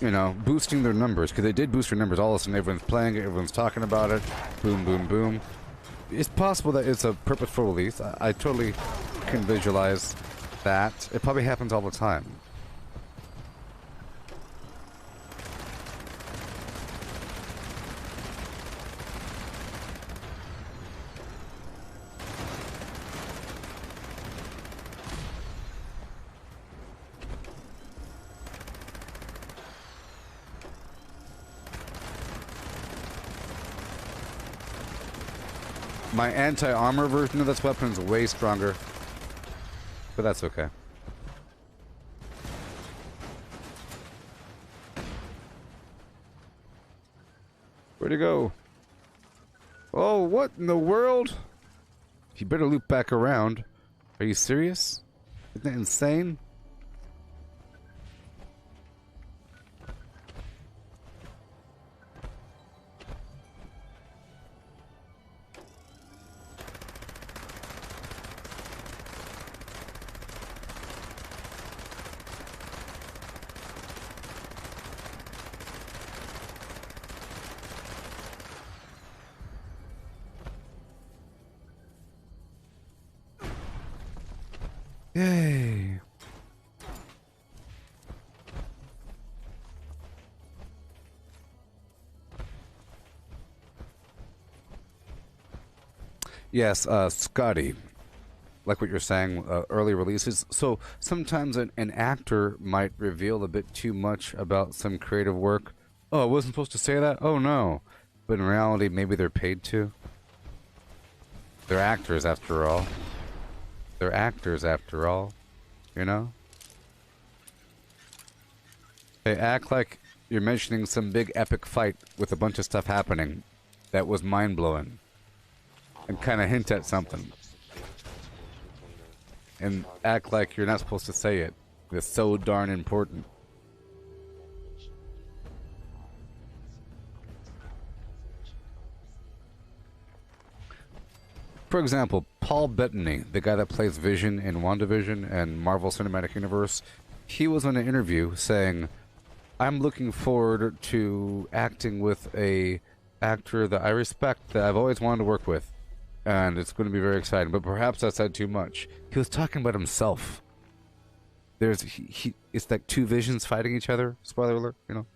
you know, boosting their numbers, because they did boost their numbers. All of a sudden, everyone's playing it, everyone's talking about it, boom, boom, boom. It's possible that it's a purposeful release. I totally can visualize that. It probably happens all the time. My anti-armor version of this weapon is way stronger, but that's okay. Where'd he go? Oh, what in the world? You better loop back around. Are you serious? Isn't that insane? Yay. Yes, Scotty, like what you're saying, early releases. So sometimes an actor might reveal a bit too much about some creative work. Oh, I wasn't supposed to say that? Oh no. But in reality, maybe they're paid to. They're actors after all. They're actors after all, you know? They act like you're mentioning some big epic fight with a bunch of stuff happening that was mind-blowing. And kind of hint at something. And act like you're not supposed to say it. It's so darn important. For example, Paul Bettany, the guy that plays Vision in WandaVision and Marvel Cinematic Universe, he was on an interview saying, I'm looking forward to acting with a actor that I respect, that I've always wanted to work with, and it's going to be very exciting, but perhaps I said too much. He was talking about himself. It's like two visions fighting each other, spoiler alert, you know?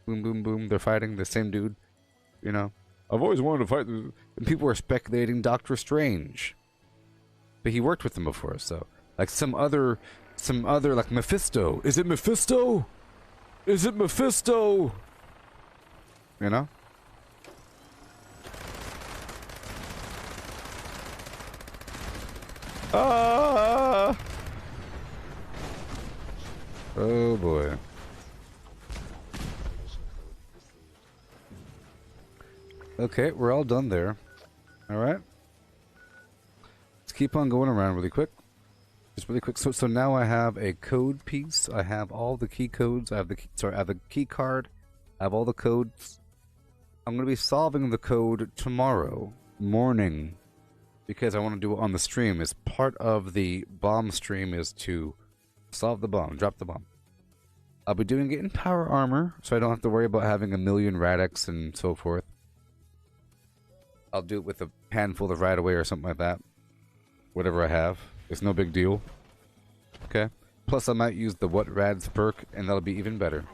Boom, boom, boom, they're fighting, the same dude, you know? I've always wanted to fight, and people were speculating Doctor Strange. But he worked with them before, so like some other like Mephisto. Is it Mephisto? Is it Mephisto? You know? Ah! Oh boy. Okay, we're all done there. Alright. Let's keep on going around really quick. Just really quick. So now I have a code piece. I have all the key codes. I have the I have the key card. I have all the codes. I'm going to be solving the code tomorrow morning because I want to do it on the stream. As part of the bomb stream is to solve the bomb, drop the bomb. I'll be doing it in power armor, so I don't have to worry about having a million Radix and so forth. I'll do it with a handful of right away or something like that. Whatever I have. It's no big deal. Okay. Plus I might use the What Rads perk, and that'll be even better.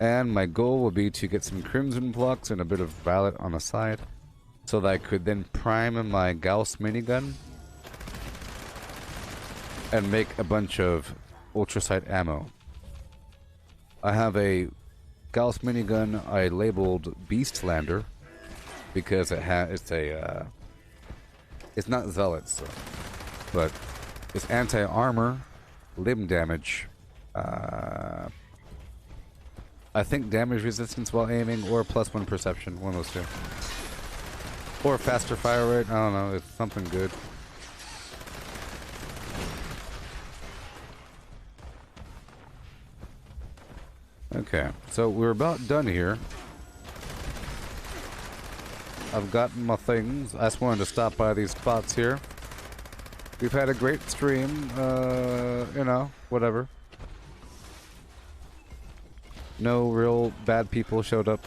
And my goal will be to get some Crimson Flux and a bit of Violet on the side, so that I could then prime my Gauss minigun and make a bunch of ultrasight ammo. I have a Gauss minigun I labeled Beastlander because it's not Zealots, so, but it's anti-armor, limb damage, I think damage resistance while aiming, or +1 perception, one of those two. Or faster fire rate, I don't know, it's something good. Okay, so we're about done here. I've gotten my things. I just wanted to stop by these spots here. We've had a great stream, you know, whatever. No real bad people showed up.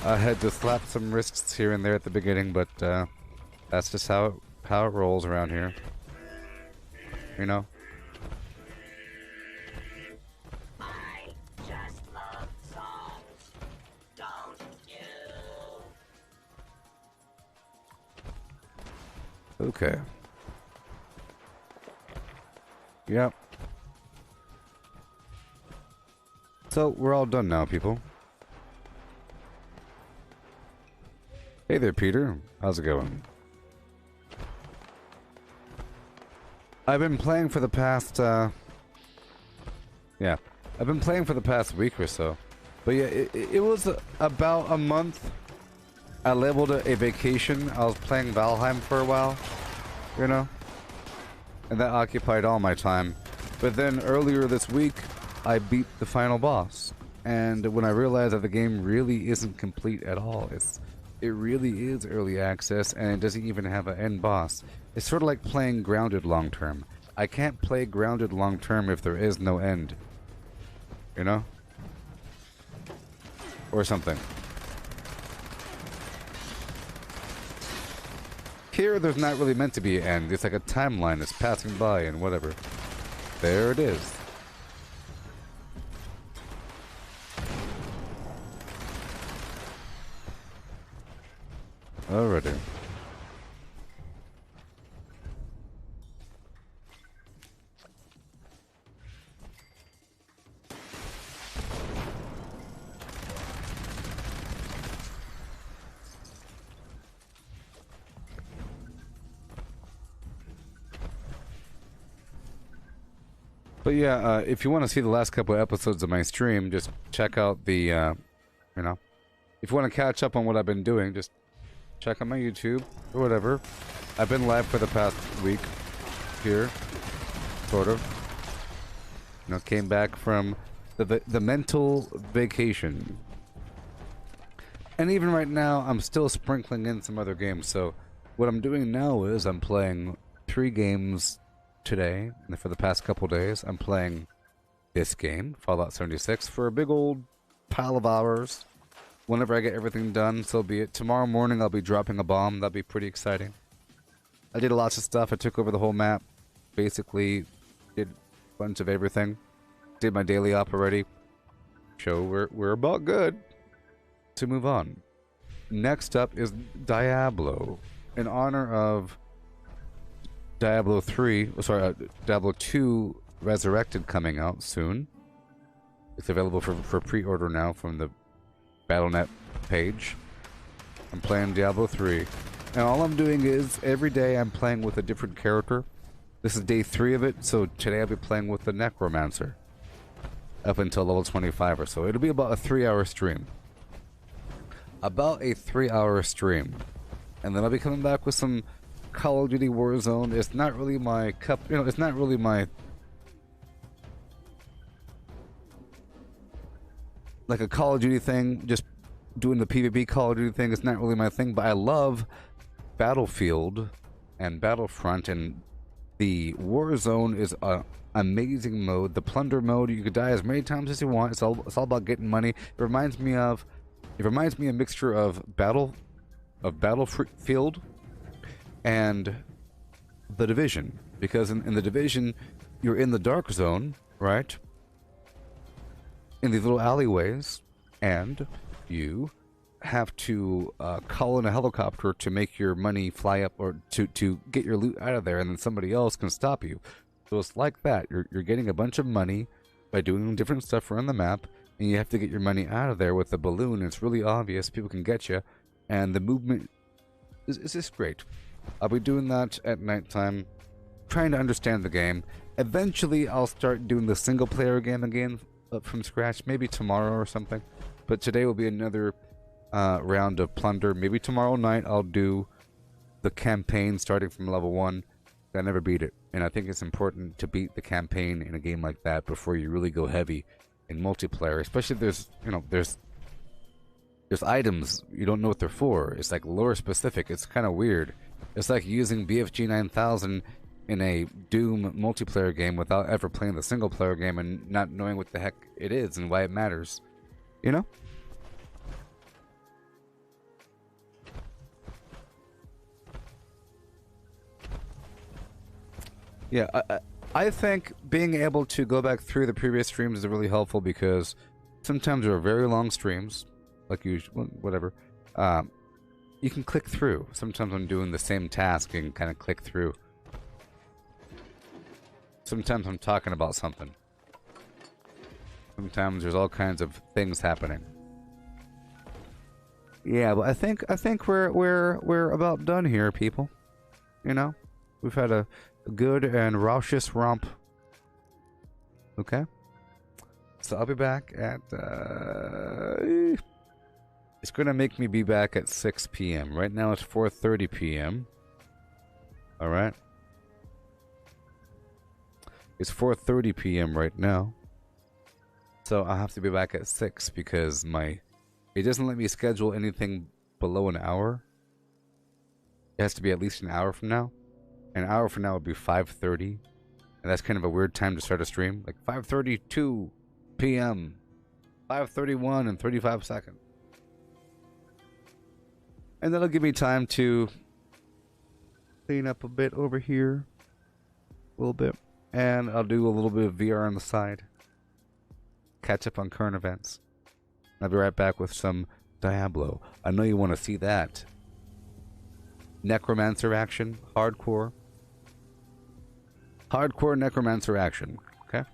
I had to slap some wrists here and there at the beginning, but that's just how it rolls around here. You know? I just love songs, don't you? Okay. Yep. So, we're all done now, people. Hey there, Peter. How's it going? I've been playing for the past, yeah. I've been playing for the past week or so. But yeah, it was about a month. I labeled it a vacation. I was playing Valheim for a while, you know? And that occupied all my time. But then earlier this week, I beat the final boss, and when I realized that the game really isn't complete at all, it really is early access, and it doesn't even have an end boss. It's sort of like playing Grounded long term. I can't play Grounded long term if there is no end, you know, or something. Here, there's not really meant to be an end. It's like a timeline that's passing by and whatever. There it is. Alrighty. But yeah, if you want to see the last couple of episodes of my stream, just check out the, you know, if you want to catch up on what I've been doing, just check out my YouTube or whatever. I've been live for the past week here, sort of. You know, came back from the mental vacation. And even right now, I'm still sprinkling in some other games. So what I'm doing now is I'm playing 3 games today, and for the past couple days, I'm playing this game, Fallout 76, for a big old pile of hours. Whenever I get everything done, so be it. Tomorrow morning, I'll be dropping a bomb. That'll be pretty exciting. I did lots of stuff. I took over the whole map. Basically, did a bunch of everything. Did my daily op already. So we're about good to move on. Next up is Diablo. In honor of Diablo 3, sorry, Diablo 2 Resurrected coming out soon. It's available for pre-order now from the Battle.net page. I'm playing Diablo 3. And all I'm doing is, every day I'm playing with a different character. This is day 3 of it, so today I'll be playing with the Necromancer. Up until level 25 or so. It'll be about a 3-hour stream. About a 3-hour stream. And then I'll be coming back with some Call of Duty Warzone. It's not really my cup, it's not really my... like a Call of Duty thing, just doing the PvP Call of Duty thing is not really my thing, but I love Battlefield and Battlefront, and the Warzone is an amazing mode. The plunder mode, you could die as many times as you want. It's all about getting money. It reminds me a mixture of Battlefield and The Division, because in The Division you're in the dark zone, right? In these little alleyways, and you have to call in a helicopter to make your money fly up, or to get your loot out of there, and then somebody else can stop you. So it's like that. You're getting a bunch of money by doing different stuff around the map, and you have to get your money out of there with a balloon. It's really obvious. People can get you, and the movement is just great. I'll be doing that at nighttime, trying to understand the game. Eventually, I'll start doing the single-player game again from scratch, maybe tomorrow or something. But today will be another round of plunder. Maybe tomorrow night I'll do the campaign starting from level 1. I never beat it, and I think it's important to beat the campaign in a game like that before you really go heavy in multiplayer. Especially if there's items you don't know what they're for. It's like lore specific. It's kind of weird. It's like using BFG 9000 in a Doom multiplayer game without ever playing the single player game and not knowing what the heck it is and why it matters. You know? Yeah, I think being able to go back through the previous streams is really helpful, because sometimes there are very long streams, like usual, whatever. You can click through. Sometimes I'm doing the same task and kind of click through. Sometimes I'm talking about something. Sometimes there's all kinds of things happening. Yeah, but I think we're about done here, people. You know, we've had a good and raucous romp. Okay, so I'll be back at. It's gonna make me be back at 6 p.m. Right now it's 4:30 p.m. All right. It's 4:30 p.m. right now, so I have to be back at 6 because it doesn't let me schedule anything below an hour. It has to be at least an hour from now. An hour from now would be 5:30, and that's kind of a weird time to start a stream. Like 5:32 p.m., 5:31 and 35 seconds, and that'll give me time to clean up a bit over here, a little bit. And I'll do a little bit of VR on the side. Catch up on current events. I'll be right back with some Diablo. I know you want to see that. Necromancer action. Hardcore. Hardcore Necromancer action. Okay?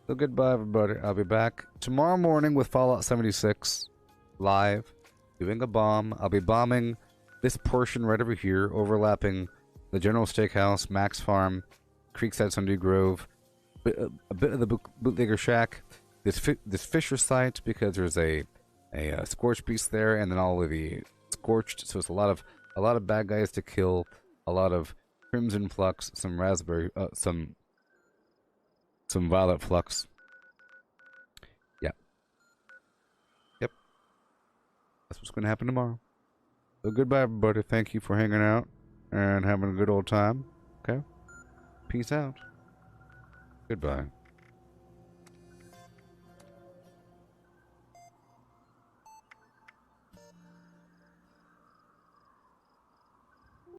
So goodbye, everybody. I'll be back tomorrow morning with Fallout 76. Live. Doing a bomb. I'll be bombing this portion right over here. Overlapping the General Steakhouse, Max Farm, Creekside Sunday Grove, a bit of the Bootlegger Shack, this Fisher site, because there's a Scorched Beast there, and then all of the Scorched. So it's a lot of bad guys to kill, a lot of Crimson Flux, some Raspberry, some Violet Flux. Yeah. Yep. That's what's going to happen tomorrow. So goodbye, everybody. Thank you for hanging out and having a good old time. Okay? Peace out. Goodbye.